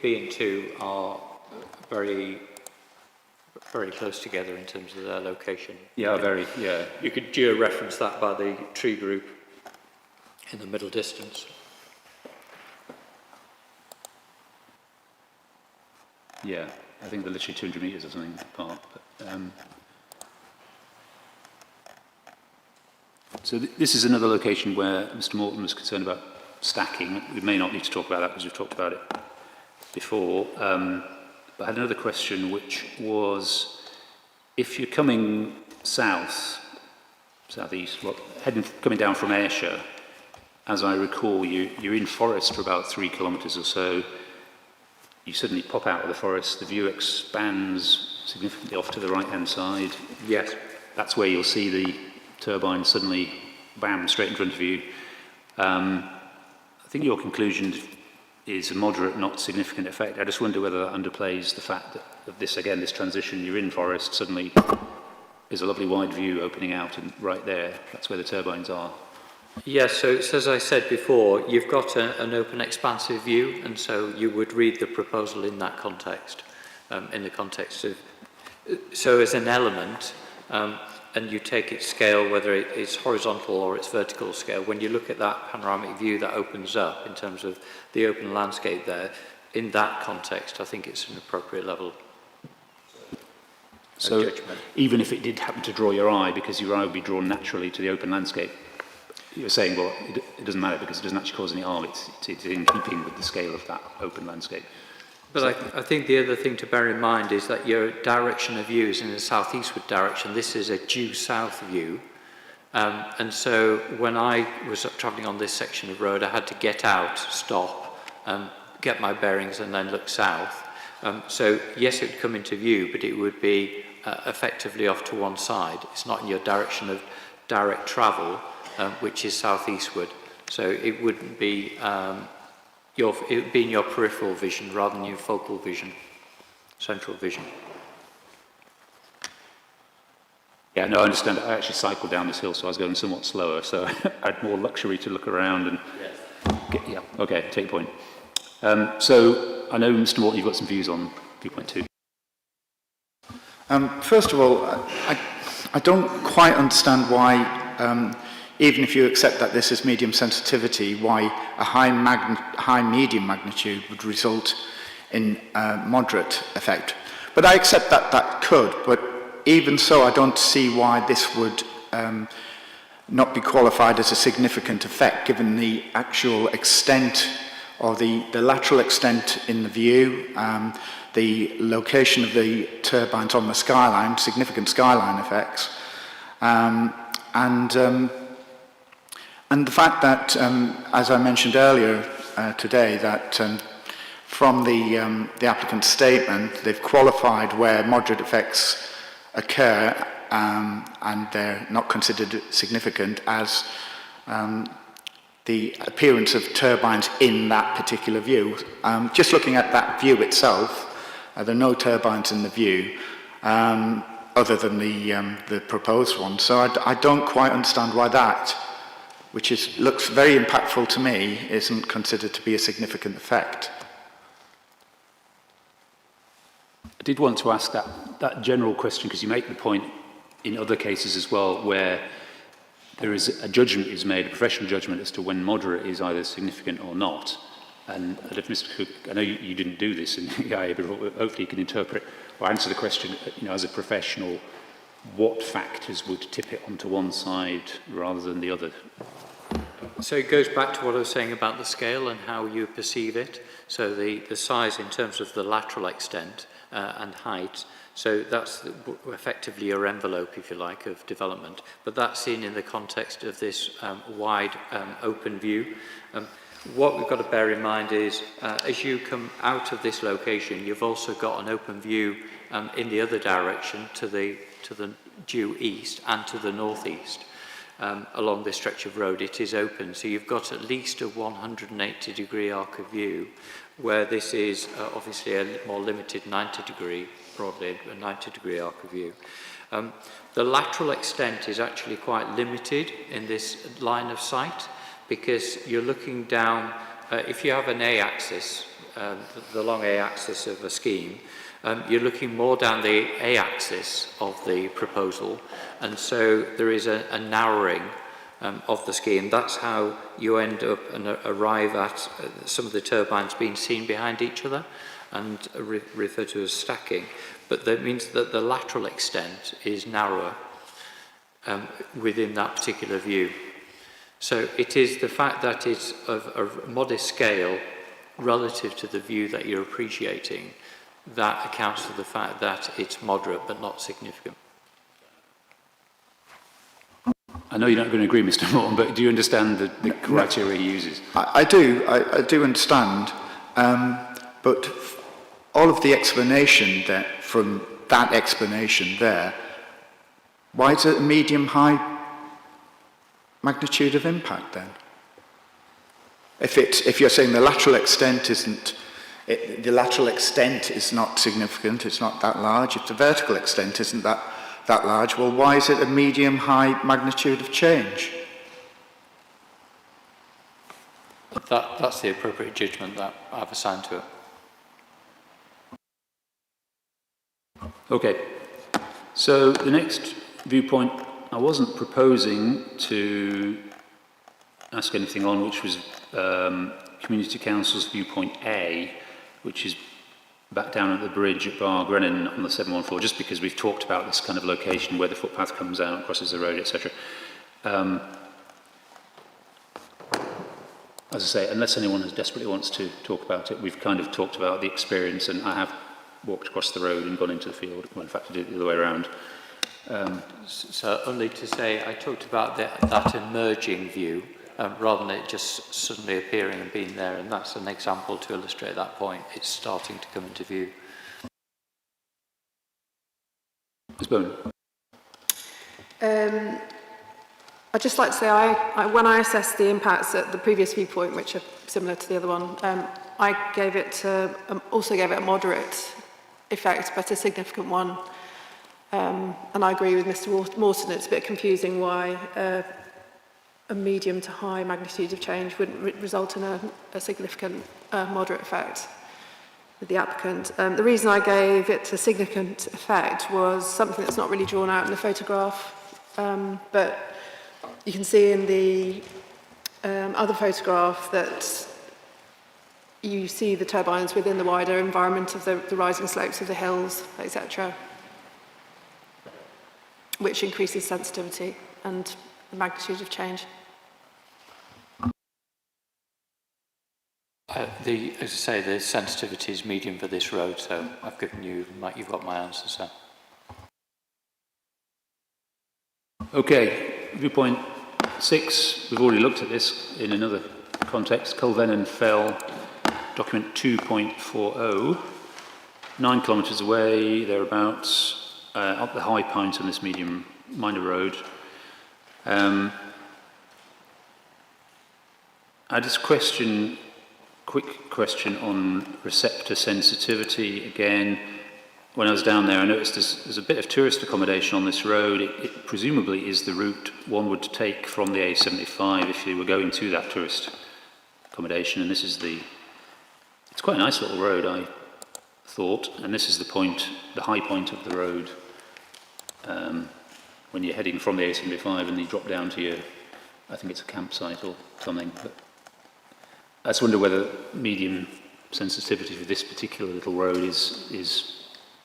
B and 2 are very, very close together in terms of their location. Yeah, very, yeah. You could geo-reference that by the tree group in the middle distance. Yeah, I think they're literally 200 metres or something apart. But, so this is another location where Mr. Morton was concerned about stacking. We may not need to talk about that because we've talked about it before. But I had another question, which was, if you're coming southeast, coming down from Ayrshire, as I recall, you're in forest for about 3 kilometres or so. You suddenly pop out of the forest, the view expands significantly off to the right-hand side. Yes. That's where you'll see the turbine suddenly bam, straight in front of you. I think your conclusion is a moderate, not significant effect. I just wonder whether that underplays the fact that of this, again, this transition, you're in forest, suddenly there's a lovely wide view opening out, and right there, that's where the turbines are. Yes, so as I said before, you've got an open, expansive view, and so you would read the proposal in that context, in the context of, so as an element, and you take its scale, whether it's horizontal or it's vertical scale, when you look at that panoramic view that opens up in terms of the open landscape there, in that context, I think it's an appropriate level. So even if it did happen to draw your eye, because your eye would be drawn naturally to the open landscape, you're saying, well, it doesn't matter because it doesn't actually cause any harm. It's in keeping with the scale of that open landscape. But I think the other thing to bear in mind is that your direction of view is in the southeastward direction. This is a due south view. And so when I was travelling on this section of road, I had to get out, stop, get my bearings and then look south. So yes, it would come into view, but it would be effectively off to one side. It's not in your direction of direct travel, which is southeastward. So it wouldn't be, it would be in your peripheral vision rather than your focal vision, central vision. Yeah, no, I understand. I actually cycled down this hill, so I was going somewhat slower, so I had more luxury to look around and... Yeah, okay, take your point. So I know, Mr. Morton, you've got some views on viewpoint 2. First of all, I don't quite understand why, even if you accept that this is medium sensitivity, why a high-medium magnitude would result in a moderate effect. But I accept that that could, but even so, I don't see why this would not be qualified as a significant effect, given the actual extent or the lateral extent in the view, the location of the turbines on the skyline, significant skyline effects, and the fact that, as I mentioned earlier today, that from the applicant's statement, they've qualified where moderate effects occur and they're not considered significant as the appearance of turbines in that particular view. Just looking at that view itself, there are no turbines in the view other than the proposed one. So I don't quite understand why that, which looks very impactful to me, isn't considered to be a significant effect. I did want to ask that general question, because you make the point in other cases as well, where there is a judgment is made, a professional judgment as to when moderate is either significant or not. And if Mr. Cook, I know you didn't do this in the IA, but hopefully you can interpret or answer the question, as a professional, what factors would tip it onto one side rather than the other? So it goes back to what I was saying about the scale and how you perceive it. So the size in terms of the lateral extent and height. So that's effectively your envelope, if you like, of development. But that's seen in the context of this wide open view. What we've got to bear in mind is, as you come out of this location, you've also got an open view in the other direction to the due east and to the northeast. Along this stretch of road, it is open. So you've got at least a 180-degree arc of view, where this is obviously a more limited 90-degree, broadly a 90-degree arc of view. The lateral extent is actually quite limited in this line of sight, because you're looking down, if you have an A-axis, the long A-axis of a scheme, you're looking more down the A-axis of the proposal, and so there is a narrowing of the scheme. That's how you end up and arrive at some of the turbines being seen behind each other and referred to as stacking. But that means that the lateral extent is narrower within that particular view. So it is the fact that it's of a modest scale relative to the view that you're appreciating that accounts for the fact that it's moderate but not significant. I know you're not going to agree, Mr. Morton, but do you understand the criteria he uses? I do understand, but all of the explanation that from that explanation there, why is it a medium-high magnitude of impact then? If you're saying the lateral extent the lateral extent is not significant, it's not that large. If the vertical extent isn't that large, well, why is it a medium-high magnitude of change? That's the appropriate judgment that I've assigned to it. Okay, so the next viewpoint, I wasn't proposing to ask anything on, which was Community Council's viewpoint A, which is back down at the bridge at Bar Grennan on the 714, just because we've talked about this kind of location where the footpath comes out, crosses the road, etc. As I say, unless anyone desperately wants to talk about it, we've kind of talked about the experience, and I have walked across the road and gone into the field. Well, in fact, I did it the other way around. So only to say, I talked about that emerging view, rather than it just suddenly appearing and being there, and that's an example to illustrate that point. It's starting to come into view. Ms. Bowman. I'd just like to say, when I assessed the impacts at the previous viewpoint, which are similar to the other one, I gave it also gave it a moderate effect, but a significant one. And I agree with Mr. Morton, it's a bit confusing why a medium to high magnitude of change wouldn't result in a significant moderate effect with the applicant. The reason I gave it a significant effect was something that's not really drawn out in the photograph, but you can see in the other photograph that you see the turbines within the wider environment of the rising slopes of the hills, etc., which increases sensitivity and the magnitude of change. As I say, the sensitivity is medium for this road, so I've given you, you've got my answers there. Okay, viewpoint 6, we've already looked at this in another context. Glenvernoch Fell, document 2.40, 9 kilometres away, thereabouts, up the high point on this medium minor road. I just quick question on receptor sensitivity again. When I was down there, I noticed there's a bit of tourist accommodation on this road. It presumably is the route one would take from the A75 if you were going to that tourist accommodation. And this is it's quite a nice little road, I thought. And this is the high point of the road when you're heading from the A75 and you drop down to I think it's a campsite or something. But I just wonder whether medium sensitivity for this particular little road is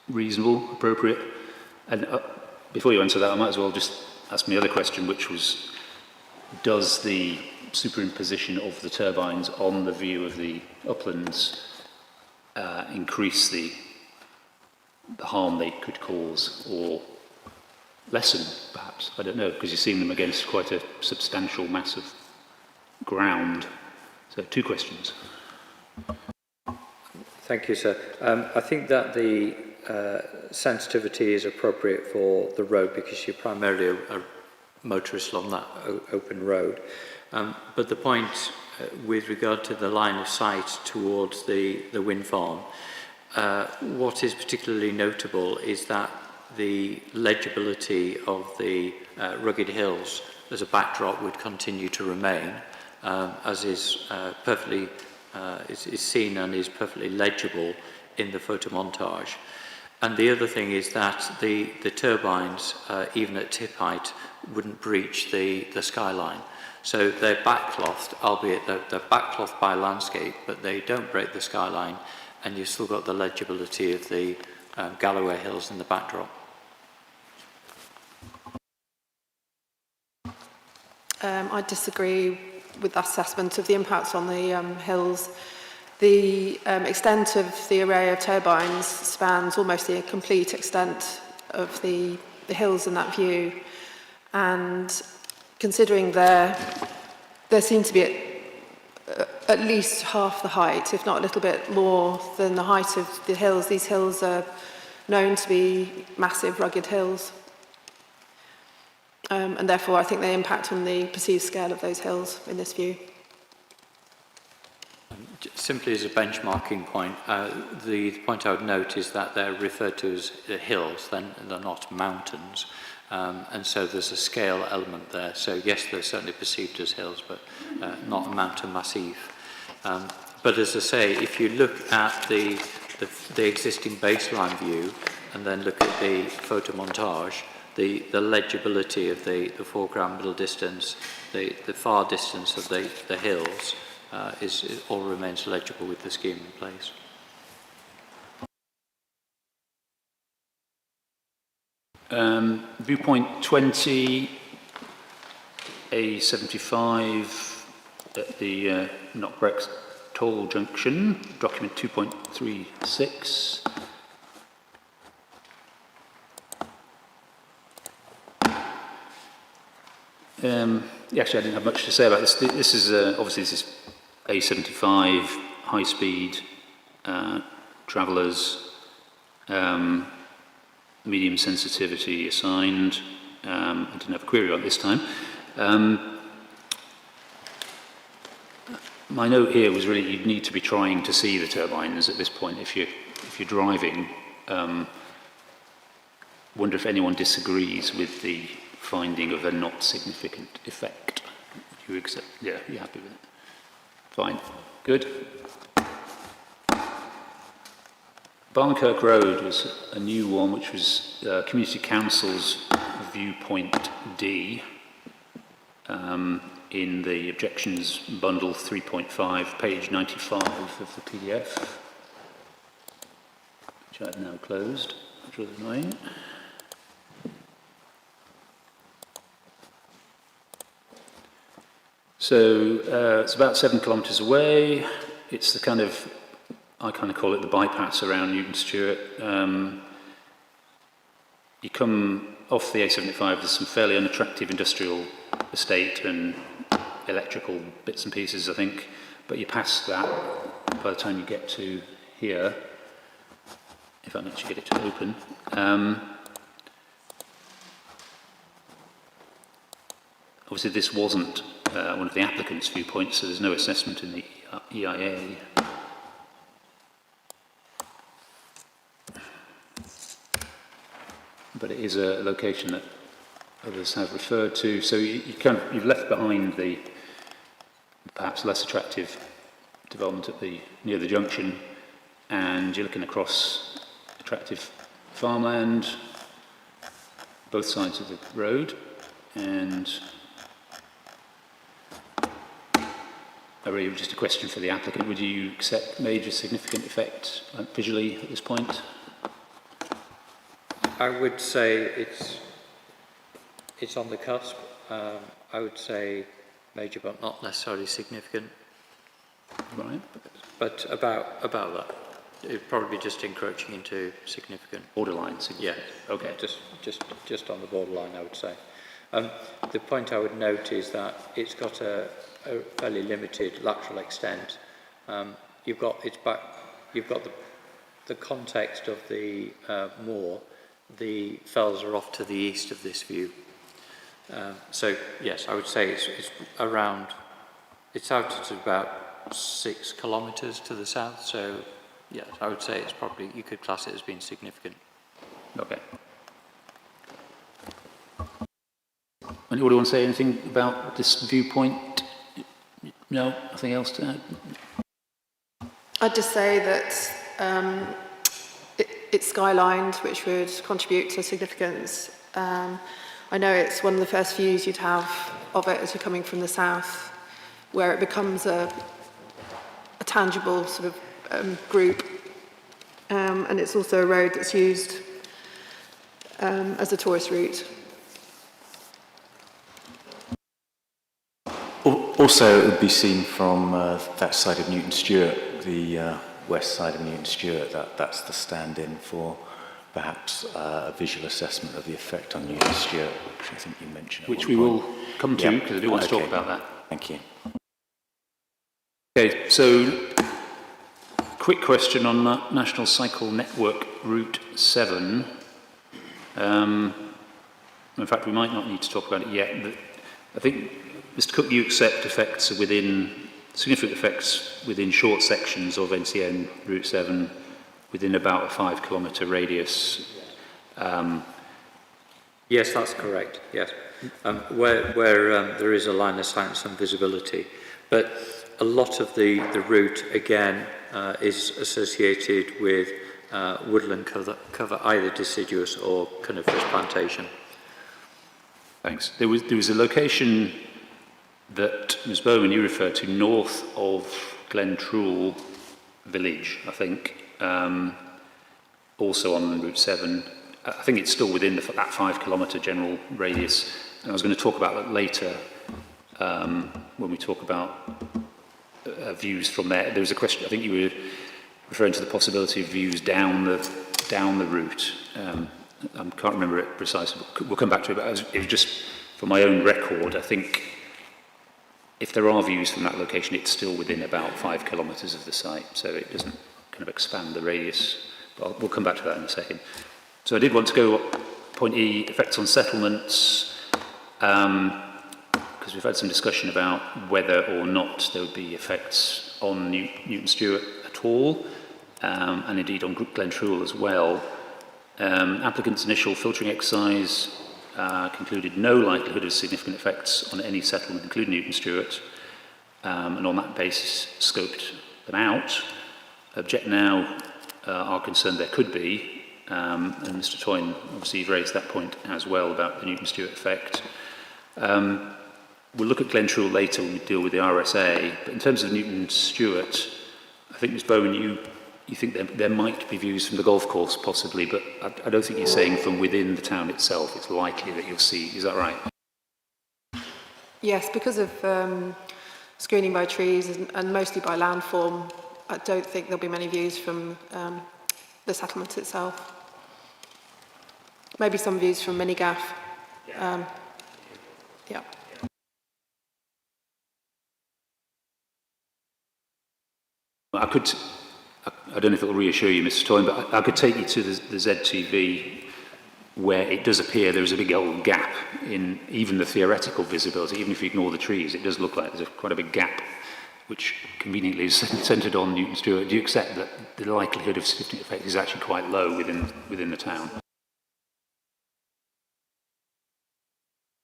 reasonable, appropriate. And before you answer that, I might as well just ask my other question, which was, does the superimposition of the turbines on the view of the uplands increase the harm they could cause, or lessen, perhaps? I don't know, because you're seeing them against quite a substantial mass of ground. So 2 questions. Thank you, sir. I think that the sensitivity is appropriate for the road because you're primarily a motorist along that open road. But the point with regard to the line of sight towards the wind farm, what is particularly notable is that the legibility of the rugged hills as a backdrop would continue to remain, as is perfectly is seen and is perfectly legible in the photo montage. And the other thing is that the turbines, even at tip height, wouldn't breach the skyline. So they're backclothed, albeit they're backclothed by landscape, but they don't break the skyline, and you've still got the legibility of the Galloway Hills in the backdrop. I disagree with that assessment of the impacts on the hills. The extent of the array of turbines spans almost the complete extent of the hills in that view, and considering there seem to be at least half the height, if not a little bit more than the height of the hills. These hills are known to be massive, rugged hills. and therefore I think they impact on the perceived scale of those hills in this view. Simply as a benchmarking point, the point I would note is that they're referred to as hills, then they're not mountains, and so there's a scale element there. So yes, they're certainly perceived as hills, but not a mountain massif. But as I say, if you look at the existing baseline view and then look at the photo montage, the legibility of the foreground, middle distance, the far distance of the hills, it all remains legible with the scheme in place. Viewpoint 20, A75 at the Knockbrex Toll Junction, document 2.36. Actually, I didn't have much to say about this. This is obviously this is A75 high-speed travellers, medium sensitivity assigned. I didn't have a query on it this time. My note here was really you'd need to be trying to see the turbines at this point if you're driving. Wonder if anyone disagrees with the finding of a not significant effect. You accept? Yeah, you're happy with it. Fine. Good. Barnkirk Road was a new one, which was Community Council's viewpoint D in the objections bundle 3.5, page 95 of the PDF, which I've now closed, which was annoying. So it's about 7 kilometres away. It's the kind of, I kind of call it the bypass around Newton Stewart. You come off the A75, there's some fairly unattractive industrial estate and electrical bits and pieces, I think. But you pass that by the time you get to here, if I can actually get it to open. Obviously, this wasn't one of the applicant's viewpoints, so there's no assessment in the EIA. But it is a location that others have referred to. So you've left behind the perhaps less attractive development at near the junction, and you're looking across attractive farmland, both sides of the road, and really just a question for the applicant. Would you accept major significant effect visually at this point? I would say it's on the cusp. I would say major, but not necessarily significant. Right. But about that. It'd probably be just encroaching into significant. Borderline significant. Yeah. Okay. Just on the borderline, I would say. The point I would note is that it's got a fairly limited lateral extent. You've got the context of the moor. The fells are off to the east of this view. So yes, I would say it's out at about 6 kilometres to the south. So yes, I would say it's probably, you could class it as being significant. Okay. Anybody want to say anything about this viewpoint? No, nothing else to add? I'd just say that it's skylined, which would contribute to significance. I know it's one of the first views you'd have of it as you're coming from the south, where it becomes a tangible sort of group, and it's also a road that's used as a tourist route. Also, it would be seen from that side of Newton Stewart, the west side of Newton Stewart, that's the stand-in for perhaps a visual assessment of the effect on Newton Stewart, which I think you mentioned. Which we will come to, because I do want to talk about that. Thank you. Okay, so quick question on National Cycle Network Route 7. In fact, we might not need to talk about it yet, but I think, Mr. Cook, you accept effects within, significant effects within short sections of NCN Route 7 within about a 5 kilometre radius. Yes, that's correct, yes. Where there is a line of sight and some visibility. But a lot of the route, again, is associated with woodland cover, either deciduous or coniferous plantation. Thanks. There was a location that Ms. Bowman, you referred to, north of Glentrool village, I think, also on Route 7. I think it's still within that 5 kilometre general radius. And I was going to talk about that later when we talk about views from there. There was a question, I think you were referring to the possibility of views down the route. I can't remember it precisely, but we'll come back to it. But it was just for my own record, I think if there are views from that location, it's still within about 5 kilometres of the site, so it doesn't kind of expand the radius. But we'll come back to that in a second. So I did want to go up point E, effects on settlements, because we've had some discussion about whether or not there would be effects on Newton Stewart at all, and indeed on Glentrool as well. Applicants' initial filtering exercise concluded no likelihood of significant effects on any settlement, including Newton Stewart, and on that basis scoped them out. Object now are concerned there could be, and Mr. Toyne obviously raised that point as well about the Newton Stewart effect. We'll look at Glentrool later when we deal with the RSA, but in terms of Newton Stewart, I think Ms. Bowen, you think there might be views from the golf course possibly, but I don't think you're saying from within the town itself it's likely that you'll see, is that right? Yes, because of screening by trees and mostly by landform, I don't think there'll be many views from the settlement itself. Maybe some views from Minigaff. Yeah. I don't know if it will reassure you, Mr. Toyne, but I could take you to the ZTV where it does appear there is a big old gap in even the theoretical visibility. Even if you ignore the trees, it does look like there's quite a big gap, which conveniently is centred on Newton Stewart. Do you accept that the likelihood of significant effect is actually quite low within the town?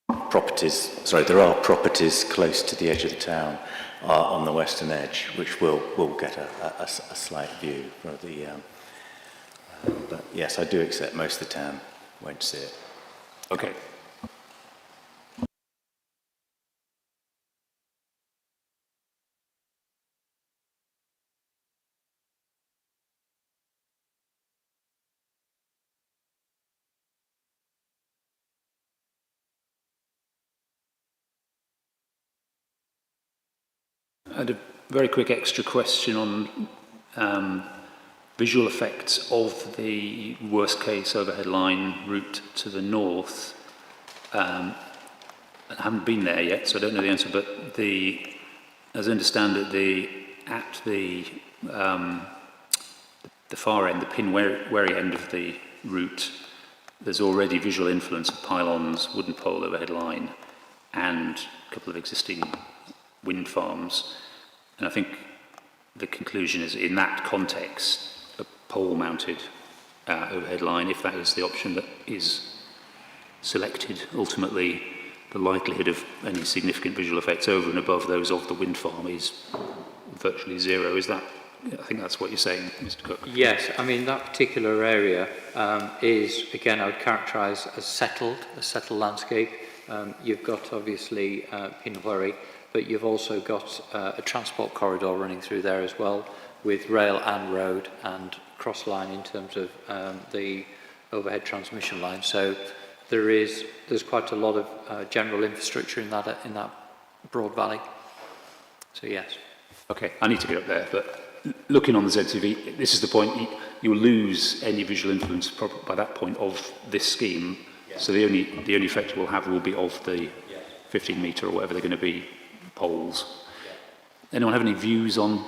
There are properties close to the edge of the town on the western edge, which will get a slight view from the. But yes, I do accept most of the town won't see it. Okay. I had a very quick extra question on visual effects of the worst case overhead line route to the north. I haven't been there yet, so I don't know the answer, but as I understand it, at the far end, the Pinwary end of the route, there's already visual influence of pylons, wooden pole overhead line, and a couple of existing wind farms. And I think the conclusion is, in that context, a pole-mounted overhead line, if that is the option that is selected, ultimately the likelihood of any significant visual effects over and above those of the wind farm is virtually zero. Is that, I think that's what you're saying, Mr. Cook? Yes, I mean that particular area is, again, I would characterise as a settled landscape. You've got obviously Pinwary, but you've also got a transport corridor running through there as well, with rail and road and cross line in terms of the overhead transmission line. So there's quite a lot of general infrastructure in that broad valley. So yes. Okay, I need to get up there, but looking on the ZTV, this is the point, you'll lose any visual influence by that point of this scheme. Yeah. So the only effect we'll have will be of the 15 metre or whatever they're going to be poles. Yeah. Anyone have any views on?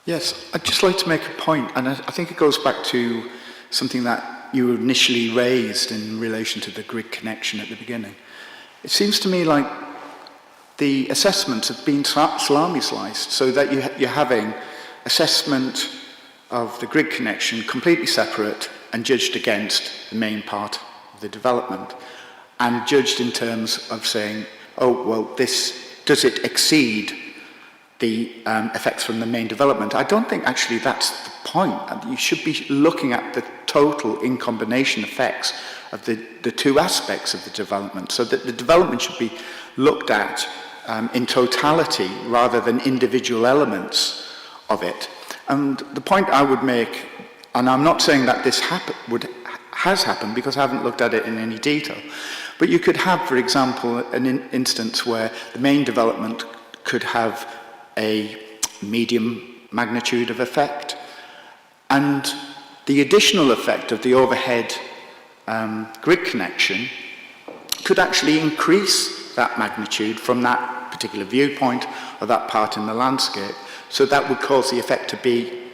Yes, I'd just like to make a point, and I think it goes back to something that you initially raised in relation to the grid connection at the beginning. It seems to me like the assessments have been salami sliced, so that you're having assessment of the grid connection completely separate and judged against the main part of the development, and judged in terms of saying, oh, well, does it exceed the effects from the main development? I don't think actually that's the point. You should be looking at the total in combination effects of the two aspects of the development, so that the development should be looked at in totality rather than individual elements of it. And the point I would make, and I'm not saying that this has happened because I haven't looked at it in any detail, but you could have, for example, an instance where the main development could have a medium magnitude of effect, and the additional effect of the overhead grid connection could actually increase that magnitude from that particular viewpoint or that part in the landscape. So that would cause the effect to be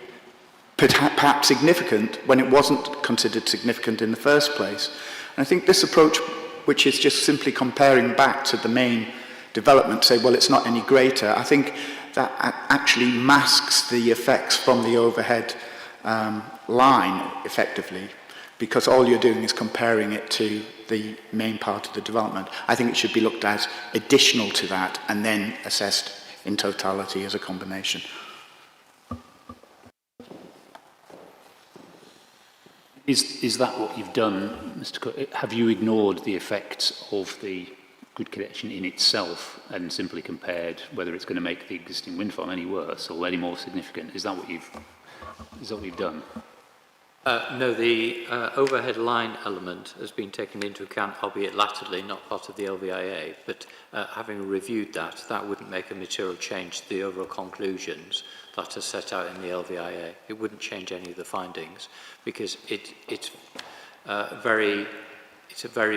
perhaps significant when it wasn't considered significant in the first place. And I think this approach, which is just simply comparing back to the main development, say, well, it's not any greater, I think that actually masks the effects from the overhead line effectively, because all you're doing is comparing it to the main part of the development. I think it should be looked at additional to that and then assessed in totality as a combination. Is that what you've done, Mr. Cook? Have you ignored the effects of the grid connection in itself and simply compared whether it's going to make the existing wind farm any worse or any more significant? Is that what you've done? No, the overhead line element has been taken into account, albeit latterly, not part of the LVIA, but having reviewed that, that wouldn't make a material change to the overall conclusions that are set out in the LVIA. It wouldn't change any of the findings because it's a very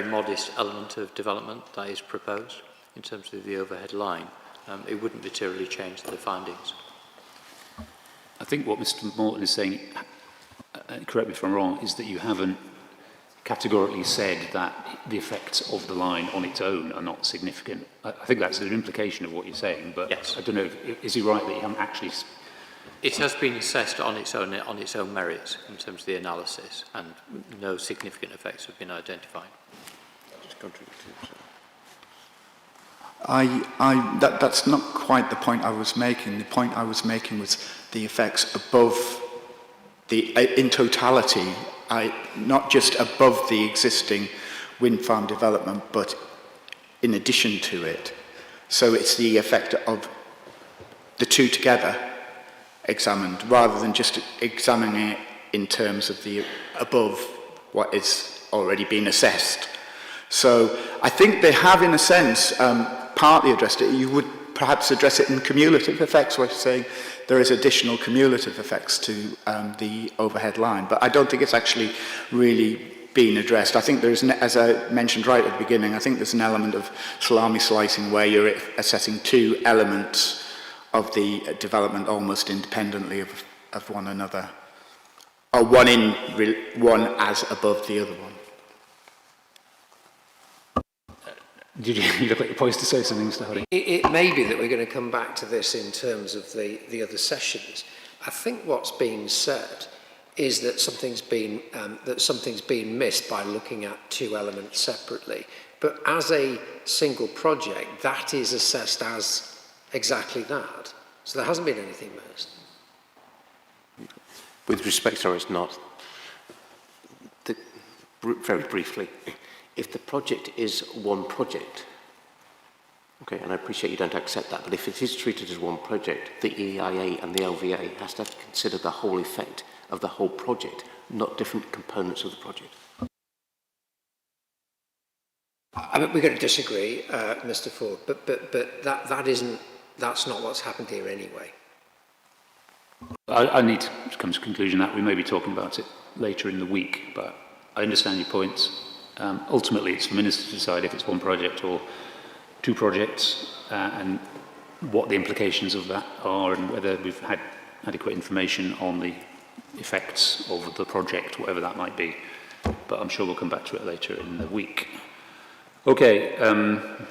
modest element of development that is proposed in terms of the overhead line. It wouldn't materially change the findings. I think what Mr. Morton is saying, correct me if I'm wrong, is that you haven't categorically said that the effects of the line on its own are not significant. I think that's an implication of what you're saying, but yes. I don't know, is he right that you haven't actually... It has been assessed on its own merits in terms of the analysis, and no significant effects have been identified. That's not quite the point I was making. The point I was making was the effects above in totality, not just above the existing wind farm development, but in addition to it. So it's the effect of the two together examined, rather than just examining it in terms of the above what is already been assessed. So I think they have, in a sense, partly addressed it. You would perhaps address it in cumulative effects, where you're saying there is additional cumulative effects to the overhead line. But I don't think it's actually really been addressed. I think there's, as I mentioned right at the beginning, I think there's an element of salami slicing where you're assessing two elements of the development almost independently of one another, or one as above the other one. Did you look like you're poised to say something, Mr. Harding? It may be that we're going to come back to this in terms of the other sessions. I think what's being said is that something's been missed by looking at two elements separately. But as a single project, that is assessed as exactly that. So there hasn't been anything missed. With respect, sorry, it's not. Very briefly, if the project is one project, okay, and I appreciate you don't accept that, but if it is treated as one project, the EIA and the LVA has to consider the whole effect of the whole project, not different components of the project. I mean, we're going to disagree, Mr. Ford, but that's not what's happened here anyway. I need to come to a conclusion that we may be talking about it later in the week, but I understand your points. Ultimately, it's for ministers to decide if it's one project or two projects, and what the implications of that are, and whether we've had adequate information on the effects of the project, whatever that might be. but I'm sure we'll come back to it later in the week. Okay,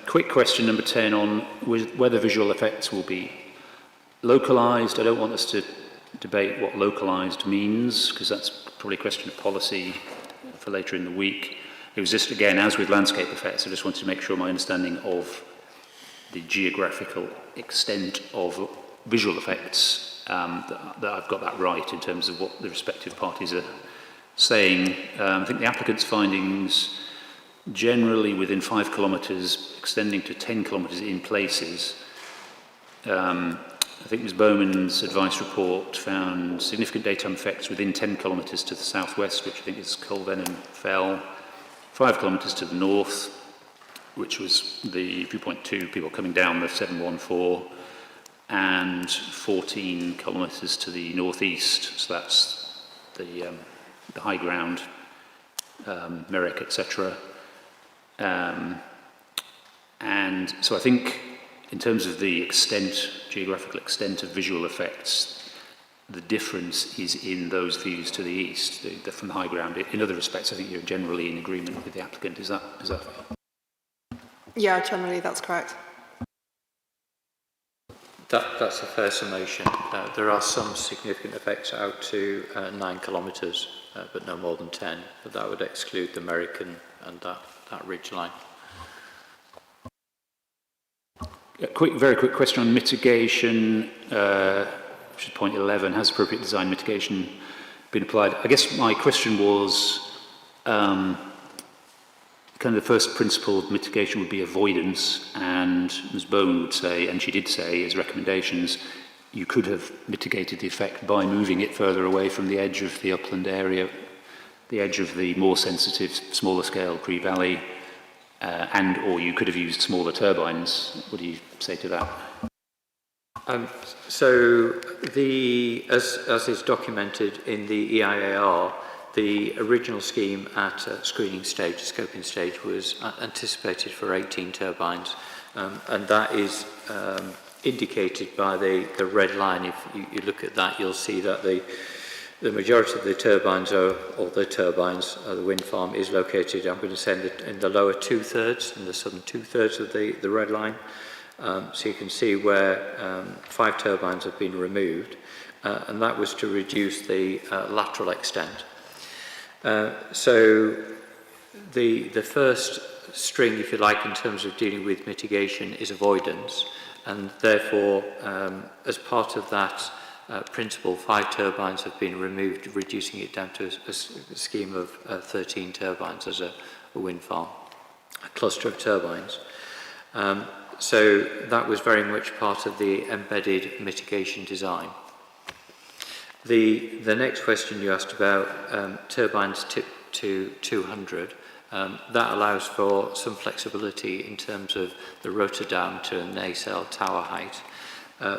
quick question number 10 on whether visual effects will be localised. I don't want us to debate what localised means, because that's probably a question of policy for later in the week. It was just, again, as with landscape effects, I just wanted to make sure my understanding of the geographical extent of visual effects, that I've got that right in terms of what the respective parties are saying. I think the applicant's findings generally within 5 kilometres, extending to 10 kilometres in places. I think Ms Bowman's advice report found significant daytime effects within 10 kilometres to the southwest, which I think is Glenvernoch Fell, 5 kilometres to the north, which was the viewpoint 2, people coming down the 714, and 14 kilometres to the northeast, so that's the high ground, Merrick, etc. And so I think in terms of the extent, geographical extent of visual effects, the difference is in those views to the east, from the high ground. In other respects, I think you're generally in agreement with the applicant. Is that fair? Yeah, generally that's correct. That's a fair summation. There are some significant effects out to 9 kilometres, but no more than 10. But that would exclude the American and that ridge line. Very quick question on mitigation, which is point 11. Has appropriate design mitigation been applied? I guess my question was, kind of the first principle of mitigation would be avoidance, and Ms Bowman would say, and she did say as recommendations, you could have mitigated the effect by moving it further away from the edge of the upland area, the edge of the more sensitive, smaller scale Cree Valley, and or you could have used smaller turbines. What do you say to that? So as is documented in the EIAR, the original scheme at screening stage, scoping stage, was anticipated for 18 turbines, and that is indicated by the red line. If you look at that, you'll see that the majority of the turbines the wind farm is located, I'm going to say, in the lower 2/3, in the southern 2/3 of the red line. So you can see where 5 turbines have been removed, and that was to reduce the lateral extent. So the first string, if you like, in terms of dealing with mitigation is avoidance, and therefore, as part of that principle, 5 turbines have been removed, reducing it down to a scheme of 13 turbines as a wind farm, a cluster of turbines. So that was very much part of the embedded mitigation design. The next question you asked about turbines tipped to 200, that allows for some flexibility in terms of the rotor diameter and nacelle tower height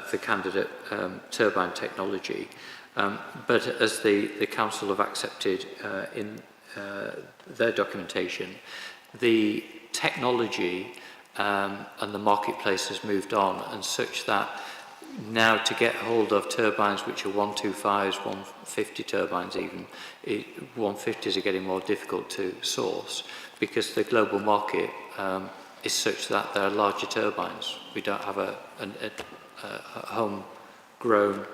for candidate turbine technology. But as the Council have accepted in their documentation, the technology and the marketplace has moved on, and such that now to get hold of turbines which are 125s, 150 turbines even, 150s are getting more difficult to source, because the global market is such that there are larger turbines. We don't have a homegrown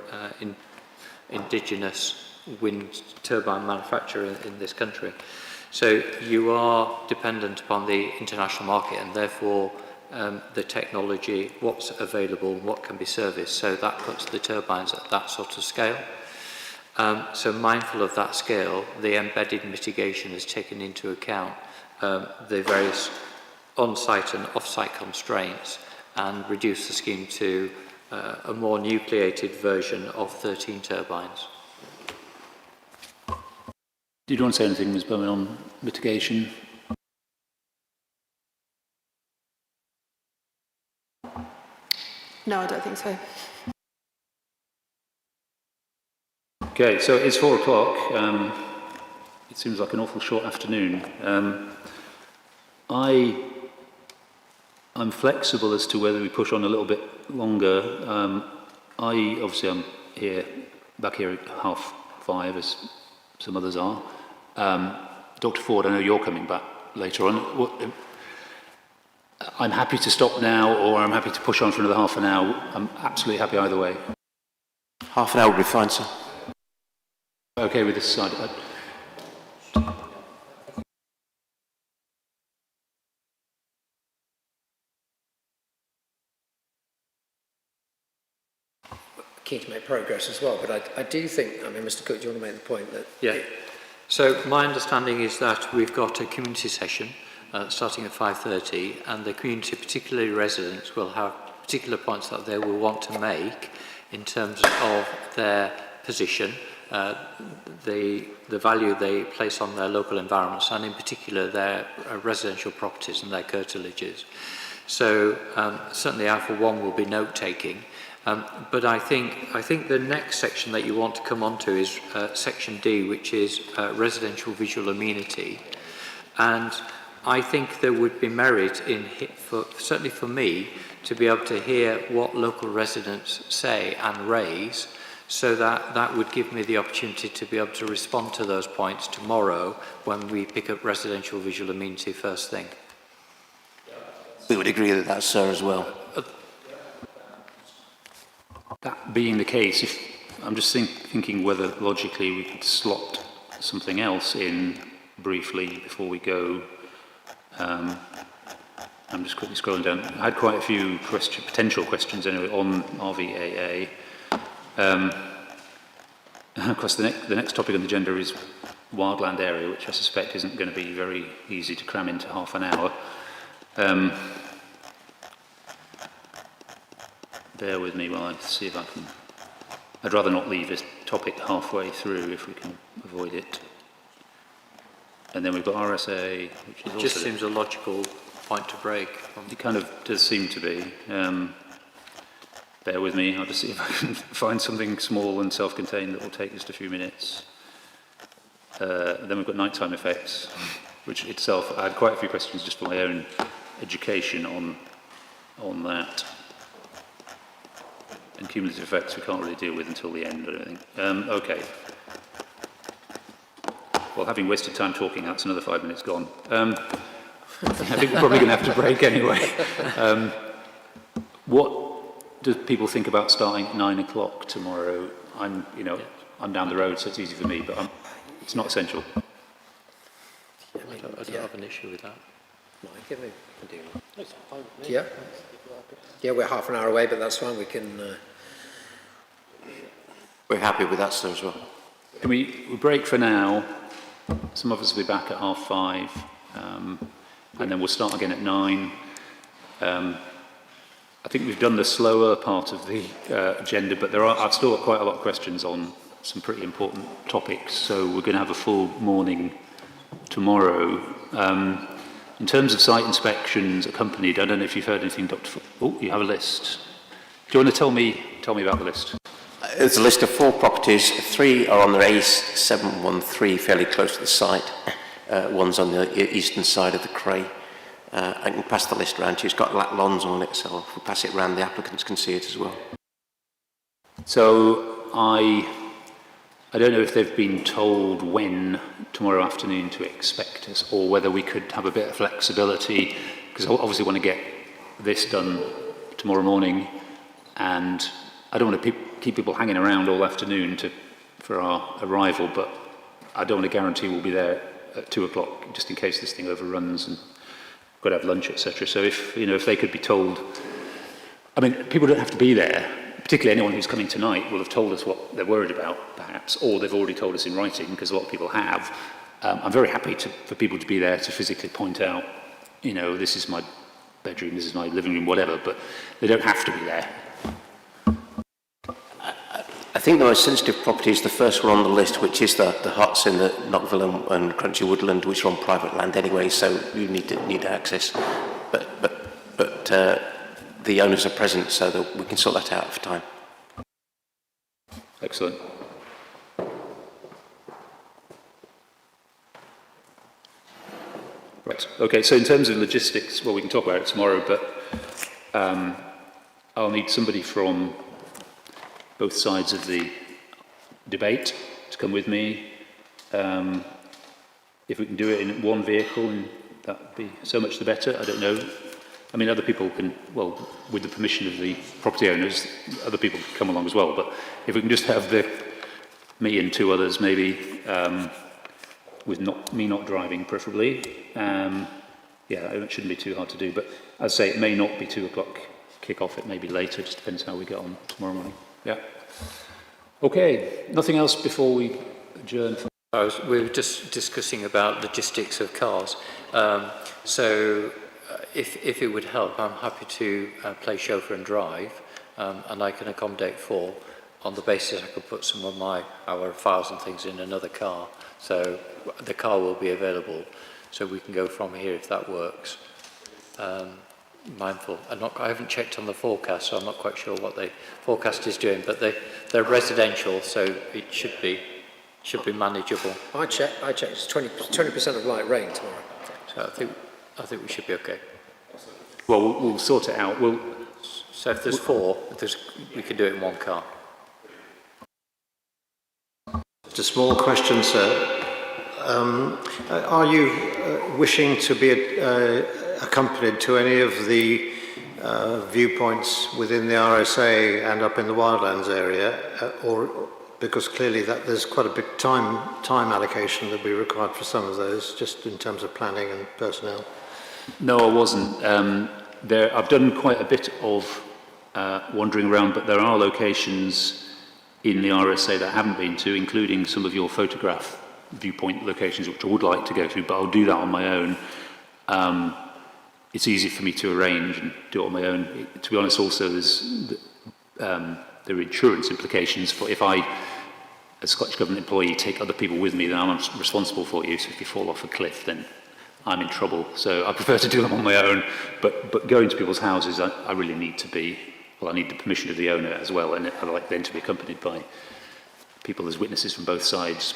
indigenous wind turbine manufacturer in this country. So you are dependent upon the international market, and therefore the technology, what's available, what can be serviced. So that puts the turbines at that sort of scale. So mindful of that scale, the embedded mitigation has taken into account the various on-site and off-site constraints and reduced the scheme to a more nucleated version of 13 turbines. Did you want to say anything, Ms Bowman, on mitigation? No, I don't think so. Okay, so it's 4 o'clock. It seems like an awful short afternoon. I'm flexible as to whether we push on a little bit longer. Obviously I'm back here at 5:30, as some others are. Dr. Ford, I know you're coming back later on. I'm happy to stop now, or I'm happy to push on for another half an hour. I'm absolutely happy either way. Half an hour will be fine, sir. Okay with this side. Keen to make progress as well, but I do think, I mean, Mr. Cook, do you want to make the point that... Yeah. So my understanding is that we've got a community session starting at 5:30, and the community, particularly residents, will have particular points that they will want to make in terms of their position, the value they place on their local environments, and in particular their residential properties and their curtilages. So certainly I for one will be note-taking. But I think the next section that you want to come on to is section D, which is residential visual amenity. And I think there would be merit in, certainly for me, to be able to hear what local residents say and raise, so that would give me the opportunity to be able to respond to those points tomorrow when we pick up residential visual amenity first thing. We would agree with that, sir, as well. That being the case, if I'm just thinking whether logically we could slot something else in briefly before we go. I'm just quickly scrolling down. I had quite a few potential questions anyway on RVAA. Of course, the next topic on the agenda is wildland area, which I suspect isn't going to be very easy to cram into half an hour. Bear with me while I see if I can... I'd rather not leave this topic halfway through if we can avoid it. And then we've got RSA, which is also... It just seems a logical point to break. It kind of does seem to be. Bear with me, I'll just see if I can find something small and self-contained that will take just a few minutes. Then we've got nighttime effects, which itself, I had quite a few questions just for my own education on that. And cumulative effects we can't really deal with until the end, I don't think. Okay. Well, having wasted time talking, that's another 5 minutes gone. I think we're probably going to have to break anyway. What do people think about starting at 9 o'clock tomorrow? I'm down the road, so it's easy for me, but it's not essential. I don't have an issue with that. Yeah. Yeah, we're half an hour away, but that's fine. We can. We're happy with that, sir, as well. Can we break for now? Some of us will be back at 5:30, and then we'll start again at 9. I think we've done the slower part of the agenda, but I've still got quite a lot of questions on some pretty important topics, so we're going to have a full morning tomorrow. In terms of site inspections accompanied, I don't know if you've heard anything, Dr. Oh, you have a list. Do you want to tell me about the list? There's a list of 4 properties. 3 are on the A713, fairly close to the site. One's on the eastern side of the Cray. I can pass the list around to you. It's got lawns on it, so if we pass it around, the applicants can see it as well. So I don't know if they've been told when tomorrow afternoon to expect us, or whether we could have a bit of flexibility, because I obviously want to get this done tomorrow morning, and I don't want to keep people hanging around all afternoon for our arrival, but I don't want to guarantee we'll be there at 2 o'clock, just in case this thing overruns and got to have lunch, etc. So if they could be told, I mean, people don't have to be there. Particularly anyone who's coming tonight will have told us what they're worried about, perhaps, or they've already told us in writing, because a lot of people have. I'm very happy for people to be there to physically point out, this is my bedroom, this is my living room, whatever, but they don't have to be there. I think the most sensitive property is the first one on the list, which is the huts in the Knockville and Crunchy Woodland, which are on private land anyway, so you need access. But the owners are present, so that we can sort that out for time. Excellent. Right, okay, so in terms of logistics, well, we can talk about it tomorrow, but I'll need somebody from both sides of the debate to come with me. if we can do it in one vehicle, and that would be so much the better. I don't know. I mean, other people can, well, with the permission of the property owners, other people can come along as well. But if we can just have me and 2 others, maybe, with me not driving, preferably. Yeah, it shouldn't be too hard to do. But as I say, it may not be 2 o'clock kick-off. It may be later. Just depends how we get on tomorrow morning. Yeah. Okay. Nothing else before we adjourn. We were just discussing about logistics of cars. If it would help, I'm happy to play chauffeur and drive, and I can accommodate 4 on the basis I could put some of our files and things in another car. So the car will be available, so we can go from here if that works. Mindful, I haven't checked on the forecast, so I'm not quite sure what the forecast is doing, but they're residential, so it should be manageable. I checked, it's 20% of light rain tomorrow. So I think we should be okay. Well, we'll sort it out. So if there's 4, we can do it in one car. Just a small question, sir. Are you wishing to be accompanied to any of the viewpoints within the RSA and up in the wildlands area, or because clearly there's quite a big time allocation that will be required for some of those, just in terms of planning and personnel? No, I wasn't. I've done quite a bit of wandering around, but there are locations in the RSA that I haven't been to, including some of your photograph viewpoint locations, which I would like to go to, but I'll do that on my own. It's easy for me to arrange and do it on my own. To be honest, also there are insurance implications for if I, as a Scottish Government employee, take other people with me, then I'm responsible for you. So if you fall off a cliff, then I'm in trouble. So I prefer to do them on my own. But going to people's houses, I really need to be, well, I need the permission of the owner as well, and I'd like then to be accompanied by people as witnesses from both sides.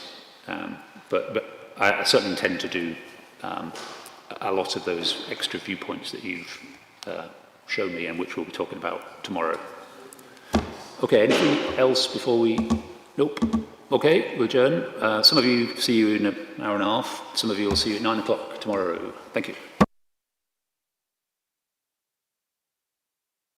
But I certainly intend to do a lot of those extra viewpoints that you've shown me and which we'll be talking about tomorrow. Okay, anything else before we... Nope. Okay, we'll adjourn. Some of you see you in an hour and a half. Some of you will see you at 9 o'clock tomorrow. Thank you.